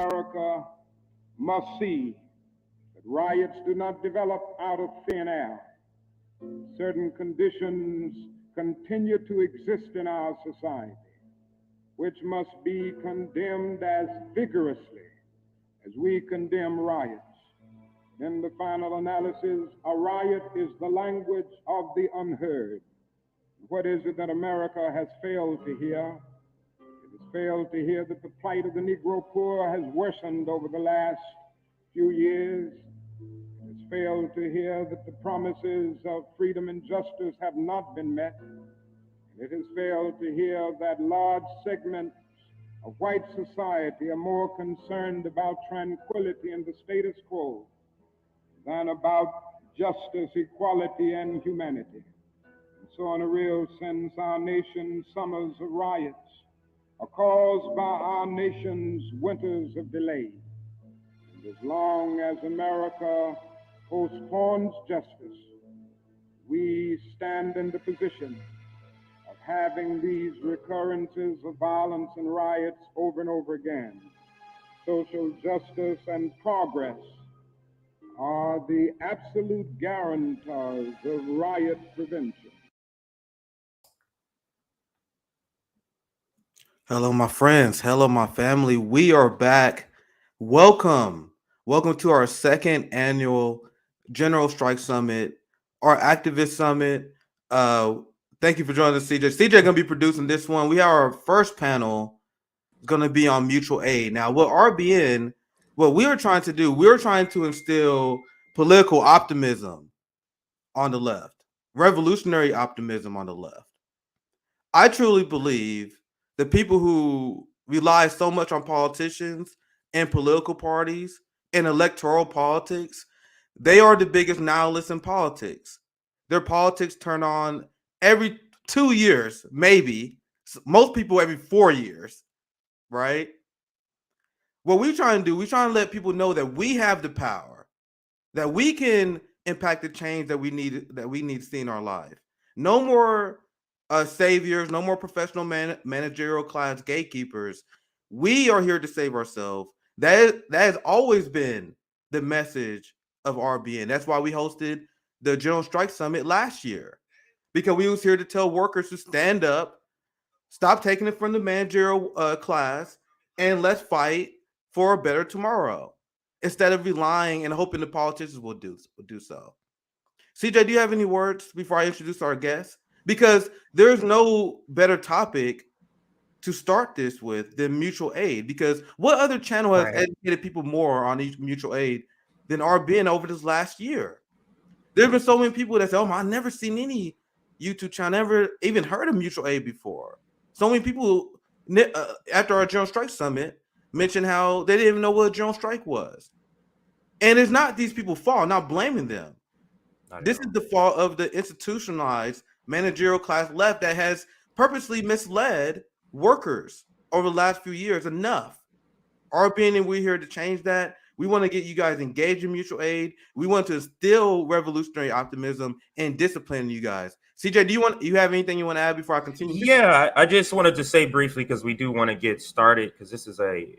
America must see that riots do not develop out of thin air. Certain conditions continue to exist in our society, which must be condemned as vigorously as we condemn riots. In the final analysis, a riot is the language of the unheard. What is it that America has failed to hear? It has failed to hear that the plight of the Negro poor has worsened over the last few years. It has failed to hear that the promises of freedom and justice have not been met. It has failed to hear that large segments of white society are more concerned about tranquility and the status quo than about justice, equality, and humanity. And so, in a real sense, our nation's summers of riots are caused by our nation's winters of delay. And as long as America postpones justice, we stand in the position of having these recurrences of violence and riots over and over again. Social justice and progress are the absolute guarantors of riot prevention. Hello, my friends. Hello, my family. We are back. Welcome. Welcome to our second annual General Strike Summit, our activist summit. Thank you for joining us, CJ. CJ going to be producing this one. We have our first panel going to be on mutual aid. Now, what we are trying to do, we're trying to instill political optimism on the left, revolutionary optimism on the left. I truly believe the people who rely so much on politicians and political parties and electoral politics, they are the biggest nihilists in politics. Their politics turn on every 2 years, maybe. Most people every 4 years, right? What we try and do, we try and let people know that we have the power, that we can impact the change that we need to see in our life. No more saviors, no more professional managerial class gatekeepers. We are here to save ourselves. That has always been the message of RBN. That's why we hosted the General Strike Summit last year, because we was here to tell workers to stand up, stop taking it from the managerial class, and let's fight for a better tomorrow instead of relying and hoping the politicians will do so. CJ, do you have any words before I introduce our guest? Because there's no better topic to start this with than mutual aid. Because what other channel has educated people more on mutual aid than RBN over this last year? There have been so many people that say, "Oh, I've never seen any YouTube channel, never even heard of mutual aid before." So many people after our General Strike Summit mentioned how they didn't even know what a General Strike was. And it's not these people's fault. I'm not blaming them. This is the fault of the institutionalized managerial class left that has purposely misled workers over the last few years. Enough. Our opinion, we're here to change that. We want to get you guys engaged in mutual aid. We want to instill revolutionary optimism and discipline you guys. CJ, do you have anything you want to add before I continue? Yeah, I just wanted to say briefly, because we do want to get started, because this is a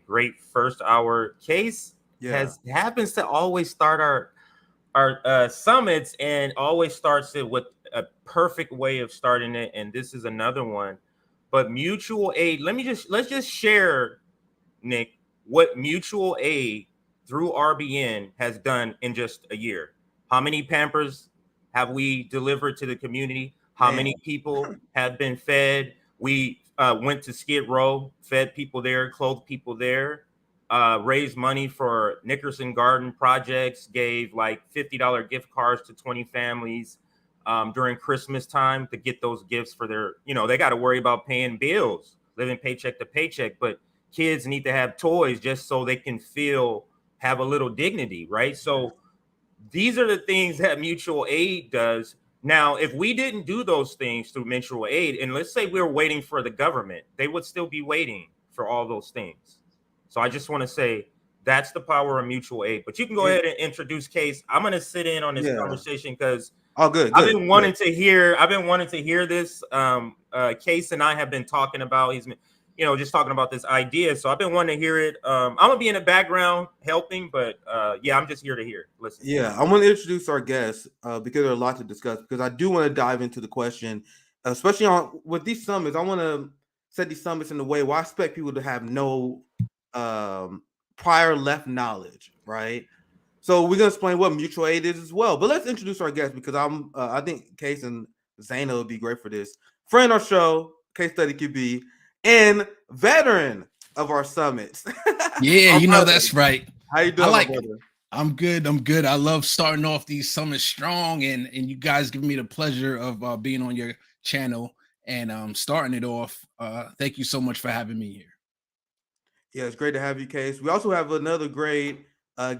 great first hour case. Happens to always start our summits, and always starts it with a perfect way of starting it, and this is another one. But mutual aid, let's just share, Nick, what mutual aid through RBN has done in just a year. How many Pampers have we delivered to the community? How many people have been fed? We went to Skid Row, fed people there, clothed people there. Raised money for Nickerson Garden projects, gave like $50 gift cards to 20 families during Christmas time to get those gifts for their, they got to worry about paying bills, living paycheck to paycheck, but kids need to have toys just so they can have a little dignity, right? So these are the things that mutual aid does. Now, if we didn't do those things through mutual aid, and let's say we were waiting for the government, they would still be waiting for all those things. So I just want to say that's the power of mutual aid. But you can go ahead and introduce Case. I'm going to sit in on this conversation because I've been wanting to hear this. Case and I have been talking about. just talking about this idea. So I've been wanting to hear it. I'm gonna be in the background helping, but yeah, I'm just here to hear. Listen. Yeah, I want to introduce our guests because there's a lot to discuss. Because I do want to dive into the question, especially with these summits. I want to set these summits in a way where I expect people to have no prior left knowledge, right? So we're gonna explain what mutual aid is as well. But let's introduce our guests because I think Case and Zaina would be great for this. Friend of our show, Case Study QB, and veteran of our summits. Yeah, that's right. How you doing, my brother? I'm good. I love starting off these summits strong, and you guys give me the pleasure of being on your channel and starting it off. Thank you so much for having me here. Yeah, it's great to have you, Case. We also have another great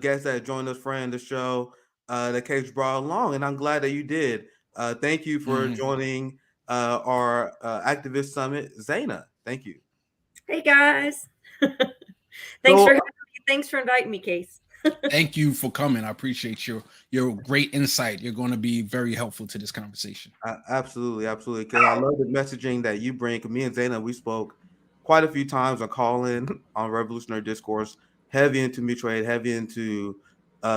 guest that joined us, friend of the show, that Case brought along, and I'm glad that you did. Thank you for joining our activist summit, Zaina. Thank you. Hey guys, thanks for inviting me, Case. Thank you for coming. I appreciate your great insight. You're going to be very helpful to this conversation. Absolutely. Because I love the messaging that you bring. Me and Zaina, we spoke quite a few times on Call-In on Revolutionary Discourse, heavy into mutual aid, heavy into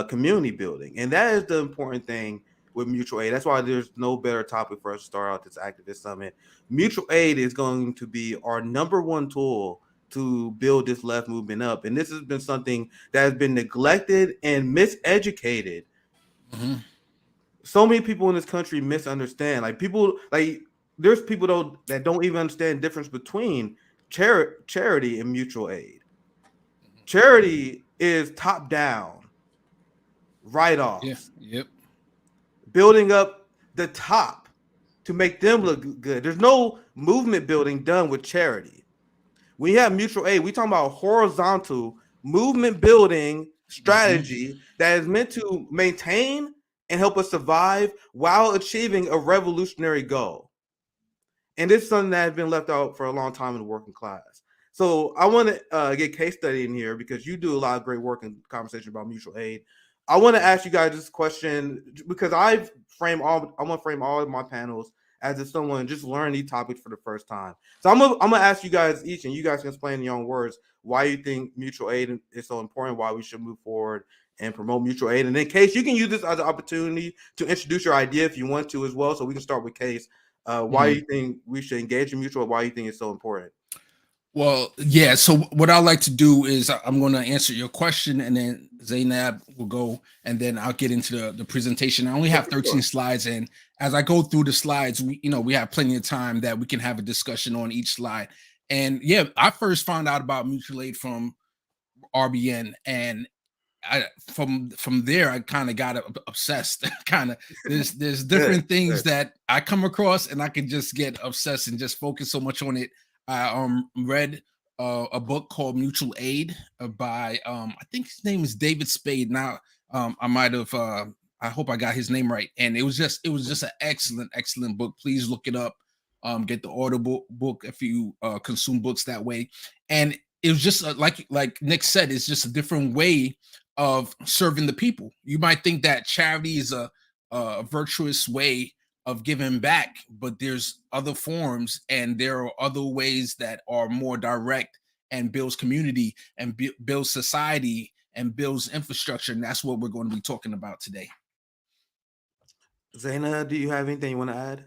community building. And that is the important thing with mutual aid. That's why there's no better topic for us to start out this activist summit. Mutual aid is going to be our number one tool to build this left movement up. And this has been something that has been neglected and miseducated. So many people in this country misunderstand. There's people though that don't even understand the difference between charity and mutual aid. Charity is top down, write-offs. Yep. Building up the top to make them look good. There's no movement building done with charity. When you have mutual aid, we talking about horizontal movement building strategy that is meant to maintain and help us survive while achieving a revolutionary goal. And this is something that has been left out for a long time in the working class. So I want to get Case Study in here because you do a lot of great work in conversation about mutual aid. I want to ask you guys this question because I want to frame all of my panels as if someone just learned these topics for the first time. So I'm gonna ask you guys each, and you guys can explain in your own words why you think mutual aid is so important, why we should move forward and promote mutual aid. And then Case, you can use this as an opportunity to introduce your idea if you want to as well. So we can start with Case. Why do you think we should engage in mutual aid? Why do you think it's so important? Well, yeah. So what I like to do is I'm going to answer your question, and then Zainab will go, and then I'll get into the presentation. I only have 13 slides, and as I go through the slides, we have plenty of time that we can have a discussion on each slide. And yeah, I first found out about mutual aid from RBN, and from there I kind of got obsessed. There's different things that I come across, and I can just get obsessed and just focus so much on it. I read a book called Mutual Aid by I think his name is David Spade. Now I might have I hope I got his name right. And it was just an excellent book. Please look it up. Get the Audible book if you consume books that way. And it was just like Nick said, it's just a different way of serving the people. You might think that charity is a virtuous way of giving back, but there's other forms, and there are other ways that are more direct and builds community and builds society and builds infrastructure. And that's what we're going to be talking about today. Zaina, do you have anything you want to add?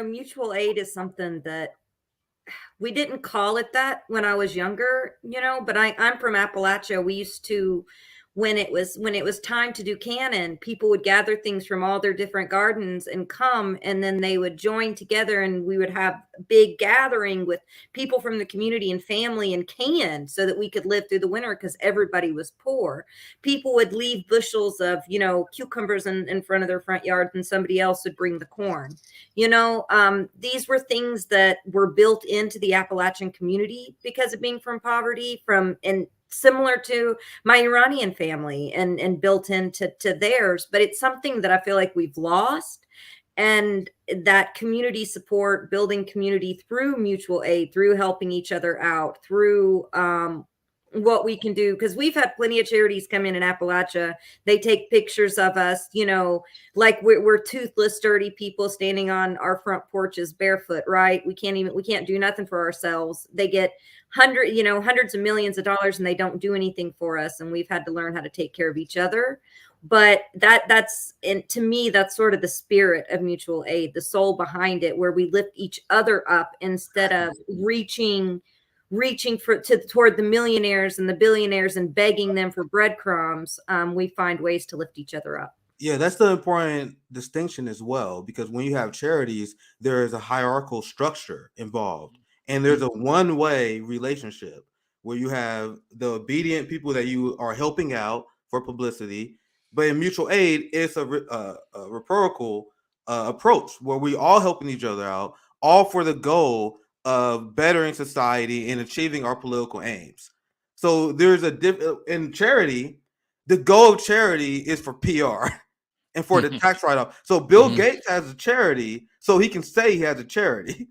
Mutual aid is something that we didn't call it that when I was younger, but I'm from Appalachia. We used to, when it was time to do cannon, people would gather things from all their different gardens and come, and then they would join together, and we would have a big gathering with people from the community and family and can, so that we could live through the winter because everybody was poor. People would leave bushels of, cucumbers in front of their front yards, and somebody else would bring the corn. These were things that were built into the Appalachian community because of being from poverty, and similar to my Iranian family and built into theirs. But it's something that I feel like we've lost, and that community support, building community through mutual aid, through helping each other out, through what we can do, because we've had plenty of charities come in Appalachia. They take pictures of us, you know, like we're toothless, dirty people standing on our front porches barefoot, right? We can't do nothing for ourselves. They get hundreds of millions of dollars and they don't do anything for us, and we've had to learn how to take care of each other. But and to me, that's sort of the spirit of mutual aid, the soul behind it, where we lift each other up instead of reaching toward the millionaires and the billionaires and begging them for breadcrumbs. We find ways to lift each other up. Yeah, that's the important distinction as well, because when you have charities, there is a hierarchical structure involved, and there's a one-way relationship where you have the obedient people that you are helping out for publicity. But in mutual aid, it's a reciprocal approach where we all helping each other out, all for the goal of bettering society and achieving our political aims. So there's in charity, the goal of charity is for PR and for the tax write-off. So Bill Gates has a charity, so he can say he has a charity.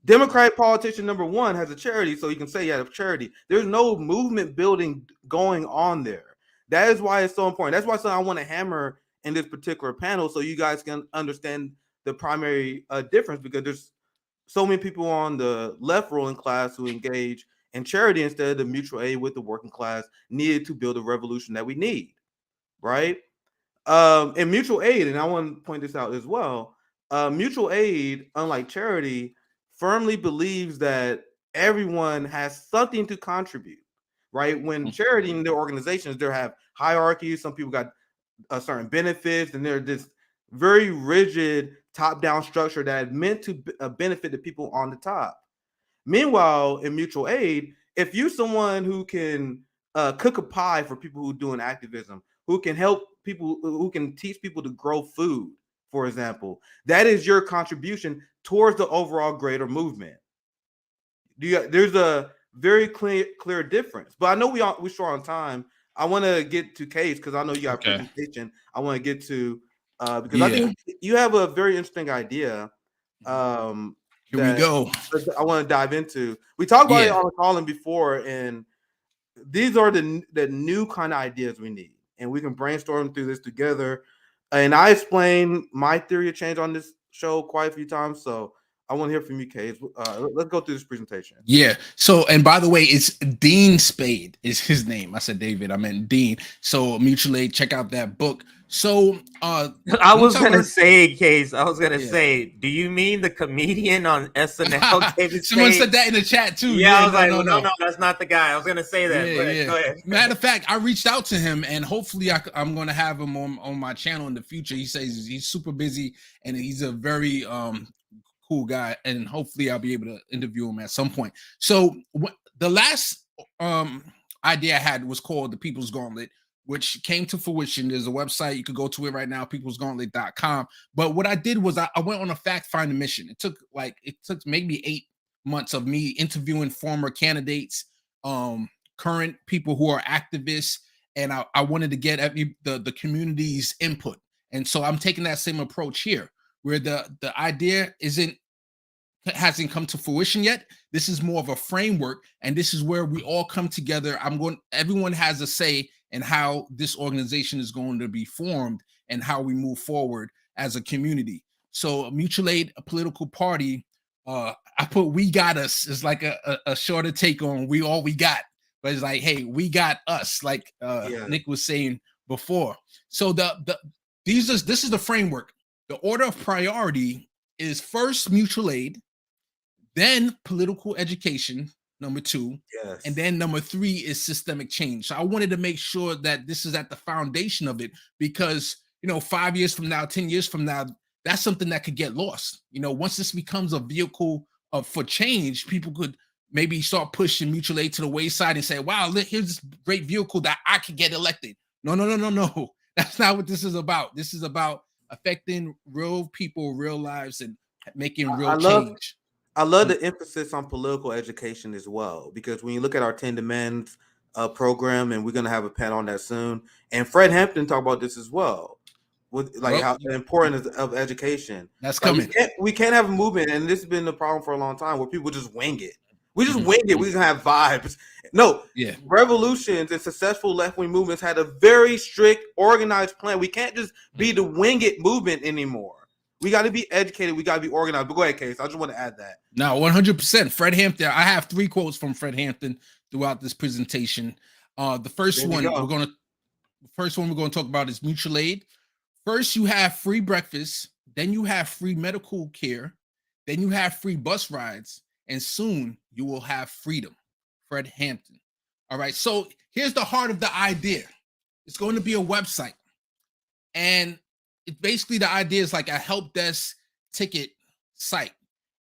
Democratic politician number one has a charity, so he can say he has a charity. There's no movement building going on there. That is why it's so important. That's why I want to hammer in this particular panel, so you guys can understand the primary difference, because there's so many people on the left ruling class who engage in charity instead of the mutual aid with the working class needed to build a revolution that we need, right? And mutual aid, and I want to point this out as well, mutual aid, unlike charity, firmly believes that everyone has something to contribute, right? When charity in their organizations, they have hierarchies. Some people got certain benefits, and they're this very rigid top-down structure that is meant to benefit the people on the top. Meanwhile, in mutual aid, if you're someone who can cook a pie for people who are doing activism, who can help people, who can teach people to grow food, for example, that is your contribution towards the overall greater movement. There's a very clear difference. But I know we're short on time. I want to get to Case because I know you got a presentation I want to get to because I think you have a very interesting idea. Here we go. I want to dive into. We talked about it on the calling before, and these are the new kind of ideas we need, and we can brainstorm through this together. And I explained my theory of change on this show quite a few times, so I want to hear from you, Case. Let's go through this presentation. Yeah. So, and by the way, it's Dean Spade is his name. I said David, I meant Dean. So mutual aid, check out that book. So I was gonna say, Case, I was gonna say, do you mean the comedian on SNL? David Someone Spade? said that in the chat too. Yeah, I was like, no, that's not the guy. I was gonna say that. Go ahead. Matter of fact, I reached out to him, and hopefully I'm gonna have him on my channel in the future. He says he's super busy, and he's a very cool guy, and hopefully I'll be able to interview him at some point. So the last idea I had was called the People's Gauntlet, which came to fruition. There's a website, you could go to it right now, peoplesgauntlet.com. But what I did was I went on a fact-finding mission. It took maybe 8 months of me interviewing former candidates, current people who are activists, and I wanted to get the community's input. And so I'm taking that same approach here, where the idea hasn't come to fruition yet. This is more of a framework, and this is where we all come together. Everyone has a say in how this organization is going to be formed and how we move forward as a community. So mutual aid, a political party, I put "we got us" is like a shorter take on "we all we got," but it's like, hey, we got us, like Nick was saying before. So this is the framework. The order of priority is first mutual aid, then political education, number 2, and then number 3 is systemic change. So I wanted to make sure that this is at the foundation of it, because 5 years from now, 10 years from now, that's something that could get lost. Once this becomes a vehicle for change, people could maybe start pushing mutual aid to the wayside and say, wow, here's this great vehicle that I could get elected. No. That's not what this is about. This is about affecting real people, real lives, and making real change. I love the emphasis on political education as well, because when you look at our 10 Demands program, and we're going to have a panel on that soon, and Fred Hampton talked about this as well, with how the importance of education. That's coming. We can't have a movement, and this has been the problem for a long time, where people just wing it. We just wing it. We just have vibes. No, Yeah. revolutions and successful left-wing movements had a very strict, organized plan. We can't just be the wing it movement anymore. We got to be educated. We got to be organized. But go ahead, Case. I just want to add that. No, 100%. Fred Hampton. I have 3 quotes from Fred Hampton throughout this presentation. The first one we're going to talk about is mutual aid. First, you have free breakfast. Then you have free medical care. Then you have free bus rides. And soon you will have freedom. Fred Hampton. All right. So here's the heart of the idea. It's going to be a website. And it basically, the idea is like a help desk ticket site.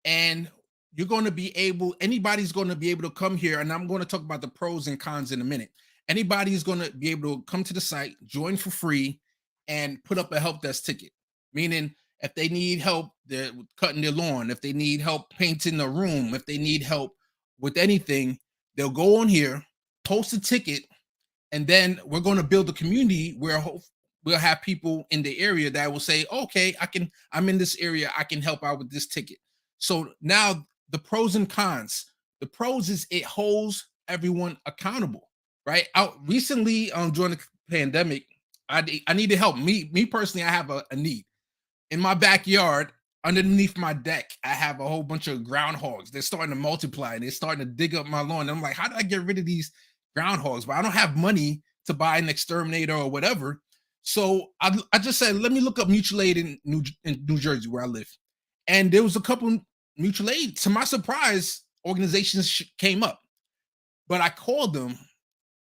And you're going to be able, anybody's going to be able to come here. And I'm going to talk about the pros and cons in a minute. Anybody's going to be able to come to the site, join for free, and put up a help desk ticket. Meaning, if they need help they're cutting their lawn, if they need help painting the room, if they need help with anything, they'll go on here, post a ticket, and then we're going to build a community where we'll have people in the area that will say, okay, I'm in this area, I can help out with this ticket. So now the pros and cons. The pros is it holds everyone accountable, right? Out recently during the pandemic, I needed help. Me personally, I have a need. In my backyard, underneath my deck, I have a whole bunch of groundhogs. They're starting to multiply and they're starting to dig up my lawn. And I'm like, how do I get rid of these groundhogs? But I don't have money to buy an exterminator or whatever. So I just said, let me look up mutual aid in New Jersey, where I live. And there was a couple mutual aid. To my surprise, organizations came up. But I called them,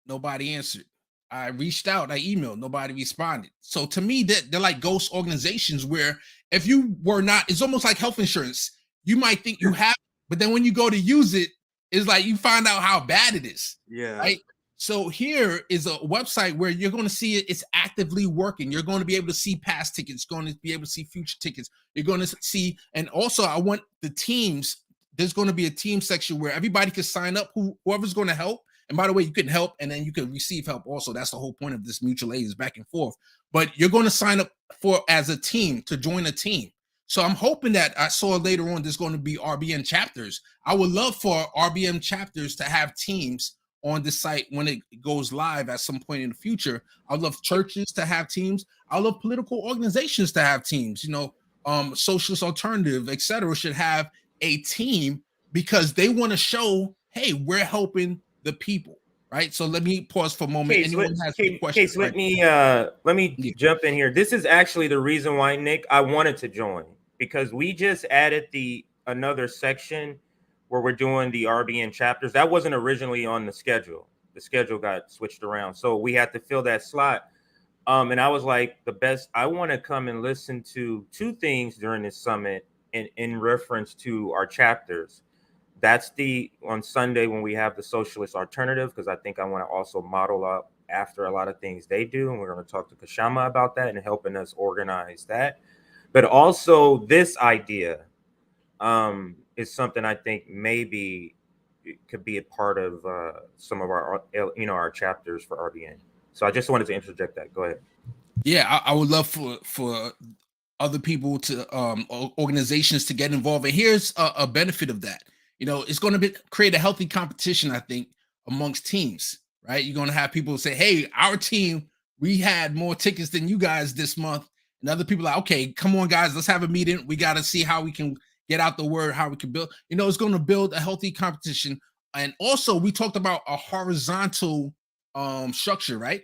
nobody answered. I reached out, I emailed, nobody responded. So to me, they're like ghost organizations where if you were not, it's almost like health insurance. You might think you have, but then when you go to use it, it's like you find out how bad it is. Yeah. Right. So here is a website where you're going to see it's actively working. You're going to be able to see past tickets, going to be able to see future tickets. You're going to see, and also I want the teams. There's going to be a team section where everybody can sign up, whoever's going to help. And by the way, you can help and then you can receive help also. That's the whole point of this mutual aid is back and forth. But you're going to sign up as a team to join a team. So I'm hoping that I saw later on there's going to be RBN chapters. I would love for RBN chapters to have teams on the site when it goes live at some point in the future. I love churches to have teams. I love political organizations to have teams. Socialist Alternative, etc., should have a team because they want to show, hey, we're helping the people, right? So let me pause for a moment. Anyone has a question? Case, let me jump in here. This is actually the reason why, Nick, I wanted to join, because we just added another section where we're doing the RBN chapters. That wasn't originally on the schedule. The schedule got switched around, so we had to fill that slot. And I was like, I want to come and listen to 2 things during this summit in reference to our chapters. That's on Sunday when we have the Socialist Alternative, because I think I want to also model up after a lot of things they do. And we're going to talk to Kashama about that and helping us organize that. But also this idea is something I think maybe it could be a part of some of our chapters for RBN. So I just wanted to interject that. Go ahead. Yeah, I would love for other people to organizations to get involved. And here's a benefit of that. It's going to create a healthy competition, I think, amongst teams, right? You're going to have people say, hey, our team, we had more tickets than you guys this month. And other people are like, okay, come on, guys, let's have a meeting. We got to see how we can get out the word, how we can build. It's going to build a healthy competition. And also, we talked about a horizontal structure, right?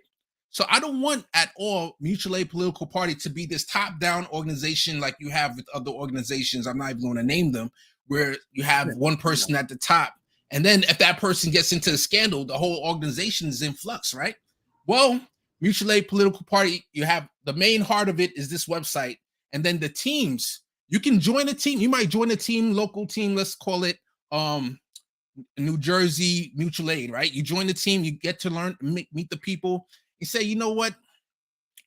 So I don't want at all mutual aid political party to be this top-down organization like you have with other organizations. I'm not even going to name them, where you have one person at the top. And then if that person gets into a scandal, the whole organization is in flux, right? Well, mutual aid political party, you have the main heart of it is this website. And then the teams, you can join a team. You might join a team, local team, let's call it New Jersey Mutual Aid, right? You join the team, you get to learn, meet the people. You say, you know what?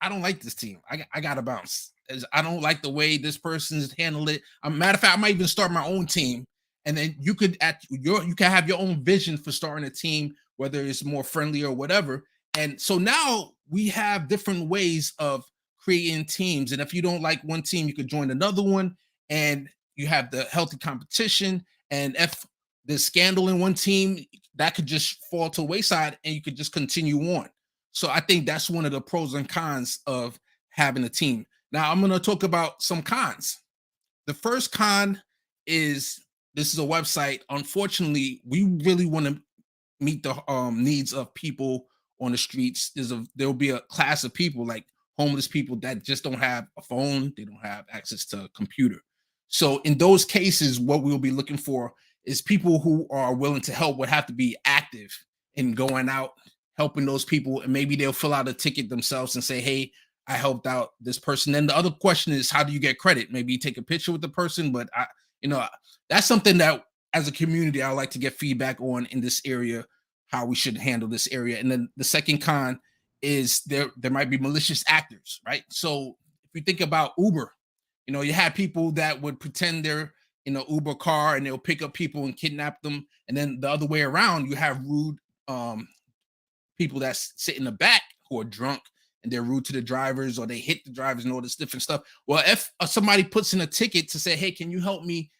I don't like this team. I got to bounce. I don't like the way this person's handled it. Matter of fact, I might even start my own team. And then you can have your own vision for starting a team, whether it's more friendly or whatever. And so now we have different ways of creating teams. And if you don't like one team, you could join another one, and you have the healthy competition. And if there's scandal in one team, that could just fall to the wayside and you could just continue on. So I think that's one of the pros and cons of having a team. Now I'm going to talk about some cons. The first con is, this is a website. Unfortunately, we really want to meet the needs of people on the streets. There'll be a class of people like homeless people that just don't have a phone, they don't have access to a computer. So in those cases, what we'll be looking for is people who are willing to help, would have to be active in going out, helping those people, and maybe they'll fill out a ticket themselves and say, hey, I helped out this person. Then the other question is, how do you get credit? Maybe you take a picture with the person, but that's something that as a community, I like to get feedback on in this area, how we should handle this area. And then the second con is there might be malicious actors, right? So if you think about Uber, you had people that would pretend they're in an Uber car and they'll pick up people and kidnap them. And then the other way around, you have rude people that sit in the back who are drunk and they're rude to the drivers, or they hit the drivers and all this different stuff. Well, if somebody puts in a ticket to say, hey, can you help me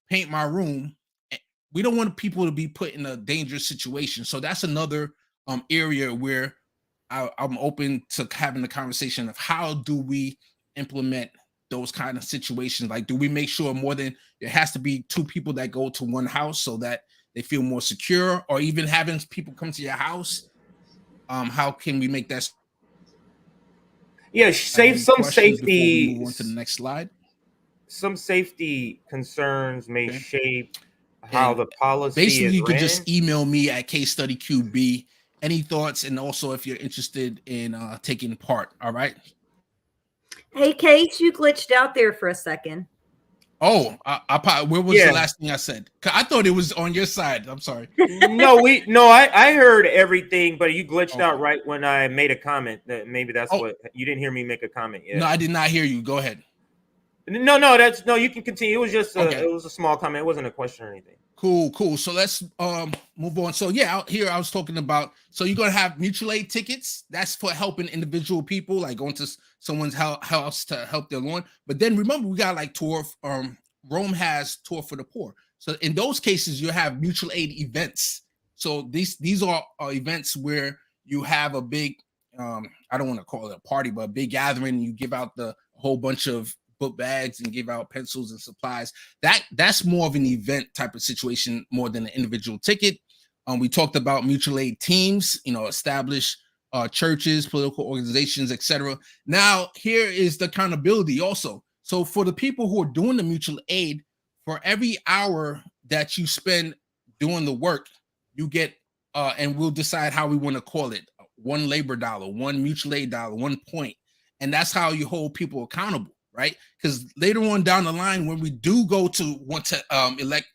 paint my room? We don't want people to be put in a dangerous situation. So that's another area where I'm open to having the conversation of how do we implement those kind of situations. Like, do we make sure there has to be two people that go to one house so that they feel more secure, or even having people come to your house? How can we make that? Yeah, save some safety. Move on to the next slide. Some safety concerns may shape how the policy basically is you could ran. Just email me at case study QB any thoughts, and also if you're interested in taking part. All right. Hey, Case, you glitched out there for a second. Oh, where was the last thing I said? I thought it was on your side. I'm sorry. I heard everything, but you glitched out right when I made a comment. That maybe that's what you didn't hear me make a comment yet. No, I did not hear you. Go ahead. No, you can continue. It was just it was a small comment. It wasn't a question or anything. Cool. So let's move on. So out here I was talking about, so you're gonna have mutual aid tickets. That's for helping individual people, like going to someone's house to help their lawn. But then remember, we got like tour. Rome has tour for the poor. So in those cases, you have mutual aid events. So these are events where you have a big, I don't want to call it a party, but a big gathering. You give out the whole bunch of book bags and give out pencils and supplies. That's more of an event type of situation more than an individual ticket. We talked about mutual aid teams, establish churches, political organizations, etc. Now here is the accountability also. So for the people who are doing the mutual aid, for every hour that you spend doing the work, you get, and we'll decide how we want to call it, one labor dollar, one mutual aid dollar, 1 point. And that's how you hold people accountable, right? Because later on down the line, when we do want to elect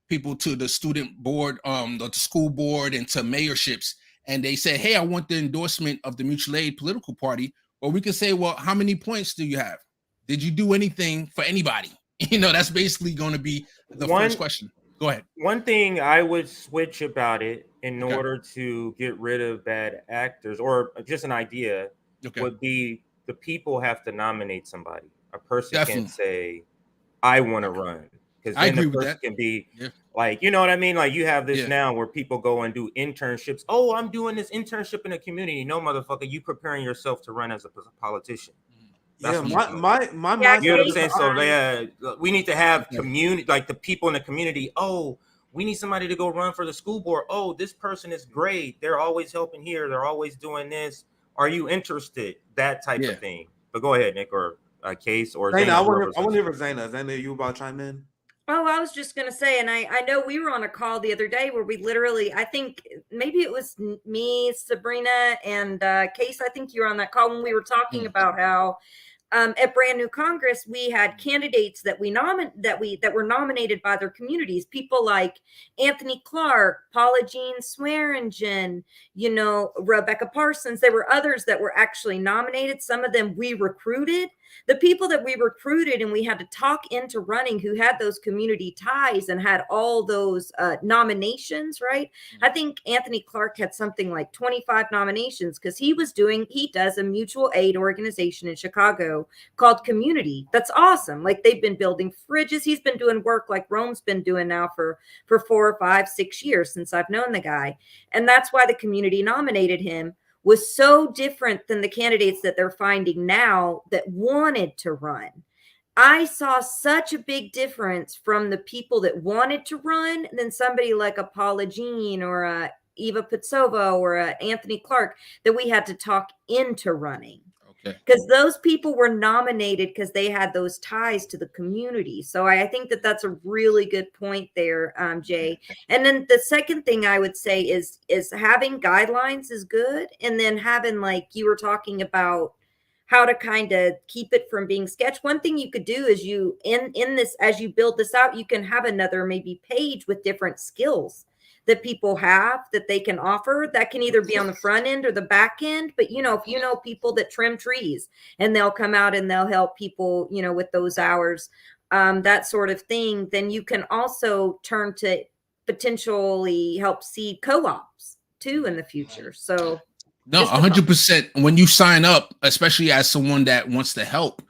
people to the student board, the school board, and to mayorships, and they say, hey, I want the endorsement of the mutual aid political party, or we can say, well, how many points do you have? Did you do anything for anybody? That's basically going to be the first question. Go ahead. One thing I would switch about it in order to get rid of bad actors, or just an idea, would be the people have to nominate somebody. A person can say, I want to run. Because then the person can be like, you know what I mean? Like you have this now where people go and do internships. Oh, I'm doing this internship in the community. No, motherfucker, you preparing yourself to run as a politician. My you know what I'm saying? So we need to have community, like the people in the community. Oh, we need somebody to go run for the school board. Oh, this person is great. They're always helping here. They're always doing this. Are you interested? That type of thing. But go ahead, Nick, or Case, or Zaina. I want to hear from Zaina. Zaina, you about to chime in? Oh, I was just going to say, and I know we were on a call the other day where we literally, I think maybe it was me, Sabrina, and Case. I think you were on that call when we were talking about how at Brand New Congress, we had candidates that that were nominated by their communities. People like Anthony Clark, Paula Jean Swearingen, Rebecca Parsons. There were others that were actually nominated. Some of them we recruited. The people that we recruited and we had to talk into running, who had those community ties and had all those nominations, right? I think Anthony Clark had something like 25 nominations because he does a mutual aid organization in Chicago called Community. That's awesome. Like, they've been building fridges. He's been doing work like Rome's been doing now for 4 or 5, 6 years since I've known the guy. And that's why the community nominated him. Was so different than the candidates that they're finding now that wanted to run. I saw such a big difference from the people that wanted to run than somebody like a Paula Jean or a Eva Pitsova or a Anthony Clark that we had to talk into running. Because those people were nominated because they had those ties to the community. So I think that that's a really good point there, Jay. And then the second thing I would say is having guidelines is good. And then having, like you were talking about, how to kind of keep it from being sketch. One thing you could do is you in this, as you build this out, you can have another maybe page with different skills that people have that they can offer. That can either be on the front end or the back end. But, you know, if you know people that trim trees and they'll come out and they'll help people, you know, with those hours, that sort of thing, then you can also turn to potentially help seed co-ops too in the future. So no, 100%. When you sign up, especially as someone that wants to help,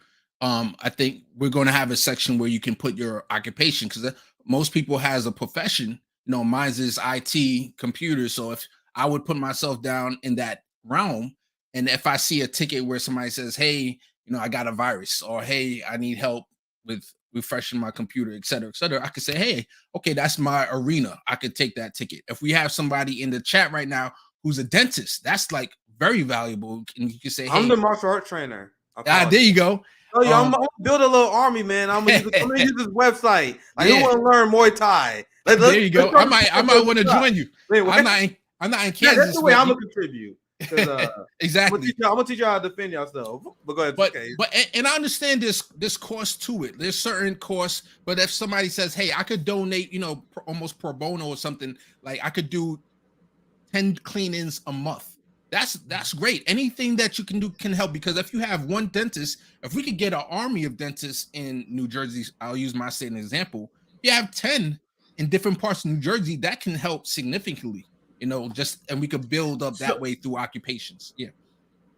I think we're going to have a section where you can put your occupation, because most people has a profession. You know, mine's is IT, computers. So if I would put myself down in that realm, and if I see a ticket where somebody says, hey, you know, I got a virus, or hey, I need help with refreshing my computer, et cetera, I could say, hey, okay, that's my arena. I could take that ticket. If we have somebody in the chat right now who's a dentist, that's like very valuable. And you can say, hey, I'm the martial art trainer. There you go. Oh yeah, I'm gonna build a little army, man. I'm gonna use this website. Like, who want to learn Muay Thai? There you go. I might want to join you. I'm not in Kansas. Yeah, that's the way I'm gonna contribute. Exactly. I'm gonna teach you how to defend yourself. But go ahead. But I understand this cost to it. There's certain costs. But if somebody says, hey, I could donate, you know, almost pro bono or something, like I could do 10 clean-ins a month. That's great. Anything that you can do can help, because if you have one dentist, if we could get an army of dentists in New Jersey, I'll use my state as an example. You have 10 in different parts of New Jersey, that can help significantly, you know, and we could build up that way through occupations. Yeah.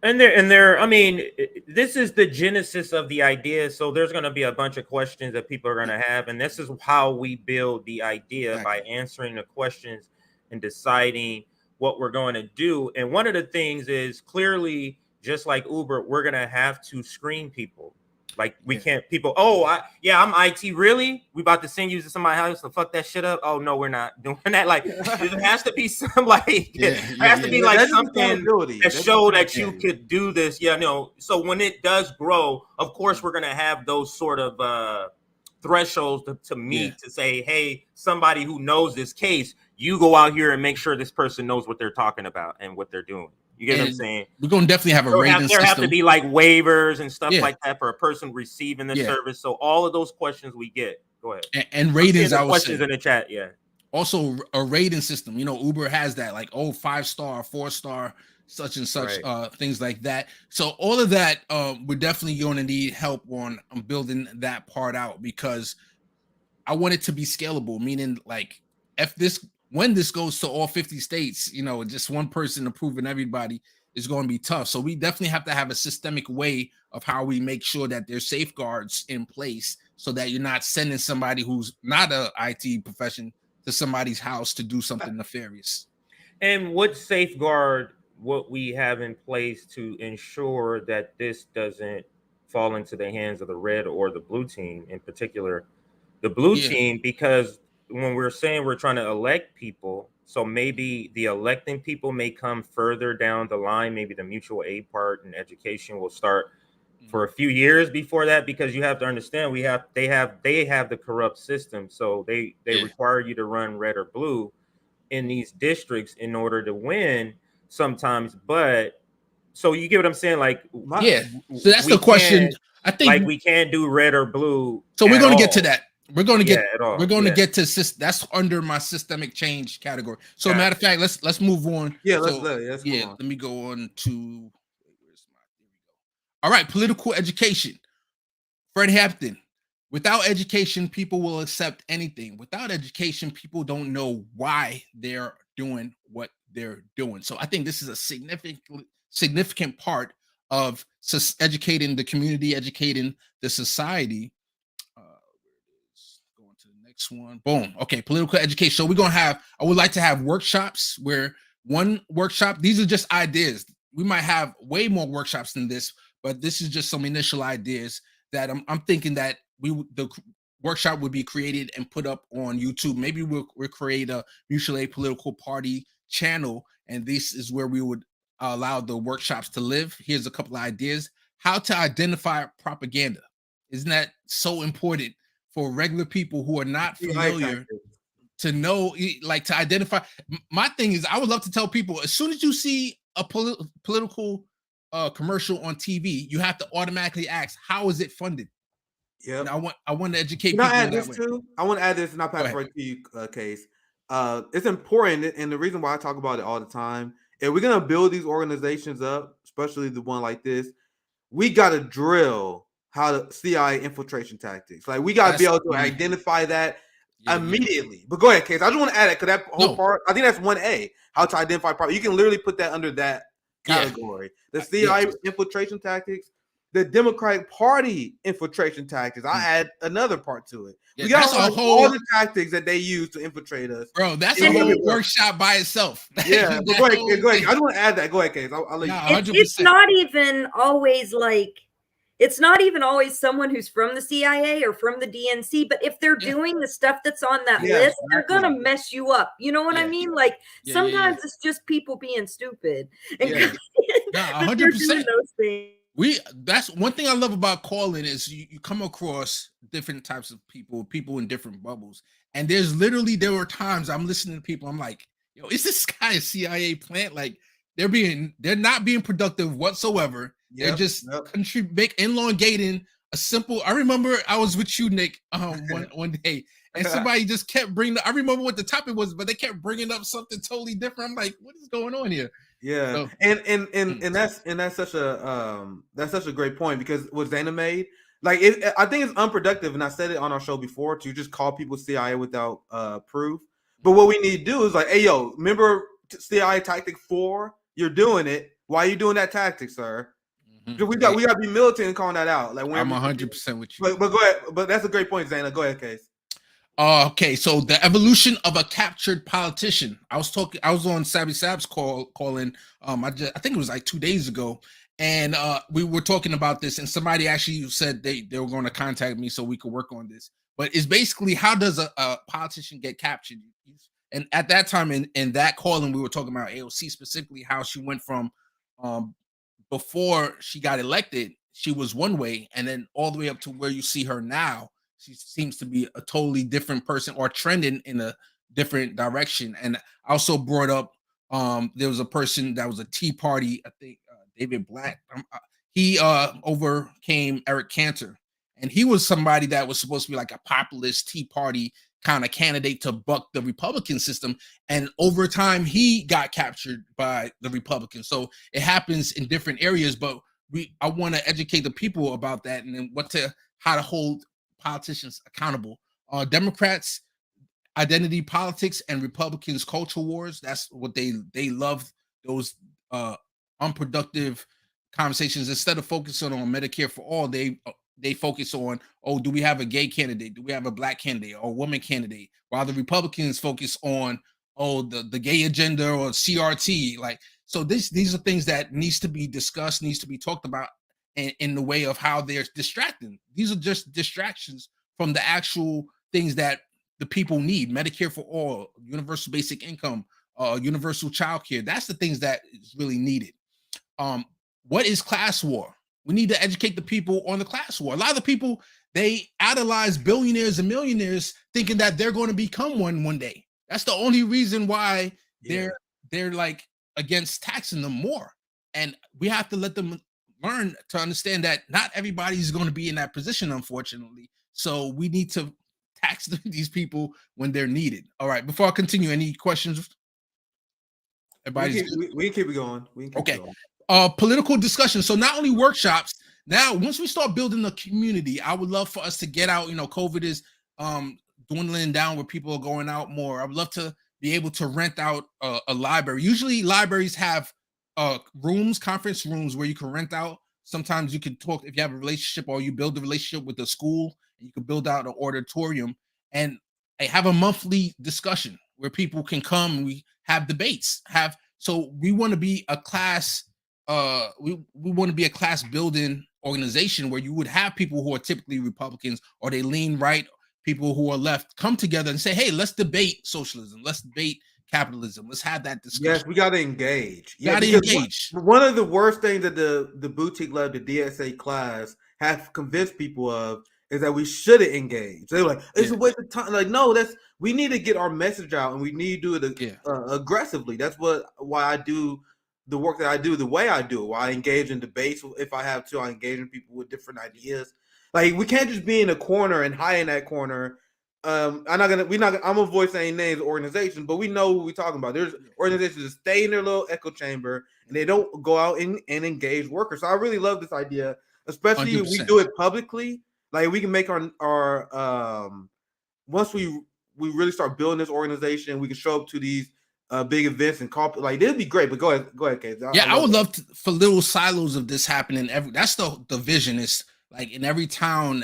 And there, I mean, this is the genesis of the idea. So there's going to be a bunch of questions that people are going to have. And this is how we build the idea, by answering the questions and deciding what we're going to do. And one of the things is, clearly, just like Uber, we're going to have to screen people. Like, we can't, people, I'm IT, really? We about to send you to somebody's house to fuck that shit up? Oh, no, we're not doing that. Like, it has to be some, like, it has to be like something that show that you could do this. Yeah, no. So when it does grow, of course, we're going to have those sort of thresholds to meet, to say, hey, somebody who knows this case, you go out here and make sure this person knows what they're talking about and what they're doing. You get what I'm saying? We're going to definitely have a rating system. There have to be like waivers and stuff like that for a person receiving the service. So all of those questions we get. Go ahead. And ratings, I would questions in the chat. Yeah. Also a rating system. You know, Uber has that, like, 5-star, 4-star, such and such, things like that. So all of that, we're definitely going to need help on building that part out, because I want it to be scalable. Meaning, like, when this goes to all 50 states, you know, just one person approving everybody is going to be tough. So we definitely have to have a systemic way of how we make sure that there's safeguards in place, so that you're not sending somebody who's not a IT profession to somebody's house to do something nefarious. And what safeguard what we have in place to ensure that this doesn't fall into the hands of the red or the blue team, in particular the blue team, because when we're saying we're trying to elect people, so maybe the electing people may come further down the line. Maybe the mutual aid part and education will start for a few years before that, because you have to understand they have the corrupt system. So they require you to run red or blue in these districts in order to win sometimes. But so you get what I'm saying? Like, so that's the question. I think, like, we can't do red or blue. So we're going to get to that. We're going to get get to that's under my systemic change category. So matter of fact, let's move on. Let me go on to all right, political education. Fred Hampton. Without education, people will accept anything. Without education, people don't know why they're doing what they're doing. So I think this is a significant part of educating the community, educating the society. Going to the next one. Boom. Okay, political education. So we're gonna have. I would like to have workshops where one workshop. These are just ideas. We might have way more workshops than this, but this is just some initial ideas that I'm thinking that the workshop would be created and put up on YouTube. Maybe we'll create a mutual aid political party channel, and this is where we would allow the workshops to live. Here's a couple of ideas: how to identify propaganda. Isn't that so important for regular people who are not familiar to know, like, to identify? My thing is, I would love to tell people, as soon as you see a political commercial on TV, you have to automatically ask, how is it funded? Yeah, I want to educate people. Add this too? I want to add this, and I'll pass right to you, Case. It's important, and the reason why I talk about it all the time, if we're gonna build these organizations up, especially the one like this, we gotta drill how to CIA infiltration tactics. Like, we gotta be able to identify that immediately. Yeah. But go ahead, Case. I just want to add it because that whole part, I think that's 1A. How to identify propaganda. You can literally put that under that category. The CIA infiltration tactics, the Democratic Party infiltration tactics. I add another part to it. We got all the tactics that they use to infiltrate us. Bro, that's a whole workshop by itself. Yeah, but go ahead. I just want to add that. Go ahead, Case. I'll let you. It's not even always like, it's not even always someone who's from the CIA or from the DNC, but if they're doing the stuff that's on that list, they're going to mess you up. You know what I mean? Like, sometimes it's just people being stupid. And 100%. Those things. That's one thing I love about calling is you come across different types of people in different bubbles. And there were times I'm listening to people, I'm like, yo, is this guy a CIA plant? Like, they're not being productive whatsoever. They're just elongating a simple. I remember I was with you, Nick, one day, and somebody just kept bringing. I remember what the topic was, but they kept bringing up something totally different. I'm like, what is going on here? Yeah, so, and that's such a great point, because what Zaina made, like, I think it's unproductive, and I said it on our show before, to just call people CIA without proof. But what we need to do is, like, hey, yo, remember CIA tactic 4? You're doing it. Why are you doing that tactic, sir? Mm-hmm. We got to be militant and calling that out. Like, I'm 100% with you. But go ahead. But that's a great point, Zaina. Go ahead, Case. Okay, so the evolution of a captured politician. I was on Savvy Sab's calling. I think it was like 2 days ago, and we were talking about this, and somebody actually said they were going to contact me so we could work on this. But it's basically, how does a politician get captured? And at that time, in that calling, we were talking about AOC specifically, how she went from before she got elected, she was one way, and then all the way up to where you see her now, she seems to be a totally different person, or trending in a different direction. And I also brought up, there was a person that was a Tea Party, I think David Black. He overcame Eric Cantor, and he was somebody that was supposed to be like a populist Tea Party kind of candidate to buck the Republican system, and over time he got captured by the Republicans. So it happens in different areas, but I want to educate the people about that, and then how to hold politicians accountable. Democrats, identity politics, and Republicans, culture wars. That's what they love, those unproductive conversations. Instead of focusing on Medicare for all, they focus on, do we have a gay candidate? Do we have a black candidate or a woman candidate? While the Republicans focus on, the gay agenda or CRT. Like, so these are things that needs to be discussed, needs to be talked about in the way of how they're distracting. These are just distractions from the actual things that the people need. Medicare for all, universal basic income, universal child care. That's the things that is really needed. What is class war? We need to educate the people on the class war. A lot of the people, they idolize billionaires and millionaires thinking that they're going to become one day. That's the only reason why they're like against taxing them more. And we have to let them learn to understand that not everybody's going to be in that position, unfortunately. So we need to tax these people when they're needed. All right, before I continue, any questions? We can keep it going. Okay. Political discussion. So not only workshops, Now, once we start building a community, I would love for us to get out. COVID is dwindling down where people are going out more. I would love to be able to rent out a library. Usually libraries have conference rooms where you can rent out. Sometimes you can talk if you have a relationship or you build a relationship with the school, and you can build out an auditorium and have a monthly discussion where people can come and we have debates. So we want to be a class, we want to be a class building organization where you would have people who are typically Republicans or they lean right, people who are left come together and say, hey, let's debate socialism, let's debate capitalism, let's have that discussion. Yes, we got to engage. One of the worst things that the boutique led, the DSA class, have convinced people of is that we shouldn't engage. They're like, it's a waste of time. Like, no, we need to get our message out, and we need to do it aggressively. That's why I do the work that I do the way I do it. Why I engage in debates if I have to. I engage in people with different ideas. Like, we can't just be in a corner and hide in that corner. I'm gonna avoid saying names of organizations, but we know who we're talking about. There's organizations that stay in their little echo chamber and they don't go out and engage workers. So I really love this idea, especially 100%. If we do it publicly. Like, we can make our once we really start building this organization, we can show up to these big events and call, like, it'd be great. But go ahead, Case. I would love for little silos of this happening. That's the vision. Is like in every town,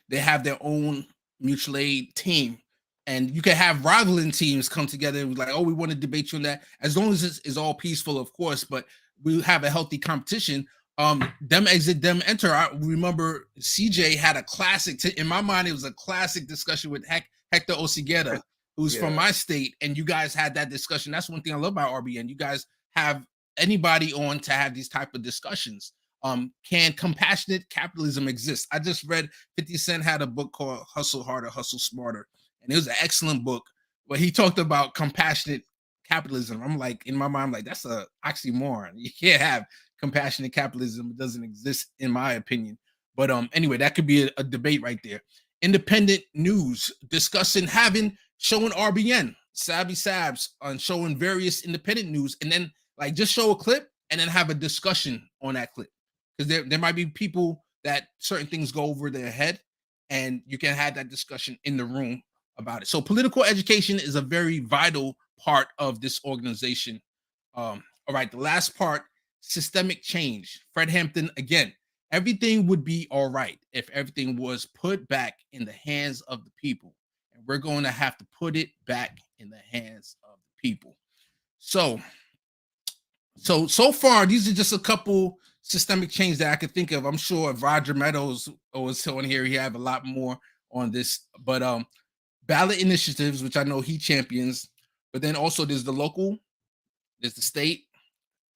they have their own mutual aid team, and you can have rivaling teams come together and be like, oh, we want to debate you on that, as long as it's all peaceful, of course, but we have a healthy competition. Them exit, them enter. I remember CJ had a classic, in my mind, it was a classic discussion with Hector Oseguera, who's from my state, and you guys had that discussion. That's one thing I love about RBN. You guys have anybody on to have these type of discussions. Can compassionate capitalism exist? I just read 50 Cent had a book called Hustle Harder, Hustle Smarter, and it was an excellent book where he talked about compassionate capitalism. I'm like, in my mind, I'm like, that's a oxymoron. You can't have compassionate capitalism. It doesn't exist, in my opinion. But anyway, that could be a debate right there. Independent news, showing RBN, Savvy Sabs, on showing various independent news, and then like just show a clip and then have a discussion on that clip. Because there might be people that certain things go over their head, and you can have that discussion in the room about it. So political education is a very vital part of this organization. All right, the last part, systemic change. Fred Hampton, again, everything would be all right if everything was put back in the hands of the people. And we're going to have to put it back in the hands of the people. So far, these are just a couple systemic change that I could think of. I'm sure if Roger Meadows was on here, he have a lot more on this. But ballot initiatives, which I know he champions, but then also there's the local, there's the state,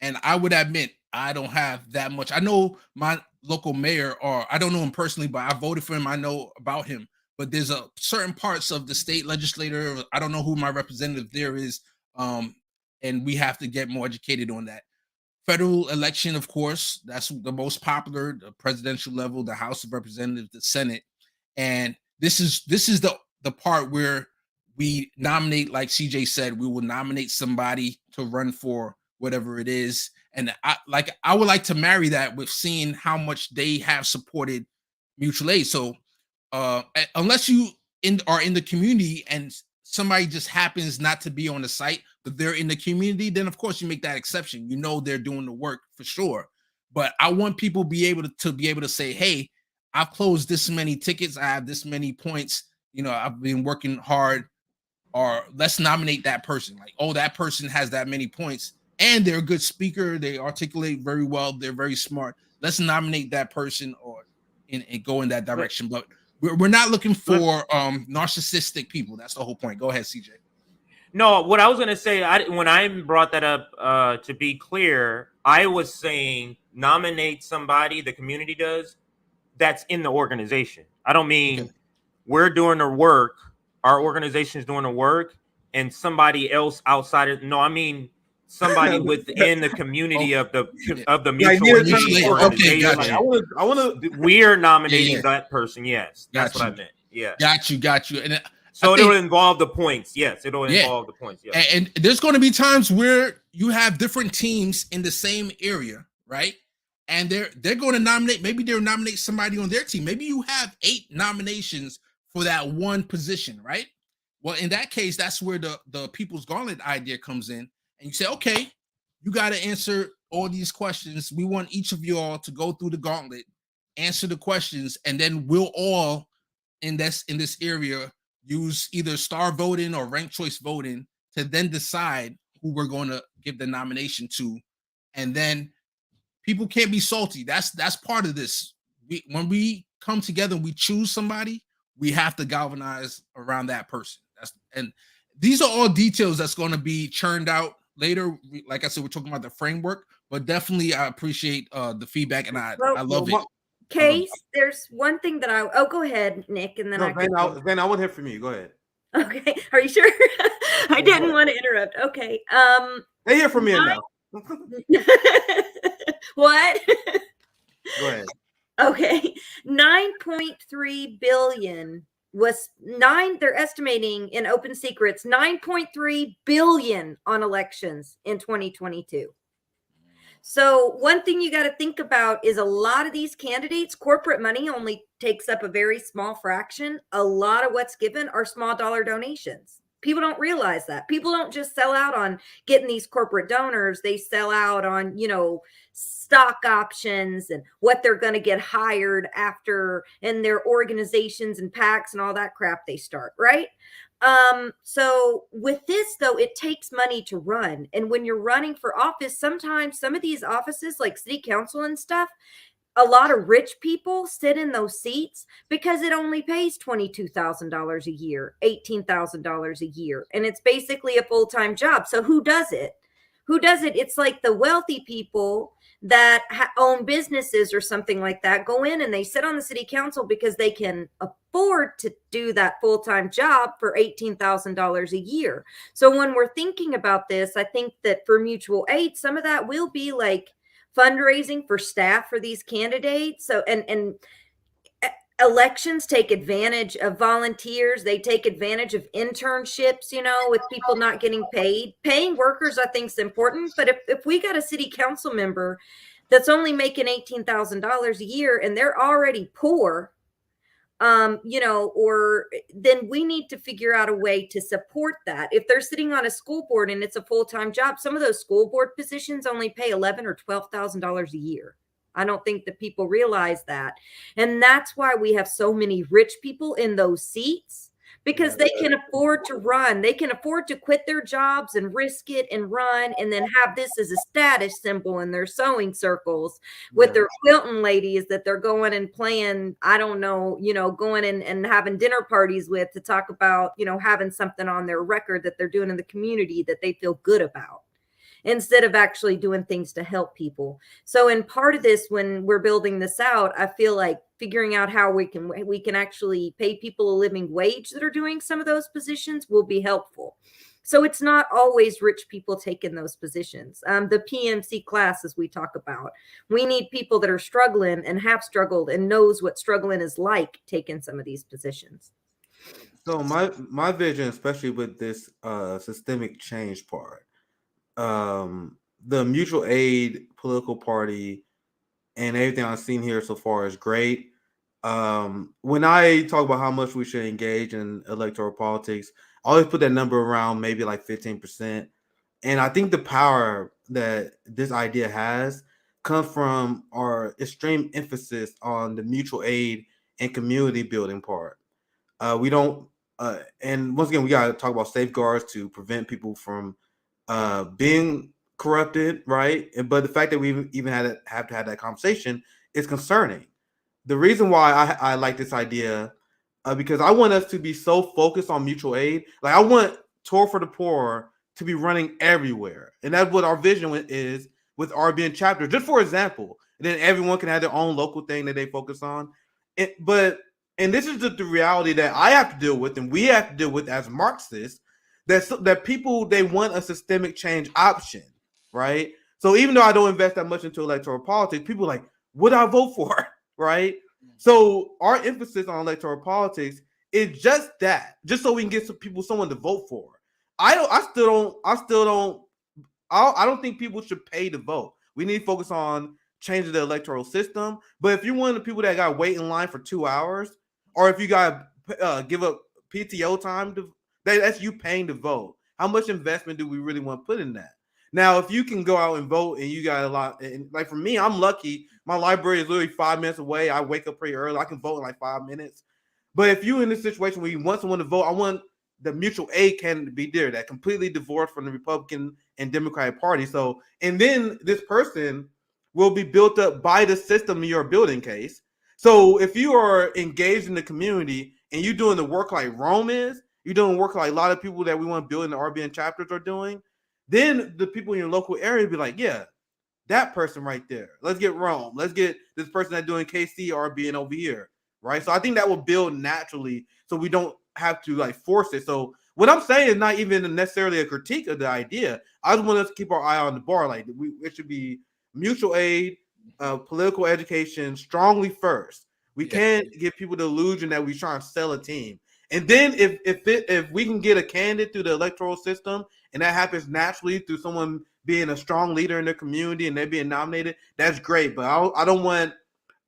and I would admit I don't have that much. I know my local mayor, or I don't know him personally, but I voted for him. I know about him. But there's a certain parts of the state legislator, I don't know who my representative there is, and we have to get more educated on that. Federal election, of course, that's the most popular, the presidential level, the House of Representatives, the Senate. And this is the part where we nominate, like CJ said, we will nominate somebody to run for whatever it is. And I would like to marry that with seeing how much they have supported mutual aid. So unless you are in the community and somebody just happens not to be on the site, but they're in the community, then of course you make that exception. You know they're doing the work for sure. But I want people to be able to say, hey, I've closed this many tickets, I have this many points, I've been working hard, or let's nominate that person. Like, oh, that person has that many points and they're a good speaker, they articulate very well, they're very smart. Let's nominate that person and go in that direction. But we're not looking for narcissistic people. That's the whole point. Go ahead, CJ. No, what I was going to say, when I brought that up, to be clear, I was saying nominate somebody, the community does, that's in the organization. I don't mean we're doing the work, our organization is doing the work, and somebody else outside of, no, I mean somebody within the community of the mutual aid organization. Gotcha. Like, I want to. We're nominating that person. Yes, that's what I meant. Yeah, got you. And so it'll involve the points. Yes, it'll involve the points. Yes. And there's going to be times where you have different teams in the same area, right? and they're going to nominate. Maybe they'll nominate somebody on their team. Maybe you have 8 nominations for that one position, right? Well, in that case, that's where the People's Gauntlet idea comes in, and you say, okay, you got to answer all these questions. We want each of you all to go through the gauntlet, answer the questions, and then we'll all in this area use either star voting or ranked choice voting to then decide who we're going to give the nomination to, and then people can't be salty. That's part of this. When we come together and we choose somebody, we have to galvanize around that person. And these are all details that's going to be churned out later. Like I said, we're talking about the framework, but definitely I appreciate the feedback, and I love it. Case, there's one thing that go ahead, Nick, and then then I want to hear from you. Go ahead. Okay, are you sure? I didn't want to interrupt. Okay. They hear from me now. What? Go ahead. Okay, 9.3 billion was they're estimating in open secrets 9.3 billion on elections in 2022. So one thing you got to think about is a lot of these candidates, corporate money only takes up a very small fraction. A lot of what's given are small dollar donations. People don't realize that. People don't just sell out on getting these corporate donors. They sell out on, stock options and what they're going to get hired after, and their organizations and PACs and all that crap they start, right? So with this, though, it takes money to run. And when you're running for office, sometimes some of these offices like city council and stuff, a lot of rich people sit in those seats because it only pays $22,000 a year, $18,000 a year. And it's basically a full-time job. So who does it? It's like the wealthy people that own businesses or something like that go in and they sit on the city council because they can afford to do that full-time job for $18,000 a year. So when we're thinking about this, I think that for mutual aid, some of that will be like fundraising for staff for these candidates. So, and elections take advantage of volunteers. They take advantage of internships, with people not getting paid. Paying workers, I think, is important. But if we got a city council member that's only making $18,000 a year and they're already poor, or then we need to figure out a way to support that. If they're sitting on a school board and it's a full-time job, some of those school board positions only pay $11,000 or $12,000 a year. I don't think that people realize that. And that's why we have so many rich people in those seats, because they can afford to run. They can afford to quit their jobs and risk it and run, and then have this as a status symbol in their sewing circles with their quilting ladies that they're going and playing, I don't know, going and having dinner parties with to talk about, having something on their record that they're doing in the community that they feel good about, instead of actually doing things to help people. So in part of this, when we're building this out, I feel like figuring out how we can actually pay people a living wage that are doing some of those positions will be helpful. So it's not always rich people taking those positions. The PMC class, as we talk about, we need people that are struggling and have struggled and knows what struggling is like taking some of these positions. So my vision, especially with this systemic change part, the mutual aid political party and everything I've seen here so far is great. When I talk about how much we should engage in electoral politics, I always put that number around maybe like 15%. And I think the power that this idea has comes from our extreme emphasis on the mutual aid and community building part. We don't, and once again, we got to talk about safeguards to prevent people from being corrupted, right? But the fact that we even have to have that conversation is concerning. The reason why I like this idea, because I want us to be so focused on mutual aid. Like I want Tour for the Poor to be running everywhere, and that's what our vision is with RBN chapter. Just for example, and then everyone can have their own local thing that they focus on. And this is just the reality that I have to deal with, and we have to deal with as Marxists. That people, they want a systemic change option, right? So even though I don't invest that much into electoral politics, people are like, what do I vote for, right? So our emphasis on electoral politics is just that, just so we can get some people, someone to vote for. I don't think people should pay to vote. We need to focus on changing the electoral system. But if you're one of the people that got to wait in line for 2 hours, or if you got to give up PTO time, that's you paying to vote. How much investment do we really want to put in that? Now, if you can go out and vote and you got a lot, and like for me, I'm lucky. My library is literally 5 minutes away. I wake up pretty early. I can vote in like 5 minutes. But if you're in this situation where you want someone to vote, I want the mutual aid candidate to be there, that completely divorced from the Republican and Democratic Party. So, and then this person will be built up by the system in your building case. So if you are engaged in the community and you're doing the work like Rome is, you're doing work like a lot of people that we want to build in the RBN chapters are doing, then the people in your local area be like, yeah, that person right there. Let's get Rome. Let's get this person that's doing KC RBN over here, right? So I think that will build naturally so we don't have to like force it. So what I'm saying is not even necessarily a critique of the idea. I just want us to keep our eye on the bar. Like it should be mutual aid, political education strongly first. We can't give people the illusion that we're trying to sell a team. And then if we can get a candidate through the electoral system, and that happens naturally through someone being a strong leader in their community and they're being nominated, that's great. But I don't want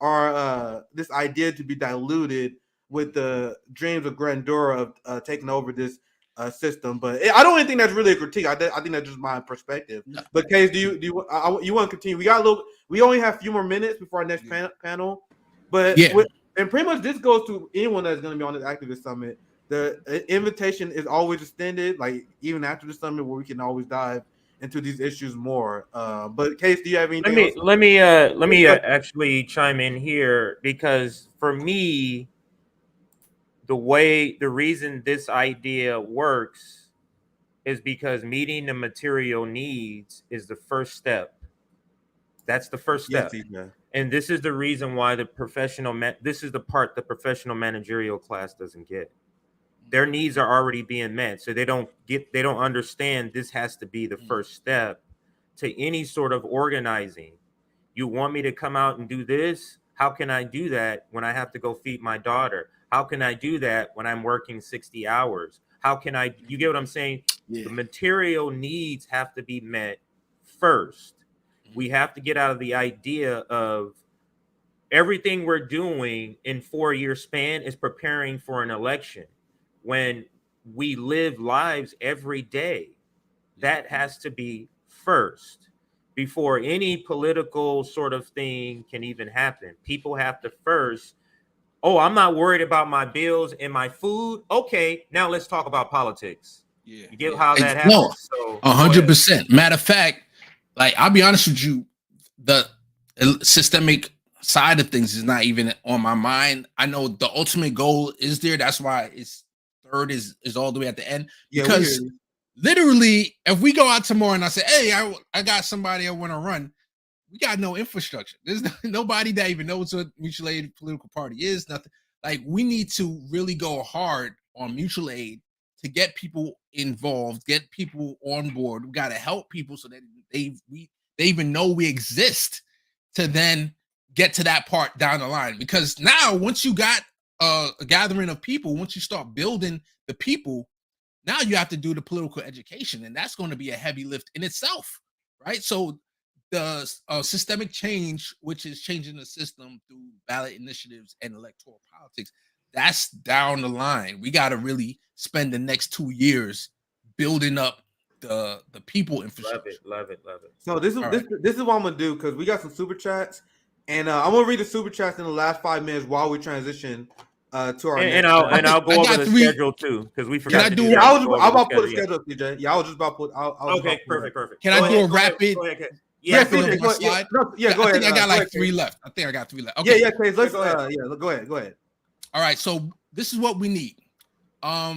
our this idea to be diluted with the dreams of grandeur of taking over this system. But I don't even think that's really a critique. I think that's just my perspective. No. But Case, do you want to continue? We only have a few more minutes before our next panel. But and pretty much this goes to anyone that's going to be on this activist summit. The invitation is always extended, like even after the summit, where we can always dive into these issues more. But Case, do you have anything? Let me actually chime in here, because for me, the reason this idea works is because meeting the material needs is the first step. That's the first step. Yes, and this is the reason why this is the part the professional managerial class doesn't get. Their needs are already being met, so they don't understand this has to be the first step to any sort of organizing. You want me to come out and do this? How can I do that when I have to go feed my daughter? How can I do that when I'm working 60 hours? How can I, you get what I'm saying? Yeah. The material needs have to be met first. We have to get out of the idea of everything we're doing in 4-year span is preparing for an election, when we live lives every day. That has to be first before any political sort of thing can even happen. People have to first, I'm not worried about my bills and my food. Okay, now let's talk about politics. Yeah, you get how that happens? No, 100%. Matter of fact, like, I'll be honest with you, the systemic side of things is not even on my mind. I know the ultimate goal is there. That's why it's third is all the way at the end. Because literally, if we go out tomorrow and I say, hey, I got somebody I want to run, we got no infrastructure. There's nobody that even knows what mutual aid political party is. Nothing. Like, we need to really go hard on mutual aid to get people involved, get people on board. We got to help people so that they even know we exist, to then get to that part down the line. Because now, once you got a gathering of people, once you start building the people, now you have to do the political education, and that's going to be a heavy lift in itself, right? So the systemic change, which is changing the system through ballot initiatives and electoral politics, that's down the line. We got to really spend the next 2 years building up the people infrastructure. Love it. So this is what I'm gonna do, because we got some super chats, and I'm gonna read the super chats in the last 5 minutes while we transition to our I'll go over the schedule too, because we forgot. Can I do? I was about to put a schedule up, CJ. Yeah, I was just about to put. Okay, perfect. Can I do a rapid? Go ahead. Yeah, go ahead. I think I got like 3 left. Okay. Yeah, Case, let's go ahead. All right, so this is what we need.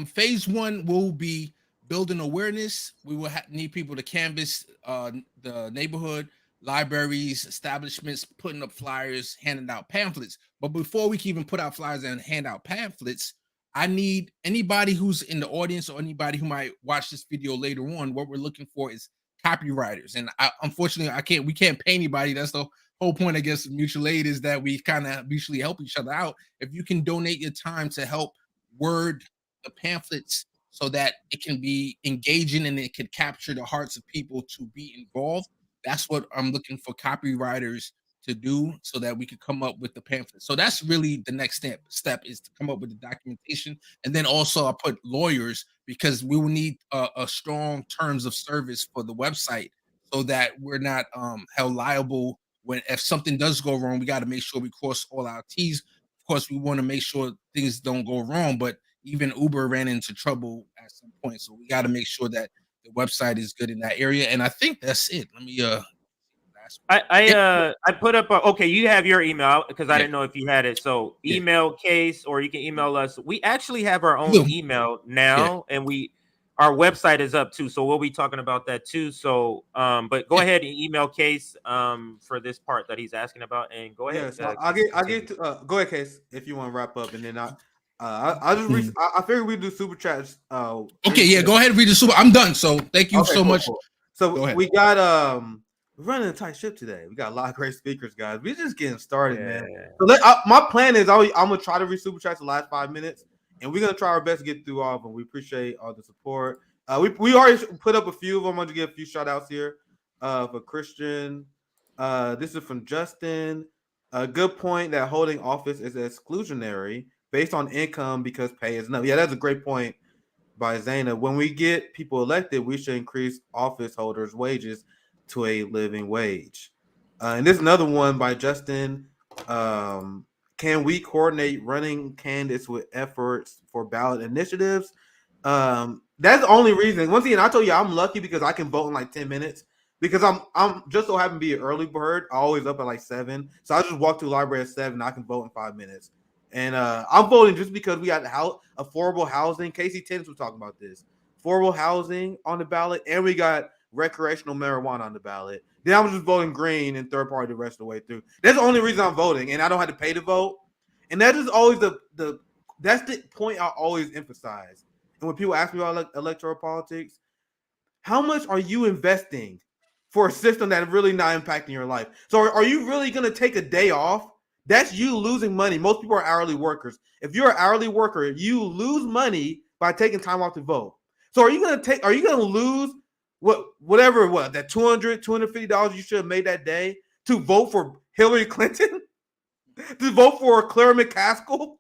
Phase 1 will be building awareness. We will need people to canvass the neighborhood, libraries, establishments, putting up flyers, handing out pamphlets. But before we can even put out flyers and hand out pamphlets, I need anybody who's in the audience or anybody who might watch this video later on. What we're looking for is copywriters, and unfortunately, we can't pay anybody. That's the whole point, I guess, of mutual aid, is that we kind of mutually help each other out. If you can donate your time to help word the pamphlets so that it can be engaging and it can capture the hearts of people to be involved, that's what I'm looking for, copywriters to do so that we could come up with the pamphlet. So that's really the next step is to come up with the documentation. And then also I put lawyers because we will need a strong terms of service for the website so that we're not held liable when if something does go wrong. We got to make sure we cross all our T's. Of course, we want to make sure things don't go wrong, but even Uber ran into trouble at some point. So we got to make sure that the website is good in that area. And I think that's it. Let me I put up okay, you have your email because I Yeah. didn't know if you had it. So email Case, or you can email us. We actually have our own Yeah. email now, and our website is up too. So we'll be talking about that too. So but go ahead and email Case for this part that he's asking about, and go ahead. So I'll get to go ahead, Case, if you want to wrap up, and then I just I figured we do super chats. Okay, yeah, go ahead and read the super. I'm done. So thank you so much. Cool. So we got we're running a tight ship today. We got a lot of great speakers, guys. We're just getting started, man. So my plan is I'm gonna try to read super chats the last 5 minutes, and we're gonna try our best to get through all of them. We appreciate all the support. We already put up a few of them. I'm gonna give a few shout outs here. For Christian, this is from Justin. A good point that holding office is exclusionary based on income because pay is no. Yeah, that's a great point by Zaina. When we get people elected, we should increase office holders' wages to a living wage. And this is another one by Justin. Can we coordinate running candidates with efforts for ballot initiatives? That's the only reason. Once again, I told you I'm lucky because I can vote in like 10 minutes. Because I'm just so happen to be an early bird. I always up at like 7. So I just walk to the library at 7. I can vote in 5 minutes. And I'm voting just because we got affordable housing. Casey Tennis was talking about this. Affordable housing on the ballot, and we got recreational marijuana on the ballot. Then I'm just voting green and third party the rest of the way through. That's the only reason I'm voting, and I don't have to pay to vote. And that is always that's the point I always emphasize. And when people ask me about electoral politics, how much are you investing for a system that is really not impacting your life? So are you really going to take a day off? That's you losing money. Most people are hourly workers. If you're an hourly worker, you lose money by taking time off to vote. So are you going to lose whatever that $250 you should have made that day to vote for Hillary Clinton? To vote for Claire McCaskill?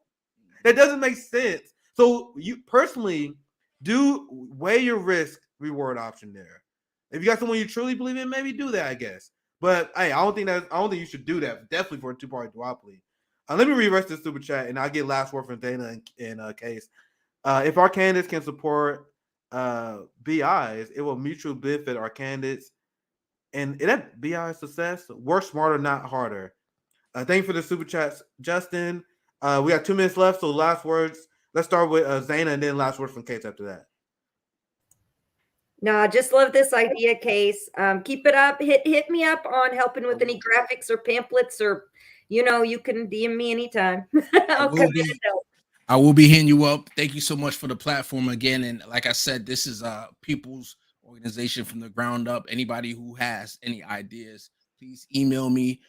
That doesn't make sense. So you personally do weigh your risk reward option there. If you got someone you truly believe in, maybe do that, I guess. But hey, I don't think you should do that. Definitely for a two-party duopoly. Let me read the rest of the super chat, and I'll get last word from Dana and Case. If our candidates can support BIs, it will mutually benefit our candidates. And that BI success, work smarter, not harder. Thank you for the super chats, Justin. We got 2 minutes left, so last words. Let's start with Zaina, and then last words from Case after that. No, I just love this idea, Case. Keep it up. Hit me up on helping with any graphics or pamphlets, or you can DM me anytime. I will be hitting you up. Thank you so much for the platform again. And like I said, this is people's organization from the ground up. Anybody who has any ideas, please email me.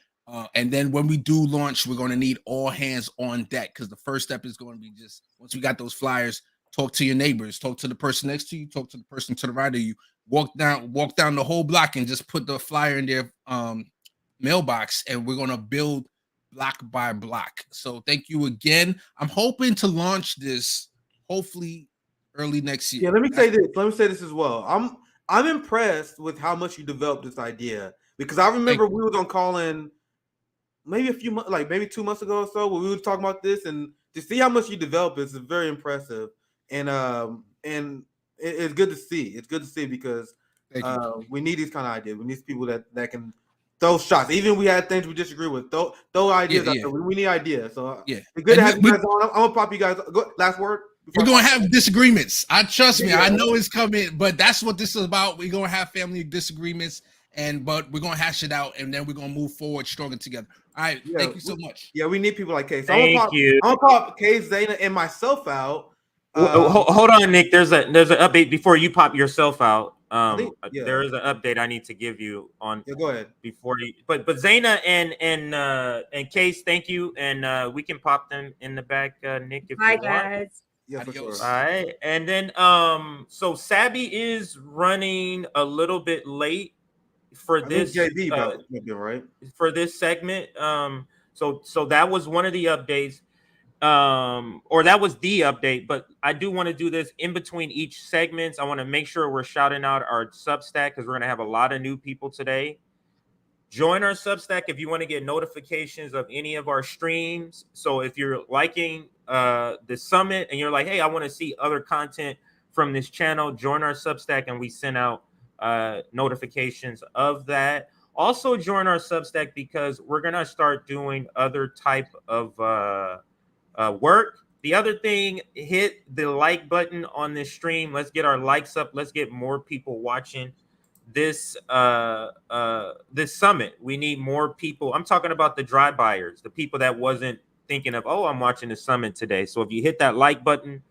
And then when we do launch, we're going to need all hands on deck, because the first step is going to be just once we got those flyers, talk to your neighbors, talk to the person next to you, talk to the person to the right of you, walk down the whole block and just put the flyer in their mailbox, and we're going to build block by block. So thank you again. I'm hoping to launch this hopefully early next year. Yeah, let me say this as well. I'm impressed with how much you developed this idea, because I remember we was on call-in maybe a few months, like maybe 2 months ago or so, when we were talking about this, and to see how much you developed is very impressive. And it's good to see. It's good to see because we need these kind of ideas. We need people that can throw shots. Even we had things we disagree with. Throw ideas out there. We need ideas. So it's good to have you guys on. I'm gonna pop you guys. Last word. We're gonna have disagreements. Trust me. I know it's coming, but that's what this is about. We're gonna have family disagreements, but we're gonna hash it out, and then we're gonna move forward stronger together. All right. Thank you so much. Yeah, we need people like Case. Thank you. I'm gonna pop Case, Zaina, and myself out. Hold on, Nick. There's an update before you pop yourself out. There is an update I need to give you on. Yeah, go ahead. Before you, but Zaina and Case, thank you, and we can pop them in the back, Nick, if you want. Guys. Yeah, for sure. All right, and then so Sabby is running a little bit late. for this JB right? For this segment. So that was one of the updates. Or that was the update, but I do want to do this in between each segments. I want to make sure we're shouting out our Substack because we're going to have a lot of new people today. Join our Substack if you want to get notifications of any of our streams. So if you're liking the summit and you're like, hey, I want to see other content from this channel, join our Substack and we send out notifications of that. Also join our Substack because we're going to start doing other type of work. The other thing, hit the like button on this stream. Let's get our likes up. Let's get more people watching this this summit. We need more people. I'm talking about the dry buyers, the people that wasn't thinking of, oh, I'm watching the summit today. So if you hit that like button,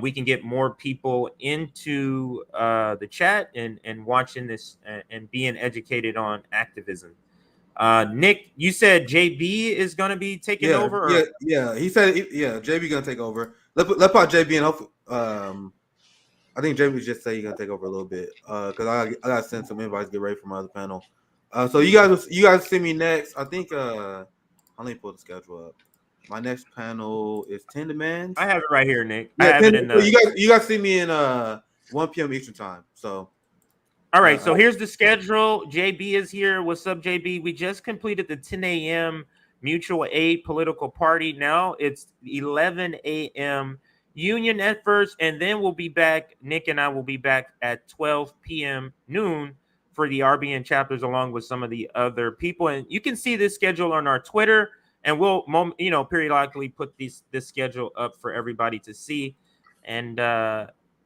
we can get more people into the chat and watching this and being educated on activism. Nick, you said JB is going to be taking over? Or? Yeah. He said, JB going to take over. Let's put JB in. Hopefully, I think JB just said he's going to take over a little bit because I got to send some invites, get ready for my other panel. So you guys see me next. I think, let me pull the schedule up. My next panel is 10 Demands. I have it right here, Nick. Yeah, I have it in the... You guys see me in 1 p.m. Eastern time. So... All right, so here's the schedule. JB is here. What's up, JB? We just completed the 10 a.m. mutual aid political party. Now it's 11 a.m. union at first, and then we'll be back. Nick and I will be back at 12 p.m. noon for the RBN chapters, along with some of the other people. And you can see this schedule on our Twitter, and we'll periodically put this schedule up for everybody to see. And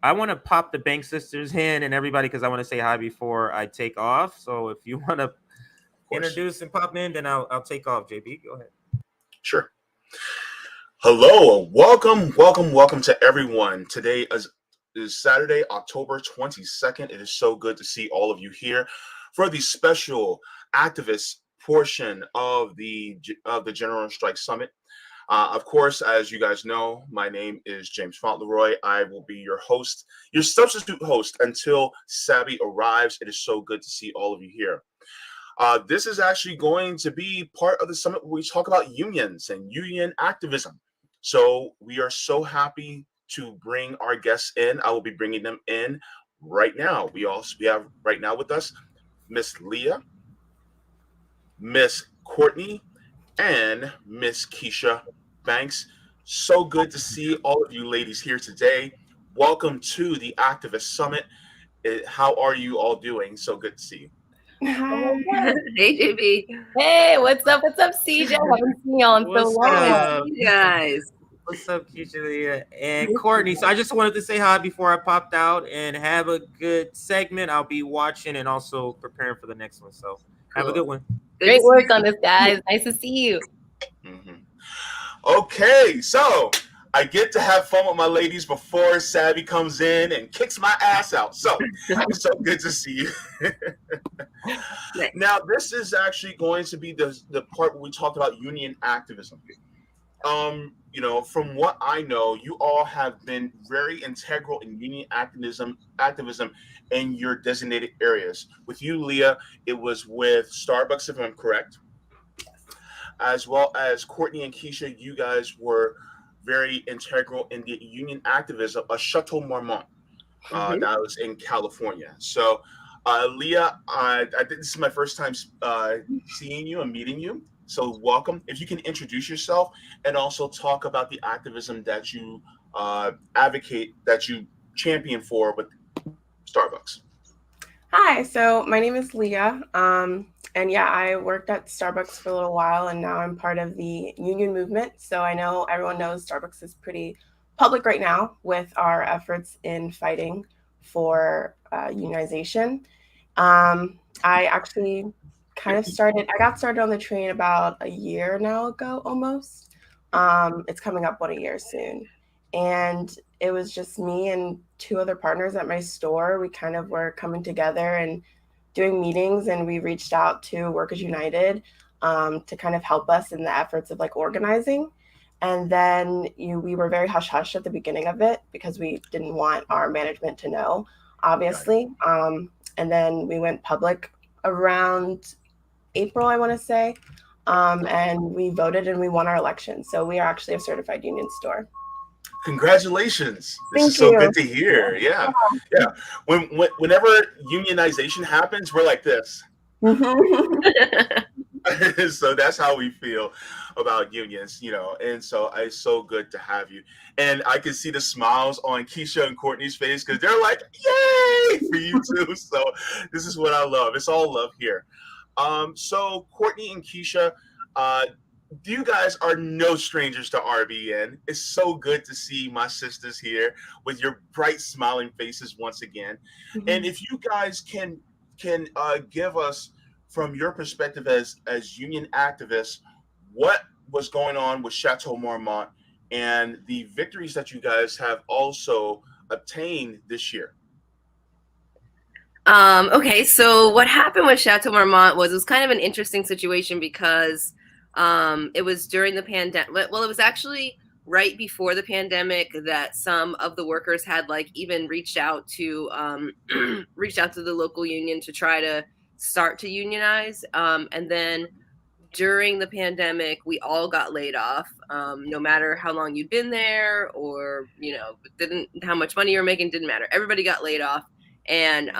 I want to pop the Bank Sisters in and everybody because I want to say hi before I take off. So if you want to introduce and pop in, then I'll take off. JB, go ahead. Sure. Hello, welcome to everyone. Today is Saturday, October 22nd. It is so good to see all of you here for the special activist portion of the General Strike Summit. Of course, as you guys know, my name is James Fauntleroy. I will be your host, your substitute host until Sabby arrives. It is so good to see all of you here. This is actually going to be part of the summit where we talk about unions and union activism. So we are so happy to bring our guests in. I will be bringing them in right now. We have right now with us Miss Leah, Miss Courtney, and Miss Keisha Banks. So good to see all of you ladies here today. Welcome to the Activist Summit. How are you all doing? So good to see you. Hi. Hey, JB. Hey, what's up? What's up, CJ? Haven't seen y'all in so long. You guys. What's up, Keisha, Leah, and Courtney? So I just wanted to say hi before I popped out and have a good segment. I'll be watching and also preparing for the next one. So have a good one. Great work on this, guys. Nice to see you. Mm-hmm. Okay, so I get to have fun with my ladies before Savvy comes in and kicks my ass out. So it's so good to see you. Now, this is actually going to be the part where we talked about union activism. From what I know, you all have been very integral in union activism in your designated areas. With you, Leah, it was with Starbucks, if I'm correct. As well as Courtney and Keisha, you guys were very integral in the union activism of Chateau Marmont. That was in California. So, Leah, I think this is my first time seeing you and meeting you. So welcome. If you can introduce yourself and also talk about the activism that you advocate, that you champion for with Starbucks. Hi, so my name is Leah. And yeah, I worked at Starbucks for a little while and now I'm part of the union movement. So I know everyone knows Starbucks is pretty public right now with our efforts in fighting for unionization. I actually I got started on the train about a year now ago, almost. It's coming up on a year soon. And it was just me and two other partners at my store. We kind of were coming together and doing meetings, and we reached out to Workers United to kind of help us in the efforts of like organizing. And then we were very hush-hush at the beginning of it because we didn't want our management to know, obviously. And then we went public around April, I want to say. And we voted and we won our election. So we are actually a certified union store. Congratulations. This Thank is so you. good to hear. Yeah. Whenever unionization happens, we're like this. So that's how we feel about unions, and so it's so good to have you. And I can see the smiles on Keisha and Courtney's face because they're like, yay for you too. So this is what I love. It's all love here. So Courtney and Keisha, you guys are no strangers to RBN. It's so good to see my sisters here with your bright smiling faces once again. And if you guys can give us, from your perspective as union activists, what was going on with Chateau Marmont and the victories that you guys have also obtained this year? Okay, so what happened with Chateau Marmont was it was kind of an interesting situation because it was during the pandemic. Well, it was actually right before the pandemic that some of the workers had even reached out to the local union to try to start to unionize. And then during the pandemic, we all got laid off, no matter how long you'd been there or, how much money you were making, didn't matter. Everybody got laid off. And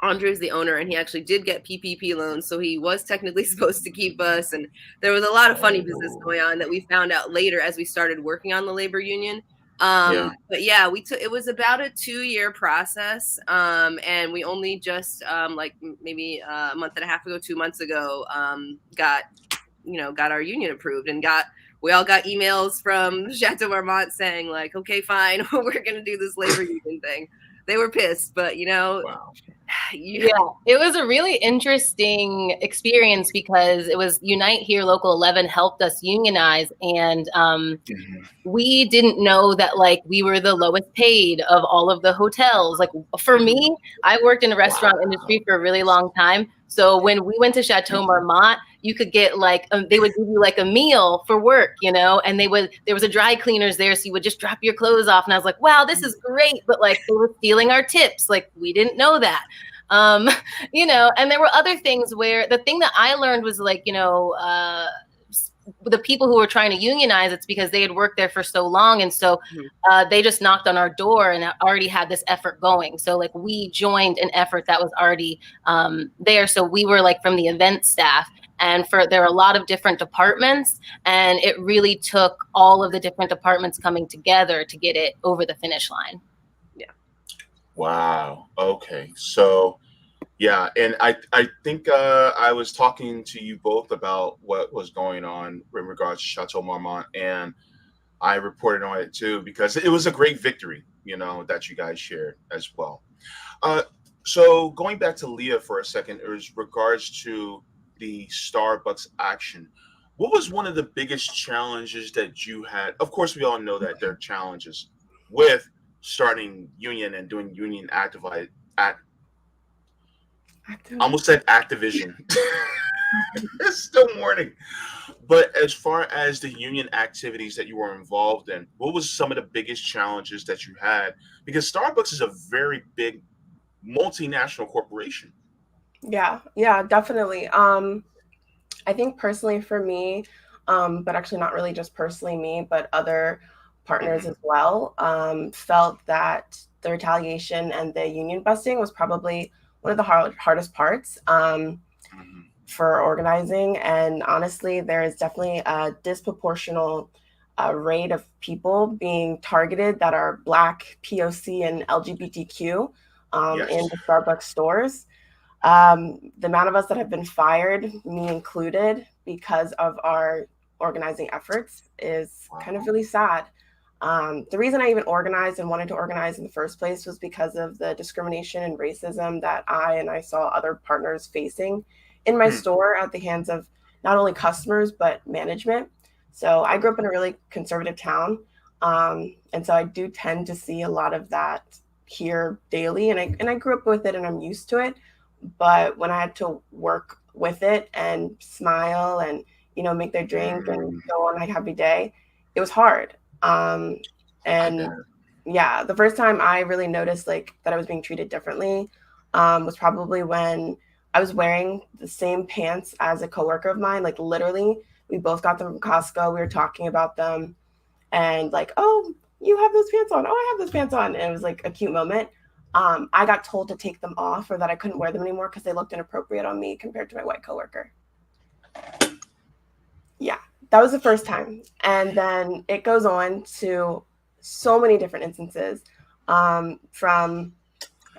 Andre's the owner, and he actually did get PPP loans. So he was technically supposed to keep us. And there was a lot of funny business going on that we found out later as we started working on the labor union. But yeah, it was about a 2-year process. And we only just, maybe a month and a half ago, 2 months ago, got our union approved and we all got emails from Chateau Marmont saying okay, fine, we're going to do this labor union thing. They were pissed, but Wow. Yeah, it was a really interesting experience because it was Unite Here Local 11 helped us unionize, and we didn't know that we were the lowest paid of all of the hotels. For me, I worked in the restaurant industry for a really long time. So when we went to Chateau Marmont, you could get they would give you a meal for work, and there was a dry cleaners there. So you would just drop your clothes off. And I was like, wow, this is great. But they were stealing our tips. We didn't know that. And there were other things where the thing that I learned was the people who were trying to unionize, it's because they had worked there for so long. And so they just knocked on our door and already had this effort going. So we joined an effort that was already there. So we were from the event staff, and there are a lot of different departments, and it really took all of the different departments coming together to get it over the finish line. Yeah. Wow. Okay. So yeah, and I think I was talking to you both about what was going on in regards to Chateau Marmont, and I reported on it too because it was a great victory, that you guys shared as well. So going back to Leah for a second, in regards to the Starbucks action, what was one of the biggest challenges that you had? Of course, we all know that there are challenges with starting union and doing union almost said activism. It's still morning. But as far as the union activities that you were involved in, what was some of the biggest challenges that you had? Because Starbucks is a very big multinational corporation. Yeah, definitely. I think personally for me, but actually not really just personally me, but other partners as well, felt that the retaliation and the union busting was probably one of the hardest parts for organizing. And honestly, there is definitely a disproportional rate of people being targeted that are Black, POC, and LGBTQ in the Starbucks stores. The amount of us that have been fired, me included, because of our organizing efforts is kind of really sad. The reason I even organized and wanted to organize in the first place was because of the discrimination and racism that I saw other partners facing in my store at the hands of not only customers, but management. So I grew up in a really conservative town. And so I do tend to see a lot of that here daily. And I grew up with it and I'm used to it. But when I had to work with it and smile and, make their drink and go on a happy day, it was hard. And yeah, the first time I really noticed that I was being treated differently was probably when I was wearing the same pants as a coworker of mine. Like literally, we both got them from Costco. We were talking about them and like, oh, you have those pants on. Oh, I have those pants on. And it was like a cute moment. I got told to take them off or that I couldn't wear them anymore because they looked inappropriate on me compared to my white coworker. Yeah, that was the first time. And then it goes on to so many different instances. From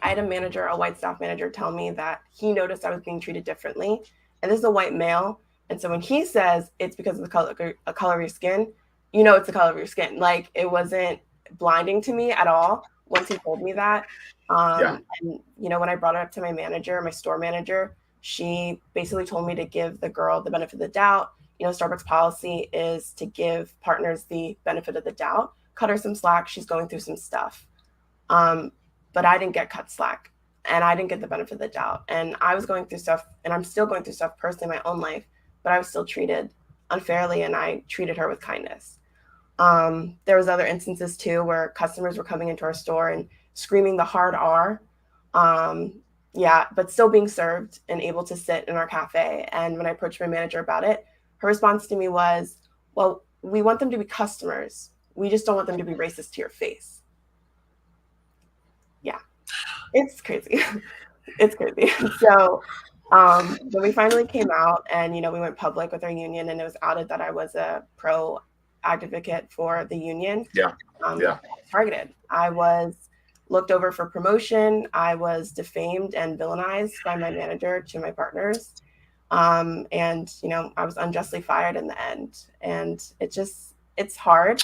I had a manager, a white staff manager, tell me that he noticed I was being treated differently. And this is a white male. And so when he says it's because of the color of your skin, you know it's the color of your skin. Like it wasn't blinding to me at all once he told me that. And you know, when I brought it up to my manager, my store manager, she basically told me to give the girl the benefit of the doubt. You know, Starbucks policy is to give partners the benefit of the doubt. Cut her some slack. She's going through some stuff. But I didn't get cut slack and I didn't get the benefit of the doubt. And I was going through stuff and I'm still going through stuff personally in my own life, but I was still treated unfairly and I treated her with kindness. There was other instances too, where customers were coming into our store and screaming the hard R. But still being served and able to sit in our cafe. And when I approached my manager about it, her response to me was, well, we want them to be customers. We just don't want them to be racist to your face. Yeah, it's crazy. It's crazy. So when we finally came out and, you know, we went public with our union and it was outed that I was a pro advocate for the union. Targeted. I was looked over for promotion. I was defamed and villainized by my manager to my partners. And, you know, I was unjustly fired in the end. And it's hard,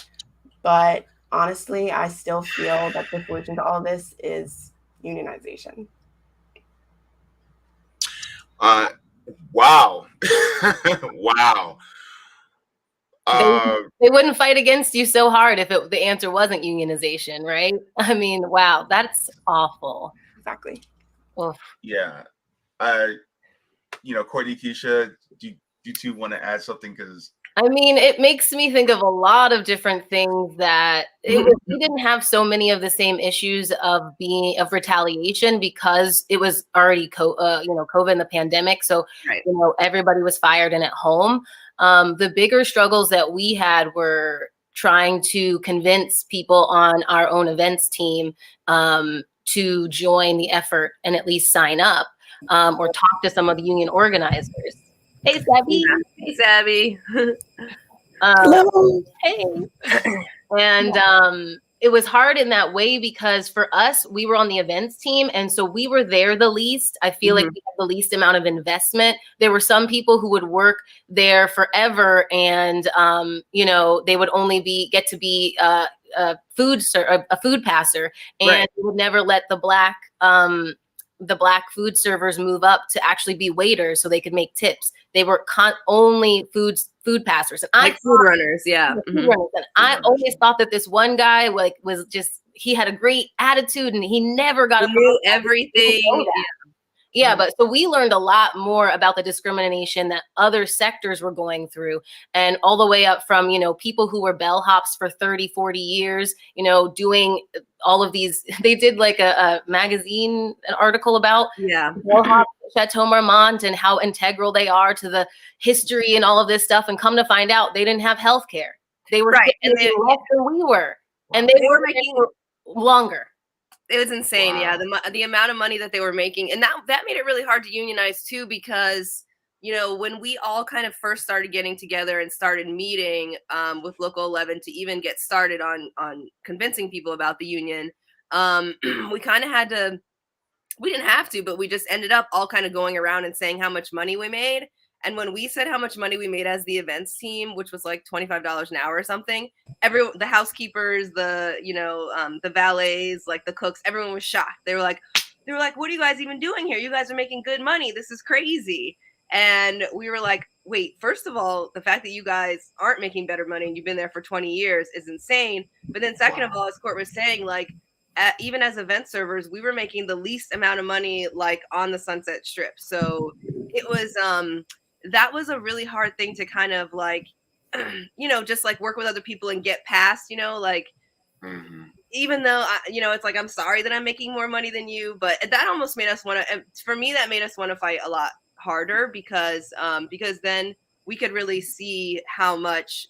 but honestly, I still feel that the solution to all of this is unionization. Wow. Wow. They wouldn't fight against you so hard if the answer wasn't unionization, right? I mean, wow, that's awful. Exactly. Oof. Yeah. You know, Courtney, Keisha, do you two want to add something? Because I mean, it makes me think of a lot of different things that we didn't have so many of the same issues of retaliation because it was already COVID and the pandemic. So, you know, everybody was fired and at home. The bigger struggles that we had were trying to convince people on our own events team to join the effort and at least sign up or talk to some of the union organizers. Hey, Sabby. Hey, Sabby. Hey. And it was hard in that way because for us, we were on the events team. And so we were there the least. I feel like we had the least amount of investment. There were some people who would work there forever and, you know, they would only get to be a food passer and would never let the black food servers move up to actually be waiters so they could make tips. They were only food passers. And food runners, yeah. Food runners. And I always thought that this one guy he had a great attitude and he never got everything. Yeah, but so we learned a lot more about the discrimination that other sectors were going through, and all the way up from, you know, people who were bellhops for 30, 40 years, you know, doing all of these. They did like an article about bellhops, Chateau Marmont, and how integral they are to the history and all of this stuff. And come to find out, they didn't have health care. They were and less than we were, and they were making longer. It was insane. Wow. Yeah. The amount of money that they were making. And that made it really hard to unionize too, because, you know, when we all kind of first started getting together and started meeting with Local 11 to even get started on convincing people about the union, we kind of we didn't have to, but we just ended up all kind of going around and saying how much money we made. And when we said how much money we made as the events team, which was like $25 an hour or something, the housekeepers, the valets, like the cooks, everyone was shocked. They were like, what are you guys even doing here? You guys are making good money. This is crazy. And we were like, wait, first of all, the fact that you guys aren't making better money and you've been there for 20 years is insane. But then second of all, as Court was saying, like, even as event servers, we were making the least amount of money, like on the Sunset Strip. So it was, that was a really hard thing to kind of like, you know, just like work with other people and get past, you know, like even though it's like, I'm sorry that I'm making more money than you, but that almost made us want to, for me, that made us want to fight a lot harder, because then we could really see how much,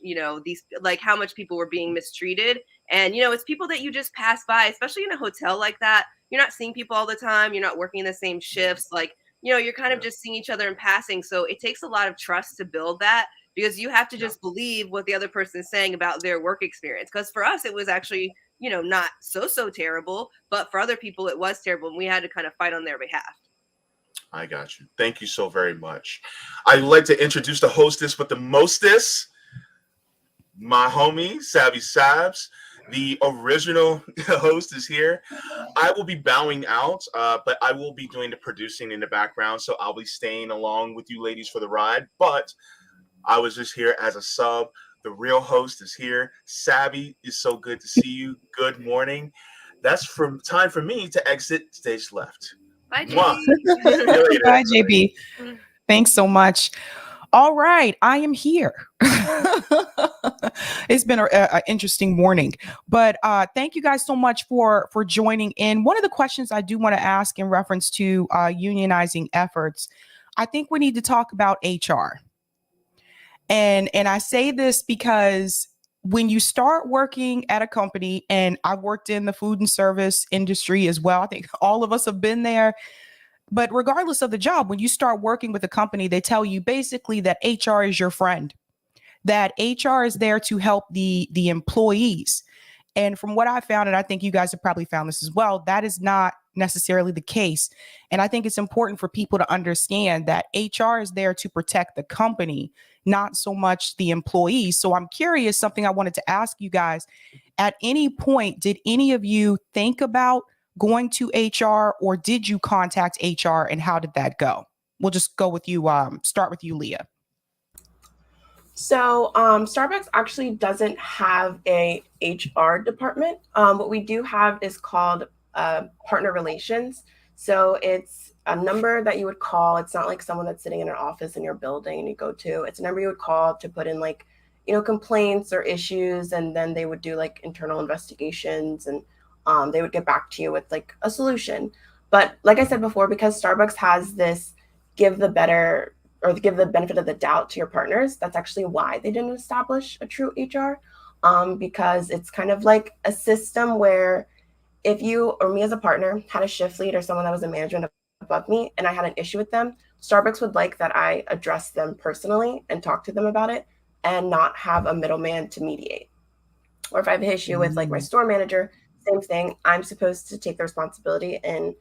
how much people were being mistreated. And, it's people that you just pass by, especially in a hotel like that. You're not seeing people all the time. You're not working the same shifts. Like, you're kind of just seeing each other in passing. So it takes a lot of trust to build that, because you have to just believe what the other person is saying about their work experience. Because for us, it was actually, not so terrible, but for other people, it was terrible. And we had to kind of fight on their behalf. I got you. Thank you so very much. I'd like to introduce the hostess with the mostest, my homie, Savvy Sabs. The original host is here. I will be bowing out, but I will be doing the producing in the background, so I'll be staying along with you ladies for the ride. But I was just here as a sub. The real host is here. Savvy, is so good to see you. Good morning. That's time for me to exit stage left. Bye, JB. Bye, JB. Thanks so much. All right, I am here. It's been an interesting morning, but thank you guys so much for joining in. One of the questions I do want to ask in reference to unionizing efforts, I think we need to talk about HR. And I say this because when you start working at a company, and I've worked in the food and service industry as well, I think all of us have been there. But regardless of the job, when you start working with a company, they tell you basically that HR is your friend, that HR is there to help the employees. And from what I found, and I think you guys have probably found this as well, that is not necessarily the case. And I think it's important for people to understand that HR is there to protect the company, not so much the employees. So I'm curious, something I wanted to ask you guys, at any point, did any of you think about going to HR, or did you contact HR, and how did that go? We'll just go with you, start with you, Leah. So Starbucks actually doesn't have a HR department. What we do have is called partner relations. So it's a number that you would call. It's not like someone that's sitting in an office in your building and you go to. It's a number you would call to put in, like, complaints or issues, and then they would do like internal investigations, and they would get back to you with like a solution. But like I said before, because Starbucks has this give the benefit of the doubt to your partners, that's actually why they didn't establish a true HR, because it's kind of like a system where if you or me as a partner had a shift lead or someone that was a manager above me and I had an issue with them, Starbucks would like that I address them personally and talk to them about it and not have a middleman to mediate. Or if I have an issue with like my store manager, same thing. I'm supposed to take the responsibility and,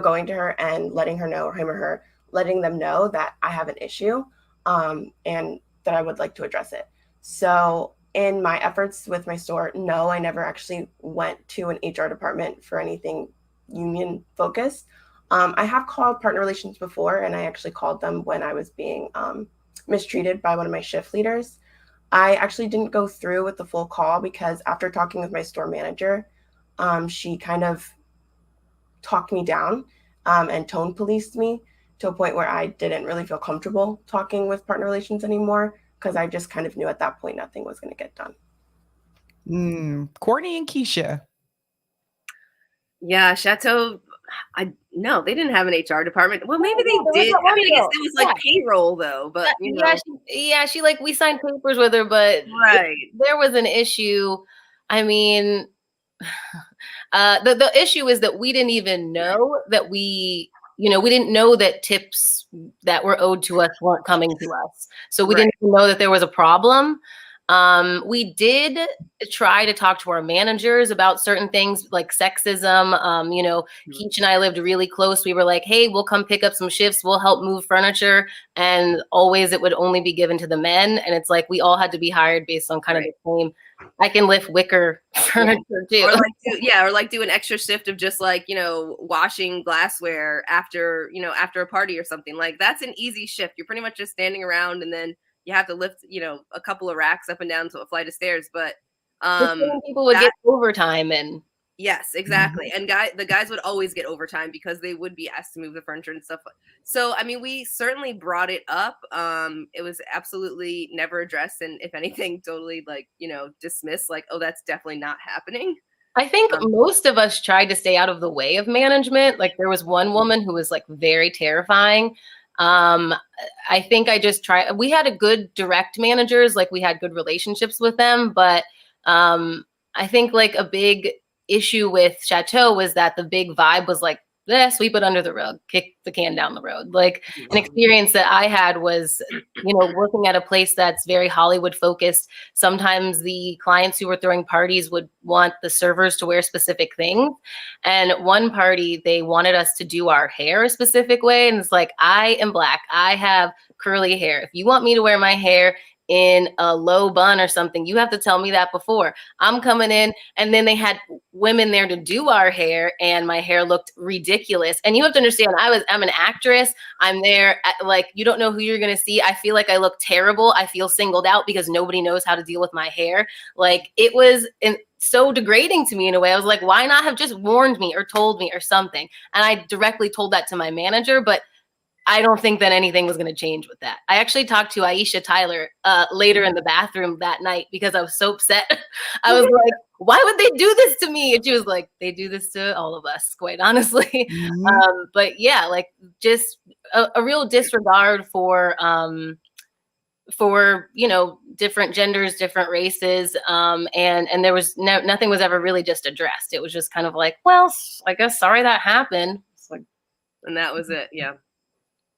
going to her and letting her know, or him or her, letting them know that I have an issue and that I would like to address it. So in my efforts with my store, no, I never actually went to an HR department for anything union focused. I have called partner relations before, and I actually called them when I was being mistreated by one of my shift leaders. I actually didn't go through with the full call because after talking with my store manager, she kind of talked me down and tone policed me to a point where I didn't really feel comfortable talking with partner relations anymore, because I just kind of knew at that point nothing was going to get done. Courtney and Keisha. Yeah, Chateau, no, they didn't have an HR department. Well, maybe they did. I mean, I guess it was like payroll though, but she like, we signed papers with her, but right, there was an issue. I mean, the issue is that we didn't even know that we didn't know that tips that were owed to us weren't coming to us. So we didn't even know that there was a problem. We did try to talk to our managers about certain things like sexism. Keach and I lived really close. We were like, hey, we'll come pick up some shifts. We'll help move furniture. And always it would only be given to the men. And it's like, we all had to be hired based on kind of the same, I can lift wicker furniture too. Or like do an extra shift of just like, washing glassware after a party or something. Like that's an easy shift. You're pretty much just standing around, and then you have to lift, a couple of racks up and down to a flight of stairs. But people would get overtime and yes, exactly. And the guys would always get overtime because they would be asked to move the furniture and stuff. So, I mean, we certainly brought it up. It was absolutely never addressed. And if anything, totally dismissed, like, oh, that's definitely not happening. I think most of us tried to stay out of the way of management. Like there was one woman who was like very terrifying. I think I just tried. We had a good direct managers, like we had good relationships with them, but I think like a big issue with Chateau was that the big vibe was like, sweep it under the rug, kick the can down the road. Like an experience that I had was, working at a place that's very Hollywood focused. Sometimes the clients who were throwing parties would want the servers to wear specific things. And one party, they wanted us to do our hair a specific way. And it's like, I am Black. I have curly hair. If you want me to wear my hair in a low bun or something, you have to tell me that before. I'm coming in. And then they had women there to do our hair, and my hair looked ridiculous. And you have to understand, I'm an actress. I'm there like, you don't know who you're going to see. I feel like I look terrible. I feel singled out because nobody knows how to deal with my hair. Like it was so degrading to me in a way. I was like, why not have just warned me or told me or something? And I directly told that to my manager, but I don't think that anything was going to change with that. I actually talked to Aisha Tyler later in the bathroom that night because I was so upset. I was like, why would they do this to me? And she was like, they do this to all of us, quite honestly. But yeah, like just a real disregard for different genders, different races. And there was nothing was ever really just addressed. It was just kind of like, well, I guess sorry that happened. It's like, and that was it. Yeah.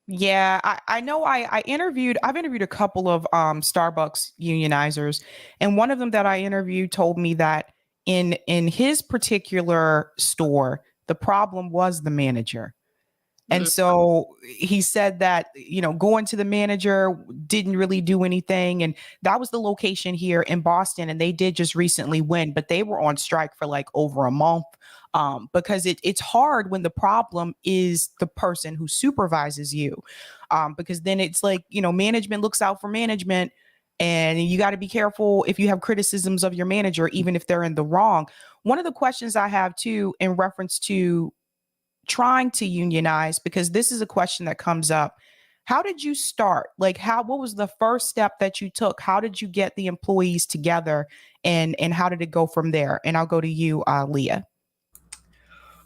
Yeah, I know I've interviewed a couple of Starbucks unionizers, and one of them that I interviewed told me that in his particular store, the problem was the manager. And so he said that, going to the manager didn't really do anything. And that was the location here in Boston. And they did just recently win, but they were on strike for like over a month because it's hard when the problem is the person who supervises you. Because then it's like, management looks out for management. And you got to be careful if you have criticisms of your manager, even if they're in the wrong. One of the questions I have, too, in reference to trying to unionize, because this is a question that comes up. How did you start? Like, what was the first step that you took? How did you get the employees together, and how did it go from there? And I'll go to you, Leah.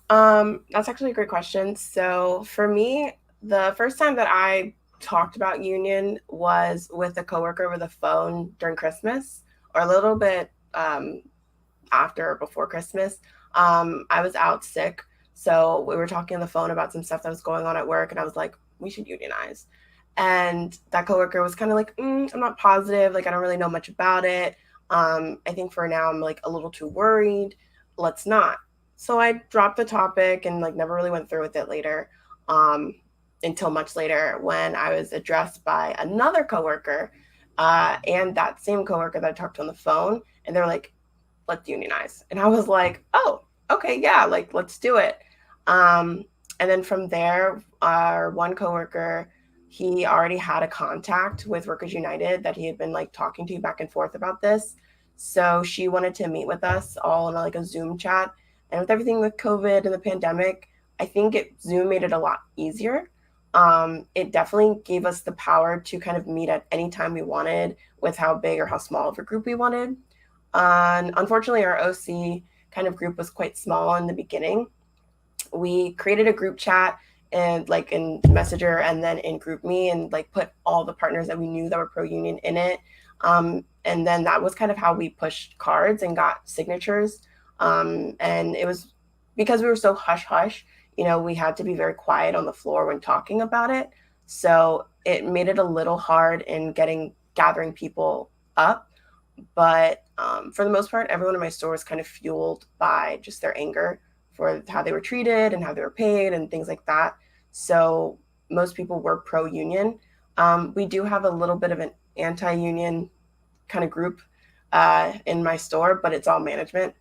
That's actually a great question. So for me, the first time that I talked about union was with a coworker over the phone during Christmas, or a little bit after or before Christmas. I was out sick. So we were talking on the phone about some stuff that was going on at work, and I was like, we should unionize. And that coworker was kind of like, I'm not positive. Like, I don't really know much about it. I think for now I'm like a little too worried. Let's not. So I dropped the topic and like never really went through with it later, until much later when I was addressed by another coworker and that same coworker that I talked to on the phone. And they're like, let's unionize. And I was like, oh, okay, yeah, like, let's do it. And then from there, our one coworker, he already had a contact with Workers United that he had been like talking to back and forth about this. So she wanted to meet with us all in like a Zoom chat. And with everything with COVID and the pandemic, I think Zoom made it a lot easier. It definitely gave us the power to kind of meet at any time we wanted with how big or how small of a group we wanted. And unfortunately, our OC kind of group was quite small in the beginning. We created a group chat and like in Messenger and then in GroupMe, and like put all the partners that we knew that were pro-union in it. And then that was kind of how we pushed cards and got signatures. And it was because we were so hush-hush, we had to be very quiet on the floor when talking about it. So it made it a little hard in gathering people up. But for the most part, everyone in my store was kind of fueled by just their anger for how they were treated and how they were paid and things like that. So most people were pro-union. We do have a little bit of an anti-union kind of group in my store, but it's all management.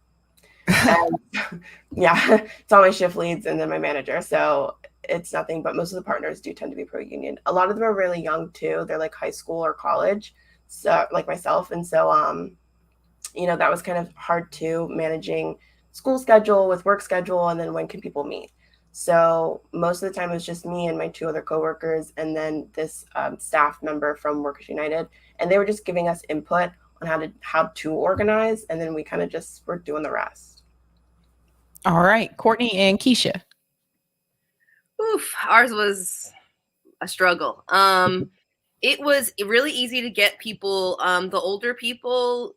And, yeah, it's all my shift leads and then my manager. So it's nothing, but most of the partners do tend to be pro-union. A lot of them are really young too. They're like high school or college, so like myself. And so, that was kind of hard too, managing school schedule with work schedule, and then when can people meet. So most of the time it was just me and my two other coworkers, and then this staff member from Workers United, and they were just giving us input on how to organize, and then we kind of just were doing the rest. All right, Courtney and Keisha. Oof, ours was a struggle. It was really easy to get people. The older people,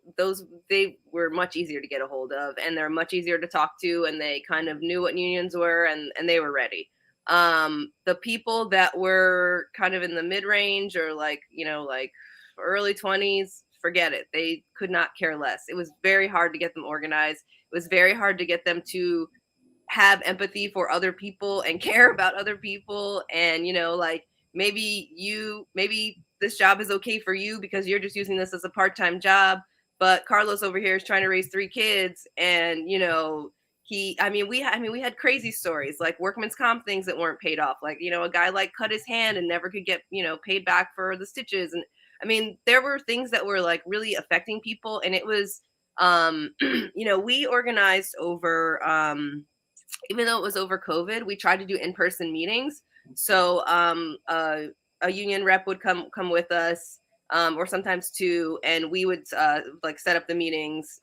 they were much easier to get a hold of, and they're much easier to talk to, and they kind of knew what unions were, and they were ready. The people that were kind of in the mid range or like early 20s, forget it. They could not care less. It was very hard to get them organized. It was very hard to get them to have empathy for other people and care about other people, and maybe this job is okay for you because you're just using this as a part-time job, but Carlos over here is trying to raise 3 kids, and we had crazy stories like workman's comp things that weren't paid off, like a guy like cut his hand and never could get paid back for the stitches, and there were things that were like really affecting people, and it was we organized over even though it was over COVID, we tried to do in-person meetings. So a union rep would come with us, or sometimes 2, and we would set up the meetings,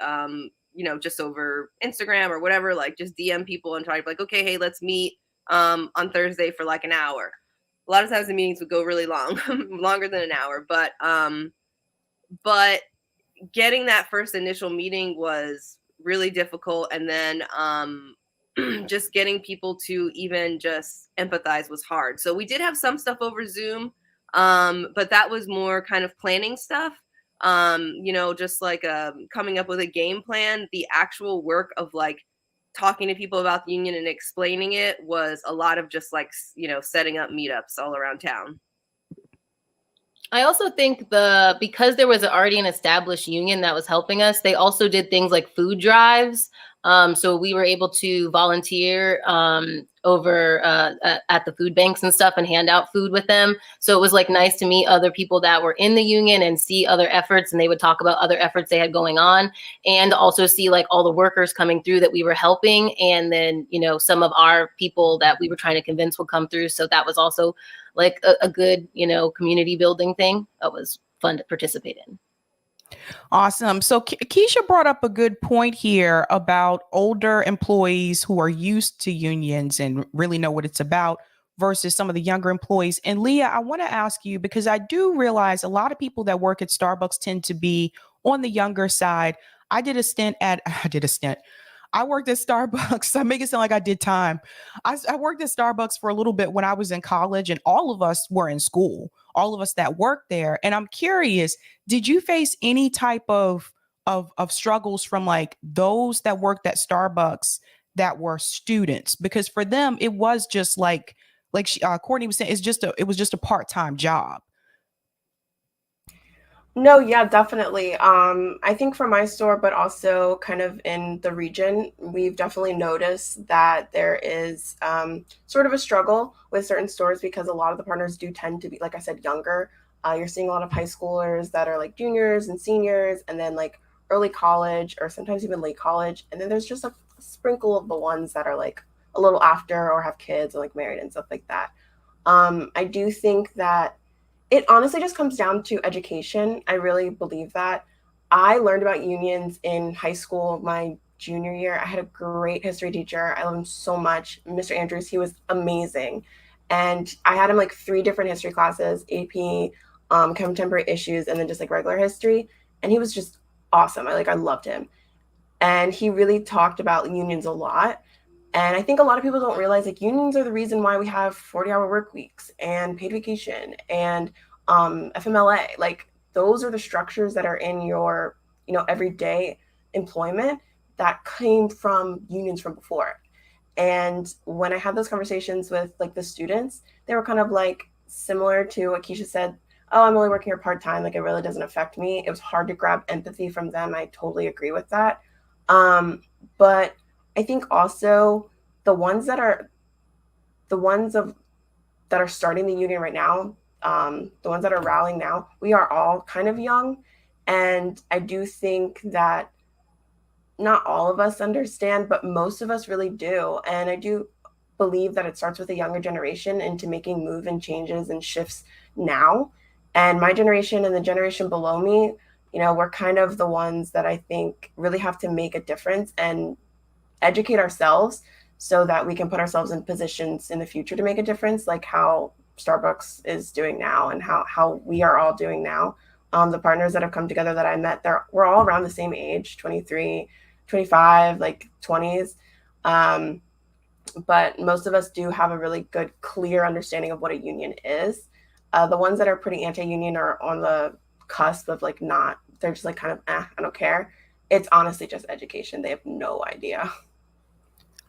just over Instagram or whatever, like just DM people and try to be like, okay, hey, let's meet on Thursday for like an hour. A lot of times the meetings would go really long, longer than an hour, but getting that first initial meeting was really difficult, and then just getting people to even just empathize was hard. So we did have some stuff over Zoom, but that was more kind of planning stuff, just like coming up with a game plan. The actual work of like talking to people about the union and explaining it was a lot of just like setting up meetups all around town. I also think because there was already an established union that was helping us, they also did things like food drives. So we were able to volunteer over at the food banks and stuff and hand out food with them. So it was like nice to meet other people that were in the union and see other efforts, and they would talk about other efforts they had going on, and also see like all the workers coming through that we were helping. And then, some of our people that we were trying to convince would come through. So that was also like a good, community building thing that was fun to participate in. Awesome. So Keisha brought up a good point here about older employees who are used to unions and really know what it's about versus some of the younger employees. And Leah, I want to ask you, because I do realize a lot of people that work at Starbucks tend to be on the younger side. I worked at Starbucks. I make it sound like I did time. I worked at Starbucks for a little bit when I was in college, and all of us were in school, all of us that worked there. And I'm curious, did you face any type of struggles from like those that worked at Starbucks that were students? Because for them, it was just like Courtney was saying, it was just a part-time job. No, yeah, definitely. I think for my store, but also kind of in the region, we've definitely noticed that there is sort of a struggle with certain stores because a lot of the partners do tend to be, like I said, younger. You're seeing a lot of high schoolers that are like juniors and seniors, and then like early college or sometimes even late college. And then there's just a sprinkle of the ones that are like a little after or have kids or like married and stuff like that. I do think that it honestly just comes down to education. I really believe that. I learned about unions in high school, my junior year. I had a great history teacher. I love him so much. Mr. Andrews, he was amazing. And I had him like 3 different history classes, AP, contemporary issues, and then just like regular history. And he was just awesome. I loved him. And he really talked about unions a lot. And I think a lot of people don't realize like unions are the reason why we have 40-hour work weeks and paid vacation and FMLA. Like those are the structures that are in your, everyday employment that came from unions from before. And when I had those conversations with like the students, they were kind of like similar to what Keisha said. Oh, I'm only working here part-time. Like it really doesn't affect me. It was hard to grab empathy from them. I totally agree with that. But I think also the ones that are starting the union right now, the ones that are rallying now, we are all kind of young. And I do think that not all of us understand, but most of us really do. And I do believe that it starts with a younger generation into making move and changes and shifts now. And my generation and the generation below me, we're kind of the ones that I think really have to make a difference and educate ourselves so that we can put ourselves in positions in the future to make a difference, like how Starbucks is doing now and how we are all doing now. The partners that have come together that I met, we're all around the same age, 23, 25, like 20s. But most of us do have a really good, clear understanding of what a union is. The ones that are pretty anti-union are on the cusp of like not, they're just like kind of, I don't care. It's honestly just education. They have no idea.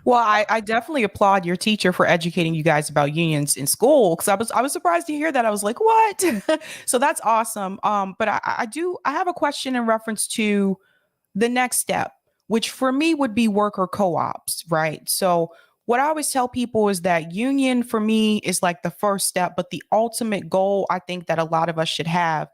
Well, I definitely applaud your teacher for educating you guys about unions in school, because I was surprised to hear that. I was like, what? So that's awesome. But I have a question in reference to the next step, which for me would be worker co-ops, right? So what I always tell people is that union for me is like the first step, but the ultimate goal I think that a lot of us should have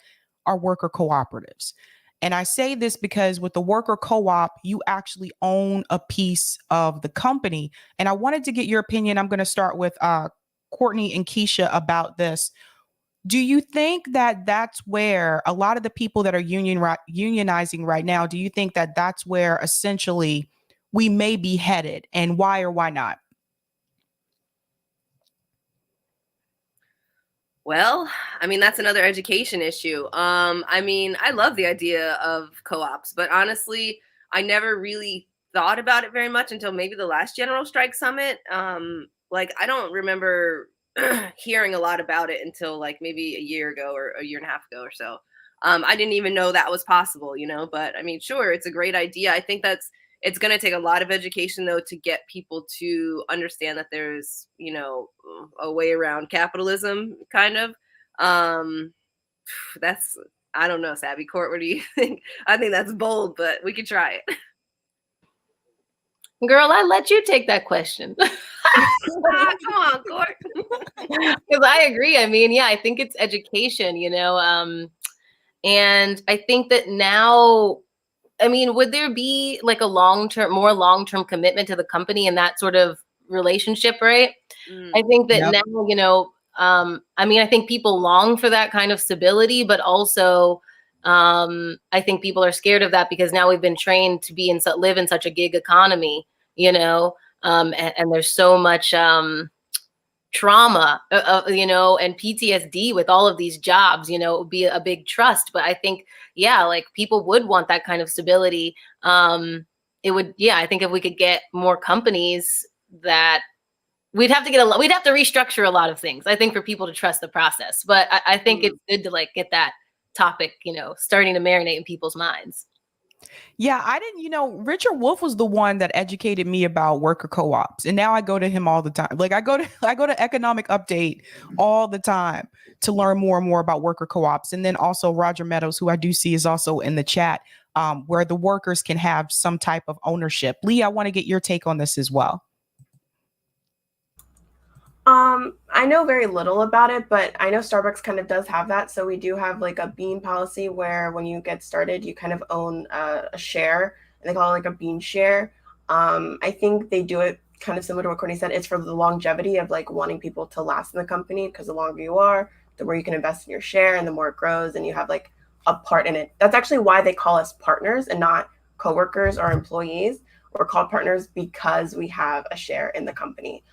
are worker cooperatives. And I say this because with the worker co-op, you actually own a piece of the company. And I wanted to get your opinion. I'm going to start with Courtney and Keisha about this. Do you think that that's where a lot of the people that are unionizing right now, do you think that that's where essentially we may be headed, and why or why not? Well, I mean, that's another education issue. I mean, I love the idea of co-ops, but honestly, I never really thought about it very much until maybe the last General Strike Summit. Like, I don't remember hearing a lot about it until like maybe a year ago or a year and a half ago or so. I didn't even know that was possible, you know, but I mean, sure, it's a great idea. I think it's going to take a lot of education, though, to get people to understand that there's, you know, a way around capitalism, kind of. That's, I don't know, Savvy Court, what do you think? I think that's bold, but we could try it. Girl, I let you take that question. Come on, Court. Because I agree. I mean, yeah, I think it's education, you know, and I think that now, I mean, would there be like a more long-term commitment to the company and that sort of relationship, right? I think that now, you know, I mean, I think people long for that kind of stability, but also I think people are scared of that because now we've been trained to live in such a gig economy, you know, and there's so much trauma, you know, and PTSD with all of these jobs, you know, it would be a big trust. But I think, yeah, like people would want that kind of stability. It would, yeah, I think if we could get more companies that we'd have to restructure a lot of things, I think, for people to trust the process. But I think it's good to like get that topic, you know, starting to marinate in people's minds. Yeah, I didn't, you know, Richard Wolff was the one that educated me about worker co-ops. And now I go to him all the time. Like I go to Economic Update all the time to learn more and more about worker co-ops. And then also Roger Meadows, who I do see is also in the chat, where the workers can have some type of ownership. Lee, I want to get your take on this as well. I know very little about it, but I know Starbucks kind of does have that. So we do have like a bean policy where when you get started, you kind of own a share, and they call it like a bean share. I think they do it kind of similar to what Courtney said. It's for the longevity of like wanting people to last in the company, because the longer you are, the more you can invest in your share and the more it grows and you have like a part in it. That's actually why they call us partners and not coworkers or employees. We're called partners because we have a share in the company.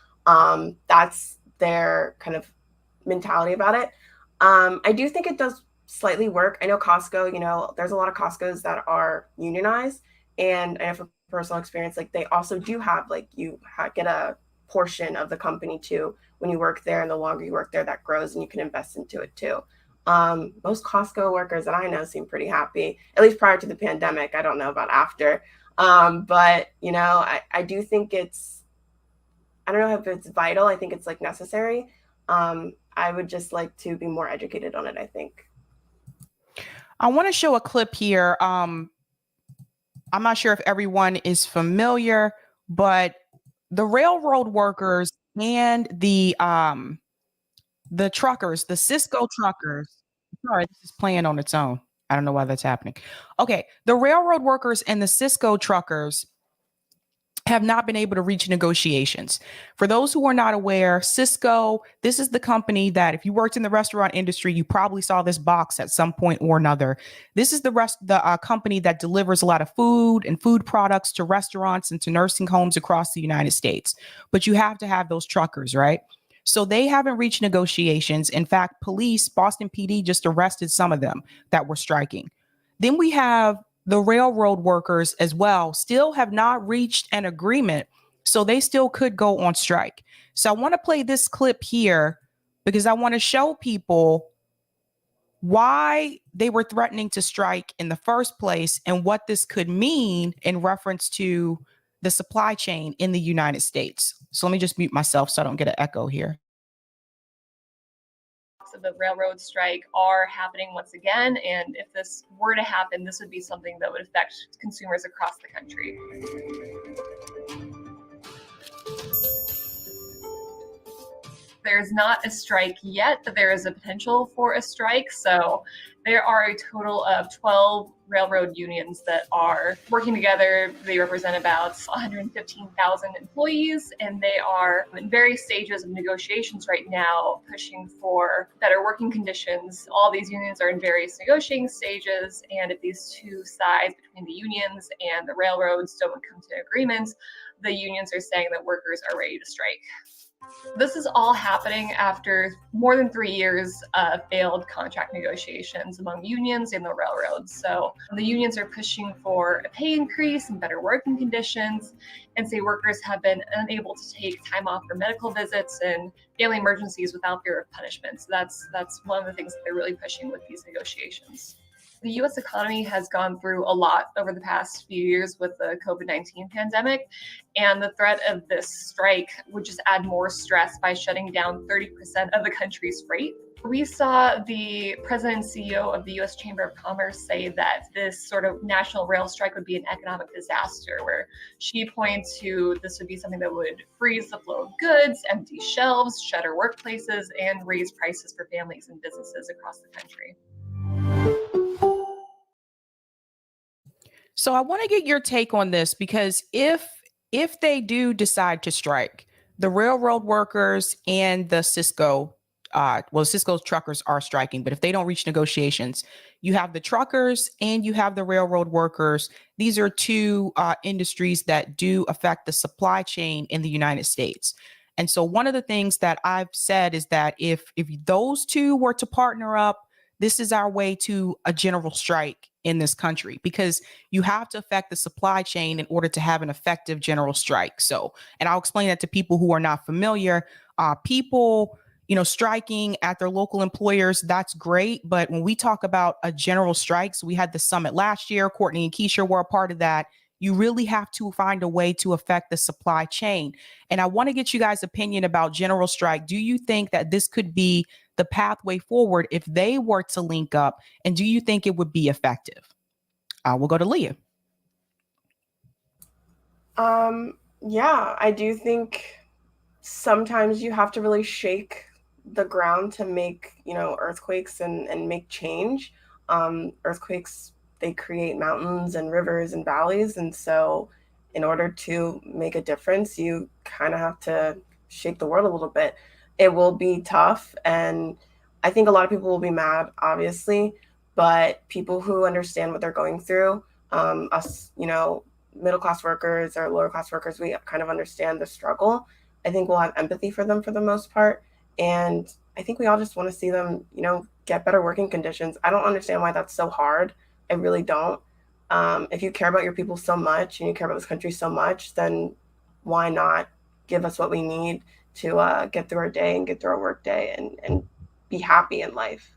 That's their kind of mentality about it. I do think it does slightly work. I know Costco, you know, there's a lot of Costco's that are unionized, and I know from personal experience, like they also do have, like you get a portion of the company too when you work there, and the longer you work there, that grows and you can invest into it too. Most Costco workers that I know seem pretty happy, at least prior to the pandemic. I don't know about after. But, you know, I do think I don't know if it's vital. I think it's like necessary. I would just like to be more educated on it, I think. I want to show a clip here. I'm not sure if everyone is familiar, but the railroad workers and the truckers, the Cisco truckers. Sorry, this is playing on its own. I don't know why that's happening. Okay, the railroad workers and the Cisco truckers have not been able to reach negotiations. For those who are not aware, Cisco, this is the company that if you worked in the restaurant industry, you probably saw this box at some point or another. This is the company that delivers a lot of food and food products to restaurants and to nursing homes across the United States. But you have to have those truckers, right? So they haven't reached negotiations. In fact, Boston PD just arrested some of them that were striking. Then we have the railroad workers as well, still have not reached an agreement. So they still could go on strike. So I want to play this clip here because I want to show people why they were threatening to strike in the first place and what this could mean in reference to the supply chain in the United States. So let me just mute myself so I don't get an echo here. Of the railroad strike are happening once again, and if this were to happen, this would be something that would affect consumers across the country. There's not a strike yet, but there is a potential for a strike. So there are a total of 12 railroad unions that are working together. They represent about 115,000 employees, and they are in various stages of negotiations right now, pushing for better working conditions. All these unions are in various negotiating stages, and if these two sides between the unions and the railroads don't come to agreements, the unions are saying that workers are ready to strike. This is all happening after more than 3 years of failed contract negotiations among unions and the railroads. So the unions are pushing for a pay increase and better working conditions, and say workers have been unable to take time off for medical visits and family emergencies without fear of punishment. So that's one of the things that they're really pushing with these negotiations. The U.S. economy has gone through a lot over the past few years with the COVID-19 pandemic, and the threat of this strike would just add more stress by shutting down 30% of the country's freight. We saw the president and CEO of the U.S. Chamber of Commerce say that this sort of national rail strike would be an economic disaster, where she pointed to this would be something that would freeze the flow of goods, empty shelves, shutter workplaces, and raise prices for families and businesses across the country. So I want to get your take on this, because if they do decide to strike, the railroad workers and the Cisco's truckers are striking, but if they don't reach negotiations, you have the truckers and you have the railroad workers. These are two industries that do affect the supply chain in the United States. And so one of the things that I've said is that if those two were to partner up, this is our way to a general strike in this country, because you have to affect the supply chain in order to have an effective general strike. So, and I'll explain that to people who are not familiar. People, striking at their local employers, that's great. But when we talk about a general strike, so we had the summit last year, Courtney and Keisha were a part of that. You really have to find a way to affect the supply chain. And I want to get you guys' opinion about general strike. Do you think that this could be the pathway forward if they were to link up? And do you think it would be effective? We'll go to Leah. Yeah, I do think sometimes you have to really shake the ground to make, earthquakes and make change. Earthquakes, they create mountains and rivers and valleys. And so in order to make a difference, you kind of have to shake the world a little bit. It will be tough. And I think a lot of people will be mad, obviously, but people who understand what they're going through, us, middle-class workers or lower-class workers, we kind of understand the struggle. I think we'll have empathy for them for the most part. And I think we all just want to see them, get better working conditions. I don't understand why that's so hard. I really don't. If you care about your people so much and you care about this country so much, then why not give us what we need to get through our day and get through our work day and be happy in life.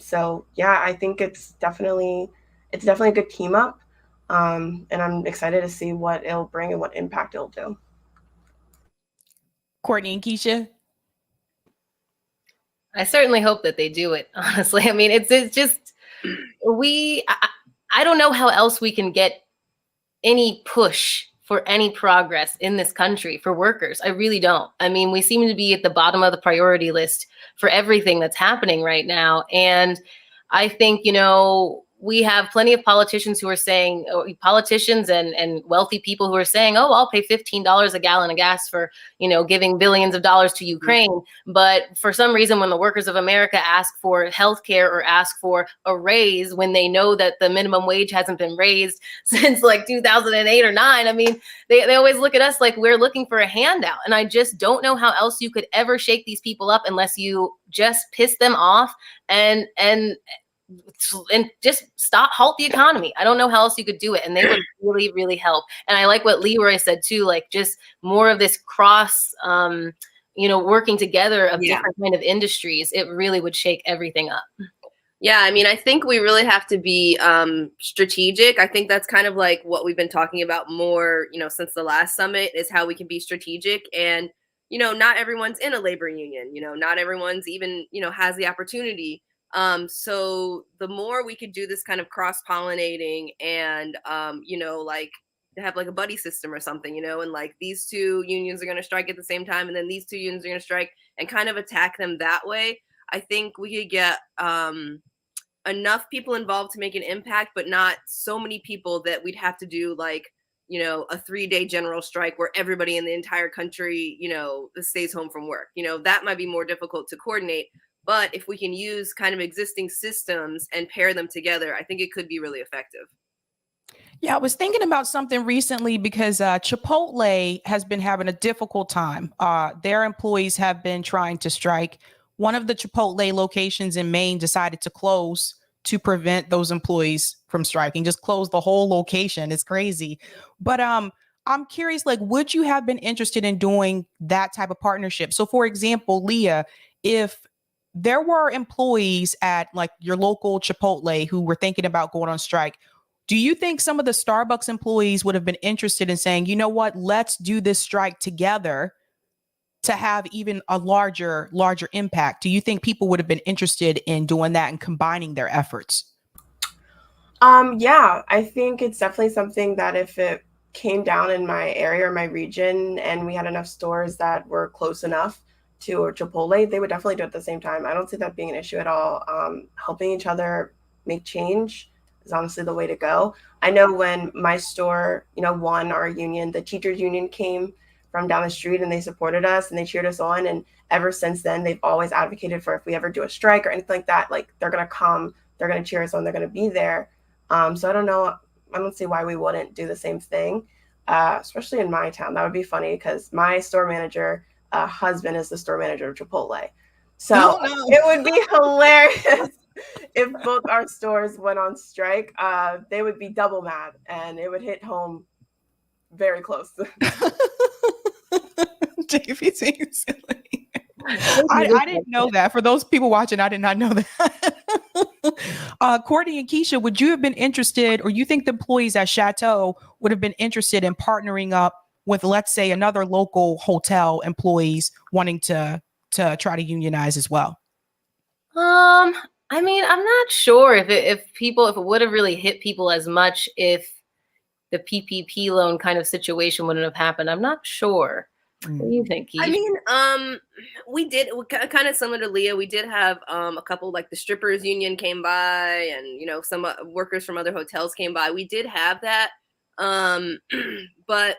So yeah, I think it's definitely a good team up. And I'm excited to see what it'll bring and what impact it'll do. Courtney and Keisha? I certainly hope that they do it, honestly. I mean, it's just, I don't know how else we can get any push for any progress in this country for workers. I really don't. I mean, we seem to be at the bottom of the priority list for everything that's happening right now. And I think, we have plenty of politicians who are saying, politicians and wealthy people who are saying, oh, I'll pay $15 a gallon of gas for, giving billions of dollars to Ukraine. But for some reason, when the workers of America ask for healthcare or ask for a raise, when they know that the minimum wage hasn't been raised since like 2008 or 9, I mean, they always look at us like we're looking for a handout. And I just don't know how else you could ever shake these people up unless you just piss them off and just halt the economy. I don't know how else you could do it. And they would really, really help. And I like what Leroy said too, like just more of this cross, working together of different kind of industries. It really would shake everything up. Yeah, I mean, I think we really have to be strategic. I think that's kind of like what we've been talking about more, since the last summit, is how we can be strategic. And, not everyone's in a labor union, not everyone's even, has the opportunity. So the more we could do this kind of cross-pollinating and, like have like a buddy system or something, and like these two unions are going to strike at the same time, and then these two unions are going to strike, and kind of attack them that way. I think we could get enough people involved to make an impact, but not so many people that we'd have to do like, a 3-day general strike where everybody in the entire country, stays home from work. That might be more difficult to coordinate. But if we can use kind of existing systems and pair them together, I think it could be really effective. Yeah, I was thinking about something recently because Chipotle has been having a difficult time. Their employees have been trying to strike. One of the Chipotle locations in Maine decided to close to prevent those employees from striking, just close the whole location. It's crazy. But I'm curious, like, would you have been interested in doing that type of partnership? So, for example, Leah, if there were employees at like your local Chipotle who were thinking about going on strike, do you think some of the Starbucks employees would have been interested in saying, you know what, let's do this strike together to have even a larger impact? Do you think people would have been interested in doing that and combining their efforts? Yeah, I think it's definitely something that if it came down in my area or my region and we had enough stores that were close enough to a Chipotle, they would definitely do it at the same time. I don't see that being an issue at all. Helping each other make change is honestly the way to go. I know when my store, won our union, the teachers union came from down the street and they supported us and they cheered us on. And ever since then, they've always advocated for if we ever do a strike or anything like that, like they're going to come, they're going to cheer us on, they're going to be there. So I don't know. I don't see why we wouldn't do the same thing, especially in my town. That would be funny because my store manager husband is the store manager of Chipotle. So it would be hilarious if both our stores went on strike. They would be double mad and it would hit home very close. JV's silly. I didn't know that. For those people watching, I did not know that. Courtney and Keisha, would you have been interested, or you think the employees at Chateau would have been interested in partnering up with, let's say, another local hotel employees wanting to try to unionize as well? I mean, I'm not sure if it would have really hit people as much if the PPP loan kind of situation wouldn't have happened. I'm not sure. What do you think, Keith? I mean, we did kind of similar to Leah. We did have a couple, like the strippers union came by, and some workers from other hotels came by. We did have that, but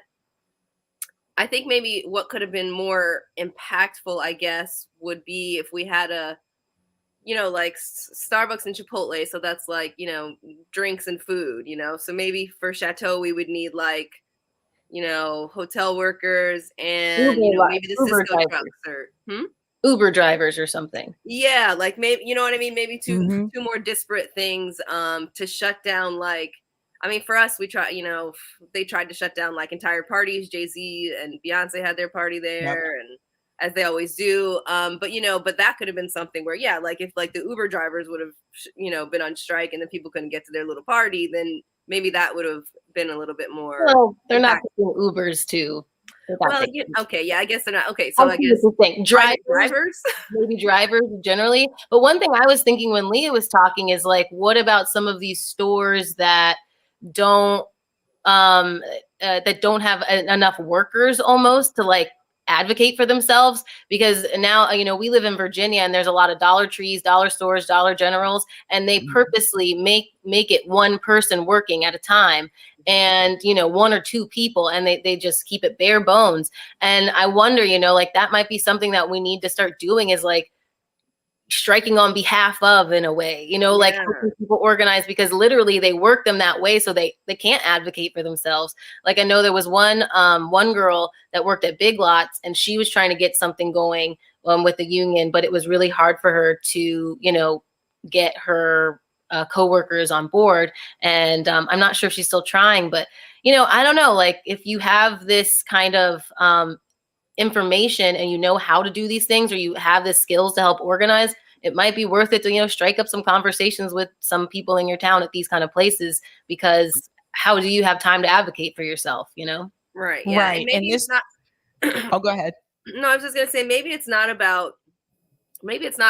I think maybe what could have been more impactful, I guess, would be if we had a, like Starbucks and Chipotle. So that's like, drinks and food, so maybe for Chateau, we would need like, hotel workers and, maybe the Uber Cisco drivers. trucks or Uber drivers or something. Yeah. Like maybe, you know what I mean? Maybe two more disparate things, to shut down. Like, I mean, for us, we try, they tried to shut down like entire parties. Jay-Z and Beyonce had their party there, and as they always do. But that could have been something where, yeah, like if like the Uber drivers would have, been on strike and the people couldn't get to their little party, then maybe that would have been a little bit more. Well, they're not doing Ubers too. Well, okay, yeah, I guess they're not. Okay, so I guess drivers, maybe drivers generally. But one thing I was thinking when Leah was talking is like, what about some of these stores that don't have enough workers almost to like advocate for themselves, because now, you know, we live in Virginia and there's a lot of Dollar Trees, dollar stores, Dollar Generals, and they purposely make it one person working at a time, and, you know, one or two people, and they just keep it bare bones. And I wonder, you know, like that might be something that we need to start doing, is like striking on behalf of, in a way, you know, like helping people organize, because literally they work them that way so they can't advocate for themselves. Like I know there was one girl that worked at Big Lots, and she was trying to get something going with the union, but it was really hard for her to, you know, get her coworkers on board. And I'm not sure if she's still trying, but, you know, I don't know, like if you have this kind of information and you know how to do these things, or you have the skills to help organize, it might be worth it to, you know, strike up some conversations with some people in your town at these kind of places, because how do you have time to advocate for yourself, you know? Right. Yeah. Right. And maybe it's not. Oh, go ahead. No, I was just gonna say, maybe it's not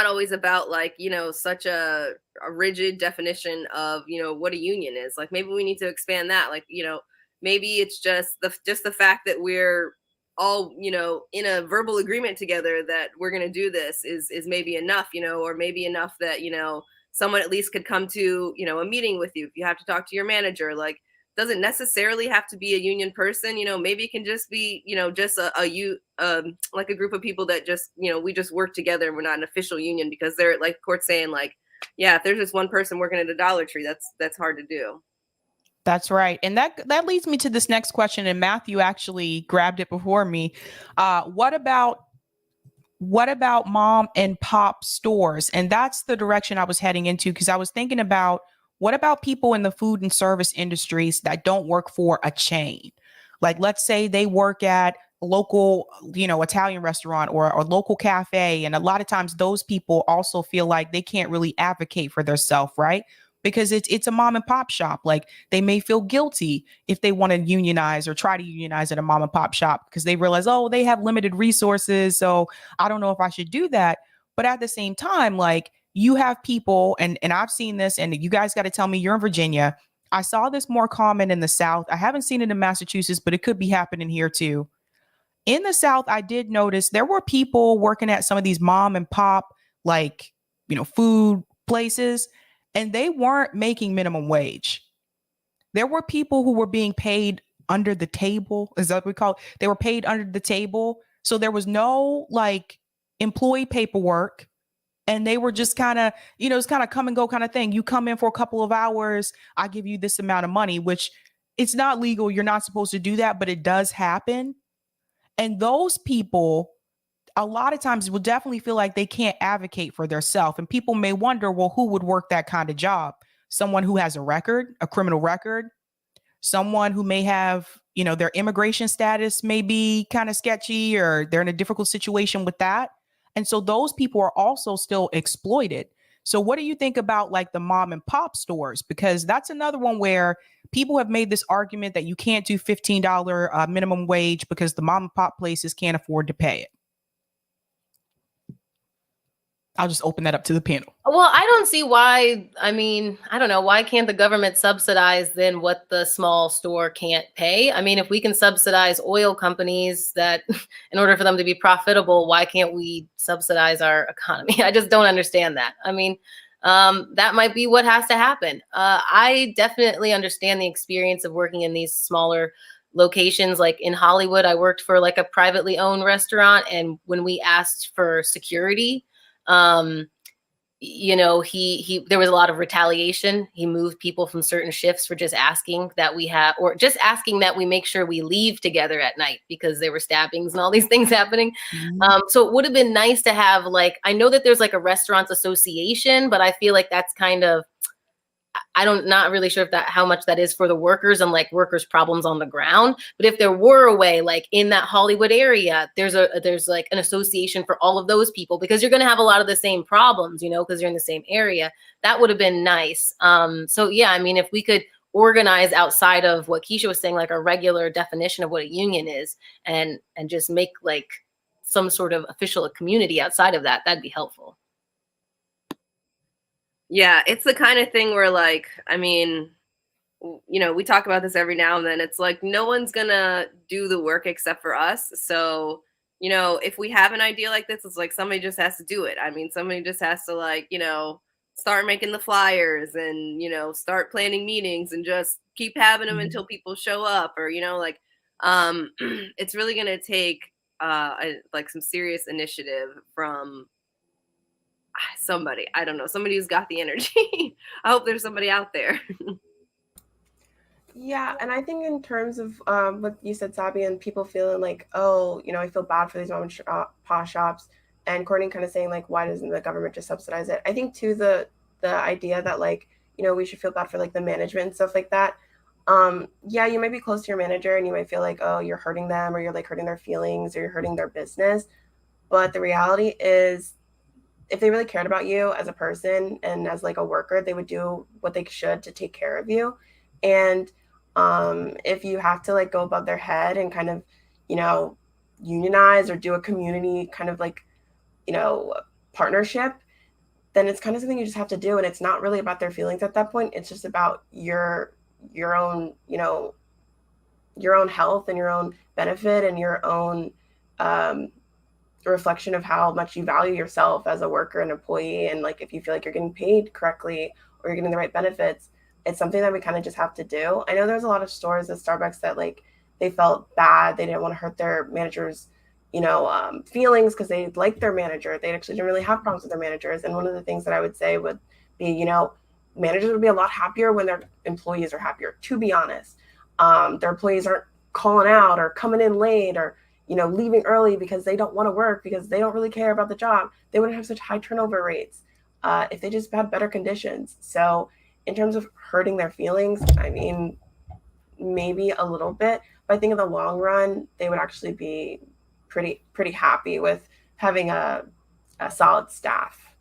always about, like, you know, such a rigid definition of, you know, what a union is. Like maybe we need to expand that. Like, you know, maybe it's just the fact that we're all, you know, in a verbal agreement together that we're going to do this is maybe enough, you know, or maybe enough that, you know, someone at least could come to, you know, a meeting with you. If you have to talk to your manager, like, doesn't necessarily have to be a union person, you know, maybe it can just be, you know, just like a group of people that just, you know, we just work together and we're not an official union, because they're, like Court's saying, like, yeah, if there's just one person working at a Dollar Tree, that's hard to do. That's right. And that leads me to this next question. And Matthew actually grabbed it before me. What about mom and pop stores? And that's the direction I was heading into, because I was thinking about, what about people in the food and service industries that don't work for a chain? Like, let's say they work at a local, you know, Italian restaurant or local cafe. And a lot of times those people also feel like they can't really advocate for themselves, right? Because it's a mom and pop shop. Like they may feel guilty if they want to unionize or try to unionize at a mom and pop shop, because they realize, oh, they have limited resources, so I don't know if I should do that. But at the same time, like, you have people, and I've seen this, and you guys got to tell me, you're in Virginia. I saw this more common in the South. I haven't seen it in Massachusetts, but it could be happening here too. In the South, I did notice there were people working at some of these mom and pop, like, you know, food places, and they weren't making minimum wage. There were people who were being paid under the table, is that what we call it? They were paid under the table. So there was no like employee paperwork. And they were just kind of, you know, it's kind of come and go kind of thing. You come in for a couple of hours, I give you this amount of money, which it's not legal. You're not supposed to do that, but it does happen. And those people, a lot of times, will definitely feel like they can't advocate for themselves. And people may wonder, well, who would work that kind of job? Someone who has a record, a criminal record, someone who may have, you know, their immigration status may be kind of sketchy, or they're in a difficult situation with that. And so those people are also still exploited. So what do you think about like the mom and pop stores? Because that's another one where people have made this argument that you can't do $15 minimum wage because the mom and pop places can't afford to pay it. I'll just open that up to the panel. Well, I don't see why. I mean, I don't know. Why can't the government subsidize then what the small store can't pay? I mean, if we can subsidize oil companies that in order for them to be profitable, why can't we subsidize our economy? I just don't understand that. I mean, that might be what has to happen. I definitely understand the experience of working in these smaller locations. Like in Hollywood, I worked for like a privately owned restaurant. And when we asked for security, you know, there was a lot of retaliation. He moved people from certain shifts for just asking that we have, or just asking that we make sure we leave together at night, because there were stabbings and all these things happening. So it would have been nice to have, like, I know that there's like a restaurants association, but I feel like that's kind of, not really sure if how much that is for the workers and like workers' problems on the ground. But if there were a way, like in that Hollywood area, there's like an association for all of those people, because you're going to have a lot of the same problems, you know, because you're in the same area. That would have been nice. So yeah, I mean, if we could organize outside of what Keisha was saying, like a regular definition of what a union is, and just make like some sort of official community outside of that, that'd be helpful. Yeah, it's the kind of thing where, like, I mean, you know, we talk about this every now and then. It's like no one's gonna do the work except for us. So you know, if we have an idea like this, it's like somebody just has to do it. I mean, somebody just has to, like, you know, start making the flyers and, you know, start planning meetings and just keep having them until people show up, or, you know, like, it's really going to take like some serious initiative from somebody. I don't know, somebody who's got the energy. I hope there's somebody out there. Yeah, and I think in terms of what you said, Sabi, and people feeling like, oh, you know, I feel bad for these mom and pop shops, and Courtney kind of saying like, why doesn't the government just subsidize it? I think too the idea that, like, you know, we should feel bad for like the management and stuff like that. Yeah, you might be close to your manager and you might feel like, oh, you're hurting them, or you're like hurting their feelings, or you're hurting their business. But the reality is, if they really cared about you as a person and as like a worker, they would do what they should to take care of you. And if you have to like go above their head and kind of, you know, unionize or do a community kind of like, you know, partnership, then it's kind of something you just have to do. And it's not really about their feelings at that point. It's just about your own, you know, your own health and your own benefit and your own reflection of how much you value yourself as a worker and employee. And like, if you feel like you're getting paid correctly or you're getting the right benefits, it's something that we kind of just have to do. I know there's a lot of stores at Starbucks that like, they felt bad. They didn't want to hurt their managers, you know, feelings, because they liked their manager. They actually didn't really have problems with their managers. And one of the things that I would say would be, you know, managers would be a lot happier when their employees are happier, to be honest. Their employees aren't calling out or coming in late or, you know, leaving early because they don't want to work, because they don't really care about the job. They wouldn't have such high turnover rates if they just had better conditions. So in terms of hurting their feelings, I mean, maybe a little bit, but I think in the long run, they would actually be pretty happy with having a solid staff.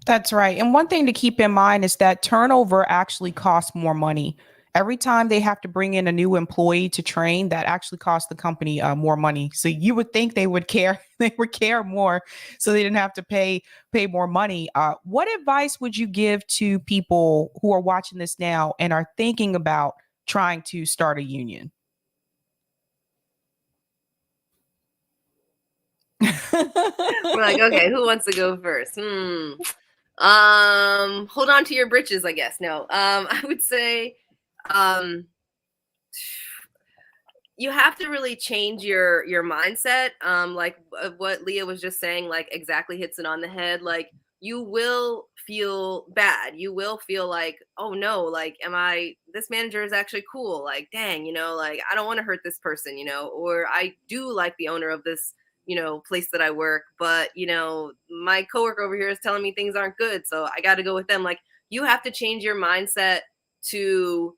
That's right. And one thing to keep in mind is that turnover actually costs more money. Every time they have to bring in a new employee to train, that actually costs the company more money. So you would think they would care, they would care more, so they didn't have to pay more money. What advice would you give to people who are watching this now and are thinking about trying to start a union? We're like, okay, who wants to go first? Hold on to your britches, I guess. No, I would say, you have to really change your mindset. Like what Leah was just saying, like exactly hits it on the head. Like, you will feel bad. You will feel like, oh no, like, this manager is actually cool. Like, dang, you know, like, I don't want to hurt this person, you know, or I do like the owner of this, you know, place that I work, but, you know, my coworker over here is telling me things aren't good, so I got to go with them. Like, you have to change your mindset to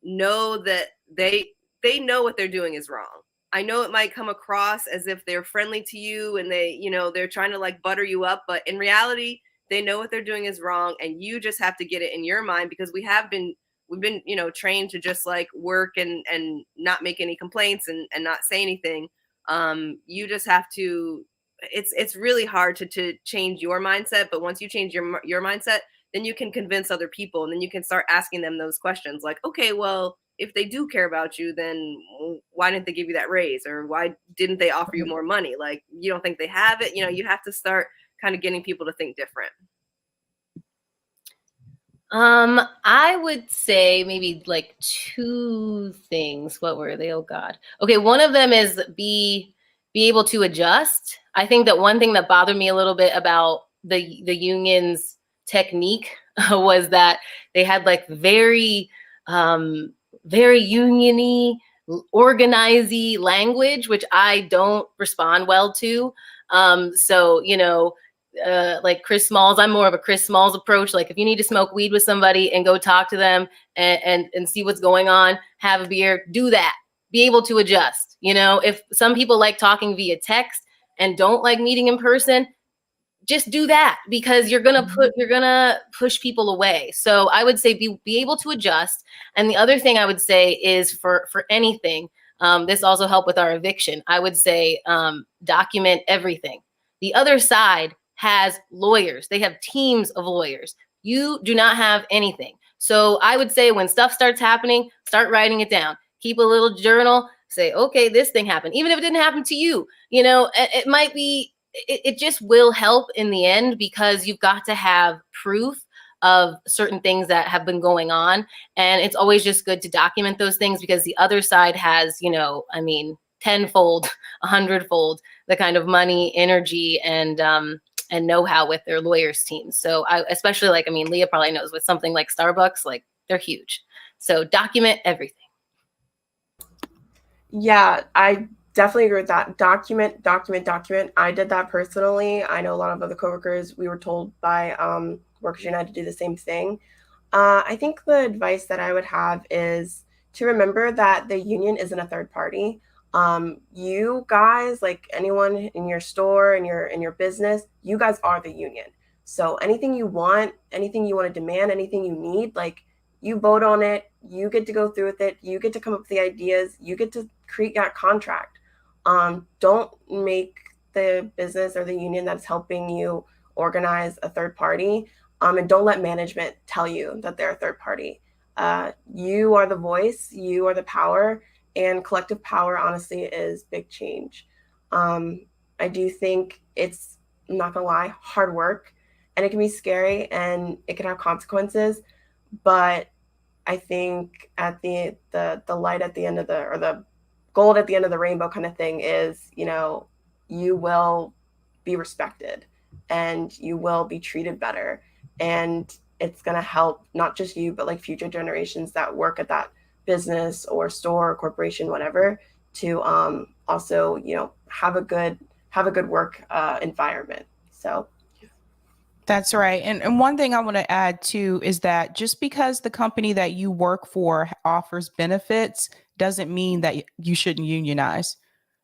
know that they know what they're doing is wrong. I know it might come across as if they're friendly to you and they, you know, they're trying to like butter you up, but in reality, they know what they're doing is wrong, and you just have to get it in your mind, because we've been, you know, trained to just like work and not make any complaints and not say anything. You just have to, it's really hard to change your mindset, but once you change your mindset, then you can convince other people, and then you can start asking them those questions like, okay, well, if they do care about you, then why didn't they give you that raise? Or why didn't they offer you more money? Like, you don't think they have it? You know, you have to start kind of getting people to think different. I would say maybe like two things. What were they? Oh God. Okay. One of them is be able to adjust. I think that one thing that bothered me a little bit about the union's technique was that they had like very union-y, organize-y language, which I don't respond well to. So, you know, like Chris Smalls, I'm more of a Chris Smalls approach. Like, if you need to smoke weed with somebody and go talk to them and see what's going on, have a beer, do that. Be able to adjust. You know, if some people like talking via text and don't like meeting in person, just do that, because you're gonna push people away. So I would say be able to adjust. And the other thing I would say is for anything, this also helped with our eviction. I would say document everything. The other side has lawyers. They have teams of lawyers. You do not have anything. So I would say when stuff starts happening, start writing it down. Keep a little journal. say, okay, this thing happened, even if it didn't happen to you, it might be, it just will help in the end, because you've got to have proof of certain things that have been going on. And it's always just good to document those things, because the other side has, tenfold, 100-fold the kind of money, energy, and know-how with their lawyers teams. So especially Leah probably knows, with something like Starbucks, like, they're huge. So document everything. Yeah, I definitely agree with that. Document. I did that personally. I know a lot of other coworkers, we were told by Workers United to do the same thing. I think the advice that I would have is to remember that the union isn't a third party. You guys, like anyone in your store, in your business, you guys are the union. So anything you want to demand, anything you need, like, you vote on it, you get to go through with it, you get to come up with the ideas, you get to create that contract. Don't make the business or the union that's helping you organize a third party. And don't let management tell you that they're a third party. You are the voice, you are the power, and collective power, honestly, is big change. I do think it's, I'm not gonna lie, hard work, and it can be scary, and it can have consequences. But I think at the light at the end of or the gold at the end of the rainbow kind of thing is, you will be respected and you will be treated better. And it's going to help not just you, but like future generations that work at that business or store or corporation, whatever, to also, have a good work environment. So that's right. And one thing I want to add too is that just because the company that you work for offers benefits doesn't mean that you shouldn't unionize.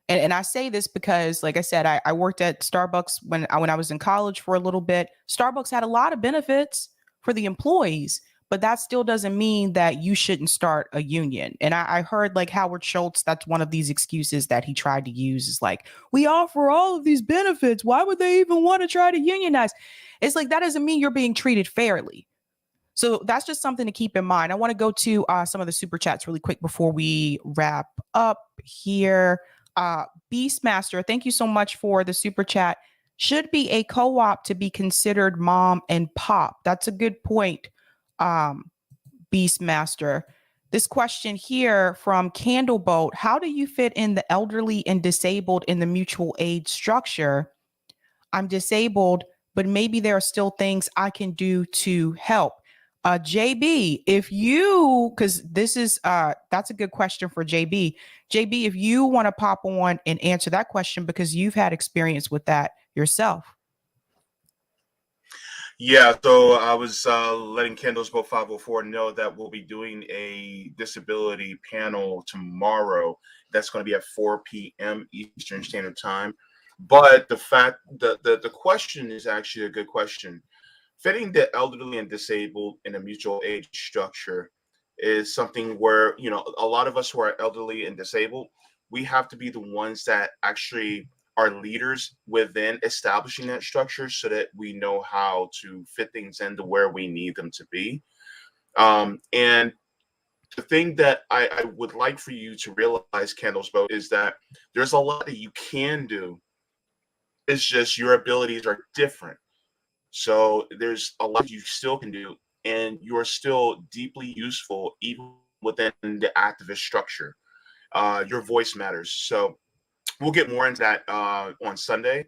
And I say this because, like I said, I worked at Starbucks when I was in college for a little bit. Starbucks had a lot of benefits for the employees, but that still doesn't mean that you shouldn't start a union. And I heard like Howard Schultz, that's one of these excuses that he tried to use, is like, we offer all of these benefits. Why would they even want to try to unionize? It's like, that doesn't mean you're being treated fairly. So that's just something to keep in mind. I want to go to some of the super chats really quick before we wrap up here. Beastmaster, thank you so much for the super chat. Should be a co-op to be considered mom and pop. That's a good point, Beastmaster. This question here from Candleboat: how do you fit in the elderly and disabled in the mutual aid structure? I'm disabled, but maybe there are still things I can do to help. JB, if you, because this is, that's a good question for JB. JB, if you want to pop on and answer that question, because you've had experience with that yourself. Yeah, so I was letting Candles Go 504 know that we'll be doing a disability panel tomorrow. That's going to be at 4 p.m. Eastern Standard Time. But the question is actually a good question. Fitting the elderly and disabled in a mutual aid structure is something where, a lot of us who are elderly and disabled, we have to be the ones that actually are leaders within establishing that structure so that we know how to fit things into where we need them to be. And the thing that I would like for you to realize, Candles Boat, is that there's a lot that you can do. It's just your abilities are different. So there's a lot you still can do, and you're still deeply useful even within the activist structure. Your voice matters. So we'll get more into that on Sunday,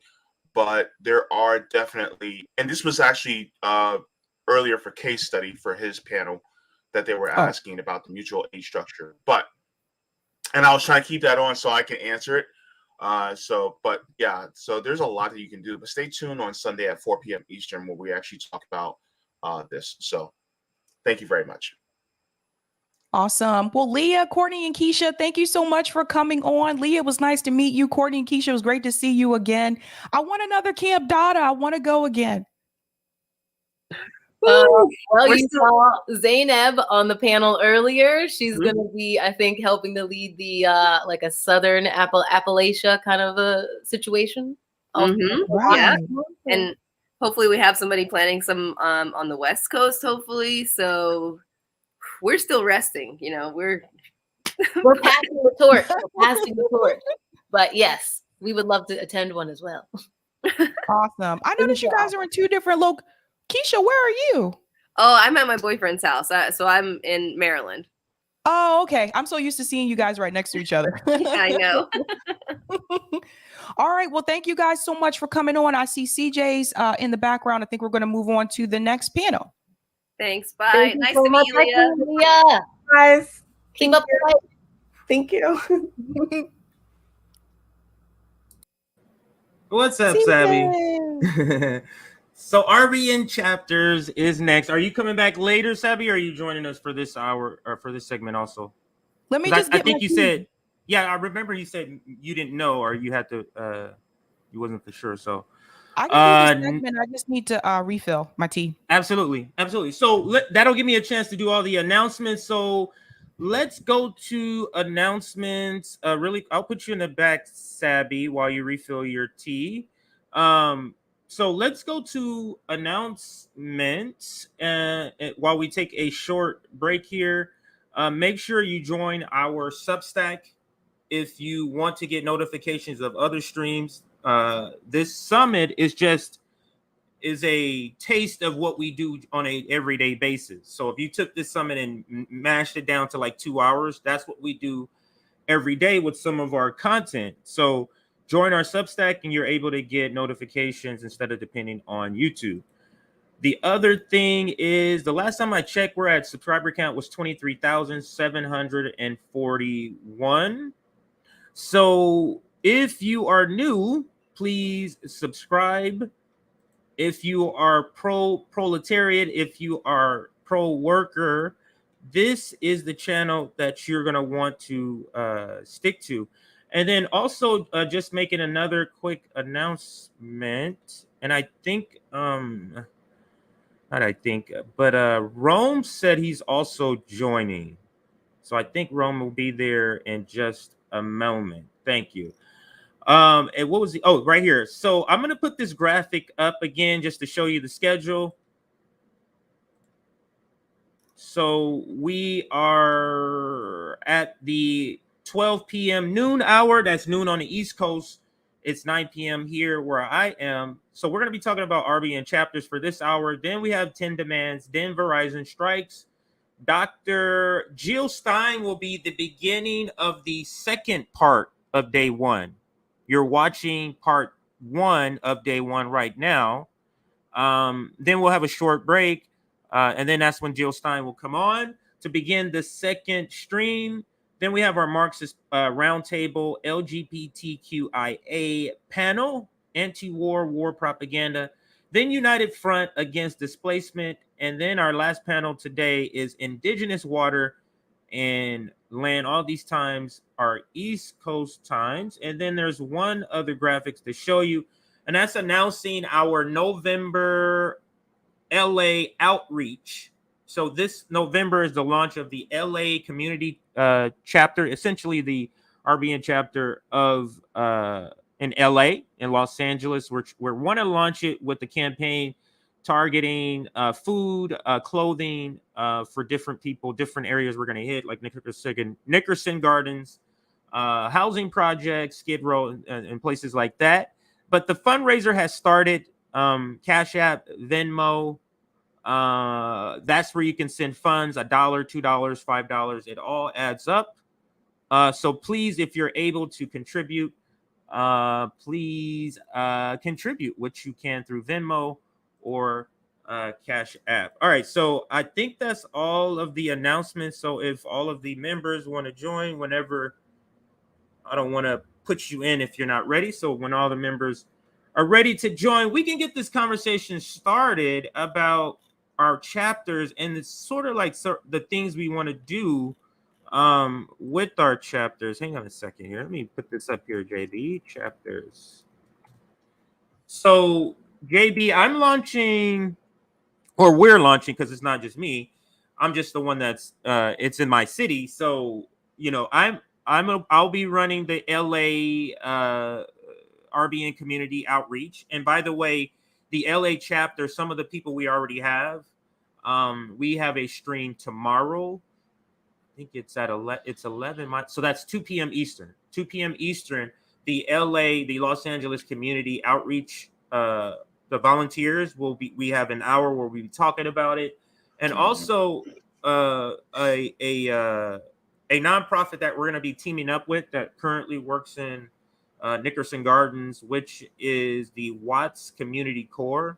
but there are definitely, and this was actually earlier for case study for his panel that they were asking about the mutual aid structure. And I was trying to keep that on so I can answer it. So there's a lot that you can do, but stay tuned on Sunday at 4 p.m. Eastern where we actually talk about this. So thank you very much. Awesome. Well, Leah, Courtney, and Keisha, thank you so much for coming on. Leah, it was nice to meet you. Courtney and Keisha, it was great to see you again. I want another Camp Dada. I want to go again. Well, you saw Zainab on the panel earlier. She's going to be, I think, helping to lead the like a Southern Appalachia kind of a situation. Right. Yeah. And hopefully we have somebody planning some on the West Coast, hopefully. So we're still resting, we're We're passing the torch. We're passing the torch. But yes, we would love to attend one as well. Awesome. I noticed you guys are in two different Keisha, where are you? Oh, I'm at my boyfriend's house. So I'm in Maryland. Oh, okay. I'm so used to seeing you guys right next to each other. I know. All right. Well, thank you guys so much for coming on. I see CJ's in the background. I think we're going to move on to the next panel. Thanks. Bye. Nice to meet you, Leah. Yeah. Guys, Keep up the fight. thank you. What's up, Sabby? So RBN chapters is next. Are you coming back later, Sabby, or are you joining us for this hour or for this segment also? Let me just I think you said, yeah, I remember you said you didn't know or you had to you wasn't for sure. So I can do this segment. I just need to refill my tea. Absolutely. So that'll give me a chance to do all the announcements. So let's go to announcements. Really, I'll put you in the back, Sabby, while you refill your tea. So let's go to announcements while we take a short break here. Make sure you join our Substack if you want to get notifications of other streams. This summit is a taste of what we do on a everyday basis. So if you took this summit and mashed it down to like 2 hours, that's what we do every day with some of our content. So join our Substack and you're able to get notifications instead of depending on YouTube. The other thing is, the last time I checked, we're at subscriber count was 23,741. So if you are new, please subscribe. If you are pro-proletariat, if you are pro-worker, this is the channel that you're going to want to stick to. And then also just making another quick announcement. And I think, Rome said he's also joining. So I think Rome will be there in just a moment. Thank you. And what was right here. So I'm going to put this graphic up again just to show you the schedule. So we are at the 12 p.m. noon hour. That's noon on the East Coast. It's 9 p.m. here where I am. So we're going to be talking about RBN chapters for this hour. Then we have 10 demands. Then Verizon strikes. Dr. Jill Stein will be the beginning of the second part of day one. You're watching part one of day one right now. Then we'll have a short break. And then that's when Jill Stein will come on to begin the second stream. Then we have our Marxist roundtable LGBTQIA panel, anti-war, war propaganda. Then United Front Against Displacement. And then our last panel today is Indigenous Water and Land. All these times are East Coast times. And then there's one other graphics to show you. And that's announcing our November LA outreach. So this November is the launch of the LA community chapter, essentially the RBN chapter of in LA, in Los Angeles. We want to launch it with the campaign targeting food, clothing for different people, different areas we're going to hit, like Nickerson Gardens, housing projects, Skid Row, and places like that. But the fundraiser has started. Cash App, Venmo, that's where you can send funds, $1, $2, $5. It all adds up. So please, if you're able to contribute, please contribute what you can through Venmo or Cash App. All right, so I think that's all of the announcements. So if all of the members want to join whenever, I don't want to put you in if you're not ready. So when all the members are ready to join, we can get this conversation started about our chapters and it's sort of like the things we want to do with our chapters. Hang on a second here. Let me put this up here, JB. Chapters. So, JB, I'm launching, or we're launching, because it's not just me. I'm just the one that's it's in my city. So, you know, I'll be running the LA RBN community outreach. And by the way, the LA chapter, some of the people we already have, we have a stream tomorrow. think it's at 11. So that's 2 p.m. Eastern. 2 p.m. Eastern. The Los Angeles Community Outreach, the volunteers we have an hour where we'll be talking about it, and also a nonprofit that we're going to be teaming up with that currently works in Nickerson Gardens, which is the Watts Community Corps.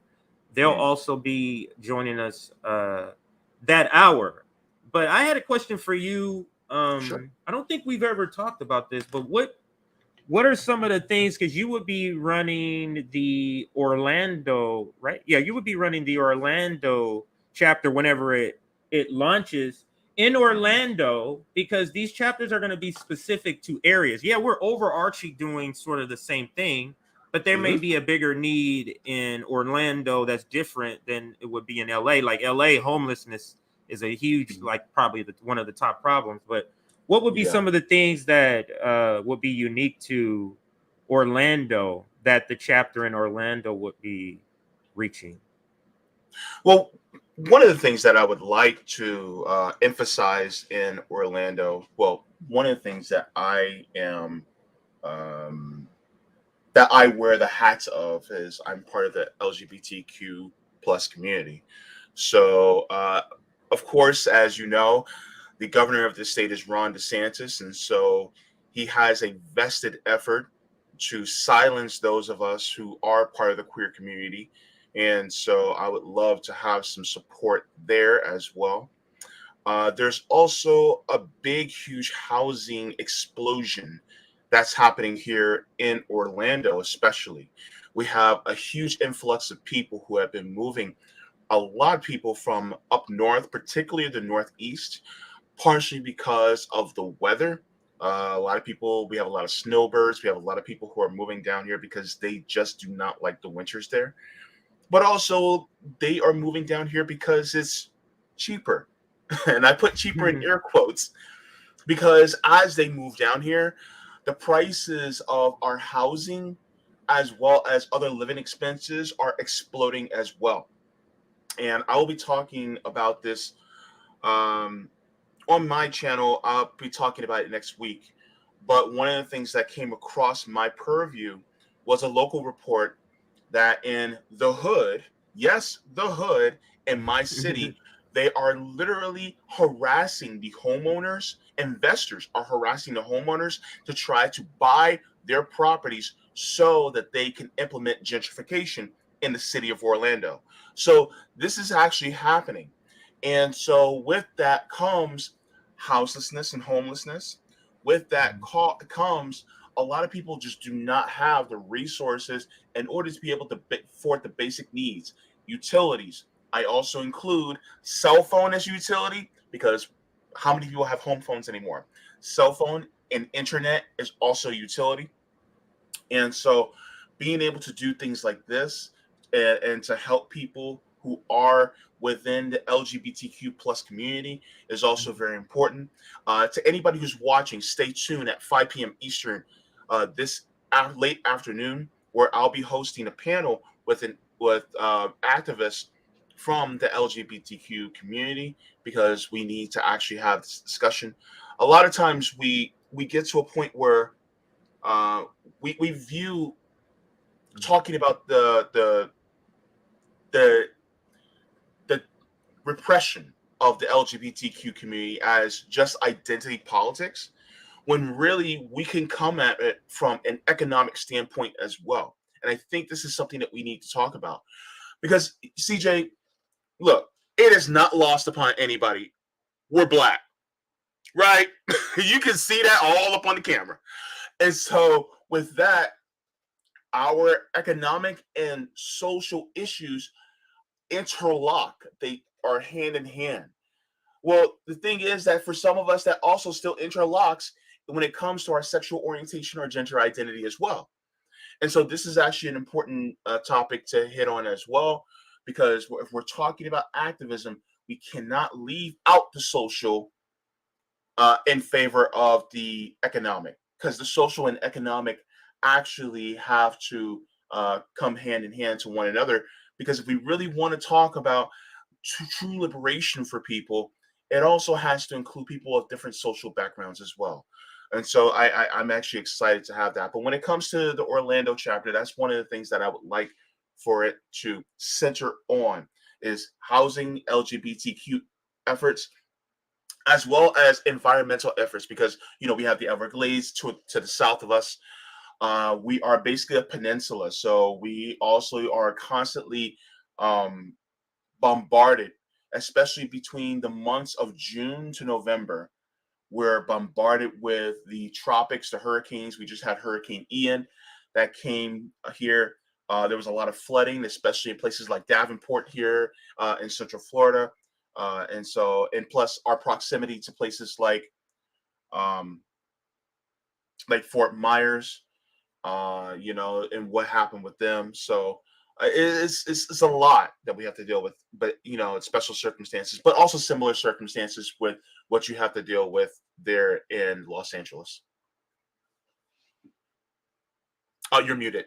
They'll also be joining us that hour. But I had a question for you. Sure. I don't think we've ever talked about this, but what are some of the things, because you would be running the Orlando, right? Yeah, you would be running the Orlando chapter whenever it launches in Orlando, because these chapters are going to be specific to areas. Yeah, we're overarching doing sort of the same thing, but there may be a bigger need in Orlando that's different than it would be in LA. Like LA, homelessness is a huge, like probably one of the top problems. But what would be some of the things that would be unique to Orlando that the chapter in Orlando would be reaching? Well, one of the things that I would like to emphasize in Orlando, well, one of the things that I am that I wear the hats of is I'm part of the LGBTQ plus community. So, of course, as you know, the governor of the state is Ron DeSantis, and so he has a vested effort to silence those of us who are part of the queer community. And so I would love to have some support there as well. There's also a big, huge housing explosion that's happening here in Orlando, especially. We have a huge influx of people who have been moving, a lot of people from up north, particularly the Northeast, partially because of the weather. A lot of people, we have a lot of snowbirds. We have a lot of people who are moving down here because they just do not like the winters there. But also, they are moving down here because it's cheaper. And I put cheaper in air quotes because as they move down here, the prices of our housing as well as other living expenses are exploding as well. And I will be talking about this on my channel. I'll be talking about it next week. But one of the things that came across my purview was a local report that in the hood, yes, the hood in my city, they are literally harassing the homeowners. Investors are harassing the homeowners to try to buy their properties so that they can implement gentrification in the city of Orlando. So this is actually happening. And so with that comes houselessness and homelessness. With that comes a lot of people just do not have the resources in order to be able to afford the basic needs, utilities. I also include cell phone as utility because how many people have home phones anymore? Cell phone and internet is also utility. And so being able to do things like this and to help people who are within the LGBTQ plus community is also very important. To anybody who's watching, stay tuned at 5 p.m. Eastern this late afternoon, where I'll be hosting a panel with activists from the LGBTQ community because we need to actually have this discussion. A lot of times we get to a point where we view talking about the repression of the LGBTQ community as just identity politics, when really we can come at it from an economic standpoint as well. And I think this is something that we need to talk about because CJ, look, it is not lost upon anybody. We're Black, right? You can see that all up on the camera. And so with that, our economic and social issues interlock. They are hand in hand. Well, the thing is that for some of us, that also still interlocks when it comes to our sexual orientation or gender identity as well. And so this is actually an important topic to hit on as well, because if we're talking about activism, we cannot leave out the social in favor of the economic, because the social and economic actually have to come hand in hand to one another. Because if we really want to talk about true liberation for people, it also has to include people of different social backgrounds as well. And so I'm actually excited to have that. But when it comes to the Orlando chapter, that's one of the things that I would like for it to center on is housing LGBTQ efforts, as well as environmental efforts, because we have the Everglades to the south of us. We are basically a peninsula, so we also are constantly bombarded, especially between the months of June to November. We're bombarded with the tropics, the hurricanes. We just had Hurricane Ian that came here. There was a lot of flooding, especially in places like Davenport here in Central Florida. And plus our proximity to places like Fort Myers, and what happened with them. So it's a lot that we have to deal with, but it's special circumstances, but also similar circumstances with what you have to deal with there in Los Angeles. Oh, you're muted.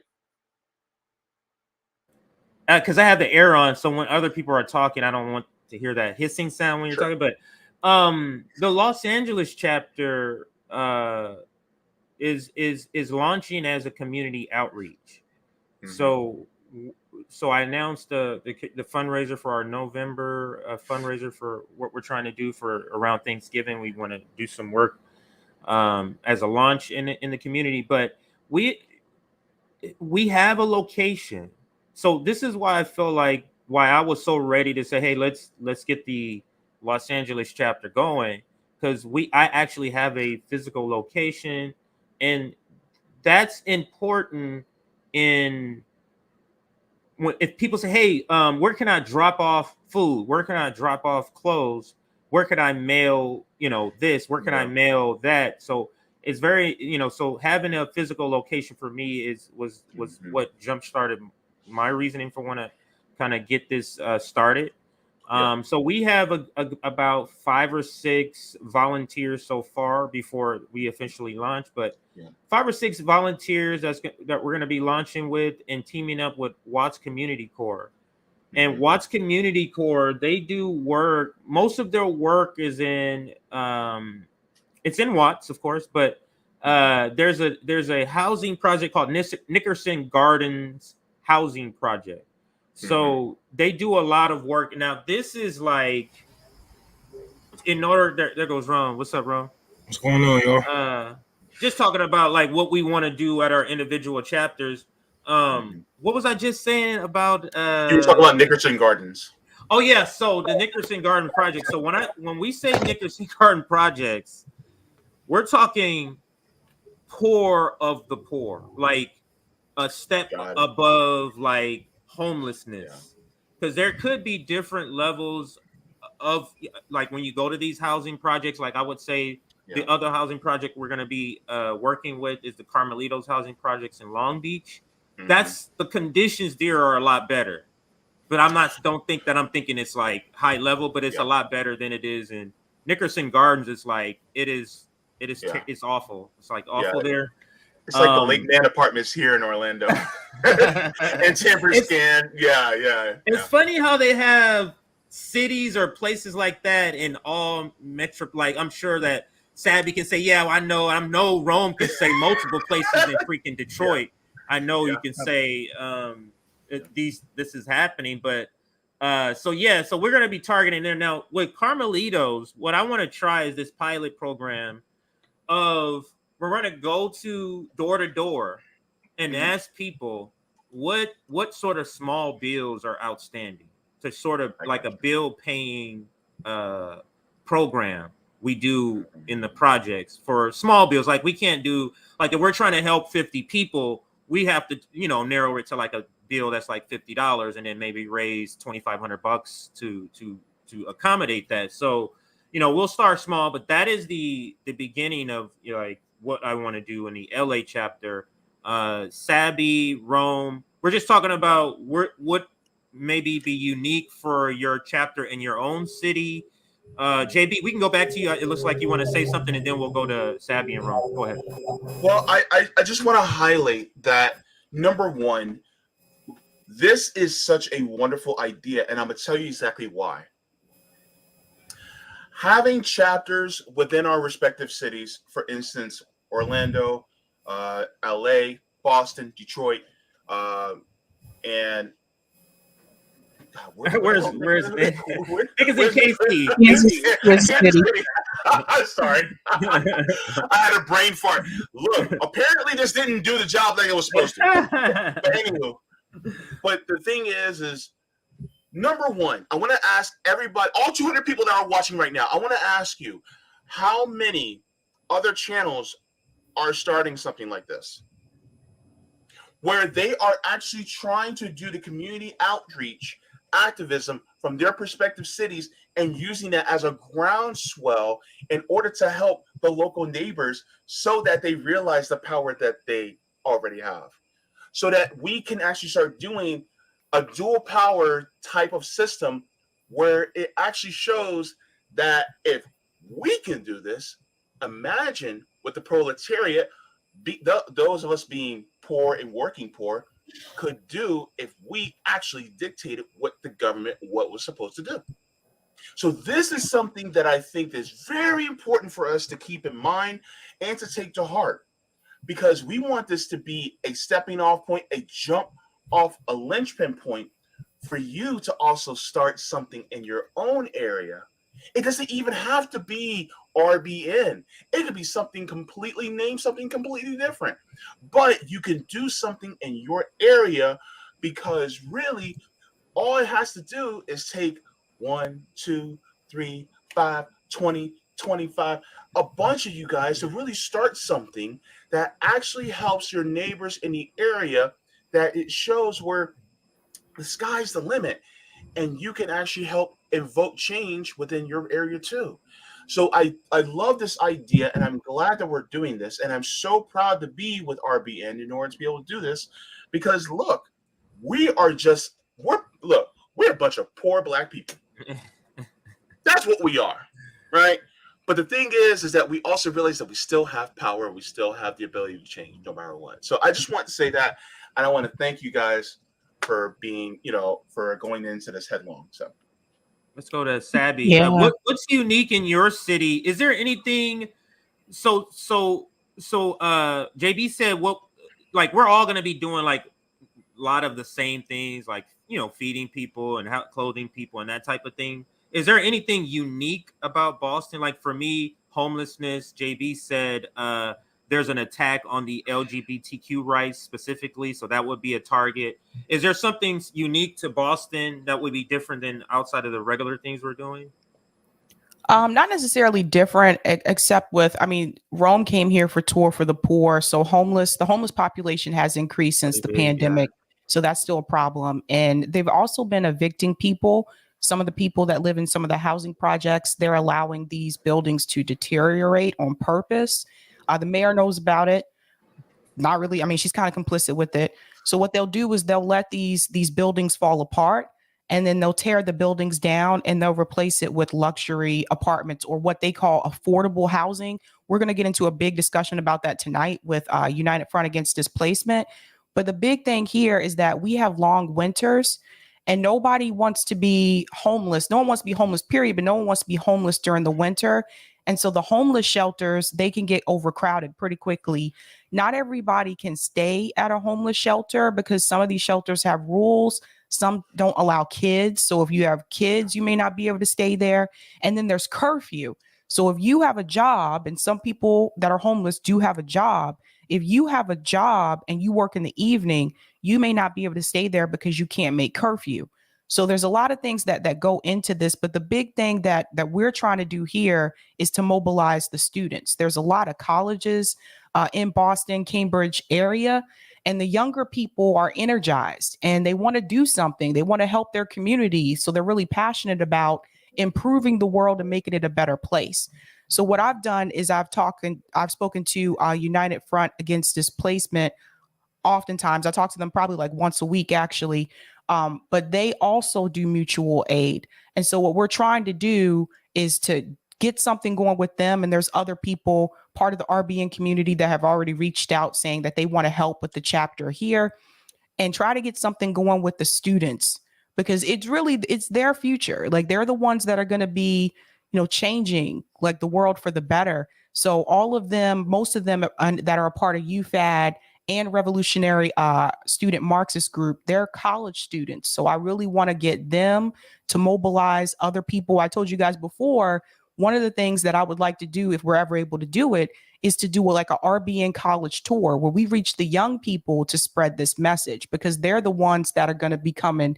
Because I have the air on, so when other people are talking, I don't want to hear that hissing sound when you're talking. But the Los Angeles chapter is launching as a community outreach. So I announced the fundraiser for our November fundraiser for what we're trying to do for around Thanksgiving. We want to do some work as a launch in the community, but we have a location. So this is why I feel like why I was so ready to say, hey, let's get the Los Angeles chapter going, because I actually have a physical location, and that's important if people say, hey, where can I drop off food? Where can I drop off clothes? Where can I mail, this? Where can I mail that? So it's very, so having a physical location for me was what jump started my reasoning for want to kind of get this started. So we have about 5 or 6 volunteers so far before we officially launch, but 5 or 6 volunteers that we're going to be launching with and teaming up with Watts Community Corps. And Watts Community Corps, they do work. Most of their work is in it's in Watts, of course, but there's a housing project called Nickerson Gardens Housing Project. So they do a lot of work. Now, this is like, in order, there goes Ron. What's up, Ron? What's going on, y'all? Just talking about like what we want to do at our individual chapters. What was I just saying about? You were talking about Nickerson Gardens. Oh yeah, so the Nickerson Garden Project. So when we say Nickerson Garden Projects, we're talking poor of the poor, like a step above like homelessness, because there could be different levels of, like, when you go to these housing projects. Like I would say the other housing project we're going to be working with is the Carmelitos housing projects in Long Beach. That's the conditions there are a lot better, but don't think that I'm thinking it's like high level, but it's a lot better than it is in Nickerson Gardens. It's like it's awful. It's like awful there. It's like the Lake Man Apartments here in Orlando. And Tampa-Scan. It's funny how they have cities or places like that in all metro. Like, I'm sure that Sabby can say, I know Rome can say multiple places in freaking Detroit. I know you can say this is happening, but so we're going to be targeting there. Now with Carmelitos, what I want to try is this pilot program of, we're going to go door to door and ask people what sort of small bills are outstanding, to sort of like a bill paying program we do in the projects for small bills. Like, we can't do, like, if we're trying to help 50 people, we have to, narrow it to like a bill that's like $50 and then maybe raise $2,500 to accommodate that. So, we'll start small, but that is the beginning of, like, what I want to do in the LA chapter. Sabby, Rome, we're just talking about what maybe be unique for your chapter in your own city. JB, we can go back to you. It looks like you want to say something, and then we'll go to Sabby and Rome. Go ahead. Well, I just want to highlight that, number one, this is such a wonderful idea, and I'm going to tell you exactly why. having chapters within our respective cities, for instance, Orlando, LA, Boston, Detroit, and where's because in KC. Kansas City. I'm sorry. I had a brain fart. Look, apparently this didn't do the job like it was supposed to. But anyway, but the thing is number one, I want to ask everybody, all 200 people that are watching right now, I want to ask you, how many other channels are starting something like this, where they are actually trying to do the community outreach activism from their respective cities and using that as a groundswell in order to help the local neighbors so that they realize the power that they already have, so that we can actually start doing a dual power type of system where it actually shows that if we can do this, imagine what the proletariat, those of us being poor and working poor, could do if we actually dictated what the government, what was supposed to do. So this is something that I think is very important for us to keep in mind and to take to heart, because we want this to be a stepping off point, a jump off, a linchpin point for you to also start something in your own area. It doesn't even have to be RBN. It could be something completely named, something completely different. But you can do something in your area, because really all it has to do is take 1, 2, 3, 5, 20, 25, a bunch of you guys to really start something that actually helps your neighbors in the area, that it shows where the sky's the limit and you can actually help invoke change within your area too. So I love this idea, and I'm glad that we're doing this, and I'm so proud to be with RBN in order to be able to do this, because look, we're a bunch of poor Black people. That's what we are, right? But the thing is that we also realize that we still have power, we still have the ability to change no matter what. So I just want to say that, and I want to thank you guys for being, for going into this headlong. So let's go to Sabby. Yeah. What's unique in your city? Is there anything? So JB said, we're all going to be doing like a lot of the same things, like, feeding people and clothing people and that type of thing. Is there anything unique about Boston? Like for me, homelessness, JB said, there's an attack on the LGBTQ rights specifically, so that would be a target. Is there something unique to Boston that would be different than outside of the regular things we're doing? Not necessarily different, except Rome came here for Tour for the Poor. So the homeless population has increased since the pandemic. Yeah. So that's still a problem. And they've also been evicting people. Some of the people that live in some of the housing projects, they're allowing these buildings to deteriorate on purpose. The mayor knows about it. Not really. She's kind of complicit with it. So what they'll do is they'll let these buildings fall apart, and then they'll tear the buildings down and they'll replace it with luxury apartments, or what they call affordable housing. We're going to get into a big discussion about that tonight with United Front Against Displacement. But the big thing here is that we have long winters, and nobody wants to be homeless. No one wants to be homeless, period, but no one wants to be homeless during the winter. And so the homeless shelters, they can get overcrowded pretty quickly. Not everybody can stay at a homeless shelter, because some of these shelters have rules. Some don't allow kids. So if you have kids, you may not be able to stay there. And then there's curfew. So if you have a job, and some people that are homeless do have a job, if you have a job and you work in the evening, you may not be able to stay there because you can't make curfew. So there's a lot of things that go into this, but the big thing that we're trying to do here is to mobilize the students. There's a lot of colleges in Boston, Cambridge area, and the younger people are energized and they want to do something. They want to help their community. So they're really passionate about improving the world and making it a better place. So what I've done is I've spoken to United Front Against Displacement. Oftentimes I talk to them probably like once a week, actually. But they also do mutual aid. And so what we're trying to do is to get something going with them. And there's other people, part of the RBN community, that have already reached out saying that they want to help with the chapter here, and try to get something going with the students, because it's their future. Like, they're the ones that are going to be, changing like the world for the better. So all of them, most of them that are a part of UFAD and Revolutionary Student Marxist Group, they're college students. So I really want to get them to mobilize other people. I told you guys before, one of the things that I would like to do, if we're ever able to do it, is to do like a RBN college tour where we reach the young people to spread this message, because they're the ones that are going to be coming,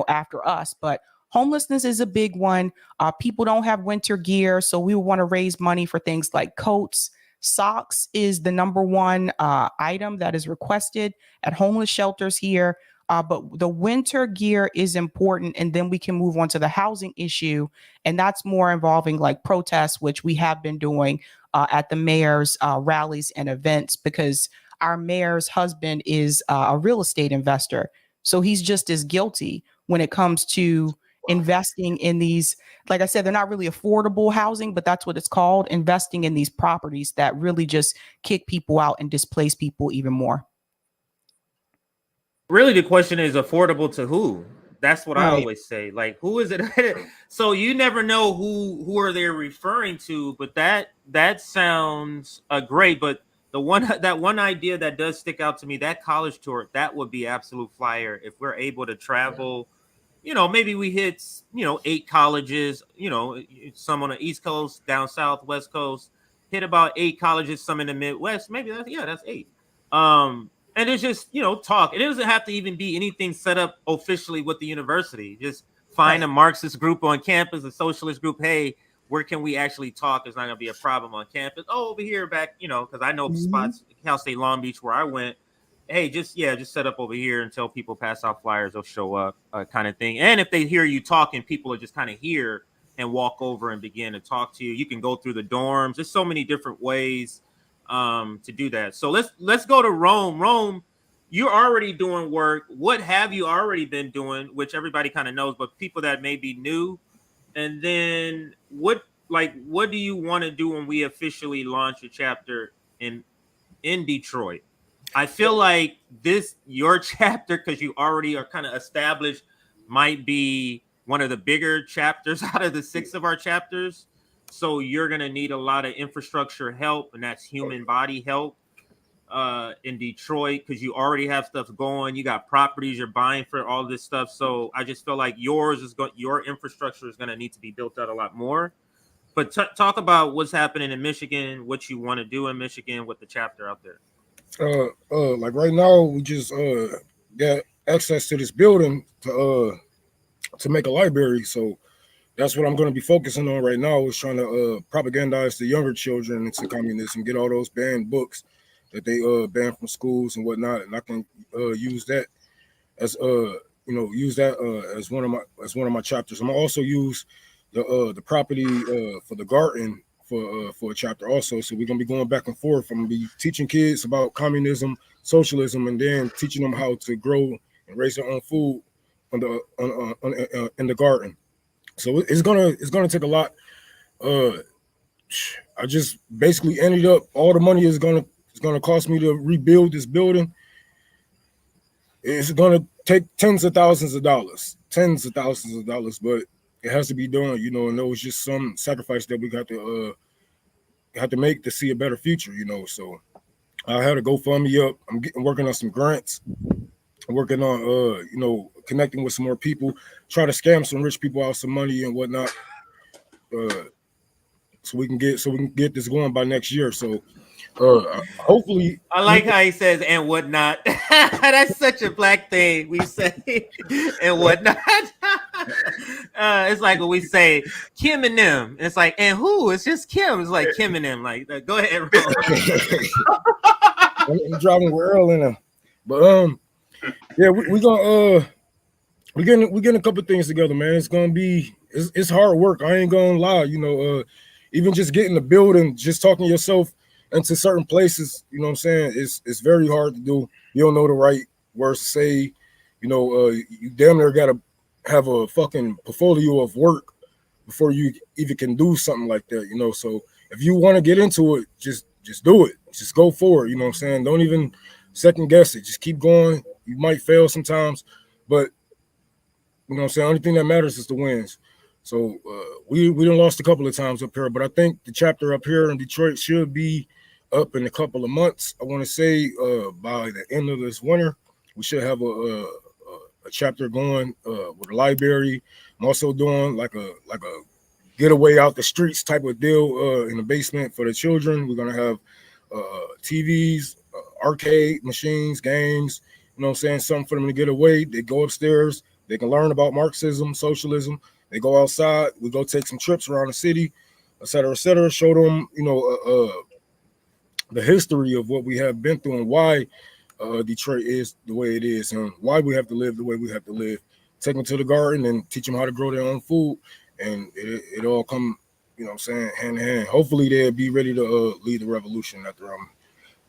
after us. But homelessness is a big one. People don't have winter gear, so we want to raise money for things like coats. Socks is the number one item that is requested at homeless shelters here. But the winter gear is important, and then we can move on to the housing issue, and that's more involving like protests, which we have been doing at the mayor's rallies and events, because our mayor's husband is a real estate investor. So he's just as guilty when it comes to investing in these, like I said, they're not really affordable housing, but that's what it's called, investing in these properties that really just kick people out and displace people even more. Really, the question is affordable to who? That's what I always say. Like, who is it? So you never know who are they referring to, but that sounds great. But that one idea that does stick out to me, that college tour, that would be absolute flyer if we're able to travel. Maybe we hit 8 colleges. Some on the East Coast, down South, West Coast. Hit about 8 colleges, some in the Midwest. Maybe that's 8. And it's just, talk. It doesn't have to even be anything set up officially with the university. Just find a Marxist group on campus, a socialist group. Hey, where can we actually talk? It's not going to be a problem on campus. Oh, over here back, because I know spots, Cal State Long Beach, where I went. Hey, just set up over here until people pass out flyers. They'll show up, kind of thing. And if they hear you talking, people are just kind of here and walk over and begin to talk to you. You can go through the dorms. There's so many different ways to do that. So let's go to Rome. Rome, you're already doing work. What have you already been doing, which everybody kind of knows, but people that may be new? And then what do you want to do when we officially launch a chapter in Detroit? I feel like your chapter, because you already are kind of established, might be one of the bigger chapters out of the 6 of our chapters. So you're going to need a lot of infrastructure help, and that's human body help in Detroit, because you already have stuff going. You got properties you're buying for all this stuff. So I just feel like your infrastructure is going to need to be built out a lot more. But talk about what's happening in Michigan, what you want to do in Michigan with the chapter out there. Like right now, we just got access to this building to make a library. So that's what I'm going to be focusing on right now, is trying to propagandize the younger children into communism, get all those banned books that they banned from schools and whatnot, and I can use that as as one of my chapters. I'm gonna also use the property for the garden for a chapter also. So we're gonna be going back and forth. I'm gonna be teaching kids about communism, socialism, and then teaching them how to grow and raise their own food in the garden. So it's gonna take a lot. I just basically ended up, all the money is gonna cost me to rebuild this building. It's gonna take tens of thousands of dollars, but it has to be done, and there was just some sacrifice that we got to make to see a better future, So I had to GoFundMe up. I'm working on some grants. I'm working on connecting with some more people, try to scam some rich people out some money and whatnot, so we can get this going by next year. So hopefully, I like how he says "and whatnot." That's such a black thing we say, and whatnot. It's like when we say Kim and them. It's like, and who? It's just Kim. It's like Kim and them. Like, go ahead. I'm driving with Earl in them, but yeah, we're getting a couple of things together, man. It's gonna be it's hard work. I ain't gonna lie, even just getting the building, just talking yourself into certain places, what I'm saying, it's very hard to do. You don't know the right words to say, you damn near gotta have a fucking portfolio of work before you even can do something like that, So if you want to get into it, just do it. Just go for it, what I'm saying? Don't even second guess it. Just keep going. You might fail sometimes, but what I'm saying, only thing that matters is the wins. So we done lost a couple of times up here, but I think the chapter up here in Detroit should be up in a couple of months. I want to say by the end of this winter, we should have a chapter going with a library. I'm also doing like a getaway out the streets type of deal in the basement for the children. We're gonna have TVs, arcade machines, games. You know what I'm saying? Something for them to get away. They go upstairs. They can learn about Marxism, socialism. They go outside. We go take some trips around the city, et cetera, et cetera. Show them, the history of what we have been through and why Detroit is the way it is and why we have to live the way we have to live. Take them to the garden and teach them how to grow their own food. And it all come, you know what I'm saying, hand in hand. Hopefully they'll be ready to lead the revolution after I'm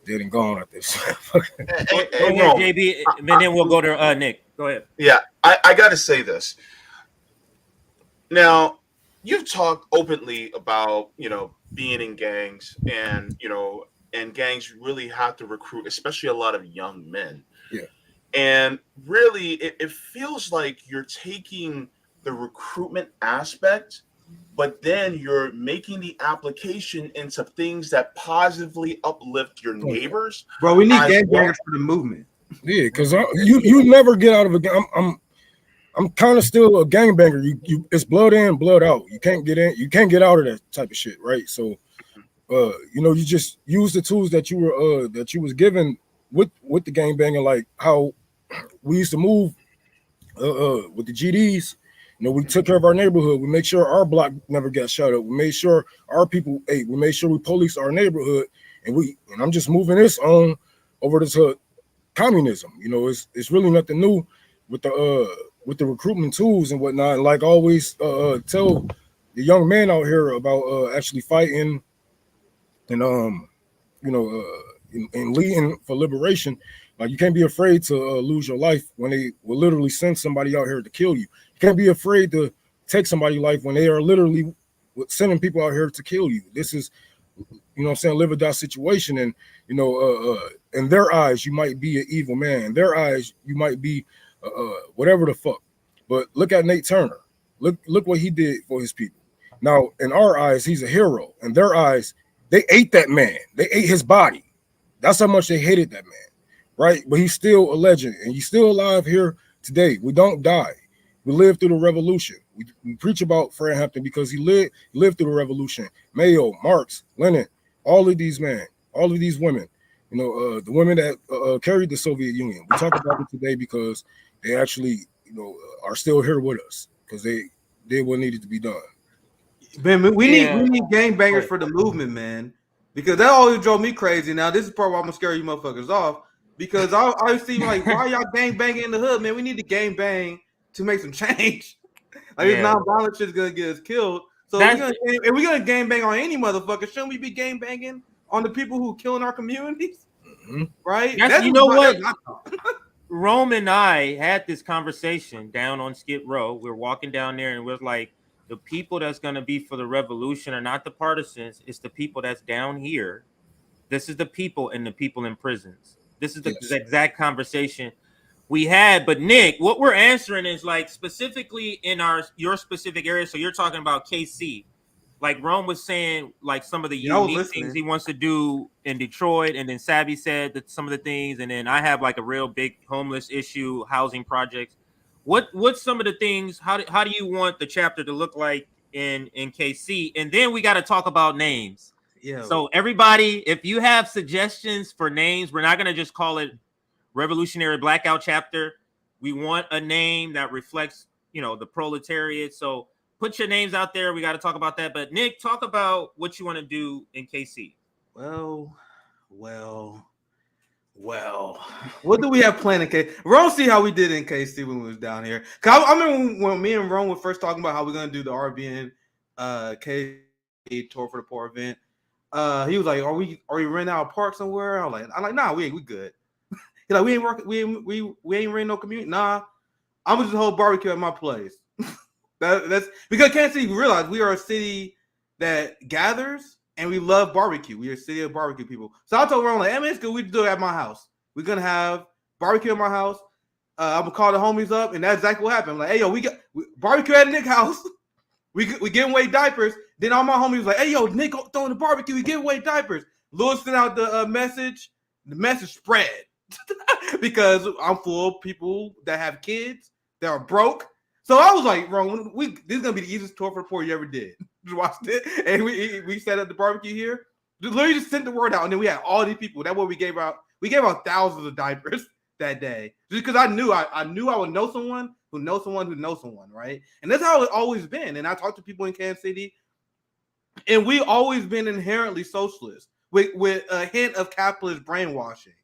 dead and gone at this. Go ahead, JB, and then we'll go to Nick. Go ahead. Yeah, I got to say this. Now, you've talked openly about, being in gangs and, and gangs really have to recruit, especially a lot of young men. Yeah. And really, it feels like you're taking the recruitment aspect, but then you're making the application into things that positively uplift your neighbors. Bro, we need gangbangers for the movement. Yeah, because you never get out of a gang. I'm kind of still a gangbanger. You it's blood in, blood out. You can't get in, you can't get out of that type of shit, right? So you just use the tools that you were that you was given with the gangbanger, like how we used to move with the GDs. We took care of our neighborhood. We made sure our block never got shot up. We made sure our people ate. We made sure we policed our neighborhood. And I'm just moving this on over to communism. It's really nothing new with the recruitment tools and whatnot. And like I always tell the young men out here about actually fighting and and leading for liberation. Like, you can't be afraid to lose your life when they will literally send somebody out here to kill you. You can't be afraid to take somebody's life when they are literally sending people out here to kill you. This is, live or die situation. And, in their eyes, you might be an evil man. In their eyes, you might be whatever the fuck. But look at Nate Turner. Look what he did for his people. Now, in our eyes, he's a hero. In their eyes, they ate that man. They ate his body. That's how much they hated that man. Right, but he's still a legend, and he's still alive here today. We don't die. We live through the revolution. We preach about Fred Hampton because he lived through the revolution. Mayo, Marx, Lenin, all of these men, all of these women. The women that carried the Soviet Union. We talk about it today because they actually, are still here with us because they did what needed to be done. Man, we need gangbangers for the movement, man, because that always drove me crazy. Now this is part where I'm gonna scare you motherfuckers off. Because I see like, why y'all gang banging in the hood, man? We need to gang bang to make some change. Like, this non-violent shit's gonna get us killed. So if we're gonna gang bang on any motherfucker, shouldn't we be gang banging on the people who killing our communities? Mm-hmm. Right? You know what? Rome and I had this conversation down on Skid Row. We're walking down there, and we're like, the people that's gonna be for the revolution are not the partisans. It's the people that's down here. This is the people and the people in prisons. This is the exact conversation we had. But Nick, what we're answering is like specifically in your specific area. So you're talking about KC. Like Rome was saying, like some of the unique things he wants to do in Detroit, and then Savvy said that some of the things, and then I have like a real big homeless issue, housing projects. What's some of the things? How do you want the chapter to look like in KC? And then we got to talk about names. Yeah. So everybody, if you have suggestions for names, we're not going to just call it Revolutionary Blackout Chapter. We want a name that reflects, the proletariat. So put your names out there. We got to talk about that. But Nick, talk about what you want to do in KC. Well. What do we have planned in KC? We're gonna see how we did in KC when we was down here. Cause I remember when me and Ron were first talking about how we're gonna do the RBN KC tour for the poor event. He was like, "Are we renting out a park somewhere?" I'm like, "Nah, we good." He's like, "We ain't working. We ain't renting no community. Nah, I'm just hold barbecue at my place." That's because Kansas City realized we are a city that gathers and we love barbecue. We are a city of barbecue people. So I told Ron, like, "Hey, it's good. We do it at my house. We're gonna have barbecue at my house. I'm gonna call the homies up, and that's exactly what happened. Like, hey, yo, we got barbecue at Nick's house. We giving away diapers. Then all my homies was like, hey, yo, Nick throwing the barbecue. We giving away diapers. Lewis sent out the message. The message spread because I'm full of people that have kids that are broke. So I was like, bro, this is going to be the easiest tour for the poor you ever did. Just watched it. And we set up the barbecue here. Literally just sent the word out. And then we had all these people. That's what we gave out. We gave out thousands of diapers that day. Just because I knew I would know someone who knows someone who knows someone, right? And that's how it's always been. And I talked to people in Kansas City. And we always been inherently socialist with a hint of capitalist brainwashing,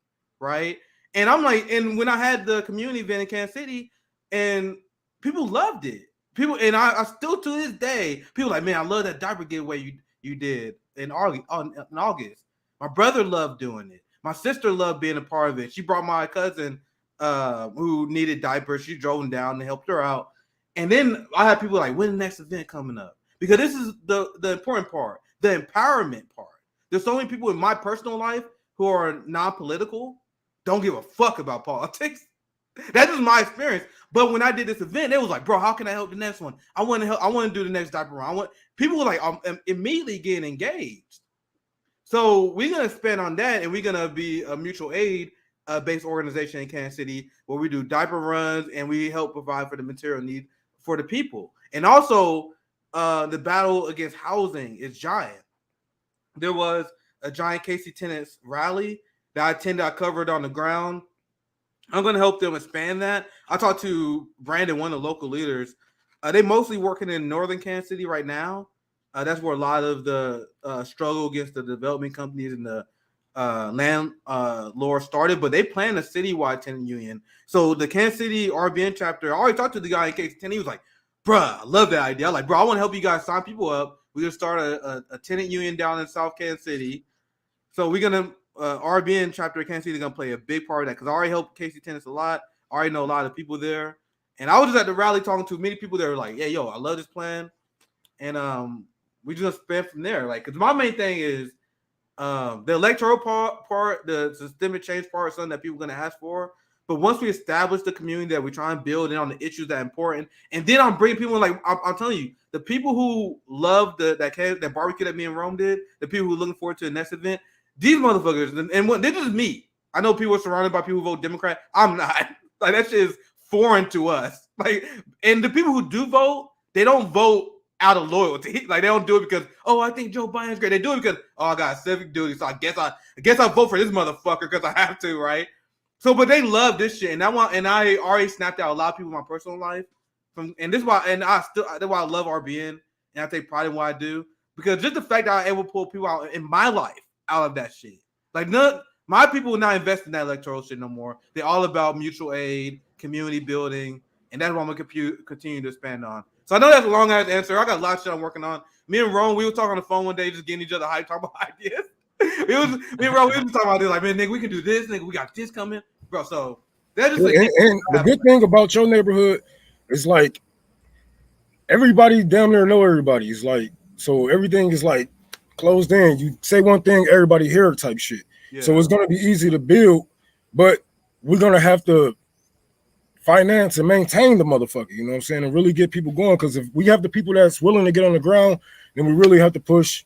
right? And I'm like, and when I had the community event in Kansas City, and people loved it. People, and I still to this day, people like, man, I love that diaper giveaway you did in August. My brother loved doing it. My sister loved being a part of it. She brought my cousin who needed diapers. She drove him down and helped her out. And then I had people like, when the next event coming up? Because this is the important part, the empowerment part. There's so many people in my personal life who are non-political, don't give a fuck about politics. That's just my experience. But when I did this event, it was like, bro, how can I help the next one? I want to help. I want to do the next diaper run. People were like, I'm immediately getting engaged. So we're gonna spend on that, and we're gonna be a mutual aid based organization in Kansas City where we do diaper runs and we help provide for the material need for the people. And also, the battle against housing is giant. There was a giant Casey Tenants rally that I attended. I covered on the ground. I'm going to help them expand that. I talked to Brandon, one of the local leaders. They mostly working in northern Kansas City right now. That's where a lot of the struggle against the development companies and the landlords started. But they plan a citywide tenant union. So the Kansas City RBN chapter, I already talked to the guy in Casey Tenant. He was like, bruh, I love that idea. I'm like, bro, I want to help you guys sign people up. We're going to start a tenant union down in South Kansas City. So we're going to, RBN chapter of Kansas City is going to play a big part of that because I already helped Casey Tenants a lot. I already know a lot of people there. And I was just at the rally talking to many people that were like, yeah, yo, I love this plan. And we just spend from there. Like, because my main thing is the electoral part, the systemic change part is something that people are going to ask for. But once we establish the community that we try and build in on the issues that are important, and then I'm bringing people like I'm telling you, the people who love that barbecue that me and Rome did, the people who are looking forward to the next event, these motherfuckers, and this is me. I know people are surrounded by people who vote Democrat. I'm not. Like, that shit is foreign to us. Like, and the people who do vote, they don't vote out of loyalty. Like, they don't do it because, oh, I think Joe Biden's great. They do it because, oh, I got civic duty, so I guess I vote for this motherfucker because I have to, right? So, but they love this shit, and I already snapped out a lot of people in my personal life that's why I love RBN, and I take pride in what I do, because just the fact that I'm able to pull people out in my life out of that shit. Like, my people will not invest in that electoral shit no more. They're all about mutual aid, community building, and that's what I'm gonna continue to expand on. So I know that's a long ass answer. I got a lot of shit I'm working on. Me and Rome, we were talking on the phone one day, just getting each other hyped, talking about ideas. Me and Rome, we were talking about this, like, man, nigga, we can do this, nigga, we got this coming, bro. So that's just and the good thing about your neighborhood is like everybody down there know everybody. It's like, so everything is like closed in. You say one thing, everybody hear type shit. Yeah. So it's gonna be easy to build, but we're gonna have to finance and maintain the motherfucker, you know what I'm saying, and really get people going. Because if we have the people that's willing to get on the ground, then we really have to push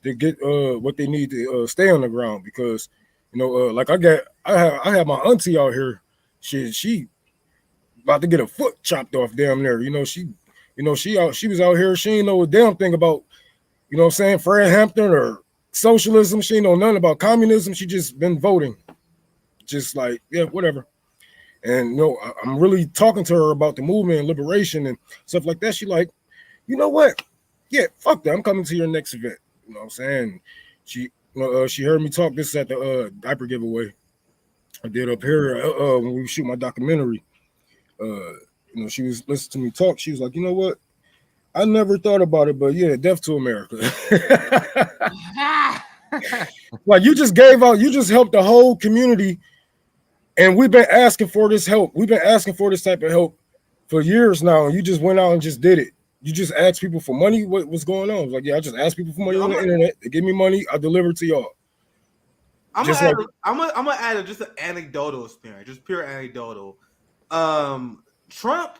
to get what they need to stay on the ground. Because, you know, like I have my auntie out here, she about to get a foot chopped off damn there. She was out here, she ain't know a damn thing about, you know what I'm saying, Fred Hampton or socialism. She ain't know nothing about communism. She just been voting, just like, yeah, whatever. And, you know, I'm really talking to her about the movement and liberation and stuff like that. She like, you know what? Yeah, fuck that. I'm coming to your next event. You know what I'm saying? She heard me talk. This at the diaper giveaway I did up here when we shoot my documentary. You know, she was listening to me talk. She was like, you know what? I never thought about it, but yeah, death to America. Like, you just helped the whole community. And we've been asking for this help. We've been asking for this type of help for years now. And you just went out and just did it. You just asked people for money. What's going on? I was like, yeah, I just asked people for money on the internet. They give me money. I deliver to y'all. I'm gonna add just an anecdotal experience, just pure anecdotal. Trump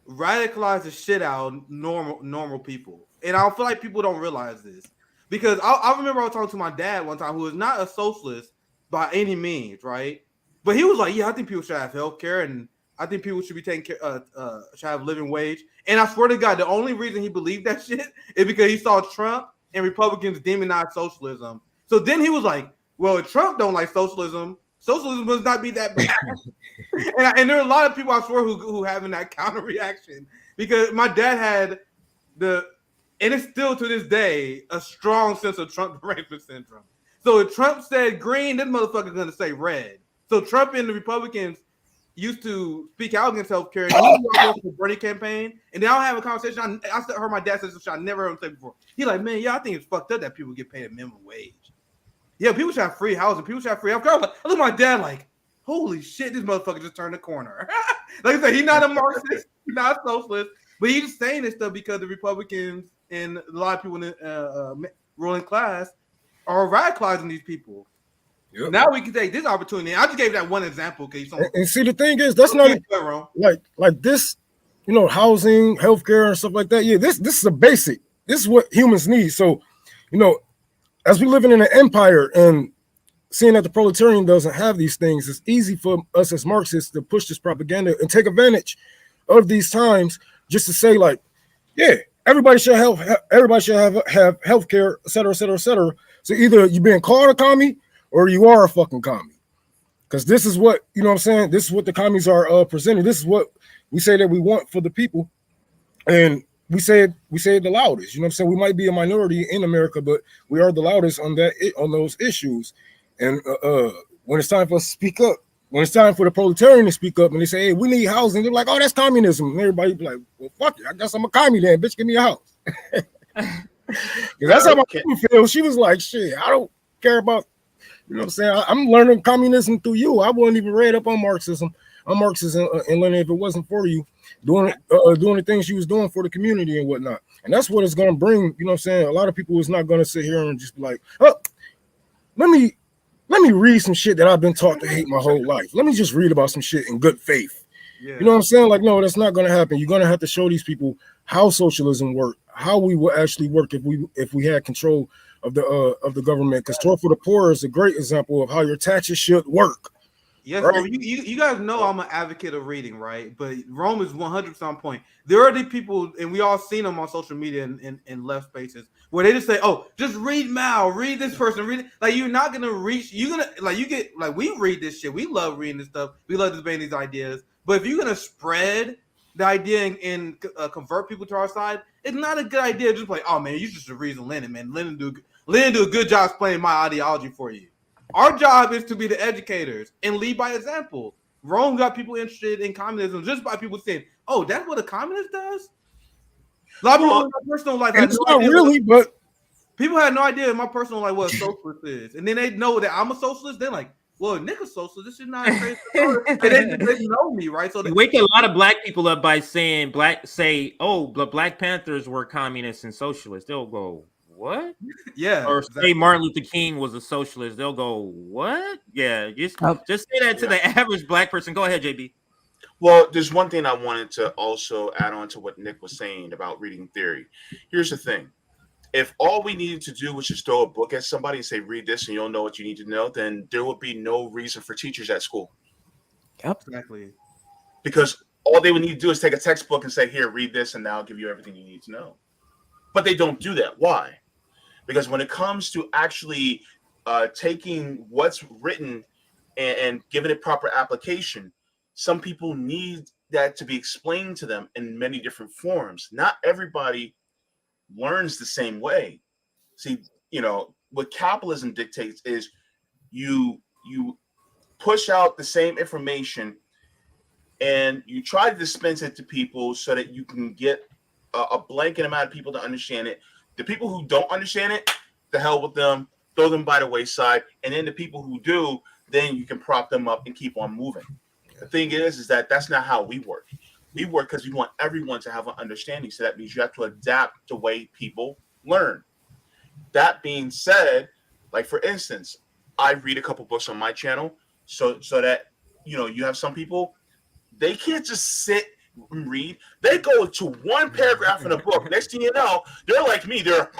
radicalize the shit out of normal people. And I feel like people don't realize this. Because I remember I was talking to my dad one time, who is not a socialist by any means, right? But he was like, yeah, I think people should have health care, and I think people should be taking care, should have living wage. And I swear to God, the only reason he believed that shit is because he saw Trump and Republicans demonize socialism. So then he was like, well, if Trump don't like socialism must not be that bad. and there are a lot of people, I swear, who having that counter reaction, because my dad had and it's still to this day a strong sense of Trump derangement syndrome. So if Trump said green, this motherfucker's gonna say red. So Trump and the Republicans used to speak out against healthcare. And he was the Bernie campaign, and then I'll have a conversation. I heard my dad say something I never heard him say before. He's like, man, yeah, I think it's fucked up that people get paid a minimum wage. Yeah, people should have free housing. People should have free healthcare. I look at my dad like, holy shit, this motherfucker just turned the corner. Like I said, he's not a Marxist, he's not a socialist, but he's just saying this stuff because the Republicans and a lot of people in the ruling class are radicalizing these people. Yep. Now we can take this opportunity. I just gave that one example. And see, the thing is, that's not like this, you know, housing, healthcare, and stuff like that. Yeah, this is a basic. This is what humans need. So, you know, as we living in an empire and seeing that the proletarian doesn't have these things, it's easy for us as Marxists to push this propaganda and take advantage of these times just to say, like, yeah, everybody should have healthcare, et cetera, et cetera, et cetera. So either you're being called a commie or you are a fucking commie. Because this is what, you know what I'm saying? This is what the commies are presenting. This is what we say that we want for the people. And we say it the loudest. You know what I'm saying? We might be a minority in America, but we are the loudest on those issues. And when it's time for us to speak up, when it's time for the proletarian to speak up and they say, hey, we need housing, they're like, oh, that's communism. And everybody be like, well, fuck it. I guess I'm a commie then, bitch, give me a house. That's how my mom feels. She was like, shit, I don't care about, you know what I'm saying? I'm learning communism through you. I wasn't even read up on Marxism. I'm Marxism and learning if it wasn't for you, doing the things she was doing for the community and whatnot. And that's what it's going to bring, you know what I'm saying? A lot of people is not going to sit here and just be like, oh, let me read some shit that I've been taught to hate my whole life. Let me just read about some shit in good faith. Yeah. You know what I'm saying? Like, no, that's not going to happen. You're going to have to show these people how socialism works, how we will actually work if we had control of the government. Because Tour for the Poor is a great example of how your taxes should work. Yes, right? Well, you guys know I'm an advocate of reading, right? But Rome is 100% on point. There are the people, and we all seen them on social media and left spaces, where they just say, "Oh, just read Mao, read this person, read it." Like, you're not gonna reach. You're gonna we read this shit. We love reading this stuff. We love debating these ideas. But if you're gonna spread the idea and convert people to our side, it's not a good idea. Just like, oh man, you just reason Lenin, man. Lenin do a good job explaining my ideology for you. Our job is to be the educators and lead by example. Rome got people interested in communism just by people saying, "Oh, that's what a communist does." A lot of people in my personal life had no idea. But people had no idea in my personal life what a socialist is, and then they know that I'm a socialist. They're like, "Well, Nick a socialist. This is not crazy." And they know me, right? So they wake a lot of black people up by saying the Black Panthers were communists and socialists. They'll go, what? Yeah. Or say Martin Luther King was a socialist. They'll go, what? Yeah. Just say that to the average black person. Go ahead, JB. Well, there's one thing I wanted to also add on to what Nick was saying about reading theory. Here's the thing. If all we needed to do was just throw a book at somebody and say, read this and you'll know what you need to know, then there would be no reason for teachers at school. Yep. Exactly. Because all they would need to do is take a textbook and say, here, read this, and now I'll give you everything you need to know. But they don't do that. Why? Because when it comes to actually taking what's written and giving it proper application, some people need that to be explained to them in many different forms. Not everybody learns the same way. See, you know, what capitalism dictates is you push out the same information and you try to dispense it to people so that you can get a blanket amount of people to understand it. The people who don't understand it, the hell with them, throw them by the wayside. And then the people who do, then you can prop them up and keep on moving. The thing is that that's not how we work. We work because we want everyone to have an understanding. So that means you have to adapt the way people learn. That being said, like for instance, I read a couple books on my channel so that, you know, you have some people, they can't just sit read. They go to one paragraph in a book. Next thing you know, they're like me. They're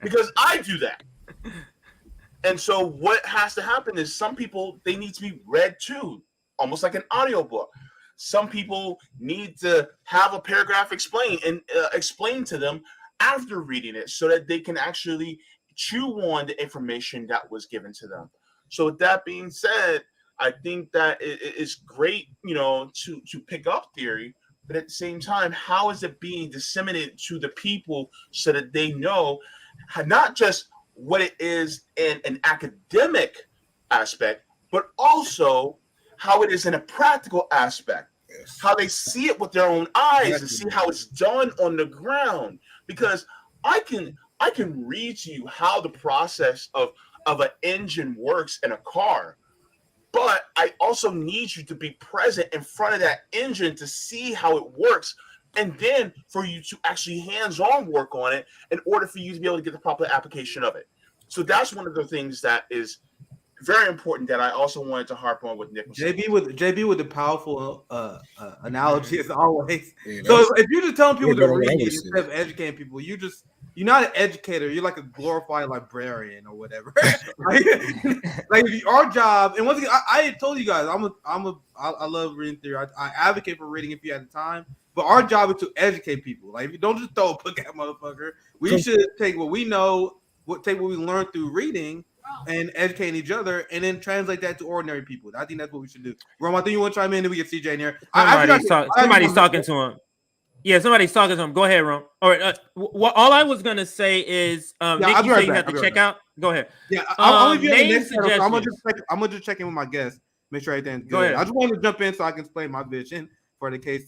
because I do that. And so what has to happen is some people, they need to be read too, almost like an audiobook. Some people need to have a paragraph explained and explain to them after reading it so that they can actually chew on the information that was given to them. So with that being said, I think that it's great, to pick up theory, but at the same time, how is it being disseminated to the people so that they know not just what it is in an academic aspect, but also how it is in a practical aspect, how they see it with their own eyes and see how it's done on the ground. Because I can read to you how the process of an engine works in a car, but I also need you to be present in front of that engine to see how it works, and then for you to actually hands-on work on it in order for you to be able to get the proper application of it. So that's one of the things that is very important that I also wanted to harp on with Nick. JB with the powerful analogy as always. So if you're just telling people to read instead of educating people, you're not an educator. You're like a glorified librarian or whatever. like our job, and once again, I told you guys, I love reading theory. I advocate for reading if you have the time. But our job is to educate people. Like, you don't just throw a book at a motherfucker. We should take what we know, take what we learned through reading and educating each other, and then translate that to ordinary people. I think that's what we should do. Rome, I think you want to chime in, and we get CJ in here. Somebody's talking to him. Yeah, somebody's talking to him. Go ahead, Rome. All right. All I was gonna say is, Nick, you say you have to check out. Go ahead. Yeah, I'm gonna just check in with my guests, make sure everything's good. Go ahead. I just wanted to jump in so I can explain my vision for the case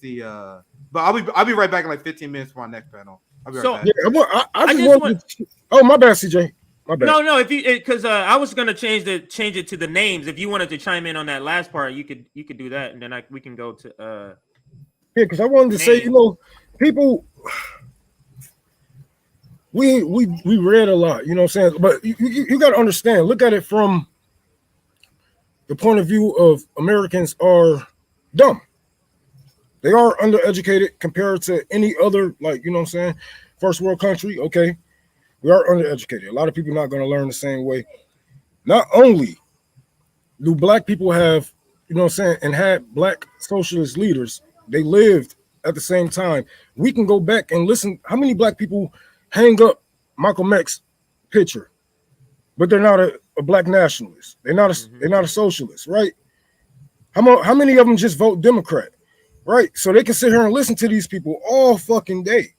but I'll be right back in like 15 minutes for my next panel. I'll be right back. Yeah, oh, my bad, CJ. My bad. No, because I was gonna change it to the names. If you wanted to chime in on that last part, you could do that, and then we can go to yeah, because I wanted to say, people, we read a lot, you know what I'm saying? But you got to understand, look at it from the point of view of Americans are dumb. They are undereducated compared to any other, like, you know what I'm saying, first world country. Okay, we are undereducated. A lot of people are not going to learn the same way. Not only do black people have, you know what I'm saying, and had black socialist leaders, they lived at the same time. We can go back and listen. How many black people hang up Malcolm X's picture, but they're not a black nationalist? They're not a socialist, right? How many of them just vote Democrat? Right, so they can sit here and listen to these people all fucking day.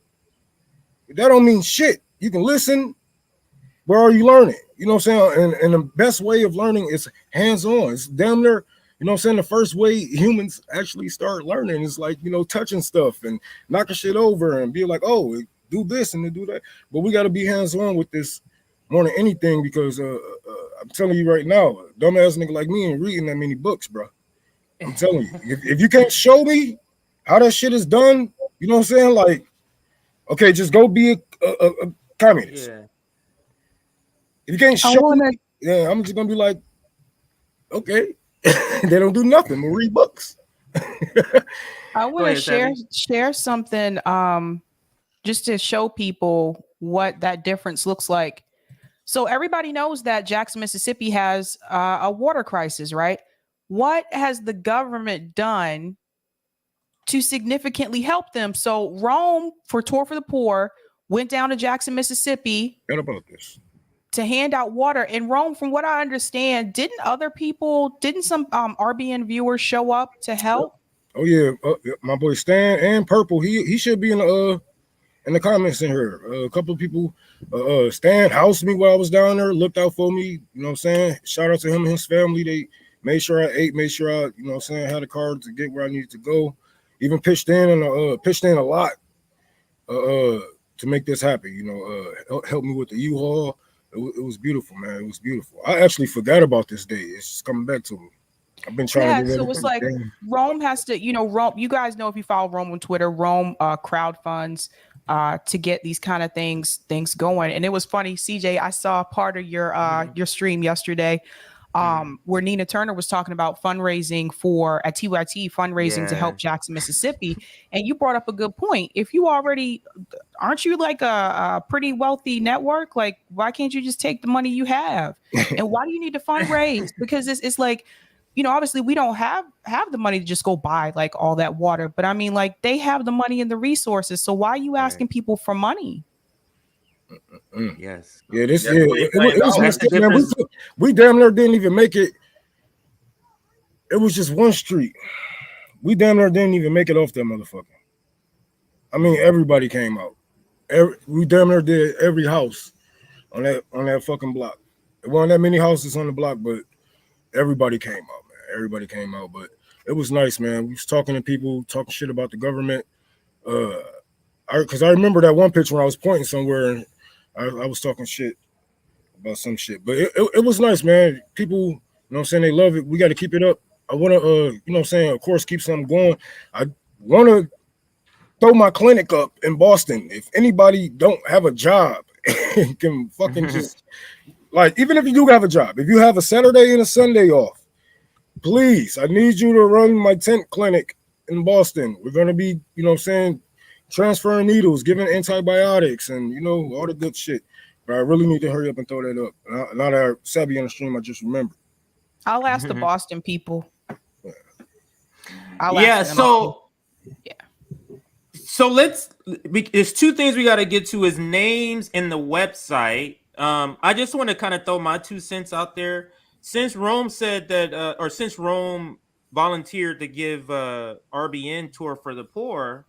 That don't mean shit. You can listen, but are you learning? You know what I'm saying? And the best way of learning is hands-on. It's damn near, you know what I'm saying, the first way humans actually start learning is like, touching stuff and knocking shit over and be like, oh, do this and do that. But we got to be hands-on with this more than anything, because I'm telling you right now, a dumbass nigga like me ain't reading that many books, bro. I'm telling you, if you can't show me how that shit is done, you know what I'm saying? Like, okay, just go be a communist. Yeah. If you can't show me, yeah, I'm just gonna be like, okay, they don't do nothing. We'll read books. I want to share something just to show people what that difference looks like. So everybody knows that Jackson, Mississippi has a water crisis, right? What has the government done to significantly help them? So Rome, for Tour for the Poor, went down to Jackson, Mississippi to hand out water. And Rome, from what I understand, didn't some RBN viewers show up to help? Oh yeah, my boy Stan and Purple, he should be in the comments in here. A couple of people, Stan housed me while I was down there, looked out for me. You know what I'm saying? Shout out to him and his family. They made sure I ate, made sure I, you know what I'm saying, had a car to get where I needed to go. Even pitched in a lot to make this happen. Helped me with the U-Haul. It was beautiful, man. It was beautiful. I actually forgot about this day. It's just coming back to me. I've been trying to do so it's like Rome has to, Rome, you guys know, if you follow Rome on Twitter, Rome crowd funds to get these kind of things going. And it was funny, CJ, I saw part of your stream yesterday. where Nina Turner was talking about fundraising at TYT, fundraising to help Jackson, Mississippi. And you brought up a good point. If you already, aren't you like a pretty wealthy network? Like, why can't you just take the money you have? And why do you need to fundraise? Because it's like, obviously we don't have the money to just go buy like all that water. But I mean, like, they have the money and the resources. So why are you asking people for money? Yes. Yeah, it was a mistake, man. We damn near didn't even make it. It was just one street. We damn near didn't even make it off that motherfucker. I mean, everybody came out. We damn near did every house on that fucking block. There weren't that many houses on the block, but everybody came out, man. Everybody came out, but it was nice, man. We was talking to people, talking shit about the government. Because I remember that one picture when I was pointing somewhere and I was talking shit about some shit, but it was nice, man. People, what I'm saying, they love it. We got to keep it up. I want to, what I'm saying, of course, keep something going. I want to throw my clinic up in Boston. If anybody don't have a job, can fucking just, like, even if you do have a job, if you have a Saturday and a Sunday off, please, I need you to run my tent clinic in Boston. We're going to be, what I'm saying, transferring needles, giving antibiotics, and all the good shit. But I really need to hurry up and throw that up. Now that Sabby on the stream, I just remembered. I'll ask the Boston people. So there's two things we got to get to is names and the website. I just want to kind of throw my 2 cents out there. Since Rome said that, or since Rome volunteered to give RBN Tour for the Poor,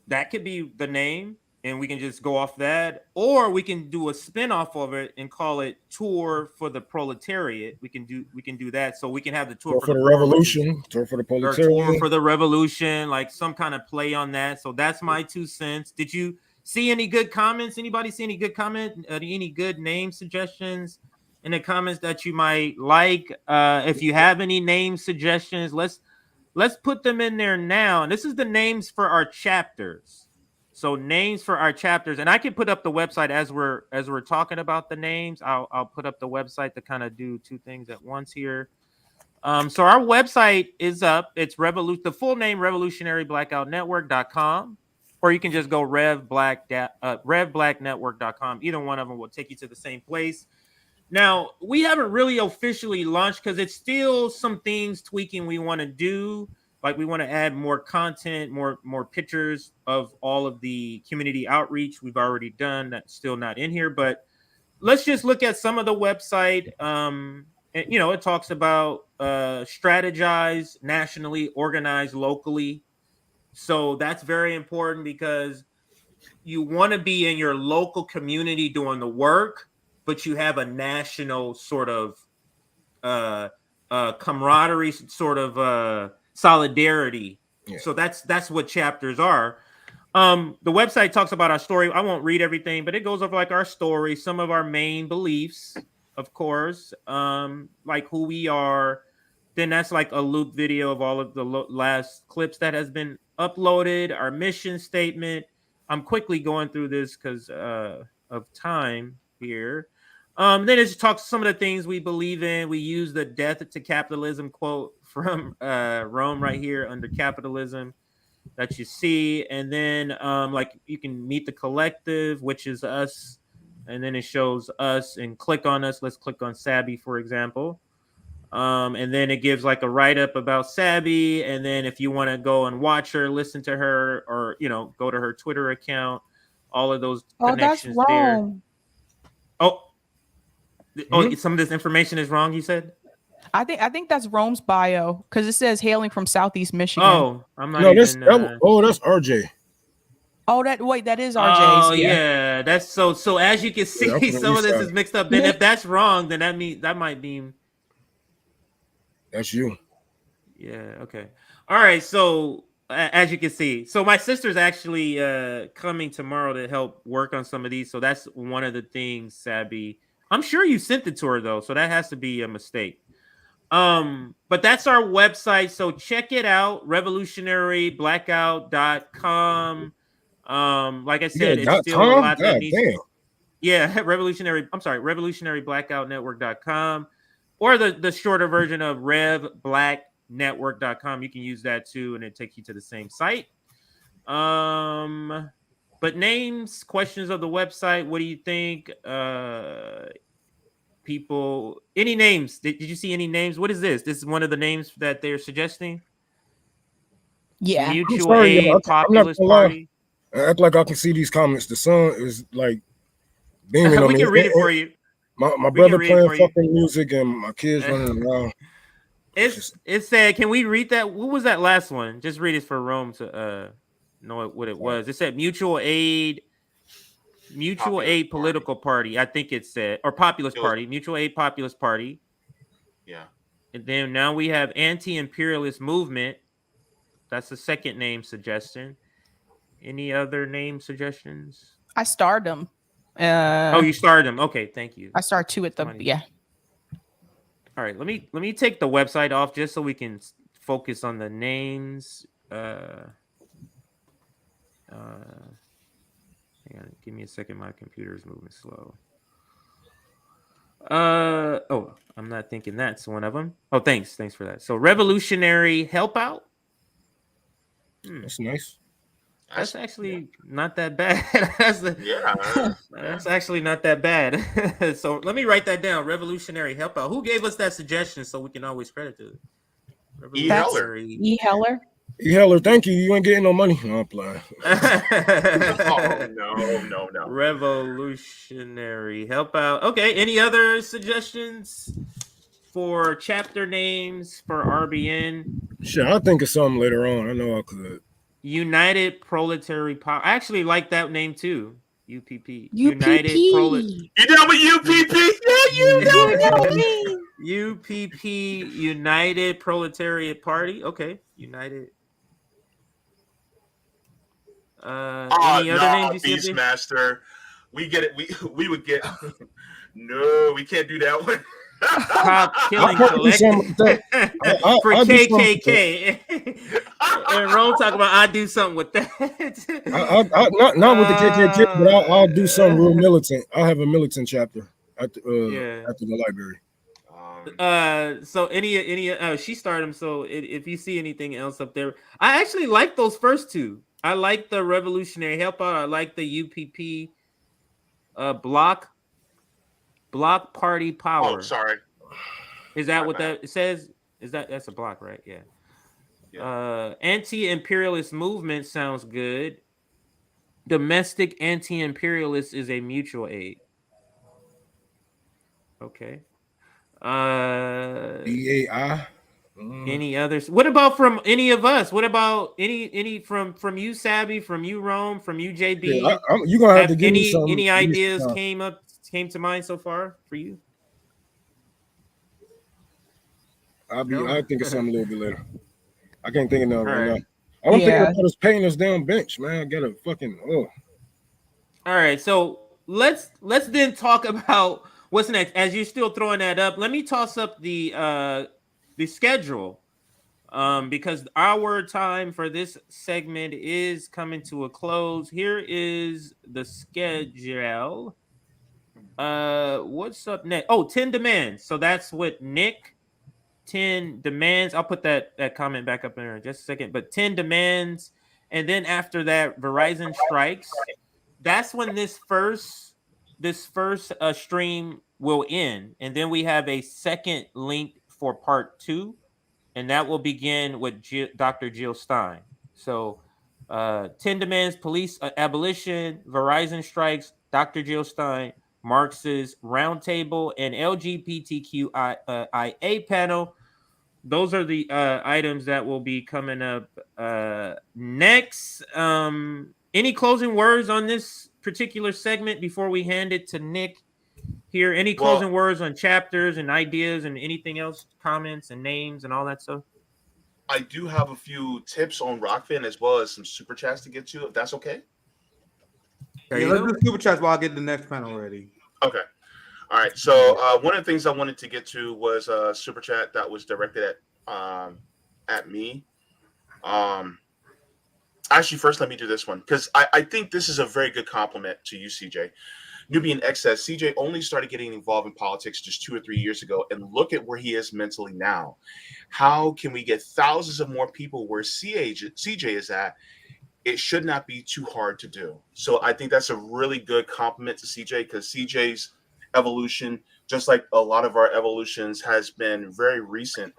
that could be the name, and we can just go off that, or we can do a spin-off of it and call it Tour for the Proletariat. We can do that, so we can have the Tour for the Revolution, Tour for the Proletariat, Tour for the Revolution, like some kind of play on that. So that's my 2 cents. Did you see any good comments? Anybody see any good comment? Any good name suggestions in the comments that you might like? If you have any name suggestions, let's put them in there now. And this is the names for our chapters. So names for our chapters, and I can put up the website as we're talking about the names. I'll put up the website to kind of do 2 things at once here. So our website is up. It's the full name, revolutionaryblackouttnetwork.com, or you can just go revblacknetwork.com. Either one of them will take you to the same place. Now, we haven't really officially launched because it's still some things tweaking we want to do. Like we want to add more content, more pictures of all of the community outreach we've already done. That's still not in here, but let's just look at some of the website. It talks about strategize nationally, organize locally. So that's very important because you want to be in your local community doing the work, but you have a national sort of camaraderie, sort of solidarity. Yeah. So that's what chapters are. The website talks about our story. I won't read everything, but it goes over like our story, some of our main beliefs, of course, like who we are. Then that's like a loop video of all of the last clips that has been uploaded, our mission statement. I'm quickly going through this because of time here. Then it talks some of the things we believe in. We use the death to capitalism quote from Rome right here under capitalism that you see. And then like you can meet the collective, which is us. And then it shows us and click on us. Let's click on Sabby, for example. And then it gives like a write-up about Sabby. And then if you want to go and watch her, listen to her, or, go to her Twitter account, all of those connections that's there. wrong. Oh, some of this information is wrong, you said? I think that's Rome's bio because it says hailing from Southeast Michigan. Oh, I'm not that's RJ. Oh, that is RJ's. Oh, yeah. That's so as you can see, some of this is mixed up. Then if that's wrong, then that might mean that's you. Yeah, okay. All right, so as you can see, so my sister's actually coming tomorrow to help work on some of these. So that's one of the things, Sabby. I'm sure you sent it to her though, so that has to be a mistake. But that's our website, so check it out, revolutionaryblackout.com. Like I said, it's still a lot that needs. Yeah, revolutionaryblackouttnetwork.com. or the shorter version of revblacknetwork.com. You can use that too, and it takes you to the same site. But names, questions of the website. What do you think? People, any names? Did you see any names? What is this? This is one of the names that they're suggesting. Yeah. Mutual Aid Populist Party. I act like I can see these comments. The sun is like beaming on me. We can read it for you. My brother playing fucking music and my kids running around. It said, can we read that? What was that last one? Just read it for Rome to know what it was. It said Mutual Aid Political Party. I think it said, or Populist Party. Mutual Aid Populist Party. Yeah. And then now we have Anti-Imperialist Movement. That's the second name suggestion. Any other name suggestions? I starred them. You starred them. Okay, thank you. I starred 2 at the All right, let me take the website off just so we can focus on the names. Hang on, give me a second. My computer is moving slow. Oh, I'm not thinking that's one of them. Oh, thanks for that. So, Revolutionary Help Out. That's nice. That's actually not that bad. That's actually not that bad. So let me write that down. Revolutionary Help Out. Who gave us that suggestion so we can always credit it? E. Heller. E. Heller. E. Heller, thank you. You ain't getting no money. No, I'm playing. No. Revolutionary Help Out. Okay. Any other suggestions for chapter names for RBN? Sure, I'll think of something later on. I know I could. United Proletarian Power. I actually like that name too. UPP. United You down with UPP? Yeah, you know me. UPP, United Proletariat Party. Okay, United. Any other names you see? Beastmaster. We get it. We would get. No, we can't do that one. Cop Killing Collective for KKK. And Ron talking about I do something with that. Not with the KKK, but I'll do something real militant. I'll have a militant chapter at the library. So any she started them. So if you see anything else up there, I actually like those first two. I like the Revolutionary Help Out. I like the UPP Block Party Power. Oh, sorry. Is that what that says? That's a block, right? Yeah. Anti-imperialist movement sounds good. Domestic anti-imperialist is a mutual aid. Okay. BAI. Any others? What about from any of us? What about any from you, Sabby, from you, Rome, from you, JB? Yeah, you're gonna have to give me some. Any ideas came to mind so far for you? I'll think of something a little bit later. I can't think of nothing right now. I don't think I put us paying us down bench, man. I got a fucking All right, so let's then talk about what's next. As you're still throwing that up, let me toss up the schedule. Because our time for this segment is coming to a close. Here is the schedule. What's up next? 10 demands. So that's what Nick 10 demands. I'll put that comment back up in there in just a second. But 10 demands, and then after that, Verizon strikes. That's when this first stream will end, and then we have a second link for part 2, and that will begin with Dr. Jill Stein. So 10 demands, police abolition, Verizon strikes, Dr. Jill Stein, Marxist roundtable, and LGBTQIA panel. Those are the items that will be coming up next. Any closing words on this particular segment before we hand it to Nick here? Any closing words on chapters and ideas and anything else, comments and names and all that stuff? I do have a few tips on Rockfin as well as some super chats to get to, if that's okay. Yeah, let's do super chats while I get the next panel ready. Okay. All right. So one of the things I wanted to get to was a super chat that was directed at me. Actually, first let me do this one because I think this is a very good compliment to you, CJ. Nubian X says, CJ only started getting involved in politics just 2 or 3 years ago, and look at where he is mentally now. How can we get thousands of more people where CJ is at? It should not be too hard to do. So I think that's a really good compliment to CJ, because CJ's evolution, just like a lot of our evolutions, has been very recent.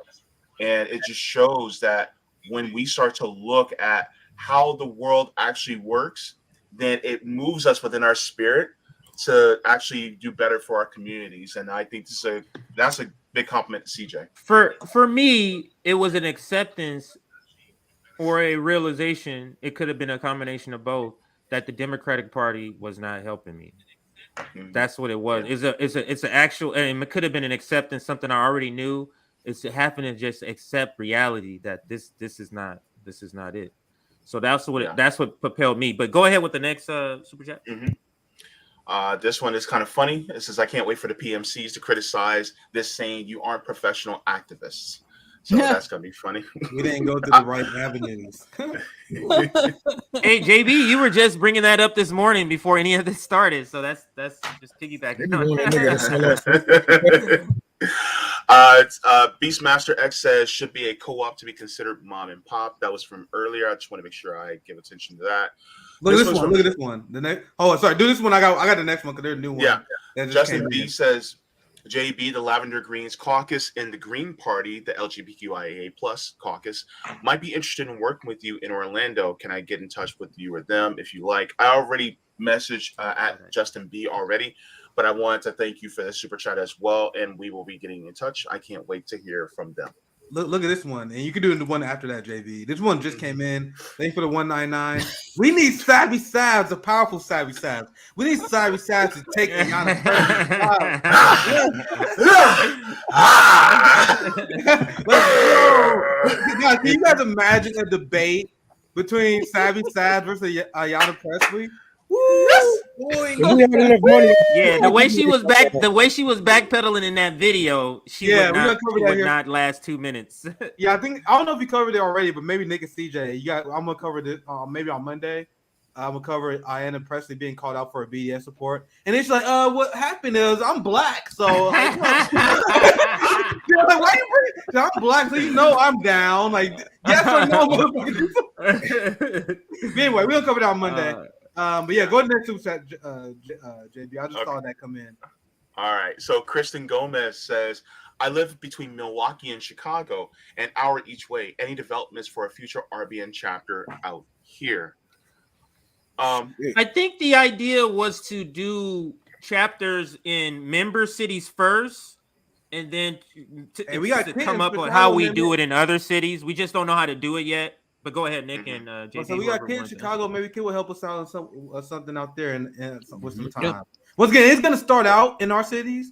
And it just shows that when we start to look at how the world actually works, then it moves us within our spirit to actually do better for our communities. And I think that's a big compliment to CJ. For me, it was an acceptance or a realization. It could have been a combination of both, that the Democratic Party was not helping me. That's what it was. It's an actual, and it could have been an acceptance, something I already knew. It's having to just accept reality that this is not it. So that's what propelled me. But go ahead with the next super chat. This one is kind of funny. It says, I can't wait for the PMCs to criticize this, saying you aren't professional activists. So that's gonna be funny. We didn't go through the right avenues. Hey JB, you were just bringing that up this morning before any of this started, so that's just piggybacking. Beastmaster X says, should be a co-op to be considered mom and pop. That was from earlier. I just want to make sure I give attention to that. Look at this one. Look at this one. The next. Oh, sorry. Do this one. I got the next one because there's a new one. Yeah. Justin B says, JB, the Lavender Greens caucus in the Green Party, the LGBTQIA plus caucus, might be interested in working with you in Orlando. Can I get in touch with you or them if you like? I already messaged at Justin B already, but I wanted to thank you for the super chat as well, and we will be getting in touch. I can't wait to hear from them. Look at this one, and you can do the one after that, JB. This one just came in. Thanks for the 199. We need savvy sabs, a powerful savvy sabs. We need savvy sabs to take Ayanna Guys, can you guys imagine a debate between savvy sabs versus Ayanna Presley? Yeah, the way she was backpedaling in that video, she would not last 2 minutes. Yeah, I don't know if you covered it already, but maybe Nick and CJ. I'm gonna cover this maybe on Monday. I'm gonna cover Ayanna Presley being called out for a BDS support, and it's like, what happened is I'm black, so like, why you bring? I'm black, so you know I'm down. Like, yes or no? Anyway, we'll cover that on Monday. But yeah, go to the next super chat, JB. I just saw that come in. All right. So Kristen Gomez says, I live between Milwaukee and Chicago, an hour each way. Any developments for a future RBN chapter out here? I think the idea was to do chapters in member cities first, and then to come up with how we do it in other cities. We just don't know how to do it yet. But go ahead, Nick and JB. So we got Kid in Chicago. Maybe Kid will help us out on something out there and with some time. Once again, it's gonna start out in our cities,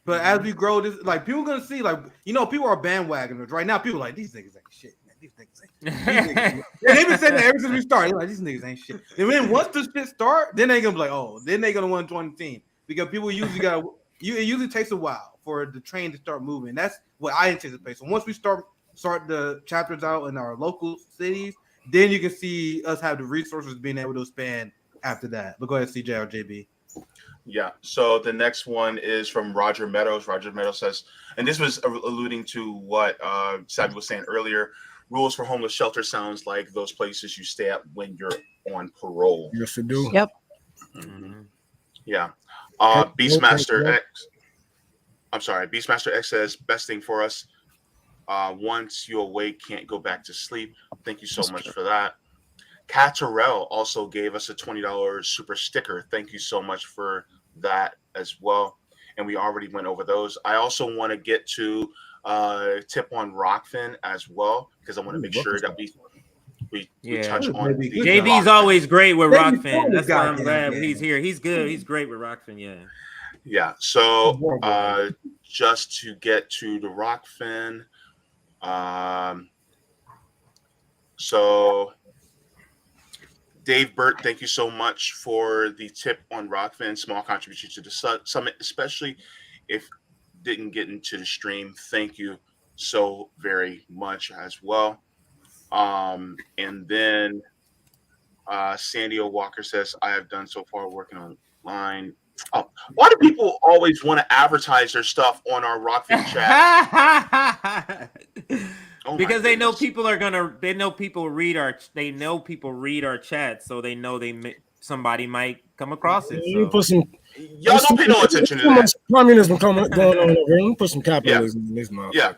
but as we grow, this like people are gonna see, like, people are bandwagoners right now. People are like, these niggas ain't shit, man. These niggas ain't. They've been saying that ever since we started. Like, these niggas ain't shit. And then once this shit start, then they gonna be like, oh, then they gonna want to join the team, because people usually it usually takes a while for the train to start moving. That's what I anticipate. So once we start the chapters out in our local cities, then you can see us have the resources being able to expand after that. But go ahead, CJ or JB. Yeah. So the next one is from Roger Meadows. Roger Meadows says, and this was alluding to what Savvy was saying earlier, rules for homeless shelter sounds like those places you stay at when you're on parole. Yes, it do. Yep. Mm-hmm. Yeah. Beastmaster X says, best thing for us. Once you awake, can't go back to sleep. Thank you so much for that. Kat Terrell also gave us a $20 super sticker. Thank you so much for that as well. And we already went over those. I also want to get to tip on Rockfin as well, because I want to make sure that we touch on JB's always great with Rockfin. That's why I'm glad he's here. He's good. He's great with Rockfin. Yeah. So just to get to the Rockfin. So Dave Burt, thank you so much for the tip on Rockfin. Small contribution to the summit, especially if didn't get into the stream. Thank you so very much as well. And then Sandy O. Walker says, I have done so far working online. Oh, why do people always want to advertise their stuff on our Rockfin chat? Because they know people are gonna. They know people read our. They know people read our chat, so they know somebody might come across it. You So. put some. Y'all don't pay no attention to too much that. communism going on over here. Put some capitalism in this motherfucker.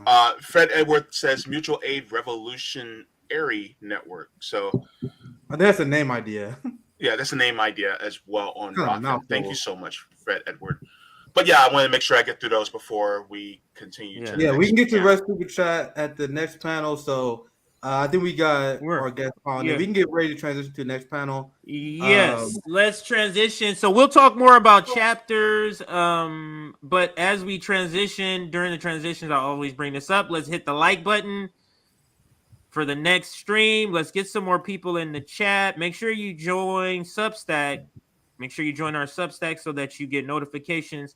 Yeah. Fred Edwards says Mutual Aid Revolutionary Network. So that's a name idea. Yeah, that's a name idea as well on Rockfin. Mouthful. Thank you so much, Fred Edward. But yeah, I want to make sure I get through those before we continue. Yeah, we can get to the rest of the chat at the next panel. So I think we got our guest on. Yeah. We can get ready to transition to the next panel. Yes, let's transition. So we'll talk more about chapters. But as we transition, during the transitions, I always bring this up. Let's hit the like button for the next stream. Let's get some more people in the chat. Make sure you join Substack. Make sure you join our Substack so that you get notifications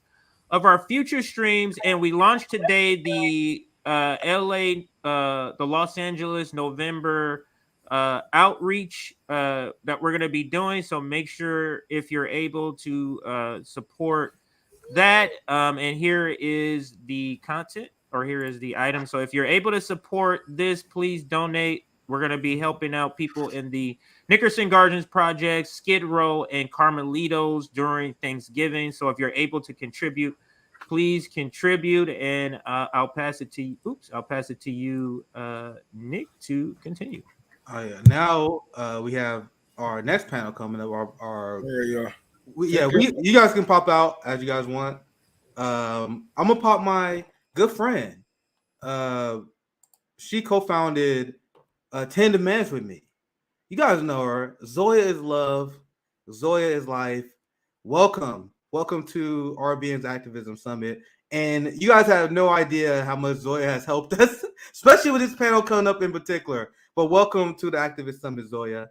of our future streams. And we launched today the LA, the Los Angeles November outreach that we're going to be doing. So make sure if you're able to support that. And here is the content, or here is the item. So if you're able to support this, please donate. We're going to be helping out people in the Nickerson Gardens Project, Skid Row, and Carmelitos during Thanksgiving. So if you're able to contribute, please contribute, and I'll pass it to you. I'll pass it to you, Nick, to continue. Oh yeah. Now we have our next panel coming up. You guys can pop out as you guys want. I'm gonna pop my good friend. She co-founded 10 Demands with me. You guys know her. Zoya is love. Zoya is life. Welcome to RBN's Activism Summit. And you guys have no idea how much Zoya has helped us, especially with this panel coming up in particular. But welcome to the Activist Summit, Zoya.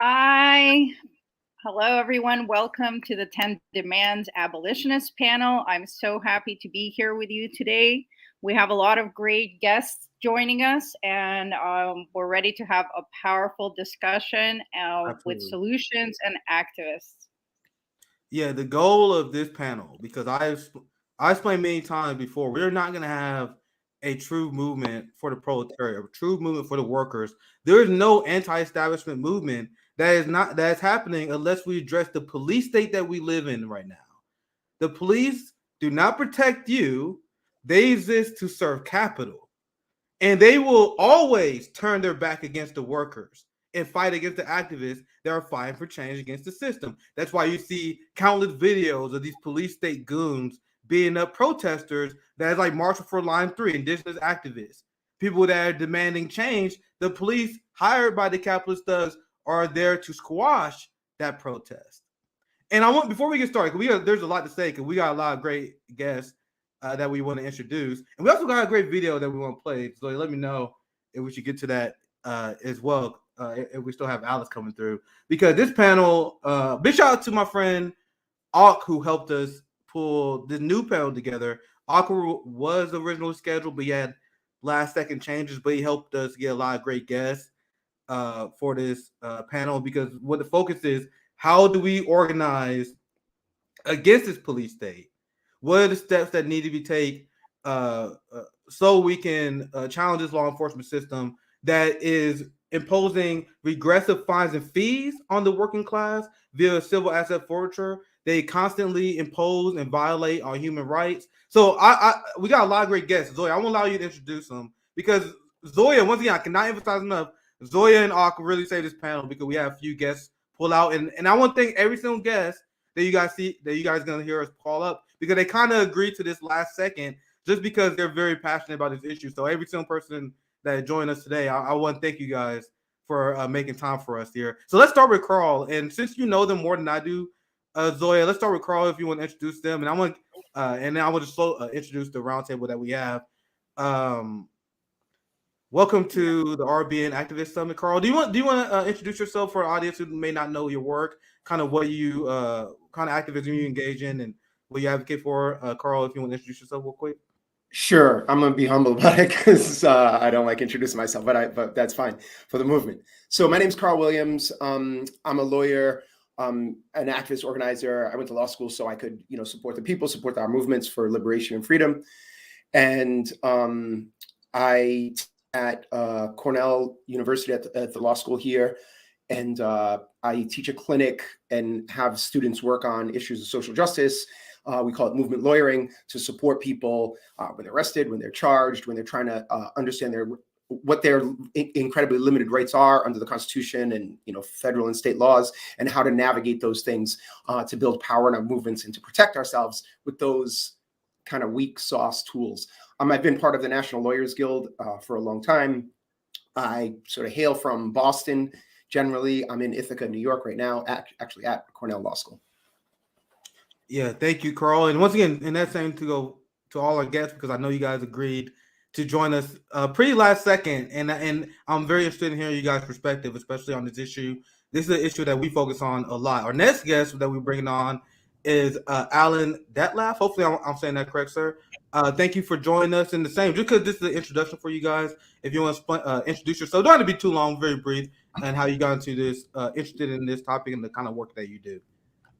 Hello, everyone. Welcome to the 10 Demands Abolitionist panel. I'm so happy to be here with you today. We have a lot of great guests joining us, and we're ready to have a powerful discussion with solutions and activists. Yeah, the goal of this panel, because I explained many times before, we're not going to have a true movement for the proletariat, a true movement for the workers. There is no anti-establishment movement that's happening unless we address the police state that we live in right now. The police do not protect you. They exist to serve capital. And they will always turn their back against the workers and fight against the activists that are fighting for change against the system. That's why you see countless videos of these police state goons beating up protesters that is like Marshall for Line 3, indigenous activists, people that are demanding change. The police hired by the capitalist thugs are there to squash that protest. And I want, before we get started, there's a lot to say, because we got a lot of great guests that we want to introduce. And we also got a great video that we want to play. So let me know if we should get to that as well, if we still have Alice coming through. Because this panel, big shout out to my friend Ak, who helped us pull this new panel together. Ak was originally scheduled, but he had last second changes, but he helped us get a lot of great guests for this panel, because what the focus is, how do we organize against this police state? What are the steps that need to be taken so we can challenge this law enforcement system that is imposing regressive fines and fees on the working class via civil asset forfeiture? They constantly impose and violate our human rights. So we got a lot of great guests. Zoya, I want to allow you to introduce them, because Zoya, once again, I cannot emphasize enough, Zoya and Ak really saved this panel, because we have a few guests pull out. And I want to thank every single guest that you guys see, that you guys are going to hear us call up, because they kind of agreed to this last second just because they're very passionate about this issue. So every single person that joined us today, I want to thank you guys for making time for us here. So let's start with Carl. And since you know them more than I do, Zoya, let's start with Carl if you want to introduce them. And I want and then I want to introduce the roundtable that we have. Welcome to the RBN Activist Summit, Carl. Do you want to introduce yourself for an audience who may not know your work, kind of what you kind of activism you engage in and what you advocate for? Carl, if you want to introduce yourself real quick. Sure, I'm gonna be humble about it, because I don't like introducing myself, but that's fine for the movement. So my name's Carl Williams. I'm a lawyer an activist organizer. I went to law school so I could, support the people, support our movements for liberation and freedom. And I at Cornell University at the law school here, and I teach a clinic and have students work on issues of social justice. We call it movement lawyering, to support people when they're arrested, when they're charged, when they're trying to understand what their incredibly limited rights are under the Constitution and federal and state laws, and how to navigate those things to build power in our movements and to protect ourselves with those kind of weak sauce tools. I've been part of the National Lawyers Guild for a long time. I sort of hail from Boston. Generally, I'm in Ithaca, New York right now, actually at Cornell Law School. Yeah, thank you, Carl. And once again, and that's same to go to all our guests, because I know you guys agreed to join us pretty last second. And I'm very interested in hearing you guys' perspective, especially on this issue. This is an issue that we focus on a lot. Our next guest that we're bringing on is Alan Detlef. Hopefully I'm saying that correct, sir. Thank you for joining us. In the same, just because this is an introduction for you guys, if you want to introduce yourself, don't have to be too long, very brief, and how you got into this, interested in this topic and the kind of work that you do.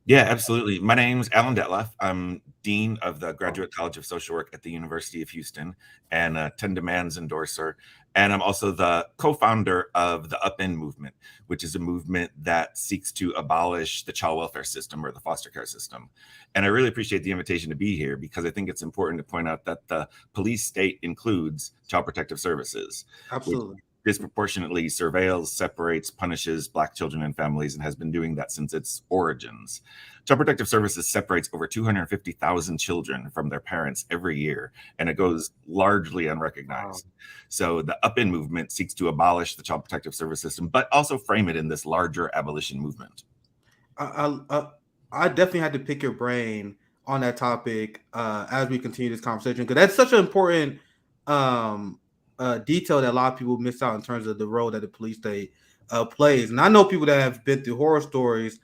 Yeah, absolutely. My name's Alan Detlef. I'm Dean of the Graduate College of Social Work at the University of Houston and a 10 Demands endorser. And I'm also the co-founder of the Up-In movement, which is a movement that seeks to abolish the child welfare system or the foster care system. And I really appreciate the invitation to be here, because I think it's important to point out that the police state includes Child Protective Services. Absolutely. Disproportionately surveils, separates, punishes Black children and families, and has been doing that since its origins. Child Protective Services separates over 250,000 children from their parents every year, and it goes largely unrecognized. Wow. So the Up-In movement seeks to abolish the Child Protective Service system, but also frame it in this larger abolition movement. I definitely had to pick your brain on that topic as we continue this conversation, because that's such an important detail that a lot of people miss out in terms of the role that the police state plays. And I know people that have been through horror stories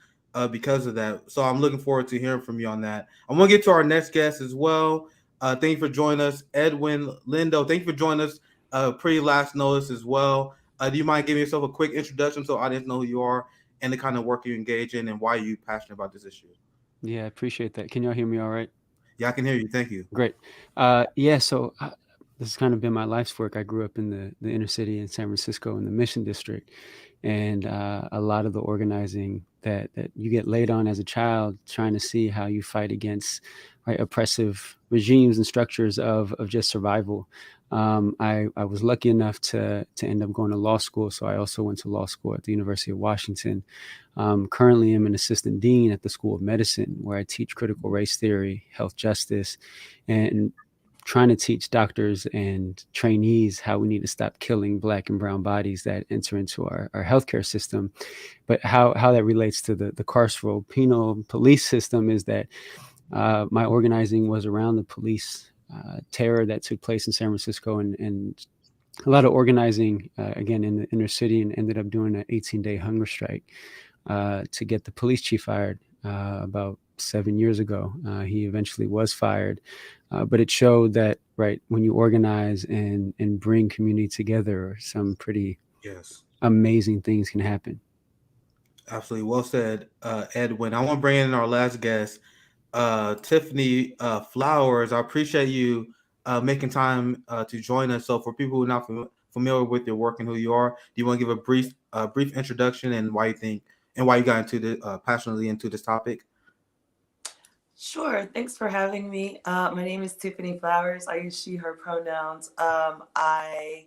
because of that. So I'm looking forward to hearing from you on that. I want to get to our next guest as well. Thank you for joining us, Edwin Lindo. Thank you for joining us pretty last notice as well. Do you mind giving yourself a quick introduction so audience know who you are and the kind of work you engage in and why you're passionate about this issue? Yeah, I appreciate that. Can y'all hear me all right? Yeah, I can hear you. Thank you. Great. So this has kind of been my life's work. I grew up in the inner city in San Francisco in the Mission District. And a lot of the organizing that you get laid on as a child, trying to see how you fight against oppressive regimes and structures of just survival. I was lucky enough to end up going to law school. So I also went to law school at the University of Washington. Currently, I'm an assistant dean at the School of Medicine, where I teach critical race theory, health justice, and trying to teach doctors and trainees how we need to stop killing Black and brown bodies that enter into our healthcare system. But how that relates to the carceral penal police system is that my organizing was around the police terror that took place in San Francisco, and a lot of organizing, again, in the inner city, and ended up doing an 18-day hunger strike to get the police chief fired about 7 years ago. He eventually was fired, but it showed that, when you organize and bring community together, some pretty amazing things can happen. Absolutely. Well said, Edwin. I want to bring in our last guest, Tiffany Flowers. I appreciate you making time to join us. So for people who are not familiar with your work and who you are, do you want to give a brief introduction and why you think and why you got into the passionately into this topic? Sure. Thanks for having me. My name is Tiffany Flowers. I use she, her pronouns. I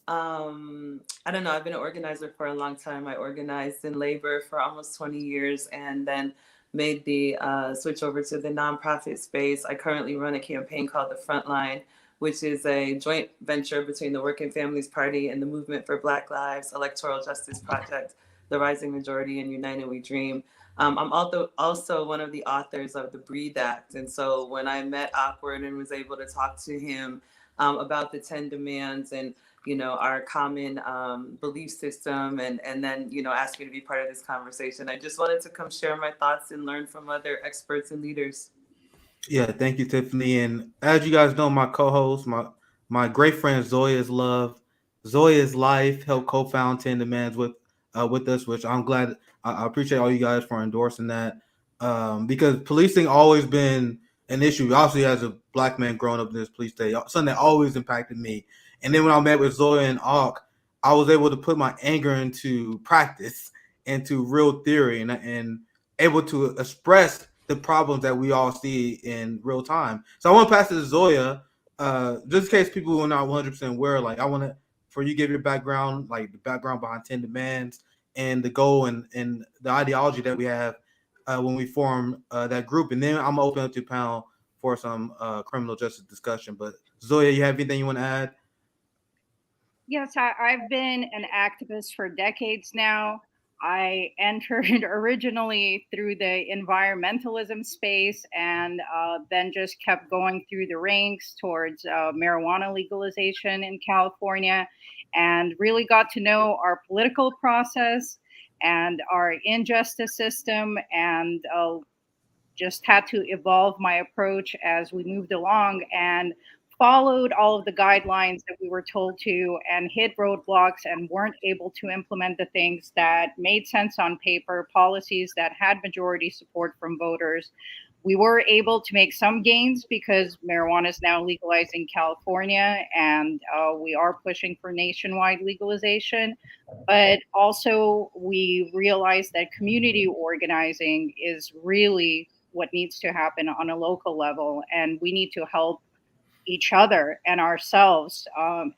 don't know. I've been an organizer for a long time. I organized in labor for almost 20 years and then made the switch over to the nonprofit space. I currently run a campaign called The Frontline, which is a joint venture between the Working Families Party and the Movement for Black Lives, Electoral Justice Project, The Rising Majority, and United We Dream. I'm also one of the authors of the Breathe Act. And so when I met Awkward and was able to talk to him about the 10 demands and, our common belief system and then, ask me to be part of this conversation, I just wanted to come share my thoughts and learn from other experts and leaders. Yeah, thank you, Tiffany. And as you guys know, my co-host, my great friend Zoya's Life, helped co-found 10 Demands with with us, which I'm glad. I appreciate all you guys for endorsing that, because policing always been an issue. Obviously, as a Black man growing up in this police state, something that always impacted me. And then when I met with Zoya and Ak, I was able to put my anger into practice, into real theory, and able to express the problems that we all see in real time. So I want to pass it to Zoya, just in case people are not 100% aware. Like, I want to, for you to give your background, like the background behind 10 Demands and the goal and the ideology that we have when we form that group. And then I'm going to open up to the panel for some criminal justice discussion. But Zoya, you have anything you want to add? Yes, I've been an activist for decades now. I entered originally through the environmentalism space and then just kept going through the ranks towards marijuana legalization in California, and really got to know our political process and our injustice system, and just had to evolve my approach as we moved along, and followed all of the guidelines that we were told to, and hit roadblocks and weren't able to implement the things that made sense on paper, policies that had majority support from voters. We were able to make some gains because marijuana is now legalized in California, and we are pushing for nationwide legalization. But also we realized that community organizing is really what needs to happen on a local level, and we need to help each other and ourselves.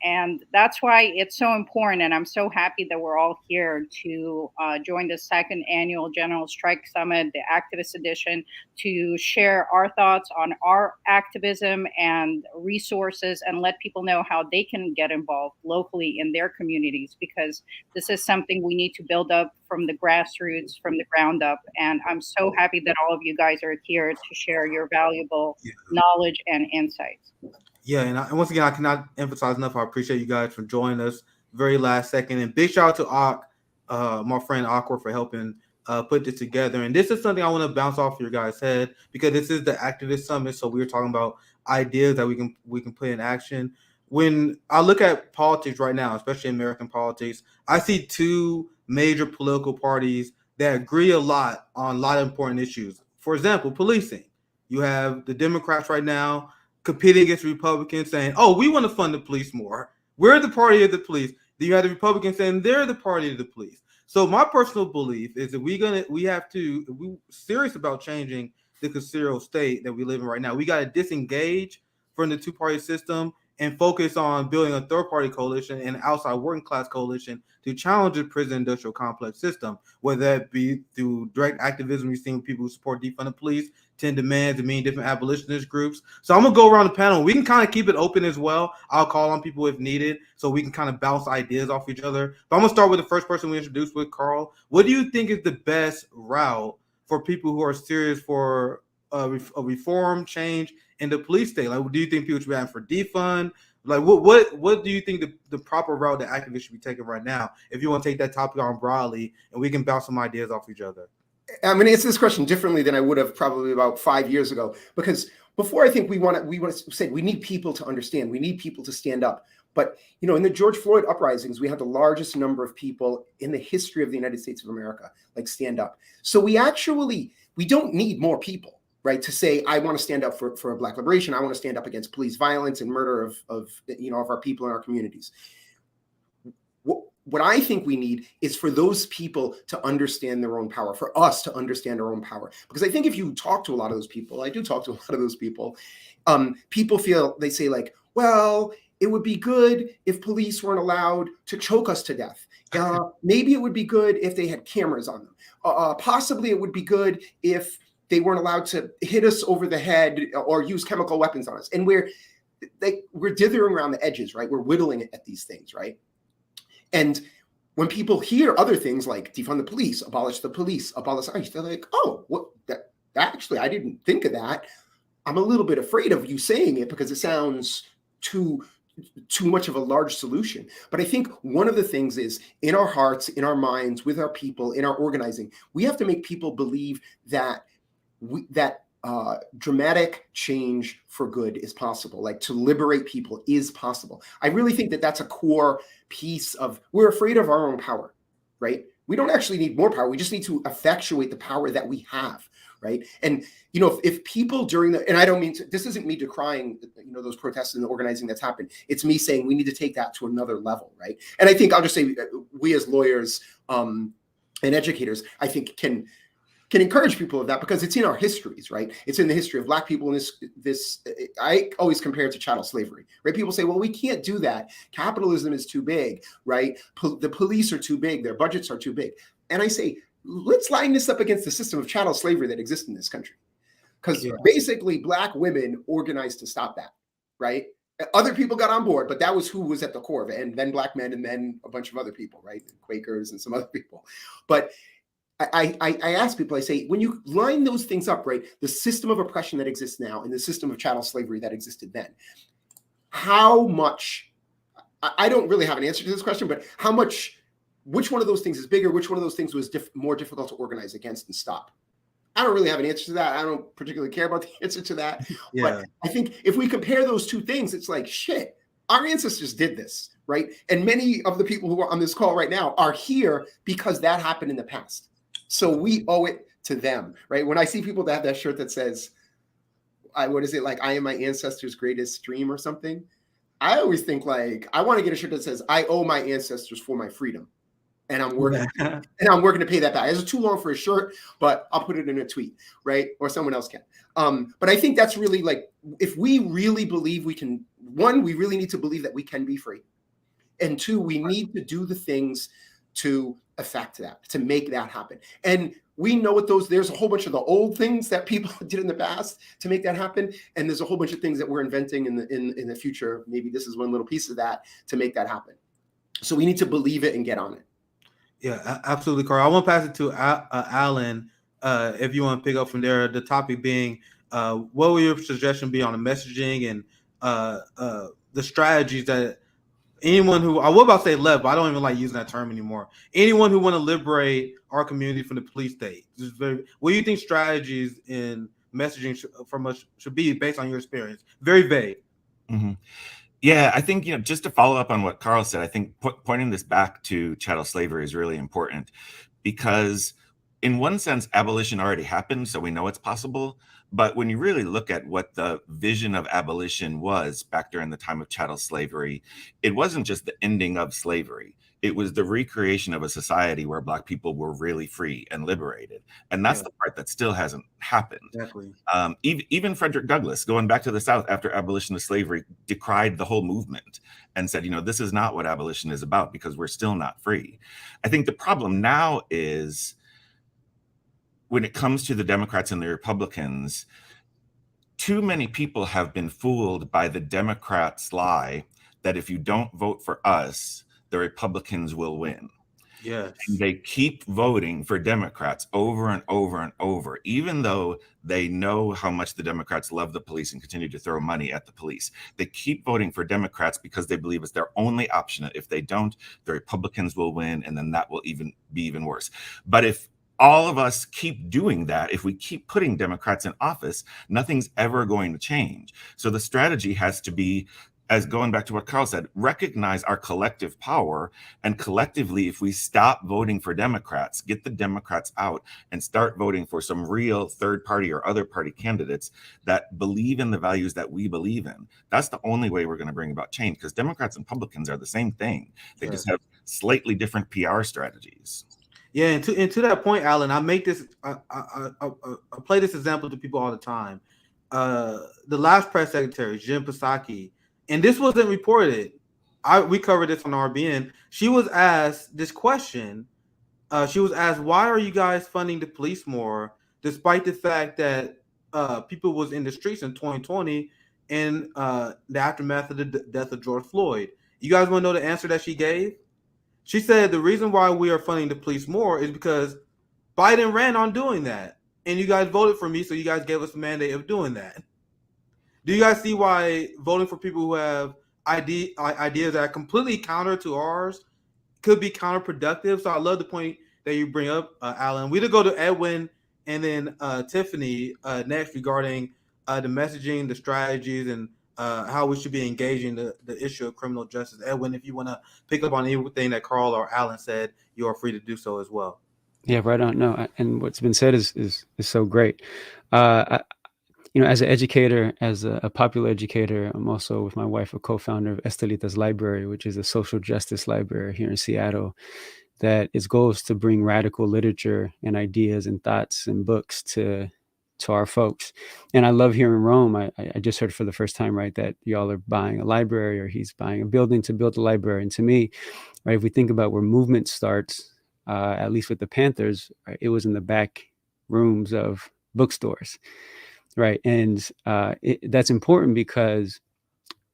And that's why it's so important. And I'm so happy that we're all here to join the second annual General Strike Summit, the Activist Edition, to share our thoughts on our activism and resources, and let people know how they can get involved locally in their communities, because this is something we need to build up from the grassroots, from the ground up. And I'm so happy that all of you guys are here to share your valuable knowledge and insights. Yeah, and once again, I cannot emphasize enough. I appreciate you guys for joining us very last second. And big shout out to Ak, my friend Awkward, for helping put this together. And this is something I want to bounce off your guys' head, because this is the Activist Summit. So we were talking about ideas that we can put in action. When I look at politics right now, especially American politics, I see two major political parties that agree a lot on a lot of important issues. For example, policing. You have the Democrats right now competing against Republicans saying, oh, we want to fund the police more. We're the party of the police. Then you have the Republicans saying they're the party of the police. So my personal belief is that if we're serious about changing the carceral state that we live in right now, we got to disengage from the two-party system and focus on building a third-party coalition and outside working class coalition to challenge the prison industrial complex system, whether that be through direct activism. We've seen people who support defund the police, 10 Demands, and many different abolitionist groups. So I'm going to go around the panel. We can kind of keep it open as well. I'll call on people if needed, so we can kind of bounce ideas off each other. But I'm going to start with the first person we introduced with, Carl. What do you think is the best route for people who are serious for a reform change in the police state? Like, do you think people should be asking for defund? Like, what do you think the proper route that activists should be taking right now? If you want to take that topic on broadly, and we can bounce some ideas off each other. I'm going to answer this question differently than I would have probably about 5 years ago, because before, I think we want to say we need people to understand, we need people to stand up. But in the George Floyd uprisings, we had the largest number of people in the history of the United States of America like stand up. So we don't need more people, right, to say, I want to stand up for Black liberation. I want to stand up against police violence and murder of our people in our communities. What I think we need is for those people to understand their own power, for us to understand our own power. Because I think if you talk to a lot of those people, I do talk to a lot of those people, people they say like, well, it would be good if police weren't allowed to choke us to death. Maybe it would be good if they had cameras on them. Possibly it would be good if they weren't allowed to hit us over the head or use chemical weapons on us. And we're dithering around the edges, right? We're whittling at these things, right? And when people hear other things like defund the police, abolish ICE, they're like, oh, what? That actually, I didn't think of that. I'm a little bit afraid of you saying it because it sounds too much of a large solution. But I think one of the things is, in our hearts, in our minds, with our people, in our organizing, we have to make people believe that dramatic change for good is possible. Like, to liberate people is possible. I really think that that's a core piece of, we're afraid of our own power, right? We don't actually need more power. We just need to effectuate the power that we have, right? And, you know, if people during the, and I don't mean to, this isn't me decrying, you know, those protests and the organizing that's happened. It's me saying we need to take that to another level, right? And I think I'll just say we as lawyers and educators, I think can encourage people of that, because it's in our histories, right? It's in the history of Black people. And this I always compare it to chattel slavery, right? People say, well, we can't do that. Capitalism is too big, right? The police are too big. Their budgets are too big. And I say, let's line this up against the system of chattel slavery that exists in this country. Because basically Black women organized to stop that, right? Other people got on board, but that was who was at the core of it. And then Black men, and then a bunch of other people, right? Quakers and some other people. But I ask people, I say, when you line those things up, right, the system of oppression that exists now and the system of chattel slavery that existed then, how much, I don't really have an answer to this question, but how much, which one of those things is bigger? Which one of those things was more difficult to organize against and stop? I don't really have an answer to that. I don't particularly care about the answer to that. But I think if we compare those two things, it's like, shit, our ancestors did this, right? And many of the people who are on this call right now are here because that happened in the past. So we owe it to them, right? When I see people that have that shirt that says, what is it, like, I am my ancestors' greatest dream or something, I always think, like, I want to get a shirt that says, I owe my ancestors for my freedom. And I'm working to pay that back. It's too long for a shirt, but I'll put it in a tweet, right? Or someone else can. But I think that's really, like, if we really believe we can, one, we really need to believe that we can be free. And two, we need to do the things to affect that, to make that happen. And we know what there's a whole bunch of the old things that people did in the past to make that happen. And there's a whole bunch of things that we're inventing in the future. Maybe this is one little piece of that to make that happen. So we need to believe it and get on it. Yeah, absolutely, Carl. I want to pass it to Alan. If you want to pick up from there, the topic being, what would your suggestion be on the messaging and the strategies that anyone who, I was about to say left, but I don't even like using that term anymore. Anyone who want to liberate our community from the police state. What do you think strategies in messaging from us should be based on your experience? Very vague. Mm-hmm. Yeah, I think, just to follow up on what Carl said, I think pointing this back to chattel slavery is really important, because in one sense, abolition already happened, so we know it's possible. But when you really look at what the vision of abolition was back during the time of chattel slavery, it wasn't just the ending of slavery. It was the recreation of a society where Black people were really free and liberated. And that's the part that still hasn't happened. Exactly. Even Frederick Douglass, going back to the South after abolition of slavery, decried the whole movement and said, this is not what abolition is about, because we're still not free. I think the problem now is, when it comes to the Democrats and the Republicans, too many people have been fooled by the Democrats' lie that if you don't vote for us, the Republicans will win. Yes. And they keep voting for Democrats over and over and over, even though they know how much the Democrats love the police and continue to throw money at the police. They keep voting for Democrats because they believe it's their only option. If they don't, the Republicans will win, and then that will be even worse. But if all of us keep doing that, if we keep putting Democrats in office, nothing's ever going to change. So the strategy has to be, as going back to what Carl said, recognize our collective power, and collectively, if we stop voting for Democrats, get the Democrats out and start voting for some real third party or other party candidates that believe in the values that we believe in. That's the only way we're going to bring about change, because Democrats and Republicans are the same thing. They just have slightly different PR strategies. Yeah, and to that point, Alan, I make this. I play this example to people all the time. The last press secretary, Jen Psaki, and this wasn't reported. We covered this on RBN. She was asked this question. She was asked, "Why are you guys funding the police more, despite the fact that people was in the streets in 2020 and the aftermath of the death of George Floyd?" You guys want to know the answer that she gave? She said the reason why we are funding the police more is because Biden ran on doing that. And you guys voted for me, so you guys gave us the mandate of doing that. Do you guys see why voting for people who have ideas that are completely counter to ours could be counterproductive? So I love the point that you bring up, Alan. We'll go to Edwin and then Tiffany next regarding the messaging, the strategies, and how we should be engaging the issue of criminal justice. Edwin, if you want to pick up on anything that Carl or Alan said, you are free to do so as well. Yeah, right on. No, and what's been said is so great. As an educator, as a popular educator, I'm also with my wife a co-founder of Estelita's Library, which is a social justice library here in Seattle, that its goal is to bring radical literature and ideas and thoughts and books to our folks. And I love here in Rome, I just heard for the first time, right, that y'all are buying a library, or he's buying a building to build a library. And to me, right, if we think about where movement starts, at least with the Panthers, right, it was in the back rooms of bookstores, right? And that's important because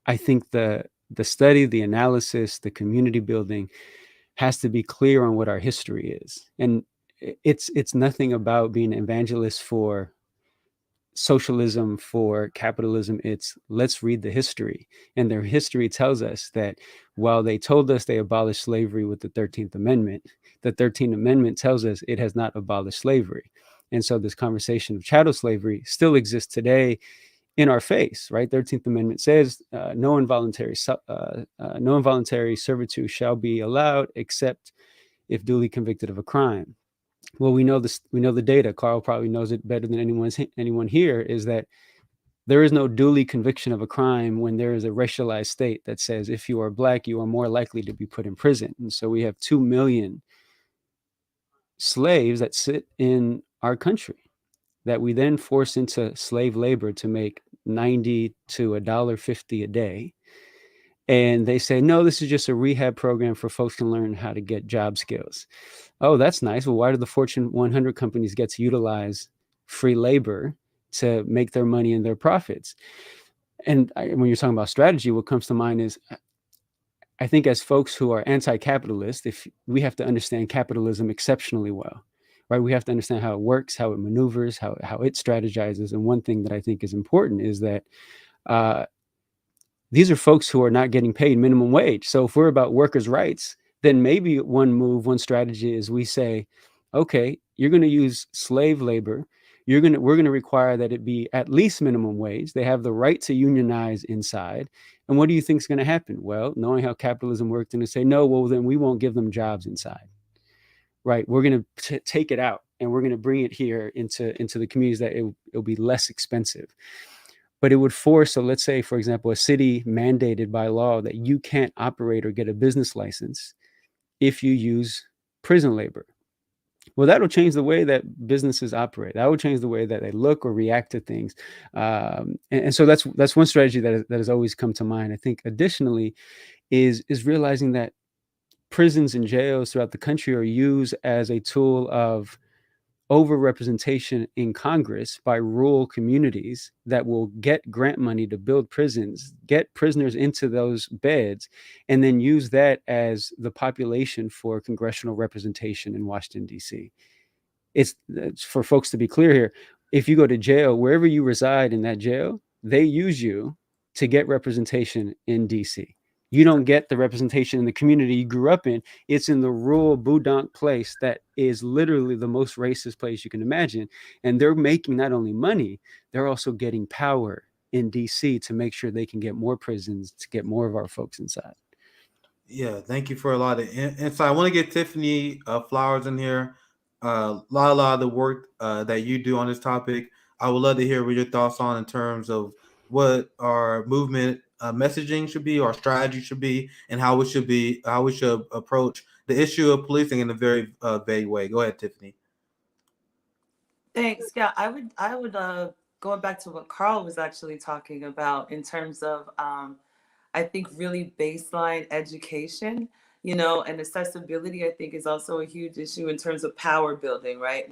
I think the study, the analysis, the community building has to be clear on what our history is. And it's nothing about being an evangelist for socialism, for capitalism. It's let's read the history. And their history tells us that while they told us they abolished slavery with the 13th Amendment, the 13th Amendment tells us it has not abolished slavery. And so this conversation of chattel slavery still exists today in our face, right? 13th Amendment says no involuntary servitude shall be allowed except if duly convicted of a crime. Well, we know this. We know the data. Carl probably knows it better than anyone here. Is that there is no duly conviction of a crime when there is a racialized state that says if you are Black, you are more likely to be put in prison. And so we have 2 million slaves that sit in our country that we then force into slave labor to make $90 to $1.50 a day. And they say, no, this is just a rehab program for folks to learn how to get job skills. Oh, that's nice. Well, why do the Fortune 100 companies get to utilize free labor to make their money and their profits? And when you're talking about strategy, what comes to mind is, I think as folks who are anti-capitalist, if we have to understand capitalism exceptionally well, right? We have to understand how it works, how it maneuvers, how it strategizes. And one thing that I think is important is that these are folks who are not getting paid minimum wage. So if we're about workers' rights, then maybe one strategy is we say, okay, you're going to use slave labor. We're going to require that it be at least minimum wage. They have the right to unionize inside. And what do you think is going to happen? Well, knowing how capitalism works, and to say, no, well, then we won't give them jobs inside, right? We're going to take it out and we're going to bring it here into the communities that it'll be less expensive. But it would force, so let's say, for example, a city mandated by law that you can't operate or get a business license if you use prison labor. Well, that'll change the way that businesses operate. That will change the way that they look or react to things. And so that's one strategy that has always come to mind. I think additionally is realizing that prisons and jails throughout the country are used as a tool of overrepresentation in Congress by rural communities that will get grant money to build prisons, get prisoners into those beds, and then use that as the population for congressional representation in Washington, D.C. It's for folks to be clear here. If you go to jail, wherever you reside in that jail, they use you to get representation in D.C. You don't get the representation in the community you grew up in. It's in the rural Boudonk place that is literally the most racist place you can imagine. And they're making not only money, they're also getting power in DC to make sure they can get more prisons, to get more of our folks inside. Yeah, thank you for a lot of insight. I want to get Tiffany Flowers in here. A lot of the work that you do on this topic, I would love to hear what your thoughts on in terms of what our movement messaging should be, our strategy should be, and how we should approach the issue of policing in a very vague way. Go ahead, Tiffany. Thanks. Yeah, I would going back to what Carl was actually talking about in terms of I think really baseline education, and accessibility, I think, is also a huge issue in terms of power building, right?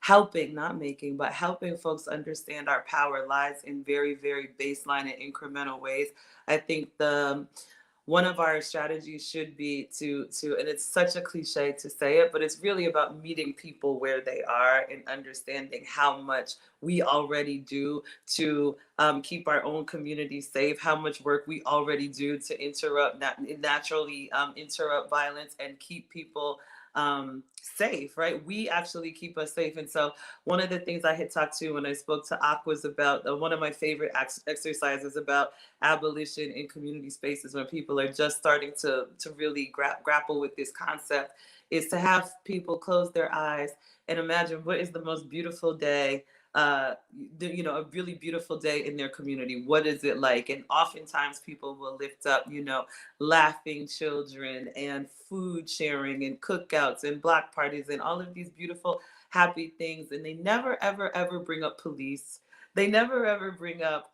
Helping folks understand our power lies in very, very baseline and incremental ways. I think one of our strategies should be to, and it's such a cliche to say it, but it's really about meeting people where they are and understanding how much we already do to keep our own community safe, how much work we already do to naturally interrupt violence and keep people safe, right? We actually keep us safe. And so one of the things I had talked to when I spoke to Ak was about one of my favorite exercises about abolition in community spaces when people are just starting to really grapple with this concept, is to have people close their eyes and imagine what is the most beautiful day, a really beautiful day in their community. What is it like? And oftentimes people will lift up, laughing children and food sharing and cookouts and block parties and all of these beautiful, happy things. And they never, ever, ever bring up police. They never ever bring up,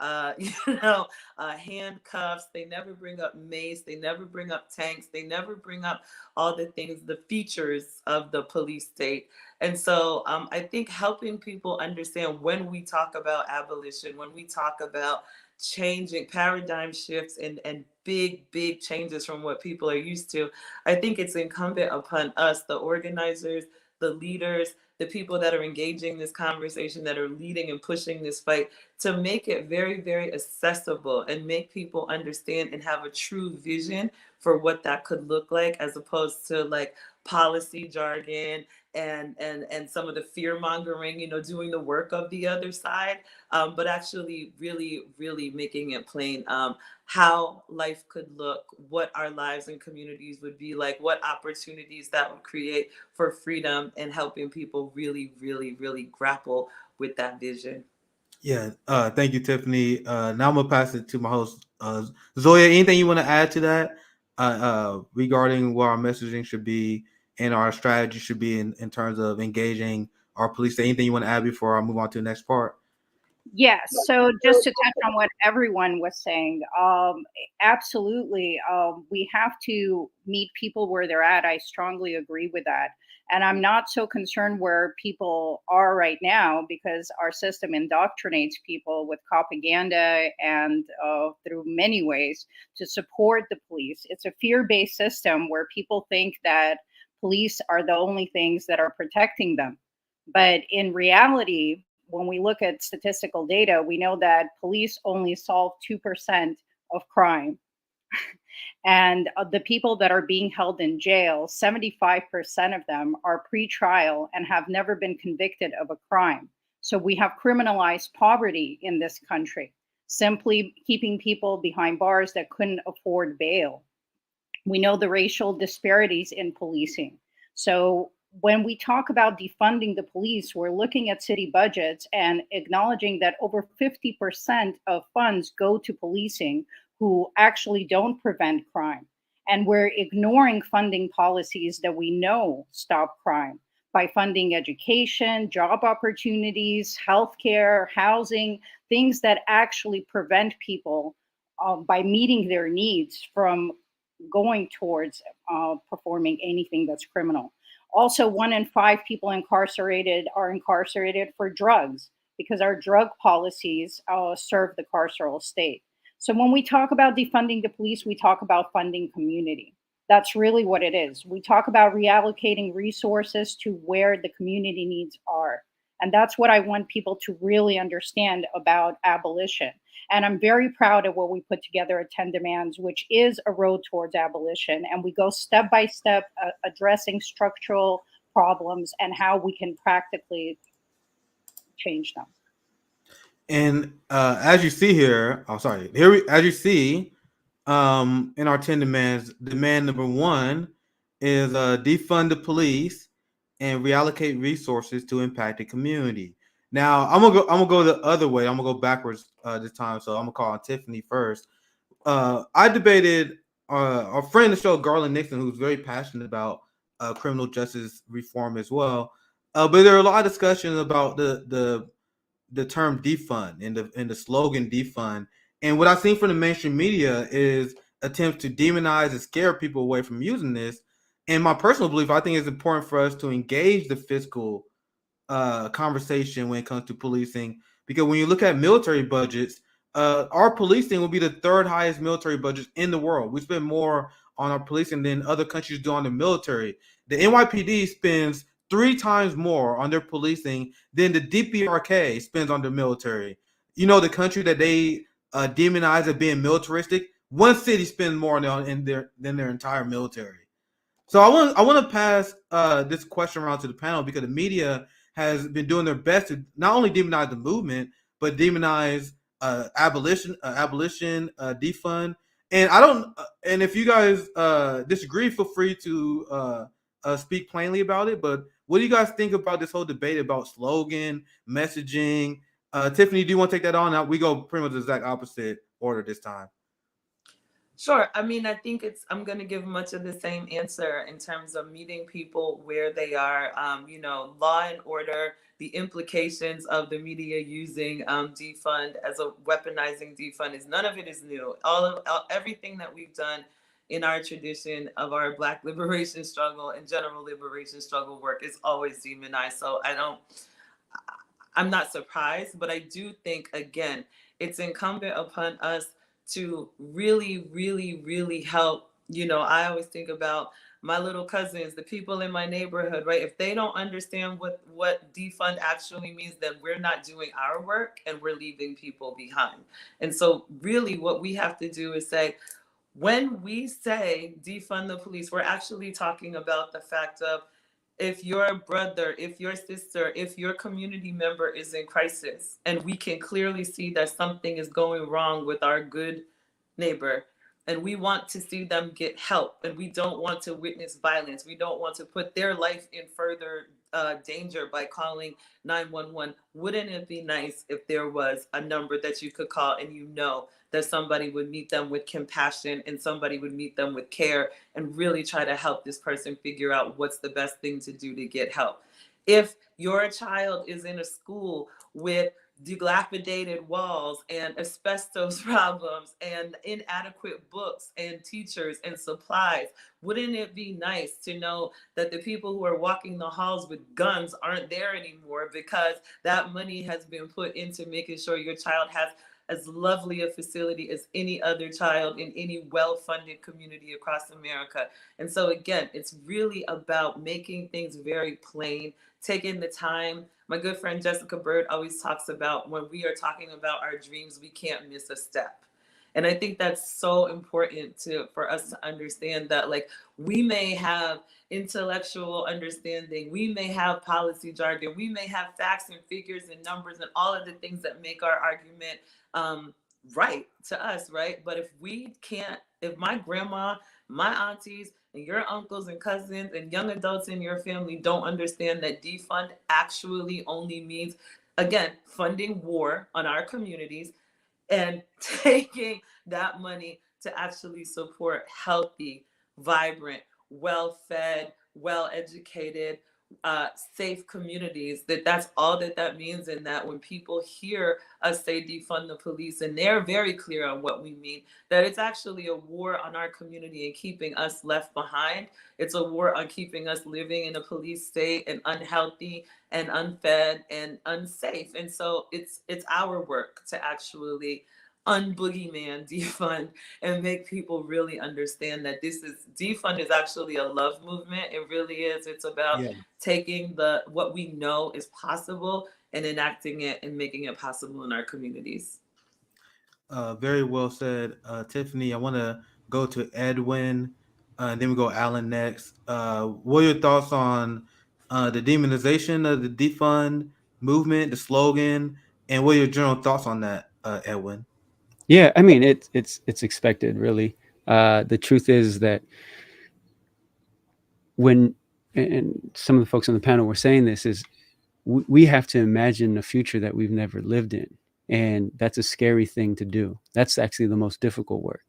handcuffs. They never bring up mace. They never bring up tanks. They never bring up all the things, the features of the police state. And so I think helping people understand when we talk about abolition, when we talk about changing paradigm shifts and big, big changes from what people are used to, I think it's incumbent upon us, the organizers, the leaders, the people that are engaging this conversation, that are leading and pushing this fight, to make it very, very accessible and make people understand and have a true vision for what that could look like, as opposed to like policy jargon and some of the fear mongering, doing the work of the other side, but actually really, really making it plain how life could look, what our lives and communities would be like, what opportunities that would create for freedom, and helping people really, really, really grapple with that vision. Yeah, thank you, Tiffany. Now I'm gonna pass it to my host, Zoya. Anything you want to add to that regarding what our messaging should be and our strategy should be in terms of engaging our police? Anything you want to add before I move on to the next part? Yes. So just to touch on what everyone was saying, absolutely, we have to meet people where they're at. I strongly agree with that. And I'm not so concerned where people are right now, because our system indoctrinates people with propaganda and through many ways to support the police. It's a fear-based system where people think that police are the only things that are protecting them. But in reality, when we look at statistical data, we know that police only solve 2% of crime. And the people that are being held in jail, 75% of them are pre-trial and have never been convicted of a crime. So we have criminalized poverty in this country, simply keeping people behind bars that couldn't afford bail. We know the racial disparities in policing. So when we talk about defunding the police, we're looking at city budgets and acknowledging that over 50% of funds go to policing who actually don't prevent crime. And we're ignoring funding policies that we know stop crime by funding education, job opportunities, healthcare, housing, things that actually prevent people by meeting their needs from going towards performing anything that's criminal. Also, 1 in 5 people incarcerated are incarcerated for drugs, because our drug policies serve the carceral state. So when we talk about defunding the police, we talk about funding community. That's really what it is. We talk about reallocating resources to where the community needs are. And that's what I want people to really understand about abolition. And I'm very proud of what we put together at 10 Demands, which is a road towards abolition. And we go step by step, addressing structural problems and how we can practically change them. And as you see here, as you see in our 10 demands, demand number 1 is defund the police and reallocate resources to impact the community. Now I'm gonna go the other way. I'm gonna go backwards this time. So I'm gonna call on Tiffany first. I debated our friend of the show, Garland Nixon, who's very passionate about criminal justice reform as well. But there are a lot of discussions about the term defund and the slogan defund. And what I've seen from the mainstream media is attempts to demonize and scare people away from using this. And my personal belief, I think it's important for us to engage the fiscal conversation when it comes to policing, because when you look at military budgets, our policing will be the 3rd highest military budget in the world. We spend more on our policing than other countries do on the military. The NYPD spends 3 times more on their policing than the DPRK spends on their military. The country that they demonize as being militaristic, one city spends more than their entire military. So I want to pass this question around to the panel, because the media has been doing their best to not only demonize the movement, but demonize abolition, defund. And I don't. And if you guys disagree, feel free to speak plainly about it. But what do you guys think about this whole debate about slogan, messaging? Tiffany, do you want to take that on? Now we go pretty much the exact opposite order this time. Sure. I mean, I think I'm going to give much of the same answer in terms of meeting people where they are, law and order, the implications of the media using defund as a weaponizing defund is none of it is new. Everything that we've done in our tradition of our Black liberation struggle and general liberation struggle work is always demonized. So I'm not surprised, but I do think, again, it's incumbent upon us to really, really, really help. I always think about my little cousins, the people in my neighborhood, right? If they don't understand what defund actually means, then we're not doing our work and we're leaving people behind. And so really what we have to do is say, when we say defund the police, we're actually talking about the fact of, if your brother, if your sister, if your community member is in crisis, and we can clearly see that something is going wrong with our good neighbor, and we want to see them get help, and we don't want to witness violence, we don't want to put their life in further danger by calling 911, wouldn't it be nice if there was a number that you could call and that somebody would meet them with compassion and somebody would meet them with care and really try to help this person figure out what's the best thing to do to get help? If your child is in a school with dilapidated walls and asbestos problems and inadequate books and teachers and supplies, wouldn't it be nice to know that the people who are walking the halls with guns aren't there anymore, because that money has been put into making sure your child has as lovely a facility as any other child in any well-funded community across America? And so again, it's really about making things very plain, taking the time. My good friend Jessica Bird always talks about, when we are talking about our dreams, we can't miss a step. And I think that's so important for us to understand that, like, we may have intellectual understanding, we may have policy jargon, we may have facts and figures and numbers and all of the things that make our argument right to us, right? But if my grandma, my aunties, and your uncles and cousins and young adults in your family don't understand that defund actually only means, again, funding war on our communities and taking that money to actually support healthy, vibrant, well-fed, well-educated, safe communities, that's all that means. And that when people hear us say defund the police, and they're very clear on what we mean, that it's actually a war on our community and keeping us left behind. It's a war on keeping us living in a police state and unhealthy and unfed and unsafe. And so it's our work to actually unboogeyman defund and make people really understand that defund is actually a love movement. It really is. It's about taking what we know is possible and enacting it and making it possible in our communities. Very well said, Tiffany. I want to go to Edwin, and then we go Alan next. What are your thoughts on the demonization of the defund movement, the slogan, and what are your general thoughts on that, Edwin? Yeah, I mean, it's expected, really. The truth is that and some of the folks on the panel were saying this, is we have to imagine a future that we've never lived in. And that's a scary thing to do. That's actually the most difficult work,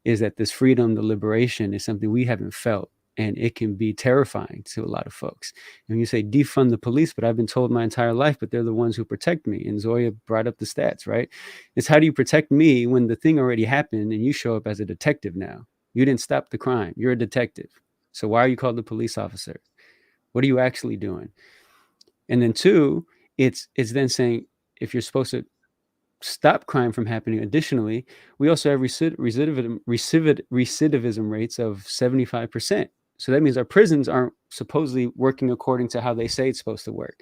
is that this freedom, the liberation, is something we haven't felt. And it can be terrifying to a lot of folks. And you say defund the police, but I've been told my entire life, but they're the ones who protect me. And Zoya brought up the stats, right? It's how do you protect me when the thing already happened and you show up as a detective now? You didn't stop the crime. You're a detective. So why are you called a police officer? What are you actually doing? And then two, it's then saying, if you're supposed to stop crime from happening, additionally, we also have recidivism rates of 75%. So that means our prisons aren't supposedly working according to how they say it's supposed to work.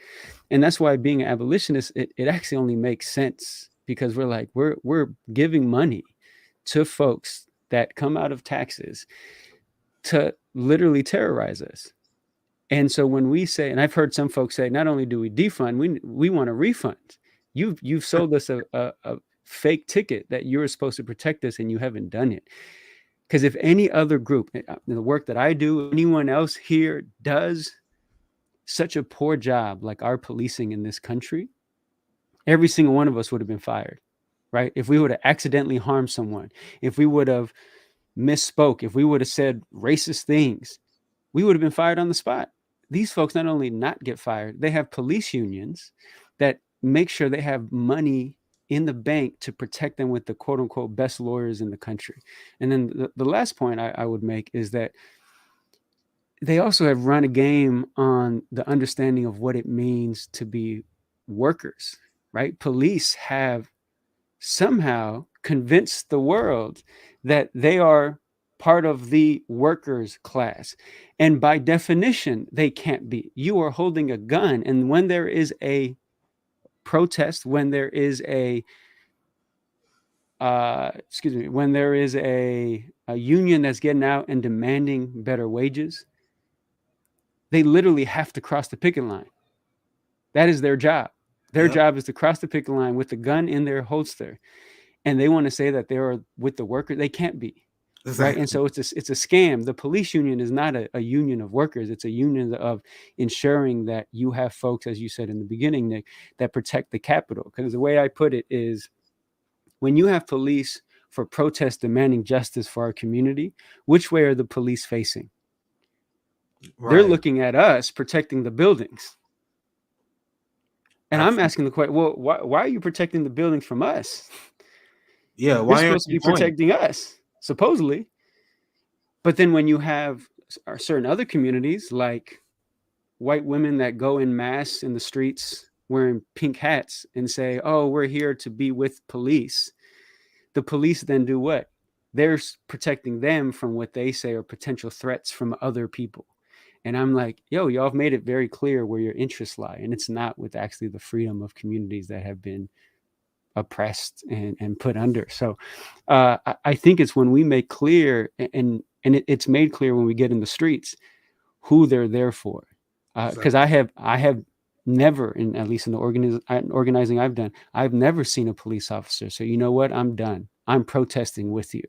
And that's why being an abolitionist, it actually only makes sense, because we're giving money to folks that come out of taxes to literally terrorize us. And so when we say, and I've heard some folks say, not only do we defund, we want a refund. You've sold us a fake ticket that you're supposed to protect us, and you haven't done it. Because if any other group, the work that I do, anyone else here does such a poor job like our policing in this country, every single one of us would have been fired, right? If we would have accidentally harmed someone, if we would have misspoke, if we would have said racist things, we would have been fired on the spot. These folks not only not get fired, they have police unions that make sure they have money in the bank to protect them with the quote unquote best lawyers in the country. And then the last point I would make is that they also have run a game on the understanding of what it means to be workers, right? Police have somehow convinced the world that they are part of the workers class. And by definition, they can't be. You are holding a gun. And when there is a protest, when there is a, when there is a union that's getting out and demanding better wages, they literally have to cross the picket line. That is their job. Their job is to cross the picket line with the gun in their holster. And they want to say that they are with the worker. They can't be. Exactly. Right. And so it's a scam. The police union is not a union of workers. It's a union of ensuring that you have folks, as you said in the beginning, Nick, that protect the Capitol. Because the way I put it is, when you have police for protests demanding justice for our community, which way are the police facing? Right. They're looking at us protecting the buildings. And Absolutely. I'm asking the question, well, why are you protecting the buildings from us? Yeah, why are you supposed to be protecting us, supposedly? But then when you have certain other communities, like white women that go in mass in the streets wearing pink hats and say, oh, we're here to be with police, the police then do what? They're protecting them from what they say are potential threats from other people. And I'm like, yo, y'all have made it very clear where your interests lie. And it's not with actually the freedom of communities that have been oppressed and put under. So I think it's when we make clear, and it's made clear when we get in the streets, who they're there for. Because I have never, at least in the organizing I've done, I've never seen a police officer. So you know what? I'm done. I'm protesting with you.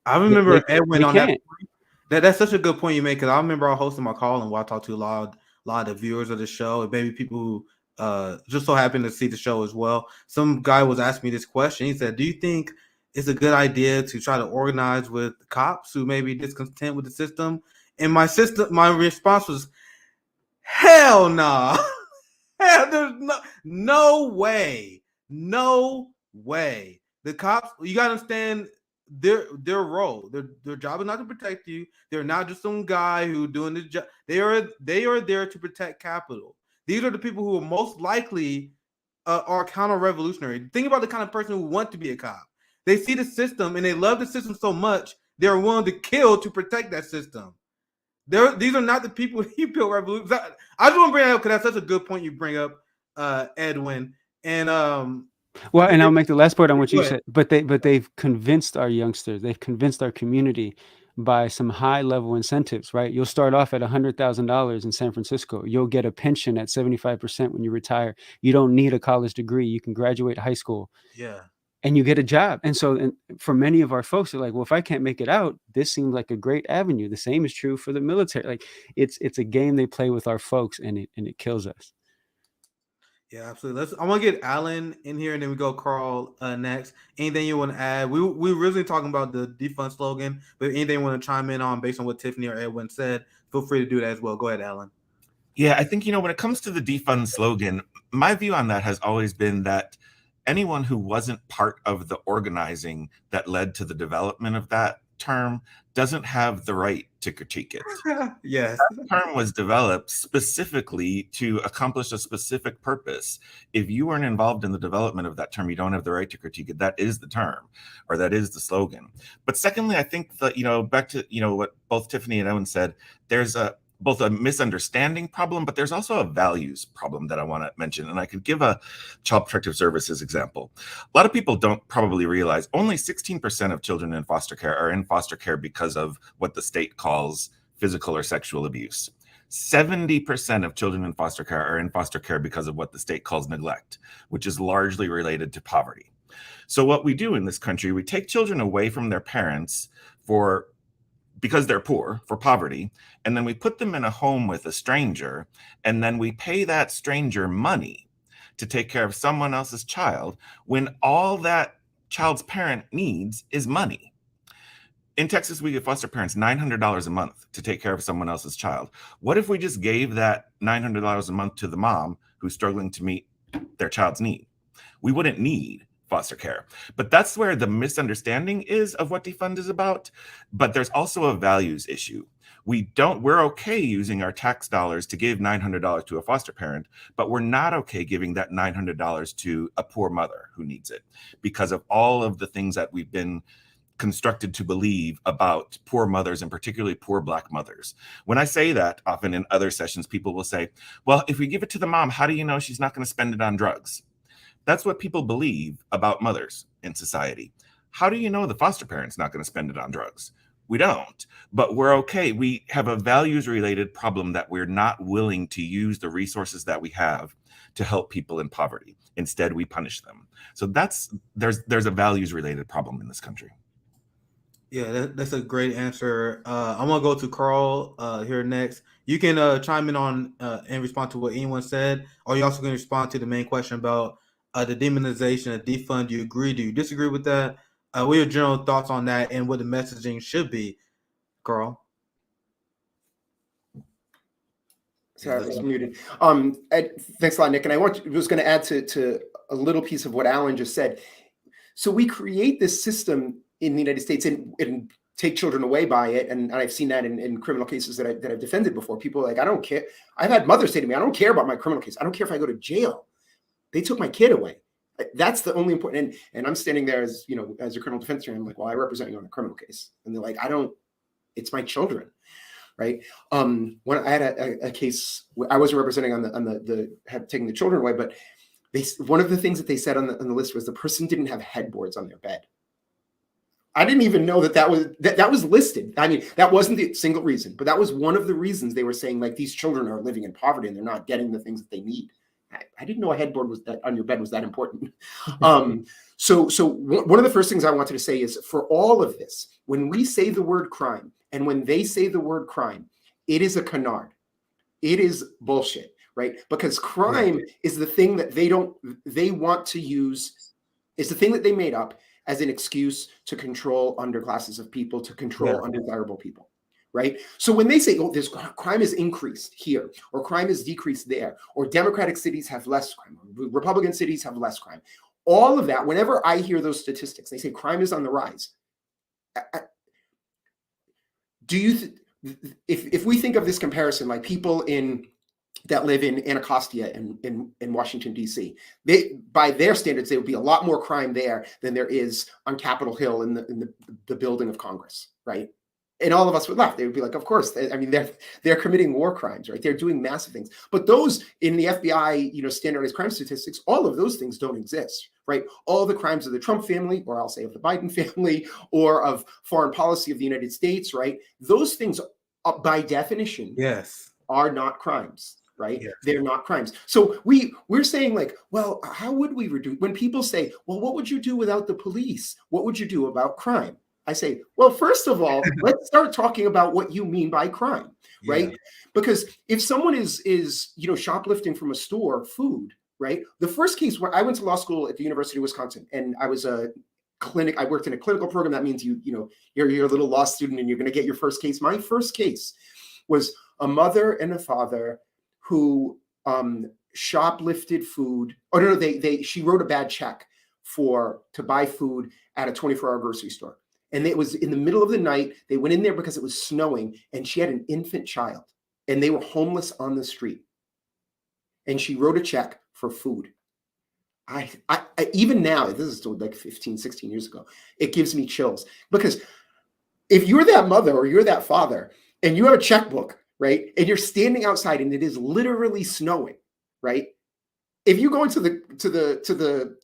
I remember Edwin on that. That's such a good point you made, because I remember I hosted my call and I talked to a lot of the viewers of the show, and maybe people who just so happened to see the show as well. Some guy was asking me this question. He said, do you think it's a good idea to try to organize with cops who may be discontent with the system? And my response was, hell nah. There's no way. No way. The cops, you gotta understand their role. Their job is not to protect you. They're not just some guy who doing the job. They are there to protect Capitol. These are the people who are most likely are counter-revolutionary. Think about the kind of person who want to be a cop. They see the system and they love the system so much they're willing to kill to protect that system. These are not the people who built revolutions. I just want to bring that up because that's such a good point you bring up, Edwin. And well, and I'll make the last point on what you said. But they've convinced our youngsters, they've convinced our community by some high level incentives, right? You'll start off at $100,000 in San Francisco. You'll get a pension at 75% when you retire. You don't need a college degree. You can graduate high school. Yeah. And you get a job. And so for many of our folks, they're like, well, if I can't make it out, this seems like a great avenue. The same is true for the military. Like it's a game they play with our folks, and it kills us. Yeah, absolutely. I want to get Alan in here, and then we go Carl next. Anything you want to add? We were originally talking about the defund slogan, but anything you want to chime in on based on what Tiffany or Edwin said, feel free to do that as well. Go ahead, Alan. Yeah, I think, when it comes to the defund slogan, my view on that has always been that anyone who wasn't part of the organizing that led to the development of that term doesn't have the right to critique it. Yes. That term was developed specifically to accomplish a specific purpose. If you weren't involved in the development of that term, you don't have the right to critique it. That is the term, or that is the slogan. But secondly, I think that, back to, what both Tiffany and Owen said, there's a both a misunderstanding problem, but there's also a values problem that I want to mention. And I could give a Child Protective Services example. A lot of people don't probably realize only 16% of children in foster care are in foster care because of what the state calls physical or sexual abuse. 70% of children in foster care are in foster care because of what the state calls neglect, which is largely related to poverty. So what we do in this country, we take children away from their parents because they're poor, for poverty, and then we put them in a home with a stranger, and then we pay that stranger money to take care of someone else's child when all that child's parent needs is money. In Texas, we give foster parents $900 a month to take care of someone else's child. What if we just gave that $900 a month to the mom who's struggling to meet their child's need? We wouldn't need foster care. But that's where the misunderstanding is of what defund is about. But there's also a values issue. We're okay using our tax dollars to give $900 to a foster parent, but we're not okay giving that $900 to a poor mother who needs it because of all of the things that we've been constructed to believe about poor mothers and particularly poor Black mothers. When I say that, often in other sessions, people will say, well, if we give it to the mom, how do you know she's not going to spend it on drugs? That's what people believe about mothers in society. How do you know the foster parent's not going to spend it on drugs? We don't, but we're okay. We have a values-related problem that we're not willing to use the resources that we have to help people in poverty. Instead, we punish them. So there's a values-related problem in this country. Yeah, that's a great answer. I'm gonna go to Carl here next. You can chime in on and respond to what anyone said, or you also can respond to the main question about the demonization of defund. Do you agree? Do you disagree with that? What are your general thoughts on that and what the messaging should be, Carl? Sorry, I was muted. Thanks a lot, Nick. And I was going to add to a little piece of what Alan just said. So we create this system in the United States and take children away by it. And I've seen that in criminal cases that I've defended before. People are like, I don't care. I've had mothers say to me, I don't care about my criminal case. I don't care if I go to jail. They took my kid away. That's the only important. And I'm standing there as, as a criminal defense attorney. I'm like, well, I represent you on a criminal case. And they're like, it's my children. Right. When I had a case, I wasn't representing on the taking the children away, but one of the things that they said on the list was the person didn't have headboards on their bed. I didn't even know that was listed. I mean, that wasn't the single reason, but that was one of the reasons they were saying, like, these children are living in poverty and they're not getting the things that they need. I didn't know a headboard on your bed was that important. So one of the first things I wanted to say is, for all of this, when we say the word crime and when they say the word crime, it is a canard. It is bullshit, right? Because crime is the thing that they want to use. It's the thing that they made up as an excuse to control underclasses of people, to control undesirable people. Right. So when they say, oh, this crime is increased here, or crime is decreased there, or Democratic cities have less crime, or Republican cities have less crime, all of that, whenever I hear those statistics, they say crime is on the rise. If we think of this comparison, like people that live in Anacostia in Washington, D.C., by their standards, there would be a lot more crime there than there is on Capitol Hill in the building of Congress, right? And all of us would laugh. They would be like, of course. I mean, they're committing war crimes, right? They're doing massive things. But those in the FBI, standardized crime statistics, all of those things don't exist, right? All the crimes of the Trump family, or I'll say of the Biden family, or of foreign policy of the United States, right? Those things, by definition, are not crimes. Right? Yes. They're not crimes. So we're saying, like, well, how would we reduce? When people say, well, what would you do without the police? What would you do about crime? I say, well, first of all, let's start talking about what you mean by crime, right? Because if someone is shoplifting from a store food, right? The first case where I went to law school at the University of Wisconsin, and I was I worked in a clinical program. That means you're a little law student and you're going to get your first case. My first case was a mother and a father who shoplifted food. Oh no, she wrote a bad check to buy food at a 24-hour grocery store. And it was in the middle of the night. They went in there because it was snowing, and she had an infant child, and they were homeless on the street. And she wrote a check for food. I even now, this is still like 15, 16 years ago, it gives me chills, because if you're that mother or you're that father and you have a checkbook right? And you're standing outside and it is literally snowing, right? If you go into the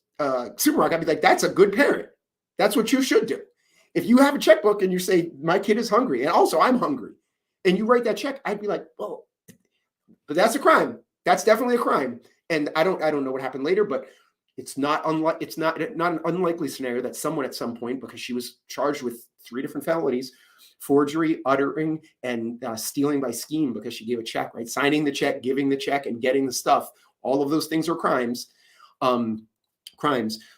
supermarket, I'd be like, that's a good parent. That's what you should do. If you have a checkbook and you say, my kid is hungry, and also I'm hungry, and you write that check, I'd be like, well, but that's a crime. That's definitely a crime. And I don't know what happened later, but it's not an unlikely scenario that someone at some point, because she was charged with 3 different felonies, forgery, uttering, and stealing by scheme, because she gave a check, right? Signing the check, giving the check, and getting the stuff. All of those things are crimes.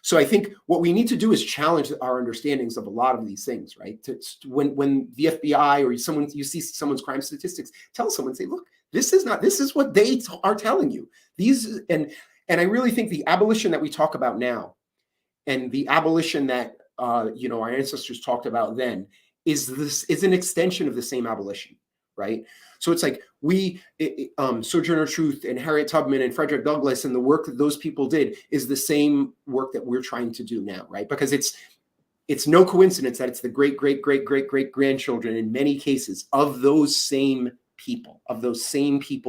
So I think what we need to do is challenge our understandings of a lot of these things, right? When the FBI or you see someone's crime statistics, tell someone, say, look, this is what they are telling you. And I really think the abolition that we talk about now, and the abolition that our ancestors talked about then, is an extension of the same abolition, right? So it's like Sojourner Truth and Harriet Tubman and Frederick Douglass, and the work that those people did is the same work that we're trying to do now, right? Because it's no coincidence that it's the great, great, great, great, great grandchildren in many cases of those same people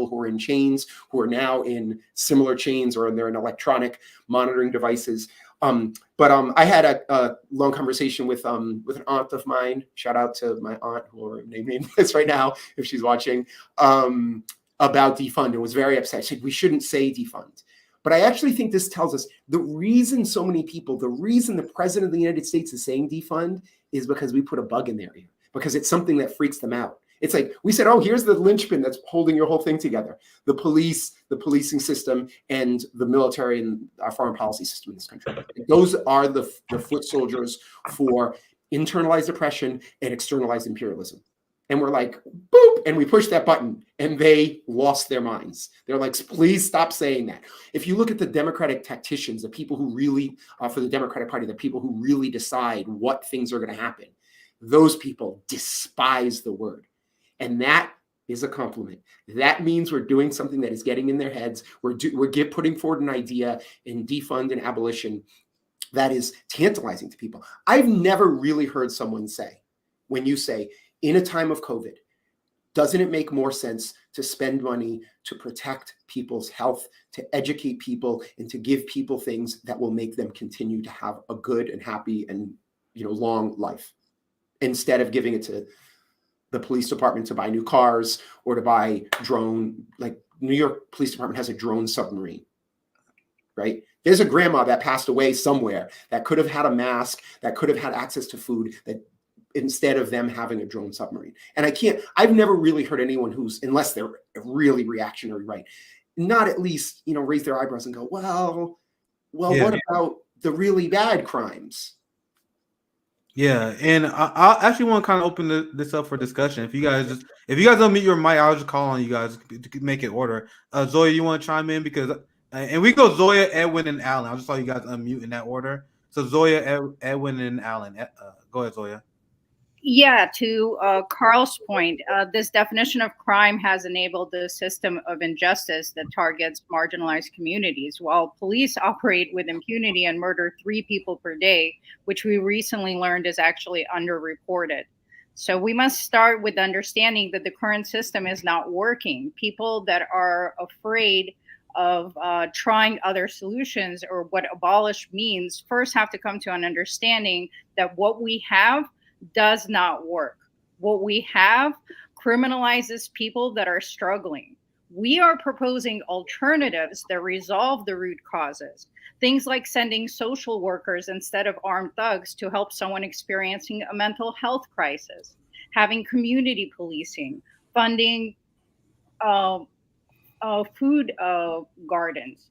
who are in chains, who are now in similar chains, or they're in electronic monitoring devices. But I had a long conversation with an aunt of mine. Shout out to my aunt, who will name this right now if she's watching, about defund, and was very upset. She said, we shouldn't say defund. But I actually think this tells us the reason the president of the United States is saying defund is because we put a bug in their ear, because it's something that freaks them out. It's like we said, oh, here's the linchpin that's holding your whole thing together: the police, the policing system, and the military and our foreign policy system in this country. Those are the foot soldiers for internalized oppression and externalized imperialism. And we're like, boop, and we push that button, and they lost their minds. They're like, please stop saying that. If you look at the Democratic tacticians, the people who really, for the Democratic Party, the people who really decide what things are going to happen, those people despise the word. And that is a compliment. That means we're doing something that is getting in their heads. We're putting forward an idea in defund and abolition that is tantalizing to people. I've never really heard someone say, when you say, in a time of COVID, doesn't it make more sense to spend money to protect people's health, to educate people, and to give people things that will make them continue to have a good and happy and long life, instead of giving it to the police department to buy new cars or to buy drone, like New York Police Department has a drone submarine, right? There's a grandma that passed away somewhere that could have had a mask, that could have had access to food, that instead of them having a drone submarine. And I've never really heard anyone unless they're really reactionary, right, not at least, raise their eyebrows and go, well, yeah, what about the really bad crimes? Yeah, and I actually want to kind of open this up for discussion. If you guys don't mute your mic, I'll just call on you guys to make it order. Zoya, you want to chime in, because and we go Zoya, Edwin, and Alan. I'll just let you guys unmute in that order. So Zoya, Edwin, and Alan. Go ahead, Zoya. Yeah, to Carl's point, this definition of crime has enabled the system of injustice that targets marginalized communities, while police operate with impunity and murder 3 people per day, which we recently learned is actually underreported. So we must start with understanding that the current system is not working. People that are afraid of trying other solutions, or what abolish means, first have to come to an understanding that what we have does not work. What we have criminalizes people that are struggling. We are proposing alternatives that resolve the root causes. Things like sending social workers instead of armed thugs to help someone experiencing a mental health crisis, having community policing, funding food gardens.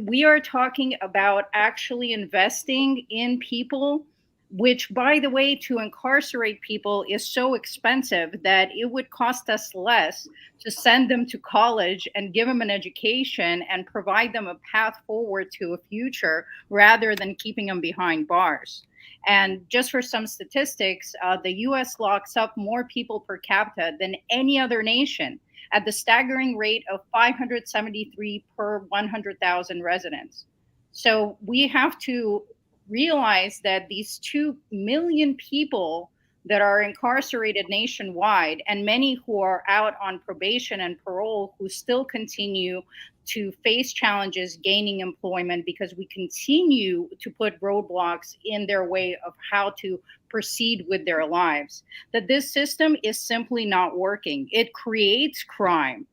We are talking about actually investing in people, which, by the way, to incarcerate people is so expensive that it would cost us less to send them to college and give them an education and provide them a path forward to a future, rather than keeping them behind bars. And just for some statistics, the US locks up more people per capita than any other nation, at the staggering rate of 573 per 100,000 residents. So we have to realize that these 2 million people that are incarcerated nationwide, and many who are out on probation and parole who still continue to face challenges gaining employment because we continue to put roadblocks in their way of how to proceed with their lives. That this system is simply not working. It creates crime.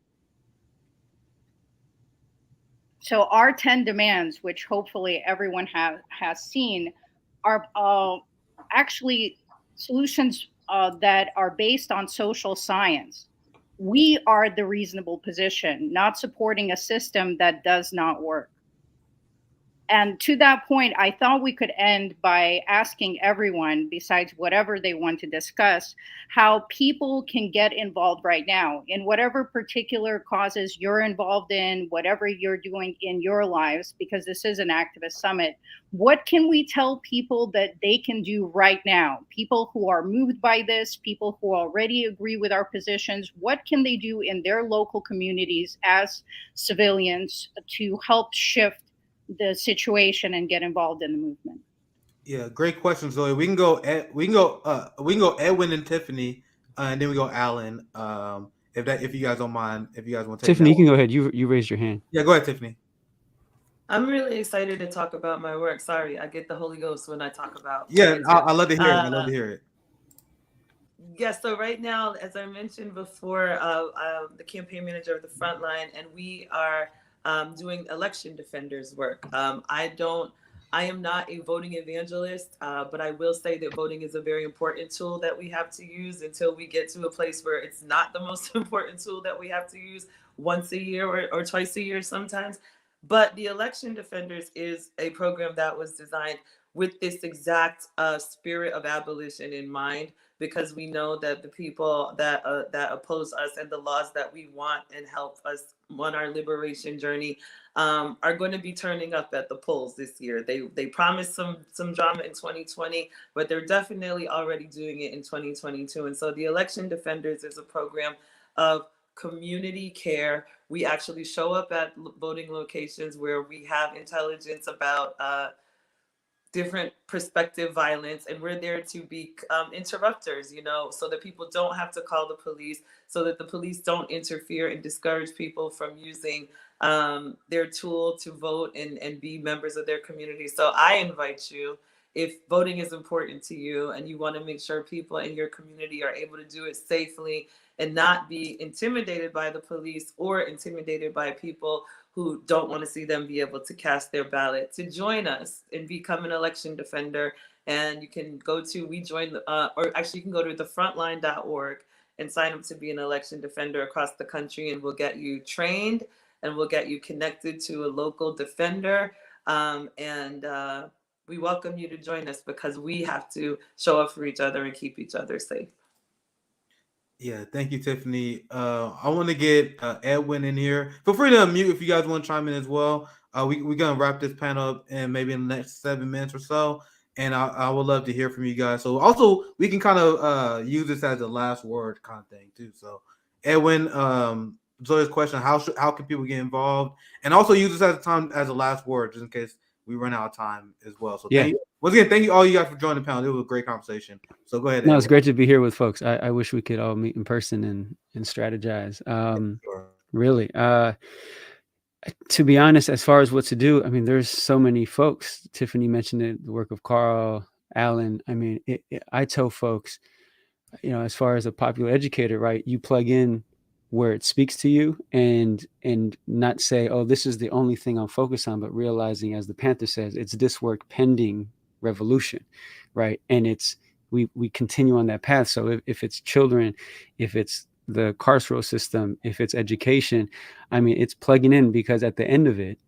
So our 10 demands, which hopefully everyone has seen, are actually solutions that are based on social science. We are the reasonable position, not supporting a system that does not work. And to that point, I thought we could end by asking everyone, besides whatever they want to discuss, how people can get involved right now in whatever particular causes you're involved in, whatever you're doing in your lives, because this is an activist summit. What can we tell people that they can do right now? People who are moved by this, people who already agree with our positions, what can they do in their local communities as civilians to help shift the situation and get involved in the movement? Yeah, great question, Zoe. We can go Edwin and Tiffany, and then we go Alan. If you guys don't mind, if you guys want to take Tiffany, you that can one. go ahead. You raised your hand. Yeah, go ahead, Tiffany. I'm really excited to talk about my work. Sorry, I get the Holy Ghost when I talk about. Yeah, I love to hear it. I love to hear it. Yes, so right now, as I mentioned before, the campaign manager of the Frontline, and we are doing election defenders work. I am not a voting evangelist, but I will say that voting is a very important tool that we have to use until we get to a place where it's not the most important tool that we have to use once a year or twice a year sometimes. But the election defenders is a program that was designed with this exact spirit of abolition in mind, because we know that the people that oppose us and the laws that we want and help us on our liberation journey are going to be turning up at the polls this year. They promised some drama in 2020, but they're definitely already doing it in 2022. And so the election defenders is a program of community care. We actually show up at voting locations where we have intelligence about different perspective violence, and we're there to be interrupters, so that people don't have to call the police, so that the police don't interfere and discourage people from using their tool to vote and be members of their community. So I invite you, if voting is important to you and you want to make sure people in your community are able to do it safely and not be intimidated by the police or intimidated by people who don't want to see them be able to cast their ballot, to join us and become an election defender. And you can go to you can go to thefrontline.org and sign up to be an election defender across the country, and we'll get you trained and we'll get you connected to a local defender. We welcome you to join us, because we have to show up for each other and keep each other safe. Yeah, thank you, Tiffany. I want to get Edwin in here. Feel free to unmute if you guys want to chime in as well. We're going to wrap this panel up in maybe in the next 7 minutes or so, and I would love to hear from you guys. So also, we can kind of use this as a last word kind of thing too. So Edwin, Zoe's question, how can people get involved? And also use this as a last word, just in case we run out of time as well. So once again, thank you all you guys for joining the panel. It was a great conversation. So go ahead. No, it's great to be here with folks. I wish we could all meet in person and strategize. Really. To be honest, as far as what to do, I mean, there's so many folks. Tiffany mentioned it, the work of Carl, Alan. I mean, I tell folks, as far as a popular educator, right, you plug in where it speaks to you and not say, oh, this is the only thing I'm focused on, but realizing, as the Panther says, it's this work pending revolution, right? And we continue on that path. So if it's children, if it's the carceral system, if it's education, I mean, it's plugging in, because at the end of it,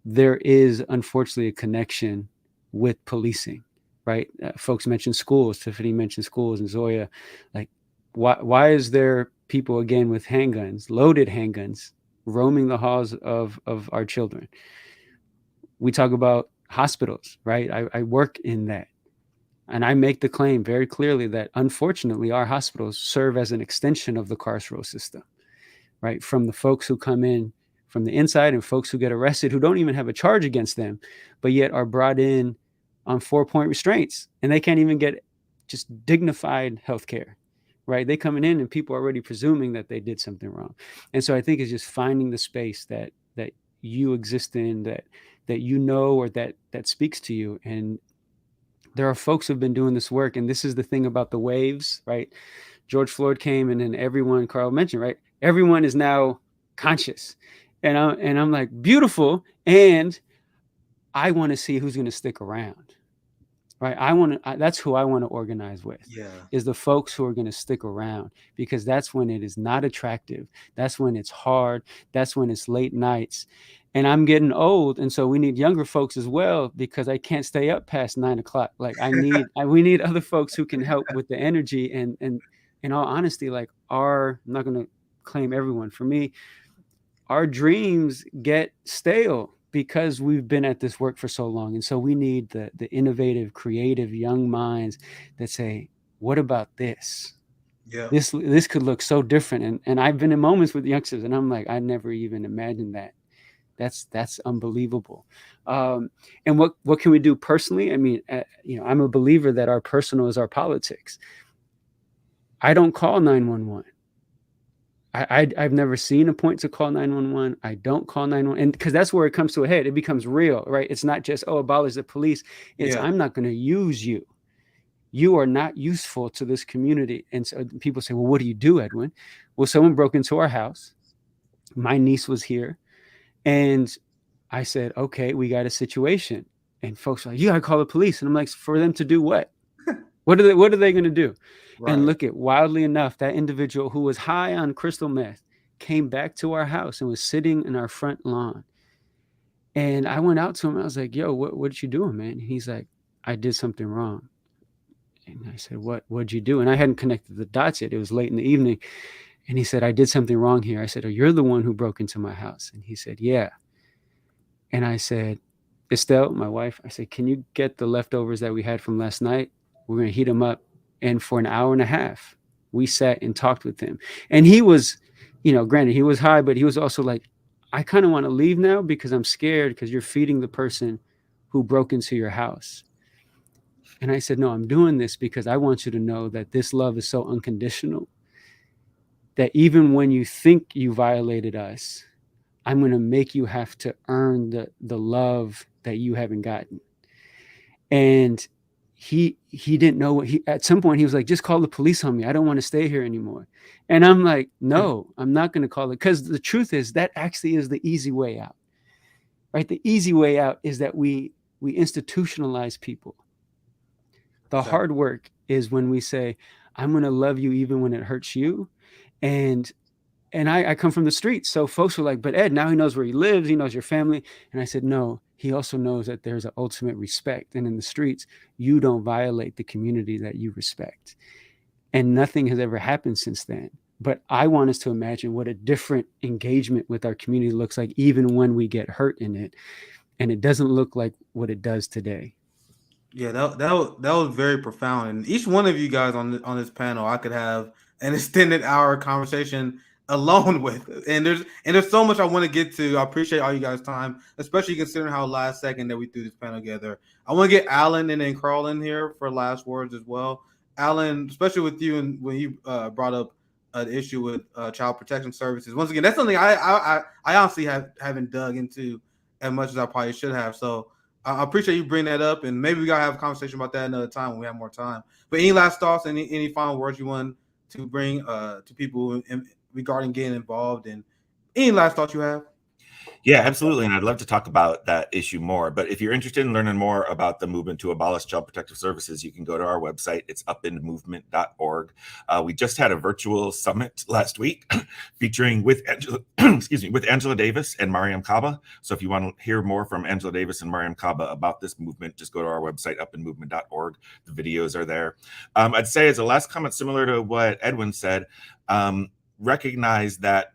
there is unfortunately a connection with policing, right? Folks mentioned schools. Tiffany mentioned schools, and Zoya, like, why is there people again with handguns, loaded handguns, roaming the halls of our children? We talk about hospitals, right? I work in that. And I make the claim very clearly that unfortunately our hospitals serve as an extension of the carceral system, right? From the folks who come in from the inside and folks who get arrested who don't even have a charge against them, but yet are brought in on 4-point restraints, and they can't even get just dignified healthcare, right? They coming in and people are already presuming that they did something wrong. And so I think it's just finding the space that you exist in, that you know, or that speaks to you. And there are folks who've been doing this work, and this is the thing about the waves, right? George Floyd came, and then everyone, Carl mentioned, right? Everyone is now conscious, and I'm like, beautiful. And I want to see who's going to stick around, right? That's who I want to organize with. Yeah. Is the folks who are going to stick around, because that's when it is not attractive. That's when it's hard. That's when it's late nights. And I'm getting old, and so we need younger folks as well, because I can't stay up past 9 o'clock. Like we need other folks who can help with the energy. And in all honesty, like I'm not going to claim everyone. For me, our dreams get stale because we've been at this work for so long. And so we need the innovative, creative young minds that say, what about this? Yeah. This could look so different. And I've been in moments with youngsters, and I'm like, I never even imagined that. That's unbelievable. And what can we do personally? I mean, I'm a believer that our personal is our politics. I don't call 911. I've never seen a point to call 911. I don't call 911, and because that's where it comes to a head. It becomes real, right? It's not just, abolish the police. It's, I'm not going to use you. You are not useful to this community. And so people say, well, what do you do, Edwin? Well, someone broke into our house. My niece was here. And I said, okay, we got a situation. And folks are like, you got to call the police. And I'm like, for them to do what? What are they going to do? Right. And look at, wildly enough, that individual who was high on crystal meth came back to our house and was sitting in our front lawn. And I went out to him. I was like, yo, what you doing, man? And he's like, I did something wrong. And I said, what'd you do? And I hadn't connected the dots yet. It was late in the evening. And he said, I did something wrong here. I said, oh, you're the one who broke into my house. And he said, yeah. And I said, Estelle, my wife, I said, can you get the leftovers that we had from last night? We're going to heat them up. And for an hour and a half, we sat and talked with him. And he was, granted, he was high, but he was also like, I kind of want to leave now because I'm scared because you're feeding the person who broke into your house. And I said, no, I'm doing this because I want you to know that this love is so unconditional that even when you think you violated us, I'm going to make you have to earn the love that you haven't gotten. And he didn't know at some point he was like, just call the police on me. I don't want to stay here anymore. And I'm like, no, I'm not going to call it. Because the truth is that actually is the easy way out, right? The easy way out is that we institutionalize people. The hard work is when we say, I'm going to love you even when it hurts you. And I come from the streets. So folks were like, but Ed, now he knows where he lives. He knows your family. And I said, no, he also knows that there's an ultimate respect. And in the streets, you don't violate the community that you respect. And nothing has ever happened since then. But I want us to imagine what a different engagement with our community looks like, even when we get hurt in it. And it doesn't look like what it does today. Yeah, that was very profound. And each one of you guys on this panel, I could have an extended hour conversation alone with, and there's so much I want to get to. I appreciate all you guys' time, especially considering how last second that we threw this panel together. I want to get Alan and then Carl in here for last words as well. Alan, especially with you and when you brought up an issue with child protection services. Once again, that's something I honestly haven't dug into as much as I probably should have. So I appreciate you bringing that up, and maybe we gotta have a conversation about that another time when we have more time. But any last thoughts, any final words you want to bring to people regarding getting involved, and any last thoughts you have? Yeah, absolutely. And I'd love to talk about that issue more. But if you're interested in learning more about the movement to abolish child protective services, you can go to our website. It's upandmovement.org. We just had a virtual summit last week featuring with Angela Davis and Mariam Kaba. So if you want to hear more from Angela Davis and Mariam Kaba about this movement, just go to our website, upandmovement.org. The videos are there. I'd say as a last comment, similar to what Edwin said, recognize that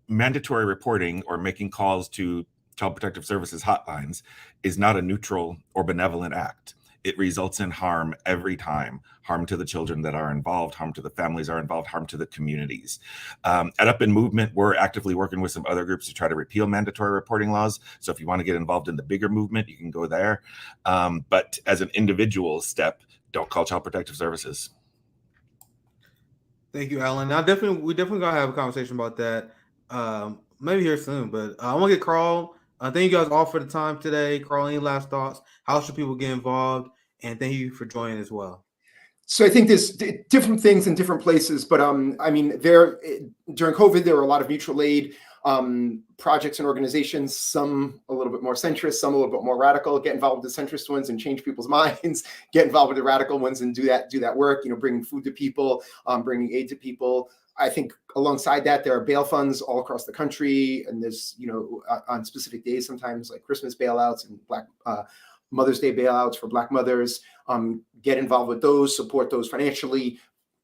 mandatory reporting or making calls to child protective services hotlines is not a neutral or benevolent act. It results in harm every time. Harm to the children that are involved, harm to the families are involved, harm to the communities. At Up and Movement, we're actively working with some other groups to try to repeal mandatory reporting laws. So if you want to get involved in the bigger movement, you can go there. But as an individual step, don't call Child Protective Services. Thank you, Alan. We definitely gonna have a conversation about that. Maybe here soon. But I want to get Carl. Thank you guys all for the time today. Carl, any last thoughts? How should people get involved? And thank you for joining as well. So I think there's different things in different places, but I mean, during COVID, there were a lot of mutual aid projects and organizations, some a little bit more centrist, some a little bit more radical. Get involved with the centrist ones and change people's minds. Get involved with the radical ones and do that work. Bringing food to people, bringing aid to people. I think alongside that, there are bail funds all across the country, and there's on specific days sometimes like Christmas bailouts and Black Mother's Day bailouts for Black mothers. Get involved with those, support those financially.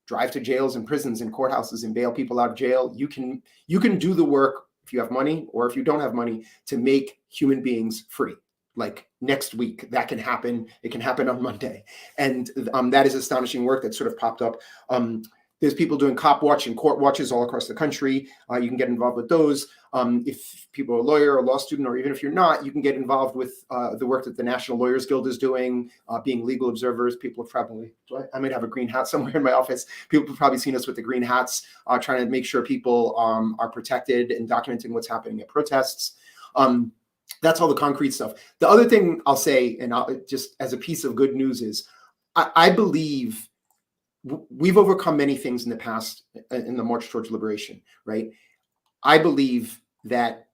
Drive to jails and prisons and courthouses and bail people out of jail. You can do the work if you have money or if you don't have money to make human beings free. Like next week, that can happen. It can happen on Monday, and that is astonishing work that sort of popped up. There's people doing cop watch and court watches all across the country. You can get involved with those. If people are a lawyer, a law student, or even if you're not, you can get involved with the work that the National Lawyers Guild is doing, being legal observers. People have probably, I might have a green hat somewhere in my office. People have probably seen us with the green hats, trying to make sure people are protected and documenting what's happening at protests. That's all the concrete stuff. The other thing I'll say, and just as a piece of good news is, I believe we've overcome many things in the past in the march towards liberation, right? I believe that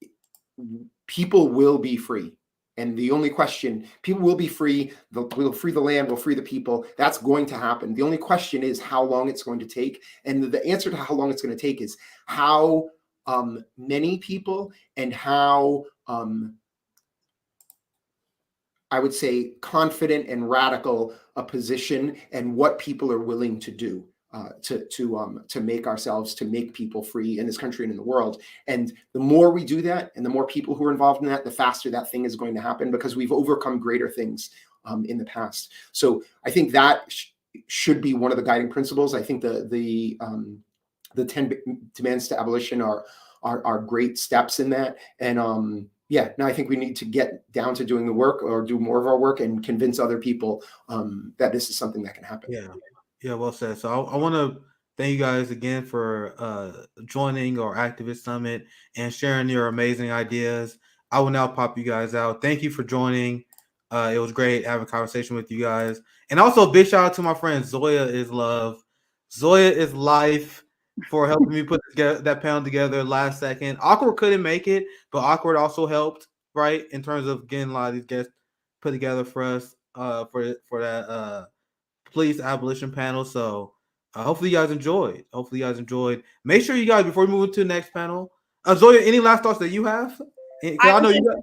people will be free. And the only question, people will be free. We'll free the land, we'll free the people. That's going to happen. The only question is how long it's going to take. And the answer to how long it's going to take is how many people and how, I would say, confident and radical a position and what people are willing to do to make people free in this country and in the world. And the more we do that, and the more people who are involved in that, the faster that thing is going to happen, because we've overcome greater things in the past. So I think that should be one of the guiding principles. I think the 10 demands to abolition are great steps in that. And I think we need to get down to doing the work, or do more of our work, and convince other people that this is something that can happen. Yeah, well said. So I want to thank you guys again for joining our activist summit and sharing your amazing ideas. I will now pop you guys out. Thank you for joining. It was great having a conversation with you guys. And also a big shout out to my friend Zoya is love. Zoya is life, for helping me put that panel together last second. Awkward couldn't make it, but Awkward also helped, right, in terms of getting a lot of these guests put together for us for that police abolition panel. So hopefully you guys enjoyed. Make sure you guys, before we move to the next panel, Zoya, any last thoughts that you have? I know you got.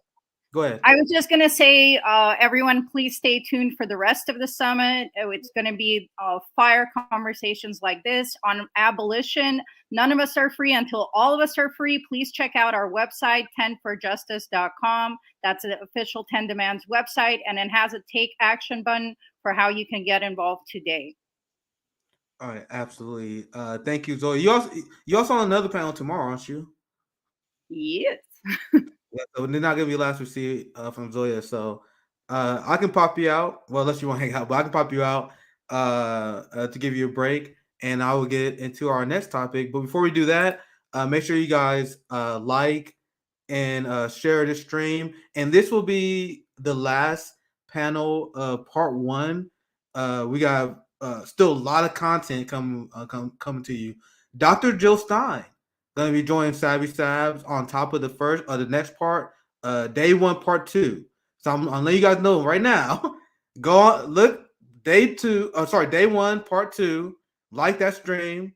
Go ahead. I was just going to say, everyone, please stay tuned for the rest of the summit. It's going to be fire conversations like this on abolition. None of us are free until all of us are free. Please check out our website, 10forjustice.com. That's the official 10 Demands website, and it has a take action button for how you can get involved today. All right, absolutely. Thank you, Zoe. You also on another panel tomorrow, aren't you? Yes. Yeah, so they're not gonna be last we see from Zoya. So I can pop you out. Well, unless you want to hang out, but I can pop you out to give you a break, and I will get into our next topic. But before we do that, make sure you guys like and share the stream. And this will be the last panel of part one. We got still a lot of content coming to you. Dr. Jill Stein gonna be joining Savvy Sabs on top of the next part, day one, part two. So I'm gonna let you guys know right now. Go on, look, day one, part two. Like that stream.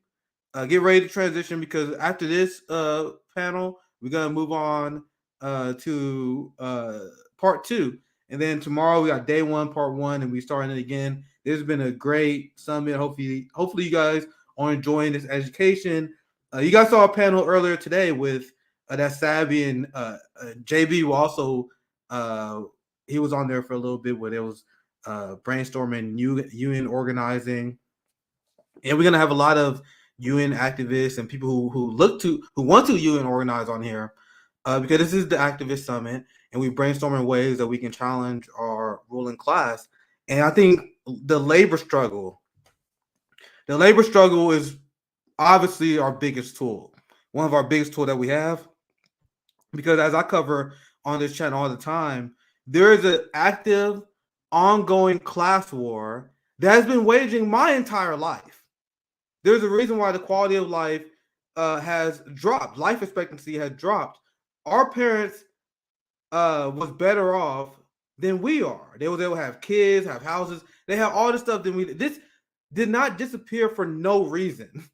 Get ready to transition, because after this panel, we're gonna move on to part two, and then tomorrow we got day one, part one, and we starting it again. This has been a great summit. Hopefully you guys are enjoying this education. You guys saw a panel earlier today with that Savvy, and JB will also he was on there for a little bit, where there was brainstorming union organizing, and we're gonna have a lot of union activists and people who want to union organize on here, because this is the activist summit, and we brainstorming ways that we can challenge our ruling class. And I think the labor struggle. The labor struggle is obviously our biggest tool, one of our biggest tools that we have, because as I cover on this channel all the time, there is an active, ongoing class war that has been waging my entire life. There's a reason why the quality of life has dropped. Life expectancy has dropped. Our parents was better off than we are. They was able to have kids, have houses. They have all this stuff than we. This did not disappear for no reason.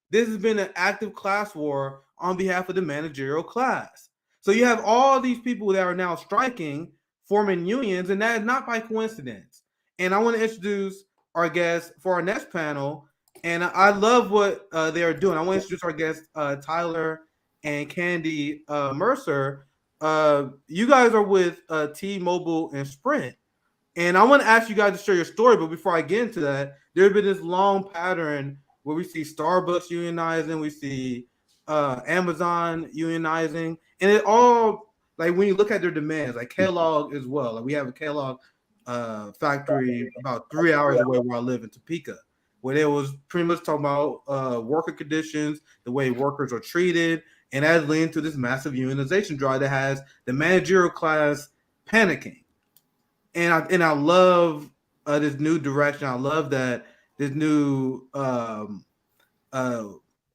This has been an active class war on behalf of the managerial class. So you have all these people that are now striking, forming unions, and that is not by coincidence. And I want to introduce our guests for our next panel. And I love what they are doing. I want to introduce our guests, Tyler and Candy Mercer. You guys are with T-Mobile and Sprint. And I want to ask you guys to share your story. But before I get into that, there's been this long pattern where we see Starbucks unionizing, we see Amazon unionizing, and it all, like when you look at their demands, like Kellogg as well. Like we have a Kellogg factory about 3 hours away where I live in Topeka, where they was pretty much talking about worker conditions, the way workers are treated, and that leading to this massive unionization drive that has the managerial class panicking. And I love this new direction. I love that this new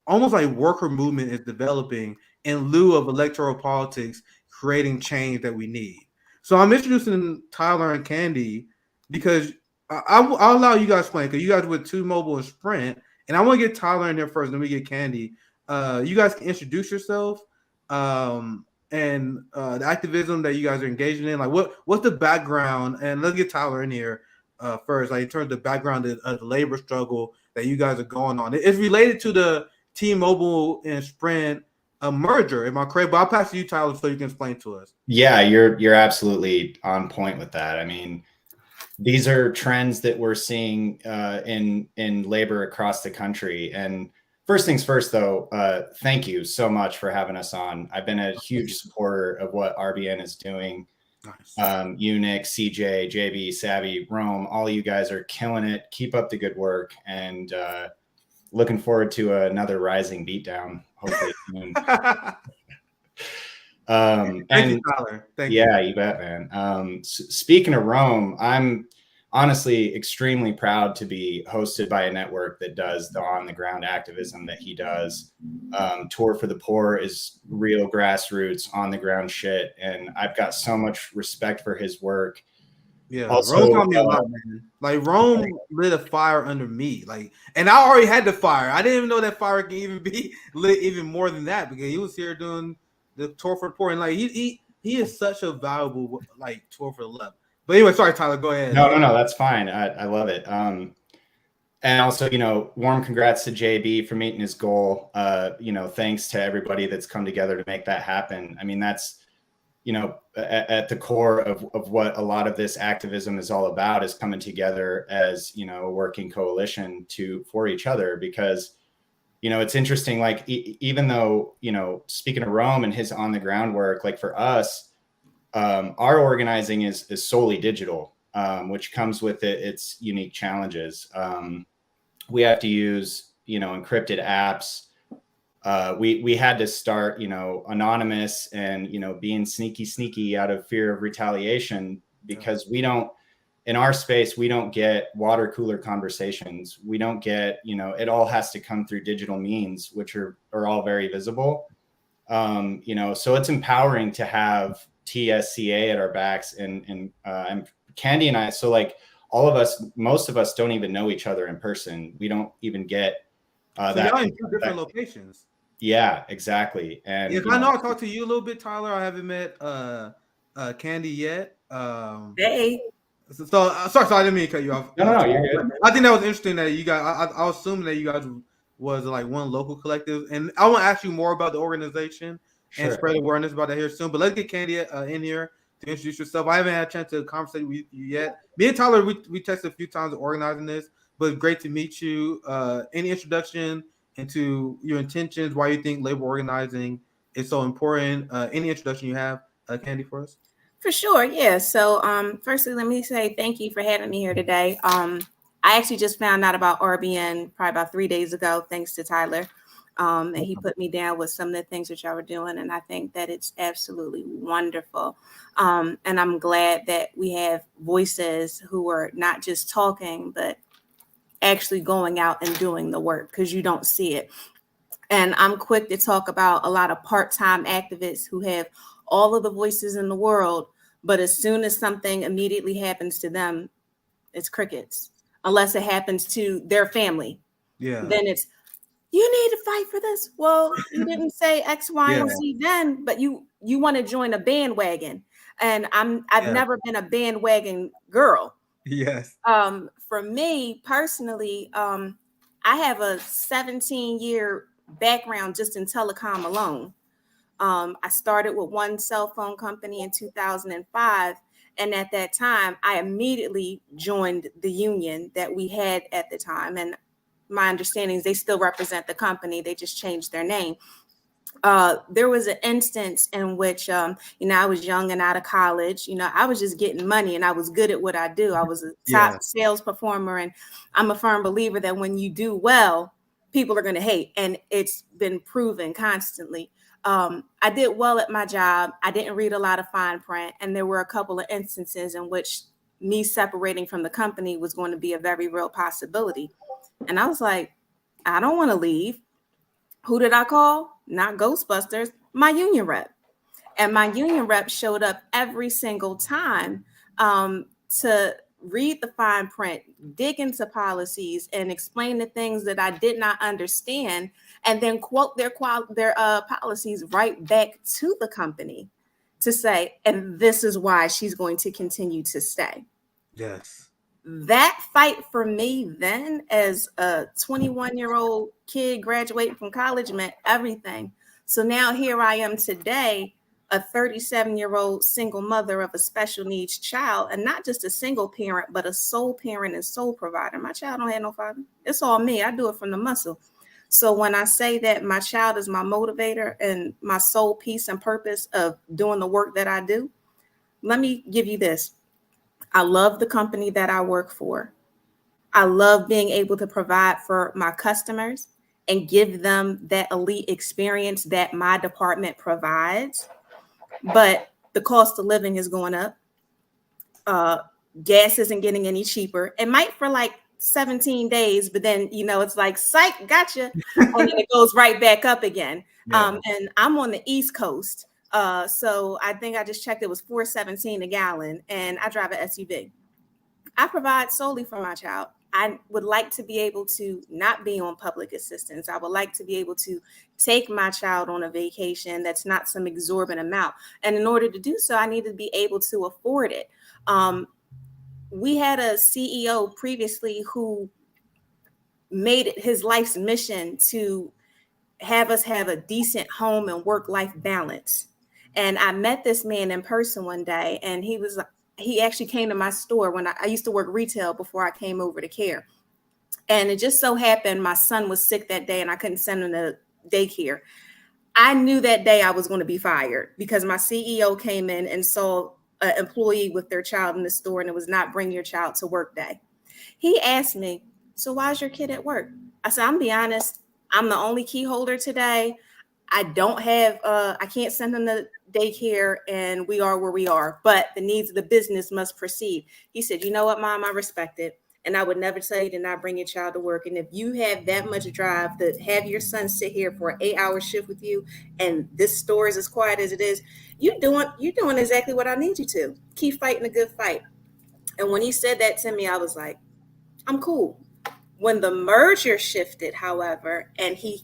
almost like worker movement is developing in lieu of electoral politics, creating change that we need. So I'm introducing Tyler and Candy because I'll allow you guys to explain, because you guys with T-Mobile and Sprint, and I want to get Tyler in there first, then we get Candy. You guys can introduce yourself and the activism that you guys are engaging in. Like what's the background? And let's get Tyler in here first, like in terms of the background of the labor struggle that you guys are going on. It's related to the T-Mobile and Sprint merger. Am I correct? But I'll pass to you, Tyler, so you can explain to us. Yeah, you're absolutely on point with that. I mean, these are trends that we're seeing in labor across the country. And first things first, though, thank you so much for having us on. I've been a huge supporter of what RBN is doing. Nice. Unix, CJ, JB, Savvy, Rome, all you guys are killing it. Keep up the good work, and looking forward to another rising beatdown, hopefully soon. Thank you, Tyler. Thank you. Yeah, you bet, man. Speaking of Rome, I'm honestly extremely proud to be hosted by a network that does the on-the-ground activism that he does. Tour for the Poor is real grassroots, on-the-ground shit, and I've got so much respect for his work. Yeah, also, Rome taught me a lot, man. Like Rome lit a fire under me, like, and I already had the fire. I didn't even know that fire can even be lit even more than that, because he was here doing the Tour for the Poor, and like he is such a valuable like tour for the left. But anyway, sorry, Tyler, go ahead. No, that's fine. I love it. And also, warm congrats to JB for meeting his goal. Thanks to everybody that's come together to make that happen. I mean, that's, at the core of what a lot of this activism is all about, is coming together as, a working coalition for each other. Because, it's interesting, like, even though, speaking of Rome and his on the ground work, like for us, our organizing is solely digital, which comes with its unique challenges. We have to use, encrypted apps. We had to start, anonymous and, being sneaky out of fear of retaliation, because in our space, we don't get water cooler conversations. We don't get, it all has to come through digital means, which are all very visible. So it's empowering to have TSCA at our backs and Candy and I. So like most of us don't even know each other in person. We don't even get so that. Y'all in two different locations. Yeah, exactly. And if I know, I talked to you a little bit, Tyler. I haven't met Candy yet. Hey. So sorry, I didn't mean to cut you off. No, you're good. I think that was interesting that you guys. I was assuming that you guys was like one local collective, and I want to ask you more about the organization and spread awareness about that here soon. But let's get Candy in here to introduce yourself. I haven't had a chance to conversate with you yet. Me and Tyler, we texted a few times organizing this, but great to meet you. Any introduction into your intentions, why you think labor organizing is so important? Any introduction you have, Candy, for us? For sure, yeah. So, firstly, let me say thank you for having me here today. I actually just found out about RBN probably about 3 days ago, thanks to Tyler. And he put me down with some of the things that y'all were doing, and I think that it's absolutely wonderful. And I'm glad that we have voices who are not just talking, but actually going out and doing the work, because you don't see it. And I'm quick to talk about a lot of part-time activists who have all of the voices in the world, but as soon as something immediately happens to them, it's crickets, unless it happens to their family. Yeah. Then it's, you need to fight for this. Well, you didn't say X, Y, and Z then, but you want to join a bandwagon. And I've never been a bandwagon girl. Yes. For me personally, I have a 17-year background just in telecom alone. I started with one cell phone company in 2005. And at that time, I immediately joined the union that we had at the time. And my understanding is they still represent the company. They just changed their name. There was an instance in which, I was young and out of college. I was just getting money and I was good at what I do. I was a top sales performer. And I'm a firm believer that when you do well, people are going to hate. And it's been proven constantly. I did well at my job. I didn't read a lot of fine print. And there were a couple of instances in which me separating from the company was going to be a very real possibility. And I was like, I don't want to leave. Who did I call? Not Ghostbusters, my union rep. And my union rep showed up every single time to read the fine print, dig into policies, and explain the things that I did not understand, and then quote their policies right back to the company to say, and this is why she's going to continue to stay. Yes. That fight for me then, as a 21-year-old kid graduating from college, meant everything. So now here I am today, a 37-year-old single mother of a special needs child, and not just a single parent, but a sole parent and sole provider. My child don't have no father. It's all me. I do it from the muscle. So when I say that my child is my motivator and my sole piece and purpose of doing the work that I do, let me give you this. I love the company that I work for. I love being able to provide for my customers and give them that elite experience that my department provides. But the cost of living is going up. Gas isn't getting any cheaper. It might for like 17 days, but then, it's like, psych, gotcha. And then it goes right back up again. Yeah. And I'm on the East Coast. So I think I just checked, it was $4.17 a gallon, and I drive an SUV. I provide solely for my child. I would like to be able to not be on public assistance. I would like to be able to take my child on a vacation that's not some exorbitant amount. And in order to do so, I need to be able to afford it. We had a CEO previously who made it his life's mission to have us have a decent home and work-life balance. And I met this man in person one day, and he actually came to my store when I used to work retail before I came over to care. And it just so happened my son was sick that day and I couldn't send him to daycare. I knew that day I was going to be fired because my CEO came in and saw an employee with their child in the store, and it was not bring your child to work day. He asked me, so why's your kid at work? I said, I'm be honest, I'm the only key holder today. I don't have, I can't send them to daycare, and we are where we are, but the needs of the business must proceed. He said, you know what, Mom, I respect it. And I would never tell you to not bring your child to work. And if you have that much drive to have your son sit here for an 8-hour shift with you, and this store is as quiet as it is, you're doing exactly what I need you to. Keep fighting a good fight. And when he said that to me, I was like, I'm cool. When the merger shifted, however, and he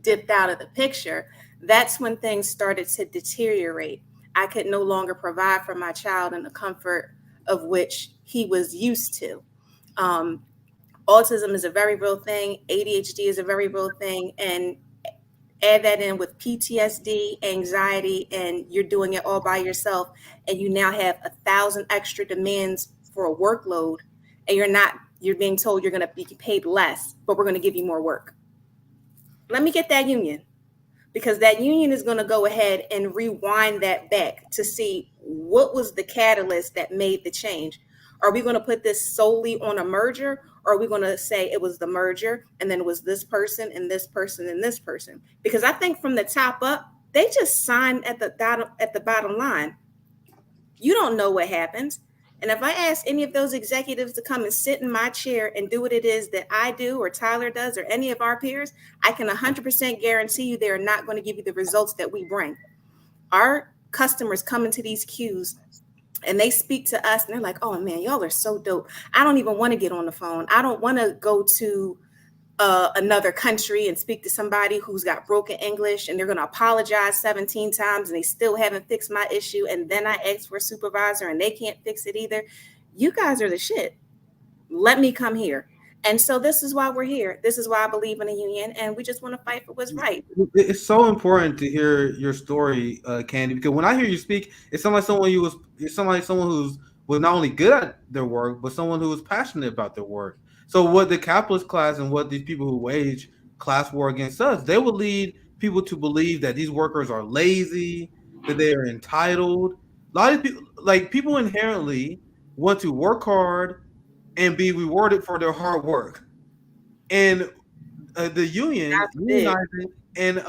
dipped out of the picture, that's when things started to deteriorate. I could no longer provide for my child in the comfort of which he was used to. Autism is a very real thing. ADHD is a very real thing. And add that in with PTSD, anxiety, and you're doing it all by yourself. And you now have 1,000 extra demands for a workload. And you're being told you're going to be paid less, but we're going to give you more work. Let me get that union. because that union is going to go ahead and rewind that back to see what was the catalyst that made the change. Are we going to put this solely on a merger, or are we going to say it was the merger and then it was this person and this person and this person? Because I think from the top up, they just signed at the bottom line. You don't know what happens. And if I ask any of those executives to come and sit in my chair and do what it is that I do or Tyler does or any of our peers, I can 100% guarantee you they're not going to give you the results that we bring. Our customers come into these queues and they speak to us and they're like, oh man, y'all are so dope. I don't even want to get on the phone. I don't want to go to another country and speak to somebody who's got broken English and they're going to apologize 17 times and they still haven't fixed my issue. And then I ask for a supervisor and they can't fix it either. You guys are the shit. Let me come here. And so this is why we're here. This is why I believe in a union, and we just want to fight for what's right. It's so important to hear your story, Candy, because when I hear you speak, it sounds like someone who's was not only good at their work, but someone who was passionate about their work. So what the capitalist class and what these people who wage class war against us, they will lead people to believe that these workers are lazy, that they are entitled. A lot of people, like people inherently want to work hard and be rewarded for their hard work. And the unionizing and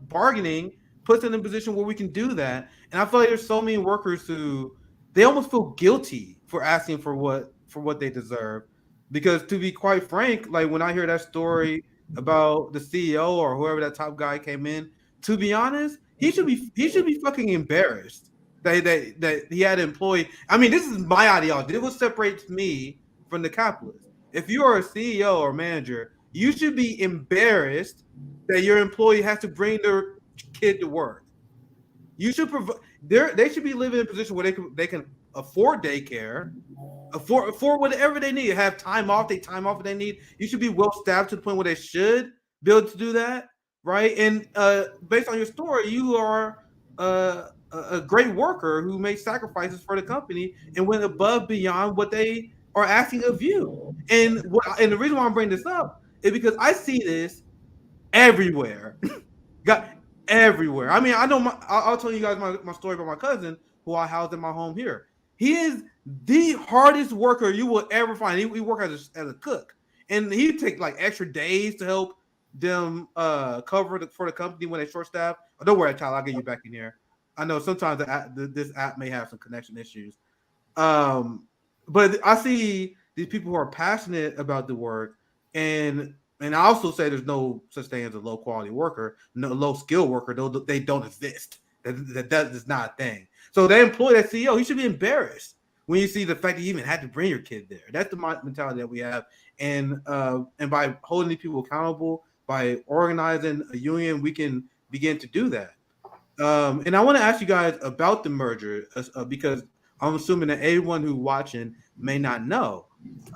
bargaining puts them in a position where we can do that. And I feel like there's so many workers who they almost feel guilty for asking for what they deserve. Because to be quite frank, like when I hear that story about the CEO or whoever that top guy came in, to be honest, he should be fucking embarrassed that he had an employee. I mean, this is my ideology. It what separates me from the capitalist. If you are a CEO or manager, you should be embarrassed that your employee has to bring their kid to work. You should provide. They should be living in a position where they can afford daycare, afford whatever they need. Have time off. They time off if they need. You should be well staffed to the point where they should be able to do that, right? And based on your story, you are a great worker who made sacrifices for the company and went above beyond what they are asking of you. And the reason why I'm bringing this up is because I see this everywhere. Got everywhere. I mean, I know I'll tell you guys my story about my cousin who I housed in my home here. He is the hardest worker you will ever find. He works as a cook, and he take like extra days to help them cover for the company when they're short staffed. Oh, don't worry, Tyler, I'll get you back in here. I know sometimes this app may have some connection issues, but I see these people who are passionate about the work, and I also say there's no such thing as a low quality worker, no low skill worker. They don't exist. That is not a thing. So they employ that CEO. He should be embarrassed when you see the fact that you even had to bring your kid there. That's the mentality that we have. And by holding these people accountable, by organizing a union, we can begin to do that. And I want to ask you guys about the merger because I'm assuming that everyone who's watching may not know.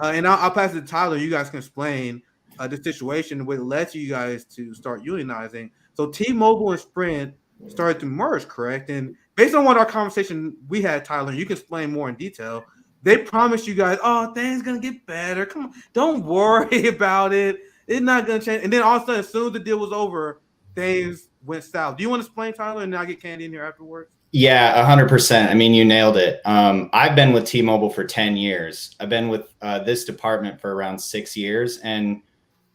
And I'll pass it to Tyler. You guys can explain the situation which led you guys to start unionizing. So T-Mobile and Sprint started to merge, correct? And based on what our conversation we had, Tyler, you can explain more in detail. They promised you guys, oh, things gonna get better. Come on, don't worry about it. It's not gonna change. And then all of a sudden, as soon as the deal was over, things went south. Do you want to explain, Tyler, and then I'll get Candy in here afterwards? Yeah, 100%. I mean, you nailed it. I've been with T-Mobile for 10 years. I've been with this department for around 6 years. And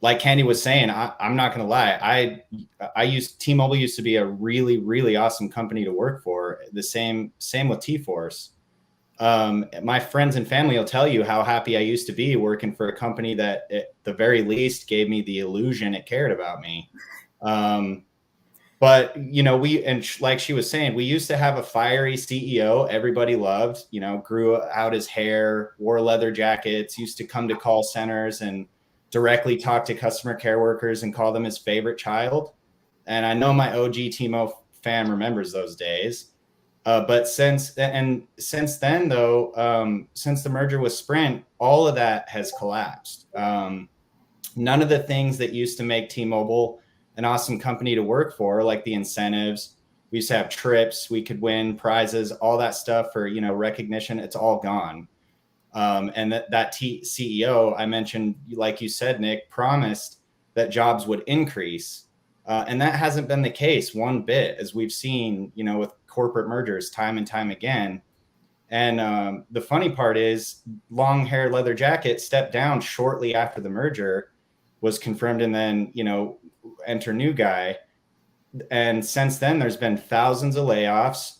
like Candy was saying, I'm not going to lie. T-Mobile used to be a really, really awesome company to work for. The same with T-Force. My friends and family will tell you how happy I used to be working for a company that at the very least gave me the illusion it cared about me. But, you know, like she was saying, we used to have a fiery CEO everybody loved, you know, grew out his hair, wore leather jackets, used to come to call centers and directly talk to customer care workers and call them his favorite child. And I know my OG T-Mo fam remembers those days. But since then, though, since the merger with Sprint, all of that has collapsed. None of the things that used to make T-Mobile an awesome company to work for, like the incentives, we used to have trips, we could win prizes, all that stuff for, you know, recognition, it's all gone. And that CEO I mentioned, like you said, Nick, promised that jobs would increase. And that hasn't been the case one bit, as we've seen, with corporate mergers time and time again. And the funny part is, long hair leather jacket stepped down shortly after the merger was confirmed, and then, enter new guy. And since then, there's been thousands of layoffs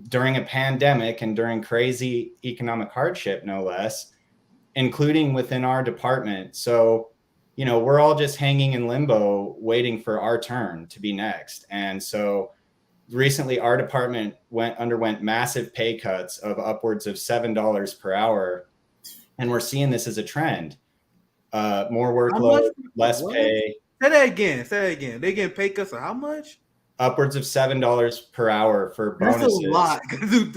during a pandemic and during crazy economic hardship, no less, including within our department. So, we're all just hanging in limbo, waiting for our turn to be next. And so recently, our department underwent massive pay cuts of upwards of $7 per hour. And we're seeing this as a trend. More workload, less pay. Say that again. They getting pay cuts of how much? Upwards of $7 per hour for bonuses. That's a lot.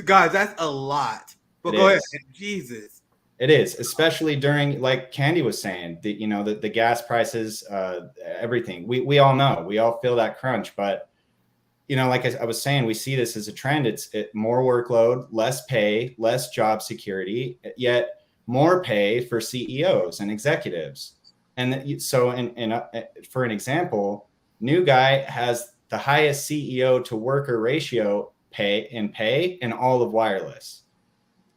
Guys, that's a lot. But go ahead. Jesus. It is, especially during, like Candy was saying, the gas prices, everything. We all know. We all feel that crunch. But, like I was saying, we see this as a trend. It's more workload, less pay, less job security, yet more pay for CEOs and executives. And so for an example, new guy has the highest CEO to worker ratio pay in all of wireless.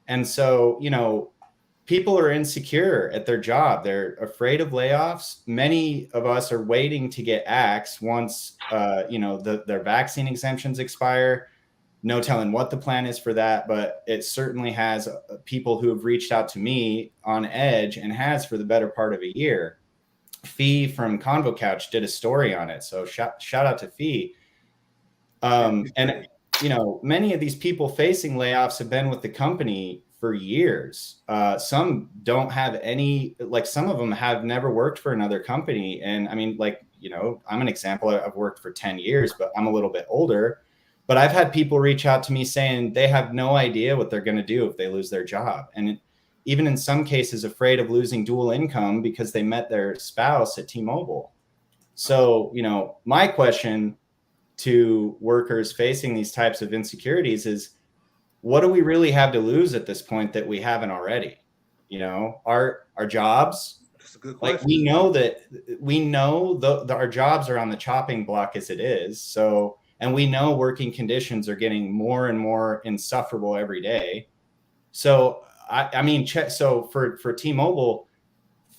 And so, people are insecure at their job. They're afraid of layoffs. Many of us are waiting to get axed once, their vaccine exemptions expire. No telling what the plan is for that, but it certainly has people who have reached out to me on edge, and has for the better part of a year. Fee from Convo Couch did a story on it. So shout out to Fee. And, many of these people facing layoffs have been with the company for years. Some don't have any, some of them have never worked for another company. And I mean, I'm an example. I've worked for 10 years, but I'm a little bit older. But I've had people reach out to me saying they have no idea what they're going to do if they lose their job. And even in some cases, afraid of losing dual income because they met their spouse at T-Mobile. So, my question to workers facing these types of insecurities is, what do we really have to lose at this point that we haven't already? Our jobs. That's a good question. We know our jobs are on the chopping block as it is. So, and we know working conditions are getting more and more insufferable every day. So, so for T-Mobile,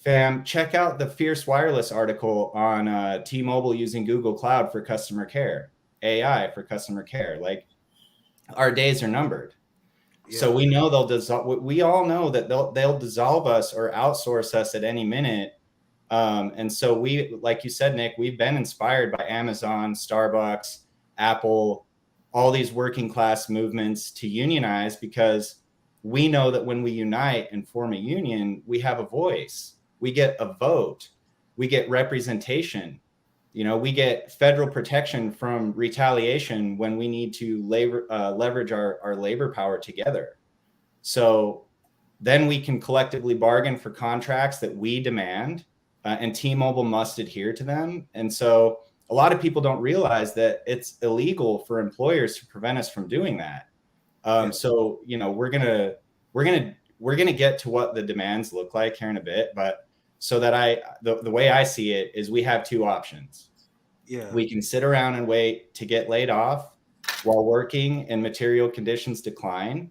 fam, check out the Fierce Wireless article on T-Mobile using Google Cloud for customer care, AI for customer care. Our days are numbered. Yeah. So we know they'll dissolve. We all know that they'll dissolve us or outsource us at any minute. And so we, like you said, Nick, we've been inspired by Amazon, Starbucks, Apple, all these working class movements to unionize, because we know that when we unite and form a union, we have a voice, we get a vote, we get representation. We get federal protection from retaliation when we need to leverage our labor power together. So then we can collectively bargain for contracts that we demand, and T-Mobile must adhere to them. And so a lot of people don't realize that it's illegal for employers to prevent us from doing that. So, we're gonna get to what the demands look like here in a bit, but so that the way I see it is, we have two options. Yeah. We can sit around and wait to get laid off while working and material conditions decline,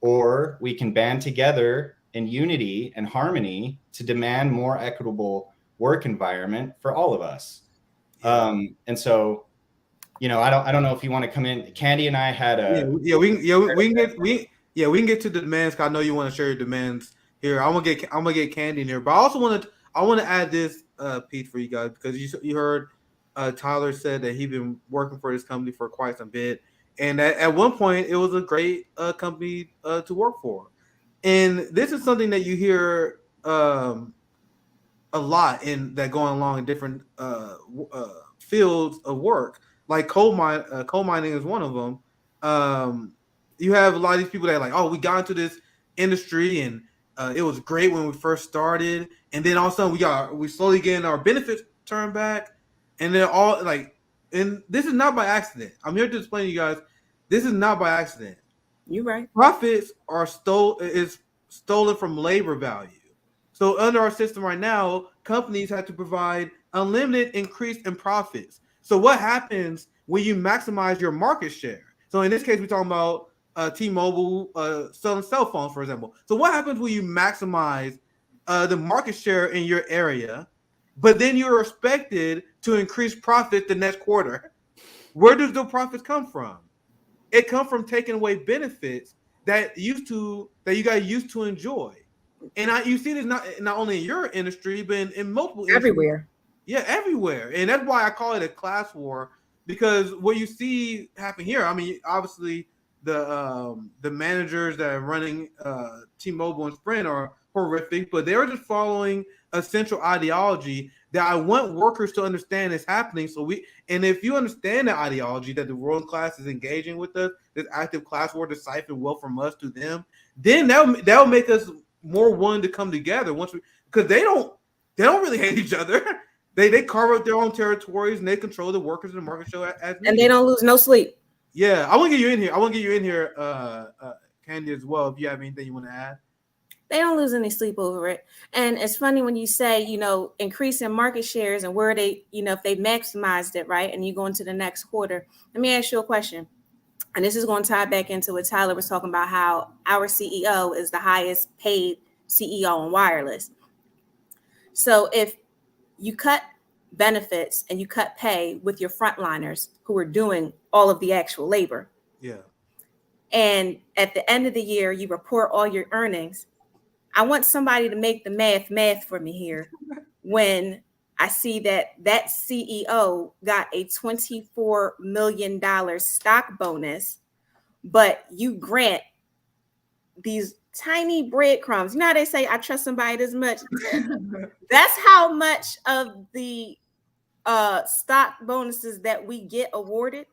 or we can band together in unity and harmony to demand more equitable work environment for all of us. Yeah. And so, I don't know if you want to come in. Candy and I had we can get to the demands. 'Cause I know you want to share your demands here. I'm gonna get Candy in here, but I want to add this piece for you guys, because you heard Tyler said that he'd been working for this company for quite some bit, and at one point it was a great company to work for. And this is something that you hear a lot in that going along in different fields of work. Like coal mining is one of them. You have a lot of these people that are like, oh, we got into this industry and it was great when we first started, and then all of a sudden we slowly getting our benefits turned back, and they're all and this is not by accident. I'm here to explain to you guys, this is not by accident. You're right. Profits are stolen from labor value. So under our system right now, companies have to provide unlimited increase in profits. So what happens when you maximize your market share? So in this case, we're talking about T-Mobile selling cell phones, for example. So what happens when you maximize the market share in your area, but then you're expected to increase profit the next quarter? Where does the profits come from? It comes from taking away benefits that you guys used to enjoy. And you see this not only in your industry, but in multiple everywhere. Yeah, everywhere. And that's why I call it a class war, because what you see happen here, I mean, obviously the managers that are running T-Mobile and Sprint are horrific, but they're just following a central ideology that I want workers to understand is happening. And if you understand the ideology that the ruling class is engaging with us, this active class war to siphon wealth from us to them, then that'll make us more willing to come together because they don't really hate each other. They carve out their own territories and they control the workers in the market show as needed. And they don't lose no sleep. Yeah, I want to get you in here. Candy, as well. If you have anything you want to add. They don't lose any sleep over it. And it's funny when you say, increasing market shares and where they, if they maximized it, right? And you go into the next quarter. Let me ask you a question. And this is going to tie back into what Tyler was talking about, how our CEO is the highest paid CEO in wireless. So if you cut benefits and you cut pay with your frontliners who are doing all of the actual labor. Yeah. And at the end of the year, you report all your earnings. I want somebody to make the math for me here. When I see that CEO got a $24 million stock bonus, but you grant these tiny breadcrumbs. You know how they say, I trust somebody this much? That's how much of the stock bonuses that we get awarded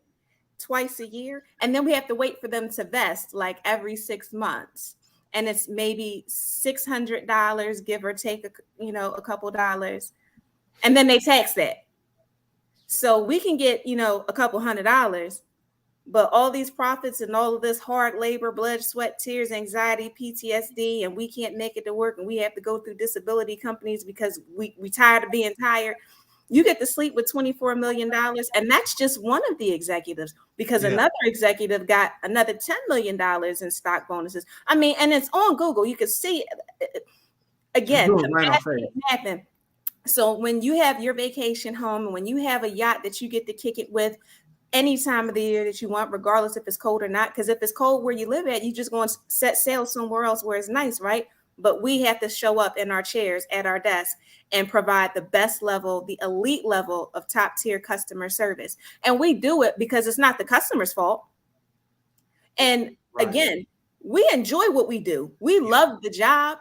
twice a year. And then we have to wait for them to vest like every 6 months. And it's maybe $600, give or take, a couple dollars. And then they tax that. So we can get, a couple $100, but all these profits and all of this hard labor, blood, sweat, tears, anxiety, PTSD, and we can't make it to work and we have to go through disability companies because we tired of being tired. You get to sleep with $24 million. And that's just one of the executives, because another executive got another $10 million in stock bonuses. I mean, and it's on Google. You can see again, happen. So when you have your vacation home and when you have a yacht that you get to kick it with any time of the year that you want, regardless if it's cold or not, because if it's cold where you live at, you just go and set sail somewhere else where it's nice, right? But we have to show up in our chairs at our desk and provide the best level, the elite level of top tier customer service. And we do it because it's not the customer's fault. And again, we enjoy what we do. We love the job.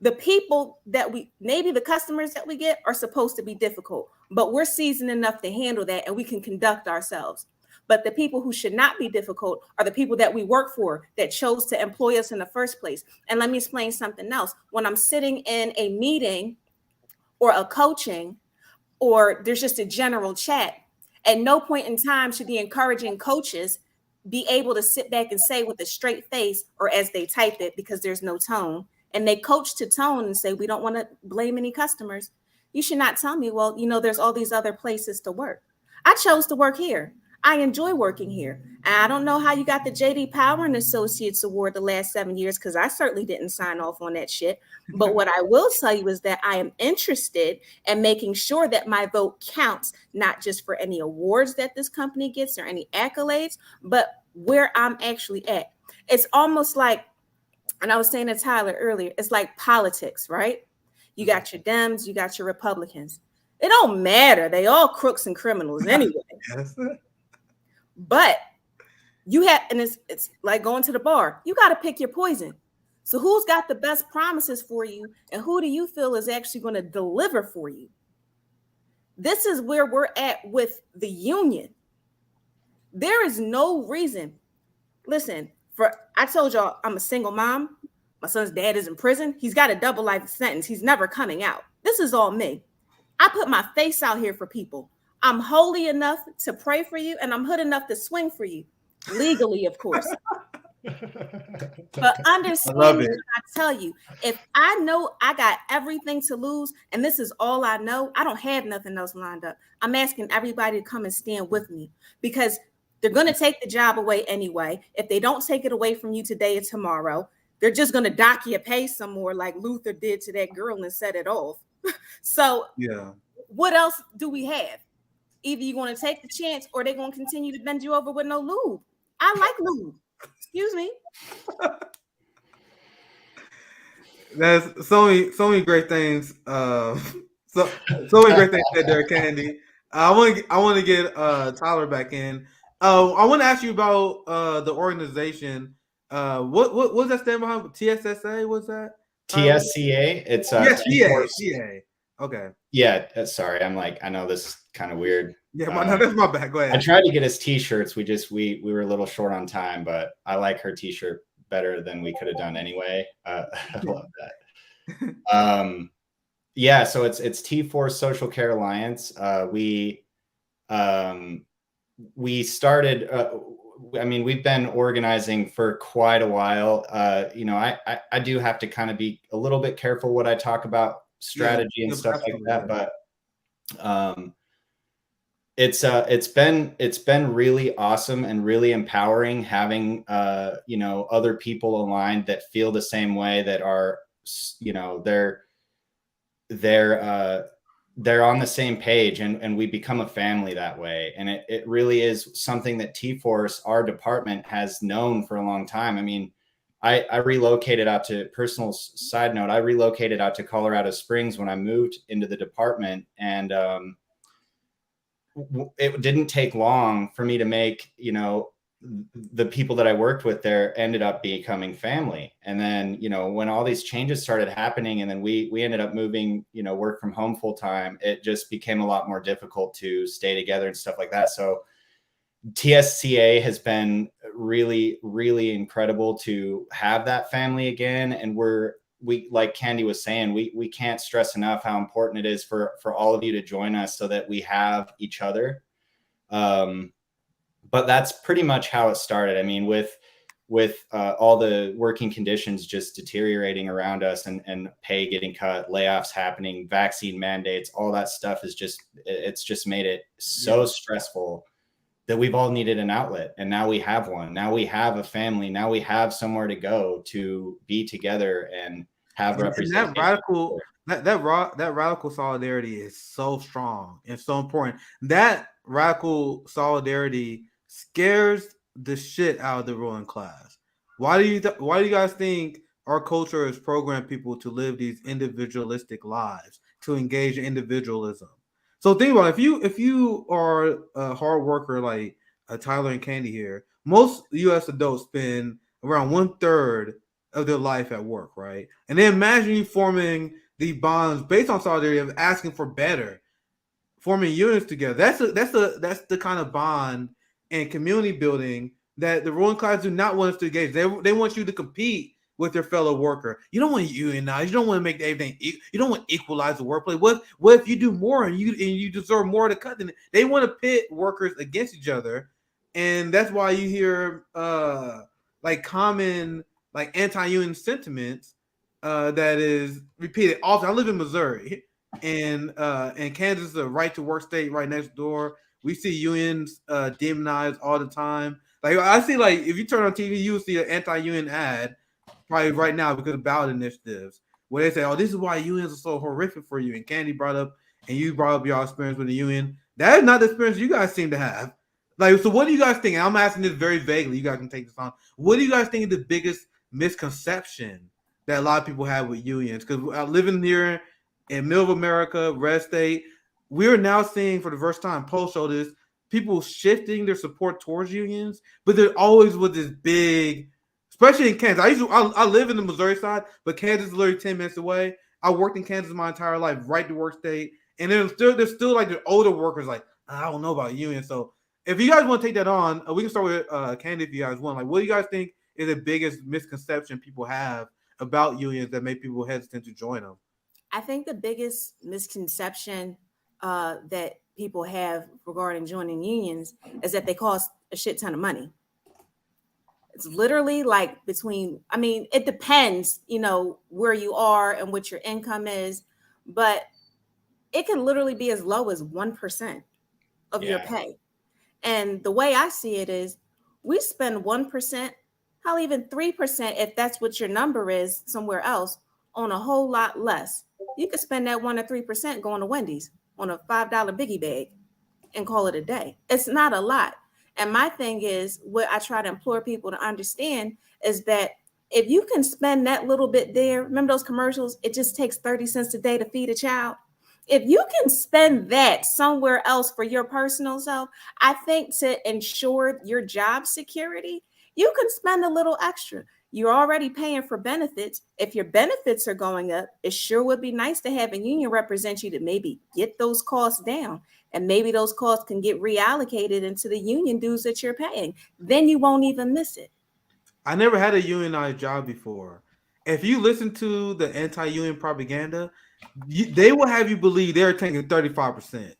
The people that maybe the customers that we get are supposed to be difficult, but we're seasoned enough to handle that and we can conduct ourselves. But the people who should not be difficult are the people that we work for, that chose to employ us in the first place. And let me explain something else. When I'm sitting in a meeting or a coaching, or there's just a general chat, at no point in time should the encouraging coaches be able to sit back and say with a straight face, or as they type it, because there's no tone, and they coach to tone and say, we don't want to blame any customers. You should not tell me, well, there's all these other places to work. I chose to work here. I enjoy working here. And I don't know how you got the J.D. Power and Associates Award the last 7 years, because I certainly didn't sign off on that shit. But what I will tell you is that I am interested in making sure that my vote counts, not just for any awards that this company gets or any accolades, but where I'm actually at. It's almost like, and I was saying to Tyler earlier, it's like politics, right? You got your Dems, you got your Republicans. It don't matter. They all crooks and criminals anyway. Yes. But you have, and it's like going to the bar. You got to pick your poison. So who's got the best promises for you, and who do you feel is actually going to deliver for you? This is where we're at with the union. There is no reason. Listen, I told y'all I'm a single mom. My son's dad is in prison. He's got a double life sentence. He's never coming out. This is all me. I put my face out here for people. I'm holy enough to pray for you, and I'm hood enough to swing for you. Legally, of course. But understand love when it. I tell you, if I know I got everything to lose and this is all I know, I don't have nothing else lined up. I'm asking everybody to come and stand with me, because they're going to take the job away anyway. If they don't take it away from you today or tomorrow, they're just going to dock your pay some more, like Luther did to that girl and set it off. So Yeah. what else do we have? Either you're going to take the chance or they're going to continue to bend you over with no lube. I like lube. Excuse me. There's so many great things. So many great things said there, Candy. I want to get Tyler back in. I want to ask you about the organization. What's that stand behind? TSSA? What's that? TSCA. It's TSCA. Okay. Yeah. Sorry, I know this is kind of weird. Yeah, that's my bad. Go ahead. I tried to get us t-shirts. We were a little short on time, but I like her t-shirt better than we could have done anyway. I love that. Yeah, so it's T4 Social Care Alliance. We started. We've been organizing for quite a while. I do have to kind of be a little bit careful what I talk about strategy and stuff like that, but it's been really awesome and really empowering having other people aligned that feel the same way, that are they're on the same page, and we become a family that way. And it really is something that T-Force, our department, has known for a long time. I mean, I relocated out to, personal side note, I relocated out to Colorado Springs when I moved into the department, and it didn't take long for me to make, the people that I worked with there ended up becoming family. And then, when all these changes started happening, and then we ended up moving, work from home full time, it just became a lot more difficult to stay together and stuff like that. So TSCA has been really, really incredible to have that family again. And we, like Candy was saying, we can't stress enough how important it is for all of you to join us so that we have each other. But that's pretty much how it started. I mean, with all the working conditions just deteriorating around us, and pay getting cut, layoffs happening, vaccine mandates, all that stuff it's just made it so stressful that we've all needed an outlet. And now we have one. Now we have a family. Now we have somewhere to go to be together and have representation. That radical solidarity is so strong and so important. That radical solidarity scares the shit out of the ruling class. Why do you guys think our culture has programmed people to live these individualistic lives, to engage in individualism? So think about it. If you are a hard worker like Tyler and Candy here, most U.S. adults spend around 1/3 of their life at work, right? And then imagine you forming these bonds based on solidarity of asking for better, forming units together. That's the kind of bond and community building that the ruling class do not want us to engage. They want you to compete with your fellow worker. You don't want to unionize. You don't want to make everything. You don't want to equalize the workplace. What if you do more and you deserve more to cut? Then they want to pit workers against each other, and that's why you hear common anti-union sentiments that is repeated often. I live in Missouri, and Kansas is a right to work state right next door. We see unions demonized all the time. Like I see, if you turn on TV, you will see an anti-union ad probably right now because of ballot initiatives where they say, "Oh, this is why unions are so horrific for you." And Candy brought up, and you brought up your experience with the union. That is not the experience you guys seem to have. So what do you guys think? And I'm asking this very vaguely. You guys can take this on. What do you guys think is the biggest misconception that a lot of people have with unions? Because living here in middle of America, red state, we're now seeing for the first time, polls show this, people shifting their support towards unions, but they're always with this big, especially in Kansas. I live in the Missouri side, but Kansas is literally 10 minutes away. I worked in Kansas my entire life, right to work state. And there's still the older workers I don't know about unions. So if you guys want to take that on, we can start with Candy if you guys want. What do you guys think is the biggest misconception people have about unions that make people hesitant to join them? I think the biggest misconception that people have regarding joining unions is that they cost a shit ton of money. It's literally like between, I mean, it depends, you know, where you are and what your income is, but it can literally be as low as 1% of your pay. And the way I see it is we spend 1%, hell, even 3%, if that's what your number is somewhere else, on a whole lot less. You could spend that 1 or 3% going to Wendy's on a $5 biggie bag and call it a day. It's not a lot. And my thing is, what I try to implore people to understand is that if you can spend that little bit there, remember those commercials? It just takes 30 cents a day to feed a child. If you can spend that somewhere else for your personal self, I think to ensure your job security, you can spend a little extra. You're already paying for benefits. If your benefits are going up, it sure would be nice to have a union represent you to maybe get those costs down. And maybe those costs can get reallocated into the union dues that you're paying. Then you won't even miss it. I never had a unionized job before. If you listen to the anti-union propaganda, they will have you believe they're taking 35%.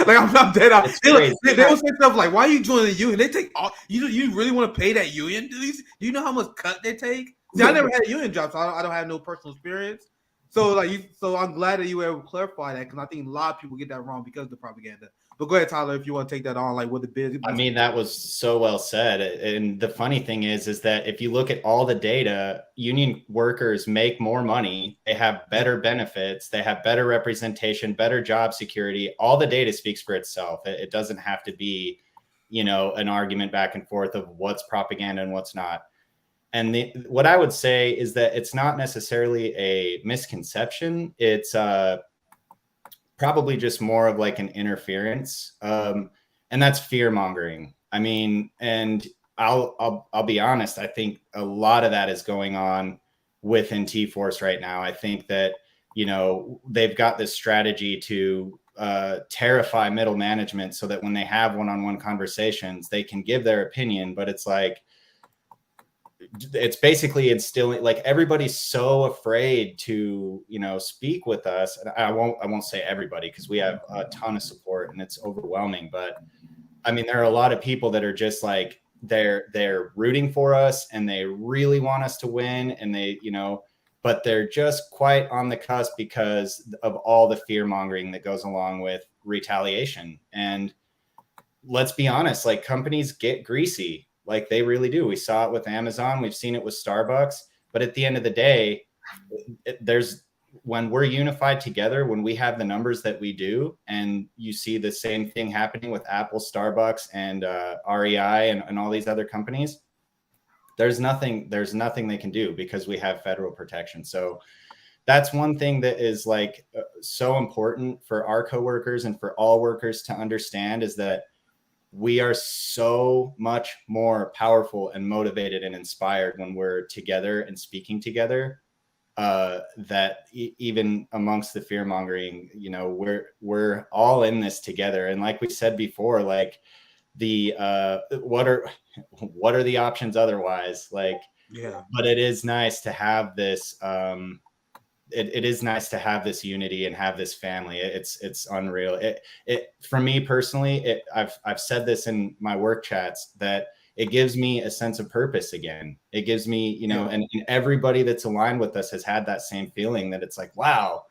Like I'm dead out. They will say stuff like, "Why are you joining the union?" They take all. You really want to pay that union dues? Do you know how much cut they take? See, I never had a union job, so I don't have no personal experience. So so I'm glad that you were able to clarify that, because I think a lot of people get that wrong because of the propaganda. But go ahead, Tyler, if you want to take that on, like what the biz. I mean, that was so well said. And the funny thing is that if you look at all the data, union workers make more money, they have better benefits, they have better representation, better job security. All the data speaks for itself. It doesn't have to be, an argument back and forth of what's propaganda and what's not. And what I would say is that it's not necessarily a misconception. It's probably just more of like an interference. And that's fear mongering. I mean, and I'll be honest. I think a lot of that is going on within T-Force right now. I think that, they've got this strategy to terrify middle management so that when they have one-on-one conversations, they can give their opinion, but it's like, it's basically instilling, like, everybody's so afraid to speak with us. And I won't say everybody, because we have a ton of support and it's overwhelming, but I mean, there are a lot of people that are just like, they're rooting for us and they really want us to win, and they but they're just quite on the cusp because of all the fear mongering that goes along with retaliation. And let's be honest, like, companies get greasy. Like, they really do. We saw it with Amazon. We've seen it with Starbucks. But at the end of the day, when we're unified together, when we have the numbers that we do, and you see the same thing happening with Apple, Starbucks, and REI and all these other companies, there's nothing they can do because we have federal protection. So that's one thing that is like so important for our coworkers and for all workers to understand, is that we are so much more powerful and motivated and inspired when we're together and speaking together, that even amongst the fear mongering, we're all in this together. And like we said before, like what are the options otherwise? Like, yeah, but it is nice to have this, it is nice to have this unity and have this family. It's unreal. It for me personally, I've said this in my work chats, that it gives me a sense of purpose again. It gives me, and everybody that's aligned with us has had that same feeling, that it's like, wow,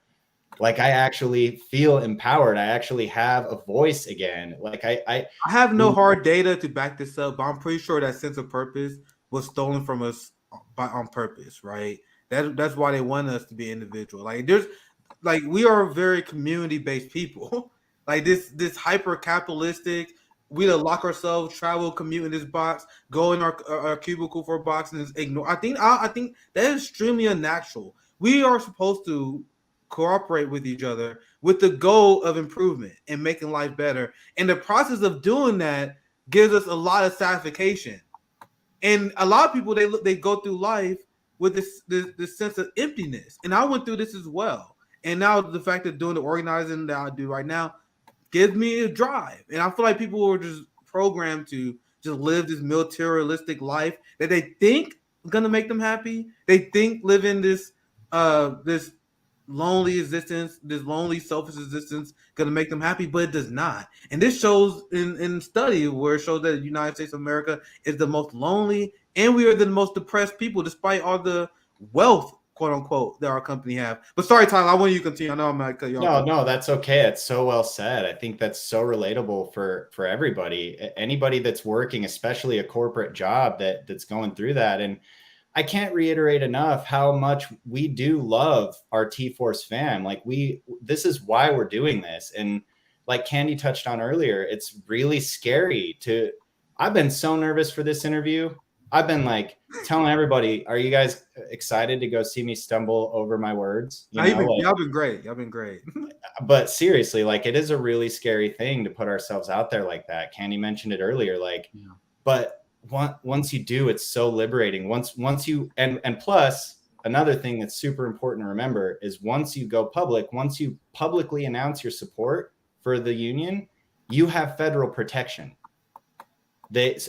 like, I actually feel empowered. I actually have a voice again. Like, I have no hard data to back this up, but I'm pretty sure that sense of purpose was stolen from us on purpose, right? That's why they want us to be individual. Like, we are very community-based people. Like, this hyper capitalistic, we to lock ourselves, travel, commute in this box, go in our cubicle for a box, and just ignore. I think that is extremely unnatural. We are supposed to cooperate with each other with the goal of improvement and making life better. And the process of doing that gives us a lot of satisfaction. And a lot of people, they go through life with this sense of emptiness. And I went through this as well. And now the fact of doing the organizing that I do right now gives me a drive. And I feel like people were just programmed to just live this materialistic life that they think is gonna make them happy. They think living this lonely existence, this lonely selfish existence, going to make them happy, but it does not. And this shows in study where it shows that the United States of America is the most lonely, and we are the most depressed people, despite all the wealth, quote unquote, that our company have. But sorry, Tyler, I want you to continue. I know I'm not cut you off. No, that's okay. It's so well said. I think that's so relatable for everybody. Anybody that's working, especially a corporate job that's going through that. And I can't reiterate enough how much we do love our T-Force fam. Like this is why we're doing this. And like Candy touched on earlier, it's really scary I've been so nervous for this interview. I've been like telling everybody, are you guys excited to go see me stumble over my words? Y'all been great. Y'all been great. But seriously, like it is a really scary thing to put ourselves out there like that. Candy mentioned it earlier, but once you do, it's so liberating. Once you and plus another thing that's super important to remember is once you go public, once you publicly announce your support for the union, you have federal protection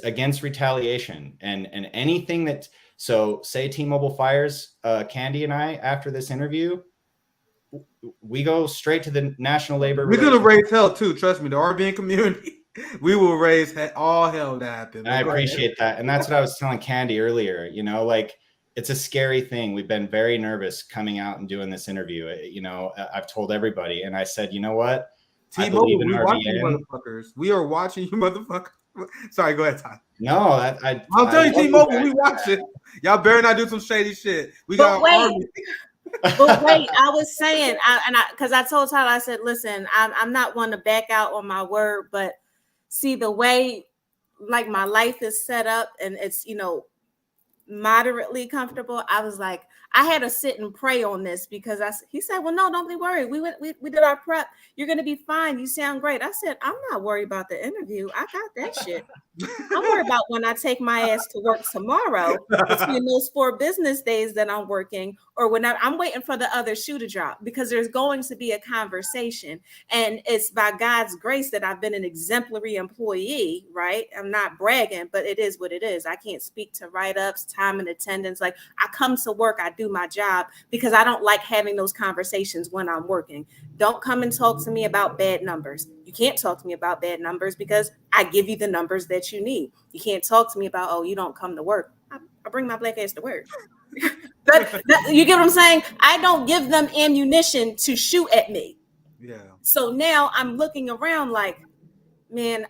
against retaliation and anything that. So say T-Mobile fires Candy and I after this interview, we go straight to the National Labor. We're gonna raise hell too. Trust me, the RBN community. We will raise all hell to happen. I appreciate that. And that's what I was telling Candy earlier, like it's a scary thing. We've been very nervous coming out and doing this interview. I've told everybody and I said, you know what? T-Mobile, we're watching you motherfuckers. We are watching you motherfuckers. Sorry, go ahead, Ty. No, I'll tell you, T-Mobile, we watch it. Y'all better not do some shady shit. We got army. But wait, I was saying, because I told Tyler, I said, listen, I'm not one to back out on my word, but see the way like my life is set up and it's, moderately comfortable. I was like, I had to sit and pray on this because he said, well, no, don't be worried. We did our prep. You're going to be fine. You sound great. I said, I'm not worried about the interview. I got that shit. I'm worried about when I take my ass to work tomorrow between those 4 business days that I'm working or whenever I'm waiting for the other shoe to drop because there's going to be a conversation. And it's by God's grace that I've been an exemplary employee, right? I'm not bragging, but it is what it is. I can't speak to write-ups, time and attendance. Like I come to work, I do my job because I don't like having those conversations when I'm working. Don't come and talk to me about bad numbers. You can't talk to me about bad numbers because I give you the numbers that you need. You can't talk to me about, oh, you don't come to work. I bring my black ass to work. You get what I'm saying? I don't give them ammunition to shoot at me. Yeah. So now I'm looking around like, man,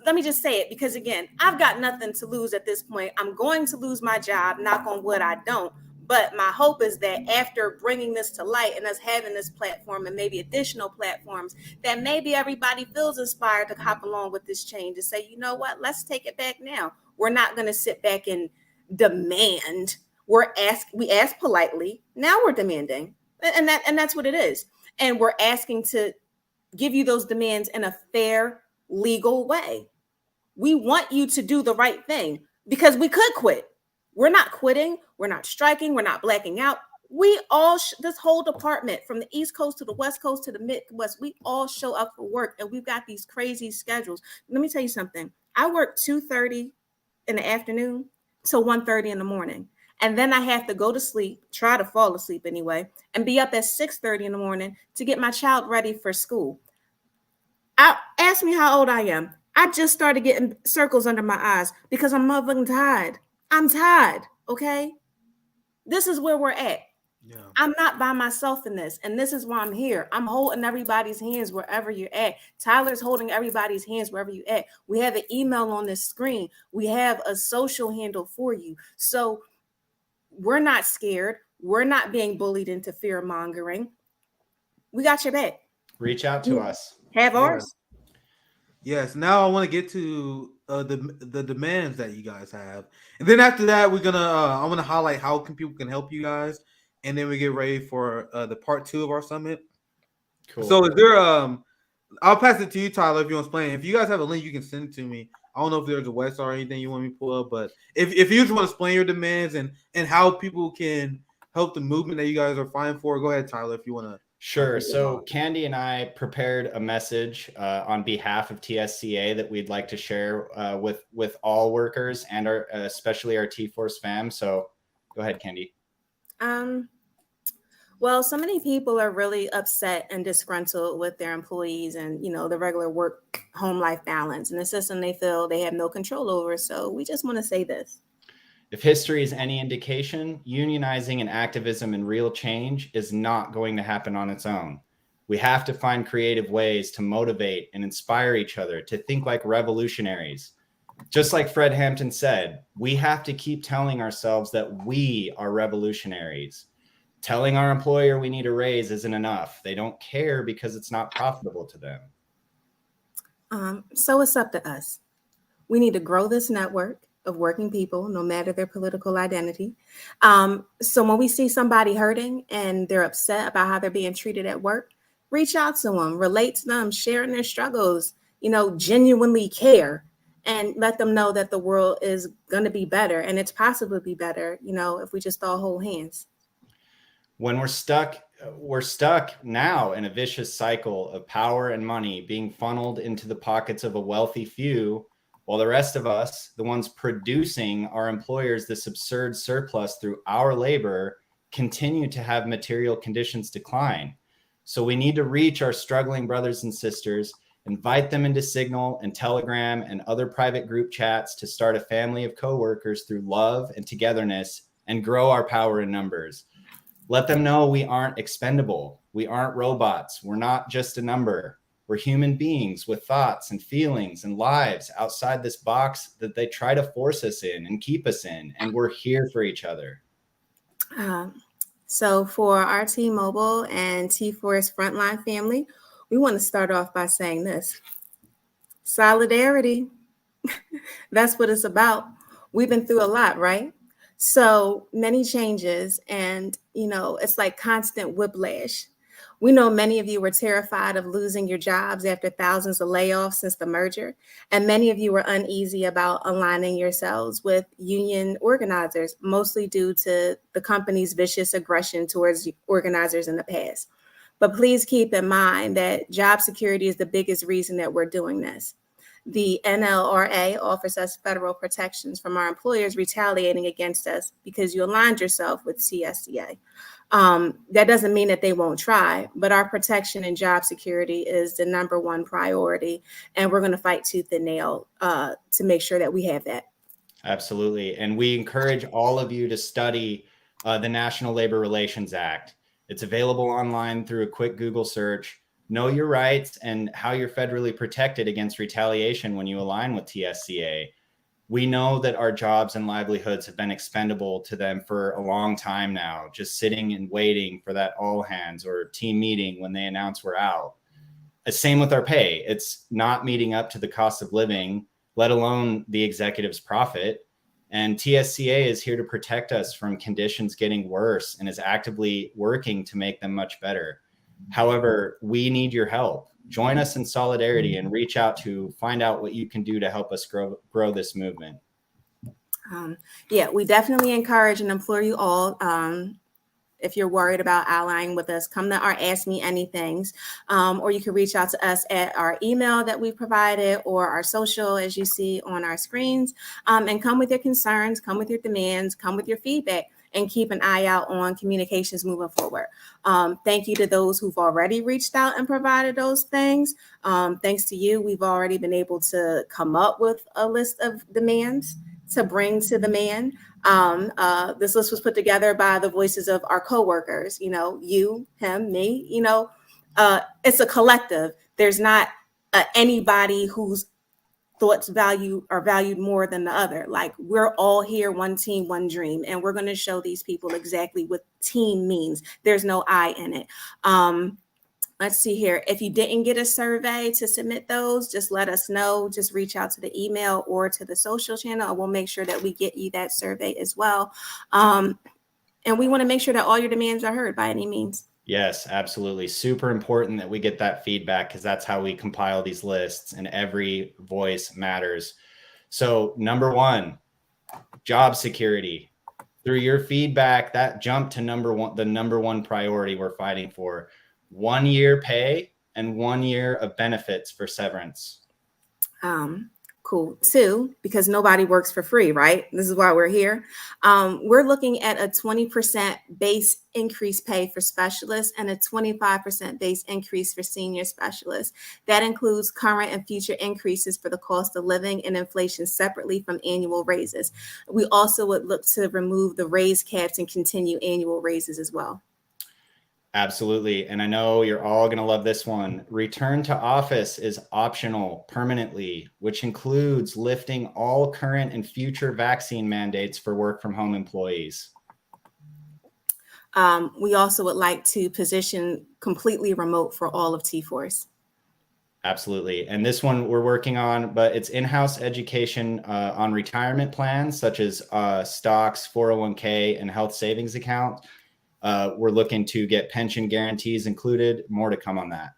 let me just say it because again, I've got nothing to lose at this point. I'm going to lose my job, knock on wood, I don't. But my hope is that after bringing this to light and us having this platform and maybe additional platforms, that maybe everybody feels inspired to hop along with this change and say, you know what, let's take it back now. We're not going to sit back and demand. We ask politely. Now we're demanding. And that's what it is. And we're asking to give you those demands in a fair, legal way. We want you to do the right thing because we could quit. We're not quitting. We're not striking. We're not blacking out. We all, this whole department from the East Coast to the West Coast to the Midwest, we all show up for work and we've got these crazy schedules. Let me tell you something. I work 2:30 in the afternoon till 1:30 in the morning. And then I have to go to sleep, try to fall asleep anyway, and be up at 6:30 in the morning to get my child ready for school. Ask me how old I am. I just started getting circles under my eyes because I'm motherfucking tired. I'm tired, okay? This is where we're at. Yeah. I'm not by myself in this, and this is why I'm here. I'm holding everybody's hands wherever you're at. Tyler's holding everybody's hands wherever you're at. We have an email on this screen. We have a social handle for you. So we're not scared. We're not being bullied into fear mongering. We got your back. Reach out to us. Have ours. Yes. Now I want to get to the demands that you guys have, and then after that, we're gonna I want to highlight how people can help you guys, and then we get ready for the part 2 of our summit. Cool. So is there I'll pass it to you, Tyler, if you want to explain. If you guys have a link, you can send it to me. I don't know if there's a website or anything you want me to pull up, but if you just want to explain your demands and how people can help the movement that you guys are fighting for, go ahead, Tyler, if you want to. Sure. So Candy and I prepared a message on behalf of TSCA that we'd like to share with all workers and especially our T-Force fam. So go ahead, Candy. Well, Well, so many people are really upset and disgruntled with their employees and, the regular work home life balance and the system they feel they have no control over. So we just want to say this. If history is any indication, unionizing and activism and real change is not going to happen on its own. We have to find creative ways to motivate and inspire each other to think like revolutionaries. Just like Fred Hampton said, we have to keep telling ourselves that we are revolutionaries. Telling our employer we need a raise isn't enough. They don't care because it's not profitable to them. So it's up to us. We need to grow this network of working people, no matter their political identity. So when we see somebody hurting and they're upset about how they're being treated at work, reach out to them, relate to them, share in their struggles, genuinely care, and let them know that the world is going to be better and it's possibly be better, if we just all hold hands. When we're stuck now in a vicious cycle of power and money being funneled into the pockets of a wealthy few, while the rest of us, the ones producing our employers this absurd surplus through our labor, continue to have material conditions decline. So we need to reach our struggling brothers and sisters, invite them into Signal and Telegram and other private group chats to start a family of coworkers through love and togetherness and grow our power in numbers. Let them know we aren't expendable. We aren't robots. We're not just a number. We're human beings with thoughts and feelings and lives outside this box that they try to force us in and keep us in. And we're here for each other. So for our T-Mobile and T-Force Frontline family, we want to start off by saying this. Solidarity. That's what it's about. We've been through a lot, right? So many changes and, it's like constant whiplash. We know many of you were terrified of losing your jobs after thousands of layoffs since the merger, and many of you were uneasy about aligning yourselves with union organizers, mostly due to the company's vicious aggression towards organizers in the past. But please keep in mind that job security is the biggest reason that we're doing this. The NLRA offers us federal protections from our employers retaliating against us because you aligned yourself with CSCA. That doesn't mean that they won't try, but our protection and job security is the number one priority, and we're going to fight tooth and nail to make sure that we have that. Absolutely. And we encourage all of you to study the National Labor Relations Act. It's available online through a quick Google search. Know your rights and how you're federally protected against retaliation when you align with TSCA. We know that our jobs and livelihoods have been expendable to them for a long time now, just sitting and waiting for that all hands or team meeting when they announce we're out. Same with our pay. It's not meeting up to the cost of living, let alone the executive's profit. And TSCA is here to protect us from conditions getting worse and is actively working to make them much better. However, we need your help. Join us in solidarity and reach out to find out what you can do to help us grow this movement. We definitely encourage and implore you all, if you're worried about allying with us, come to our Ask Me Anythings, or you can reach out to us at our email that we provided or our social, as you see on our screens, and come with your concerns, come with your demands, come with your feedback, and keep an eye out on communications moving forward. Thank you to those who've already reached out and provided those things. Thanks to you, we've already been able to come up with a list of demands to bring to the man. This list was put together by the voices of our coworkers, you, him, me, it's a collective. There's not anybody whose thoughts are valued more than the other. Like, we're all here, one team, one dream, and we're going to show these people exactly what team means. There's no I in it. Let's see here. If you didn't get a survey to submit those, just let us know. Just reach out to the email or to the social channel, and we'll make sure that we get you that survey as well. And we want to make sure that all your demands are heard by any means. Yes, absolutely. Super important that we get that feedback, because that's how we compile these lists, and every voice matters. So number one, job security. Through your feedback, that jumped to the number one priority we're fighting for. 1 year pay and 1 year of benefits for severance. Cool. Cool. 2, because nobody works for free, right? This is why we're here. We're looking at a 20% base increase pay for specialists and a 25% base increase for senior specialists. That includes current and future increases for the cost of living and inflation separately from annual raises. We also would look to remove the raise caps and continue annual raises as well. Absolutely. And I know you're all going to love this one. Return to office is optional permanently, which includes lifting all current and future vaccine mandates for work from home employees. We also would like to position completely remote for all of T-Force. Absolutely. And this one we're working on, but it's in-house education on retirement plans, such as stocks, 401k, and health savings accounts. We're looking to get pension guarantees included. More to come on that.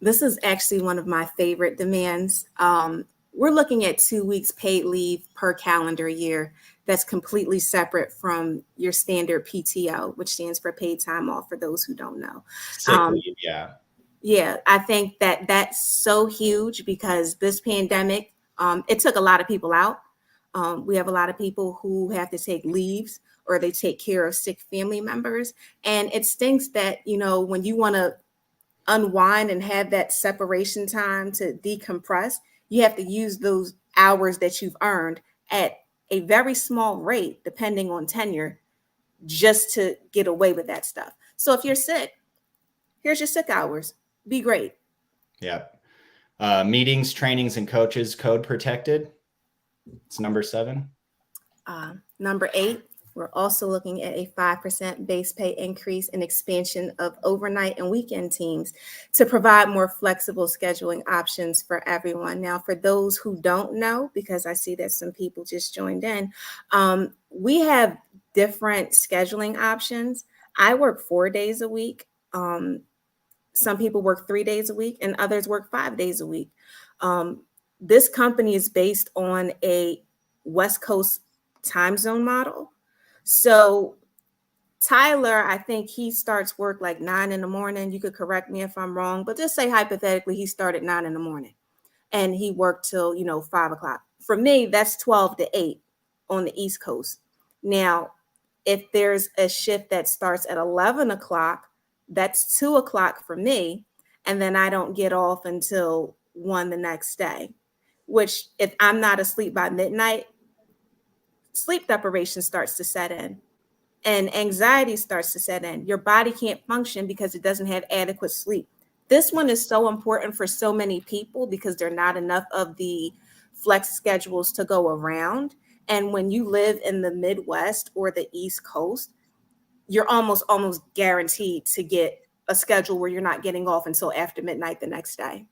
This is actually one of my favorite demands. We're looking at 2 weeks paid leave per calendar year. That's completely separate from your standard PTO, which stands for paid time off for those who don't know. Sick leave, yeah. Yeah, I think that that's so huge because this pandemic, it took a lot of people out. We have a lot of people who have to take leaves or they take care of sick family members. And it stinks that, you know, when you want to unwind and have that separation time to decompress, you have to use those hours that you've earned at a very small rate, depending on tenure, just to get away with that stuff. So if you're sick, here's your sick hours. Be great. Yep. Meetings, trainings, and coaches code protected. It's number 7. Number 8, we're also looking at a 5% base pay increase and expansion of overnight and weekend teams to provide more flexible scheduling options for everyone. Now, for those who don't know, because I see that some people just joined in, we have different scheduling options. I work 4 days a week. Some people work 3 days a week and others work 5 days a week. This company is based on a West Coast time zone model. So Tyler, I think he starts work like 9 in the morning. You could correct me if I'm wrong, but just say hypothetically, he started 9 in the morning and he worked till, 5 o'clock. For me, that's 12 to 8 on the East Coast. Now, if there's a shift that starts at 11 o'clock, that's 2 o'clock for me. And then I don't get off until 1 the next day, which if I'm not asleep by midnight, sleep deprivation starts to set in and anxiety starts to set in. Your body can't function because it doesn't have adequate sleep. This one is so important for so many people because there are not enough of the flex schedules to go around. And when you live in the Midwest or the East Coast, you're almost guaranteed to get a schedule where you're not getting off until after midnight the next day.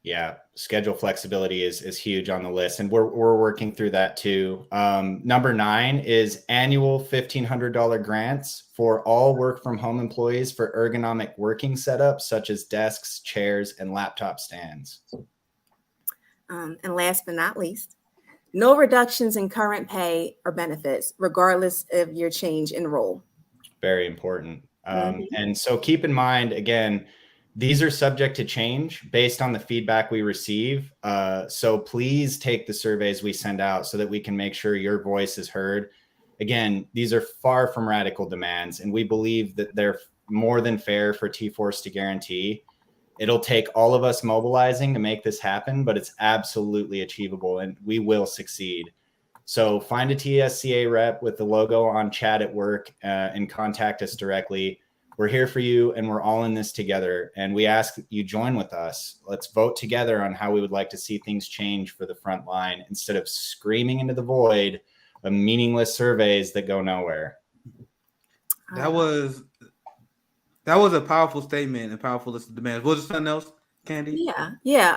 Yeah, schedule flexibility is huge on the list, and we're working through that too. Number 9 is annual $1,500 grants for all work from home employees for ergonomic working setups such as desks, chairs, and laptop stands. And last but not least, no reductions in current pay or benefits, regardless of your change in role. Very important. And so keep in mind, again, these are subject to change based on the feedback we receive. So please take the surveys we send out so that we can make sure your voice is heard. Again, these are far from radical demands, and we believe that they're more than fair for T-Force to guarantee. It'll take all of us mobilizing to make this happen, but it's absolutely achievable and we will succeed. So find a TSCA rep with the logo on chat at work and contact us directly. We're here for you and we're all in this together. And we ask that you join with us. Let's vote together on how we would like to see things change for the front line instead of screaming into the void of meaningless surveys that go nowhere. That was a powerful statement and powerful list of demands. Was there something else, Candy? Yeah.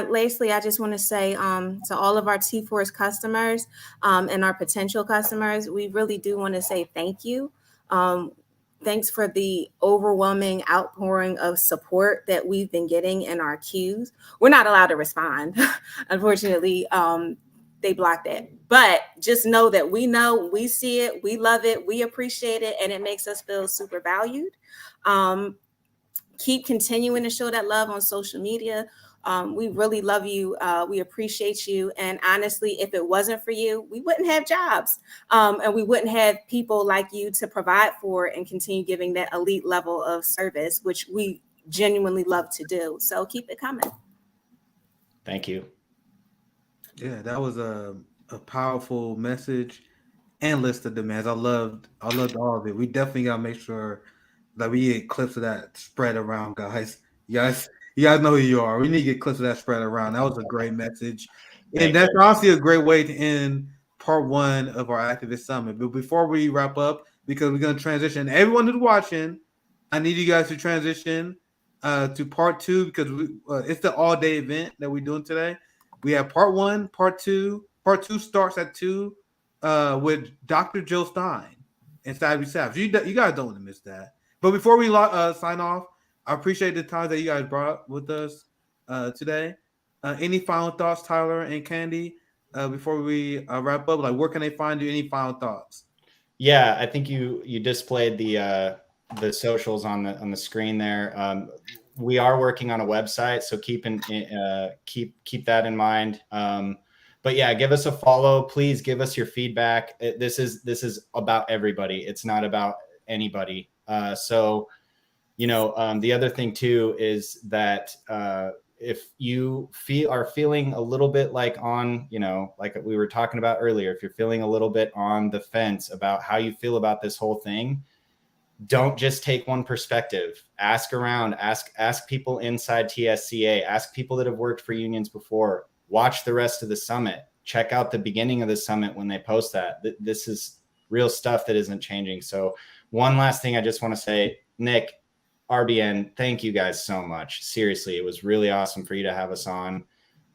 Lastly, I just want to say to all of our T-Force customers and our potential customers, we really do want to say thank you. Thanks for the overwhelming outpouring of support that we've been getting in our queues. We're not allowed to respond. Unfortunately, they blocked that. But just know that we see it, we love it, we appreciate it, and it makes us feel super valued. Keep continuing to show that love on social media. We really love you. We appreciate you. And honestly, if it wasn't for you, we wouldn't have jobs, and we wouldn't have people like you to provide for and continue giving that elite level of service, which we genuinely love to do. So keep it coming. Thank you. Yeah, that was a powerful message and list of demands. I loved all of it. We definitely gotta make sure that we get clips of that spread around, guys. You guys know who you are. We need to get clips of that spread around. That was a great message. And that's honestly a great way to end part one of our activist summit. But before we wrap up, because we're gonna transition, everyone who's watching, I need you guys to transition to part two, because it's the all-day event that we're doing today. We have part one, part two. Part two starts at 2 with Dr. Jill Stein and Savvy Savs. You guys don't want to miss that. But before we sign off, I appreciate the time that you guys brought with us today. Any final thoughts, Tyler and Candy, before we wrap up? Like, where can they find you? Any final thoughts? Yeah, I think you displayed the socials on the screen there. We are working on a website, so keep that in mind. But yeah, give us a follow. Please give us your feedback. This is about everybody. It's not about anybody. So, the other thing too is that if you are feeling a little bit like like we were talking about earlier, if you're feeling a little bit on the fence about how you feel about this whole thing, don't just take one perspective. Ask around, ask people inside TSCA, ask people that have worked for unions before, watch the rest of the summit, check out the beginning of the summit when they post that. This is real stuff that isn't changing. So one last thing I just want to say, Nick, RBN, thank you guys so much. Seriously, it was really awesome for you to have us on.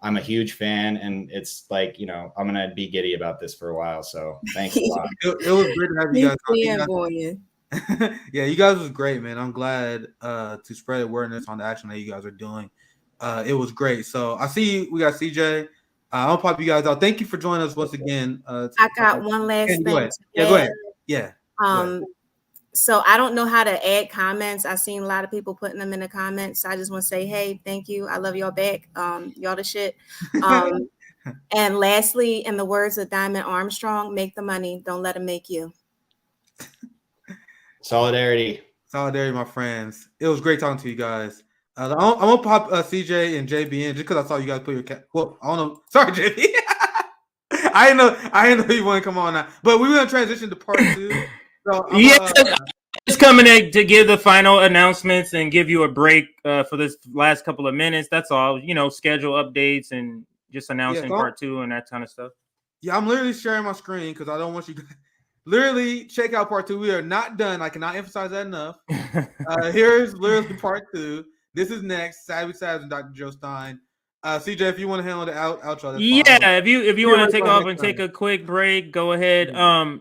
I'm a huge fan, and it's like, I'm going to be giddy about this for a while. So thanks a lot. It was great to have you guys. Yeah, you guys was great, man. I'm glad to spread awareness on the action that you guys are doing. It was great. So I see we got CJ. I'll pop you guys out. Thank you for joining us once again. I got one last thing. Go ahead. Yeah. So I don't know how to add comments. I've seen a lot of people putting them in the comments. So I just want to say, hey, thank you. I love y'all back. Y'all the shit. And lastly, in the words of Diamond Armstrong, make the money. Don't let them make you. Solidarity, my friends. It was great talking to you guys. I'm gonna pop CJ and JB in just because I saw you guys put your well, I don't know. Sorry, JB. I didn't know you want to come on now, but we're gonna transition to part two. So just coming to give the final announcements and give you a break for this last couple of minutes. That's all. Schedule updates and just announcing part two and that kind of stuff. Yeah, I'm literally sharing my screen because I don't want you to literally check out part two. We are not done. I cannot emphasize that enough. Here's literally part two. This is next. Savvy Savs and Dr. Joe Stein. CJ, if you want to handle the outro, that's yeah, fine. if you want to take off and take a quick break, go ahead.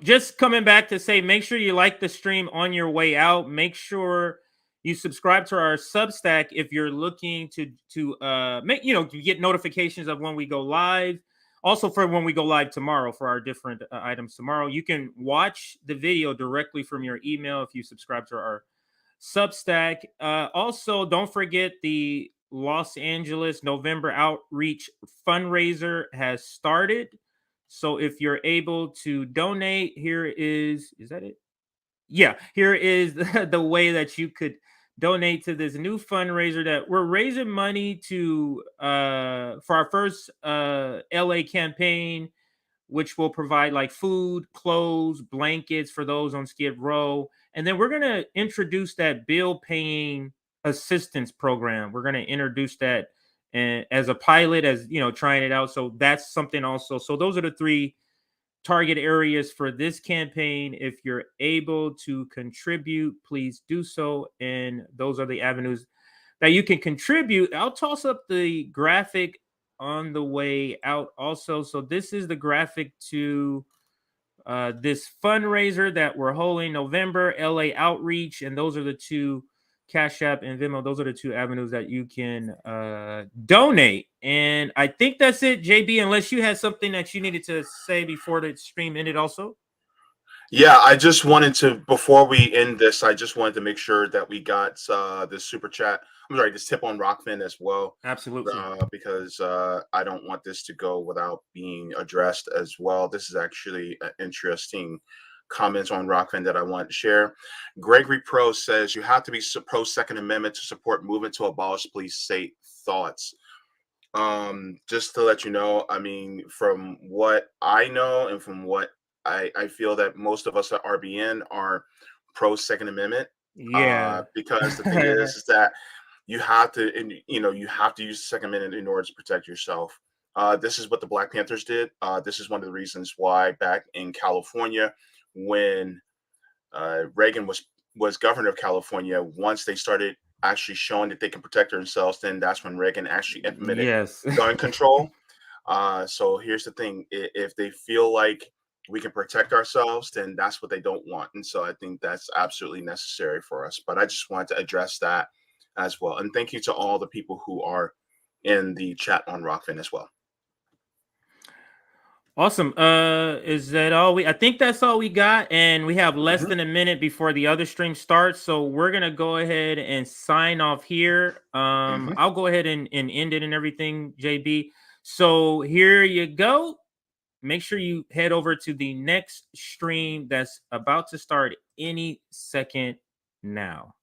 Just coming back to say, make sure you like the stream on your way out. Make sure you subscribe to our Substack if you're looking to make you get notifications of when we go live. Also, for when we go live tomorrow for our different items tomorrow, you can watch the video directly from your email if you subscribe to our Substack. Also, don't forget the Los Angeles November outreach fundraiser has started. So if you're able to donate, here is that it? Yeah, here is the way that you could donate to this new fundraiser that we're raising money to for our first LA campaign, which will provide like food, clothes, blankets for those on Skid Row. And then we're going to introduce that bill paying assistance program. We're going to introduce that as a pilot, as trying it out. So that's something also. So those are the three target areas for this campaign. If you're able to contribute, please do so. And those are the avenues that you can contribute. I'll toss up the graphic on the way out also. So this is the graphic to this fundraiser that we're holding November, LA Outreach, and those are the two, Cash App and Venmo. Those are the two avenues that you can donate. And I think that's it, JB, unless you had something that you needed to say before the stream ended also. Yeah, I just wanted to, before we end this, I just wanted to make sure that we got this super chat. I'm sorry, this tip on Rockfin as well. Absolutely. Because I don't want this to go without being addressed as well. This is actually an interesting comments on Rockfin that I want to share. Gregory Pro says, you have to be pro Second Amendment to support movement to abolish police state. Thoughts? Just to let you know, I mean, from what I know and from what I feel that most of us at RBN are pro Second Amendment. Yeah. Because the thing is that you have to, and you have to use the Second Amendment in order to protect yourself. This is what the Black Panthers did. This is one of the reasons why back in California, when Reagan was governor of California, once they started actually showing that they can protect themselves, then that's when Reagan actually implemented gun control. So here's the thing: if they feel like we can protect ourselves, then that's what they don't want. And so I think that's absolutely necessary for us. But I just wanted to address that as well. And thank you to all the people who are in the chat on Rockfin as well. Awesome. Is that all I think that's all we got, and we have less than a minute before the other stream starts, so we're gonna go ahead and sign off here. I'll go ahead and end it and everything, JB. So here you go. Make sure you head over to the next stream that's about to start any second now.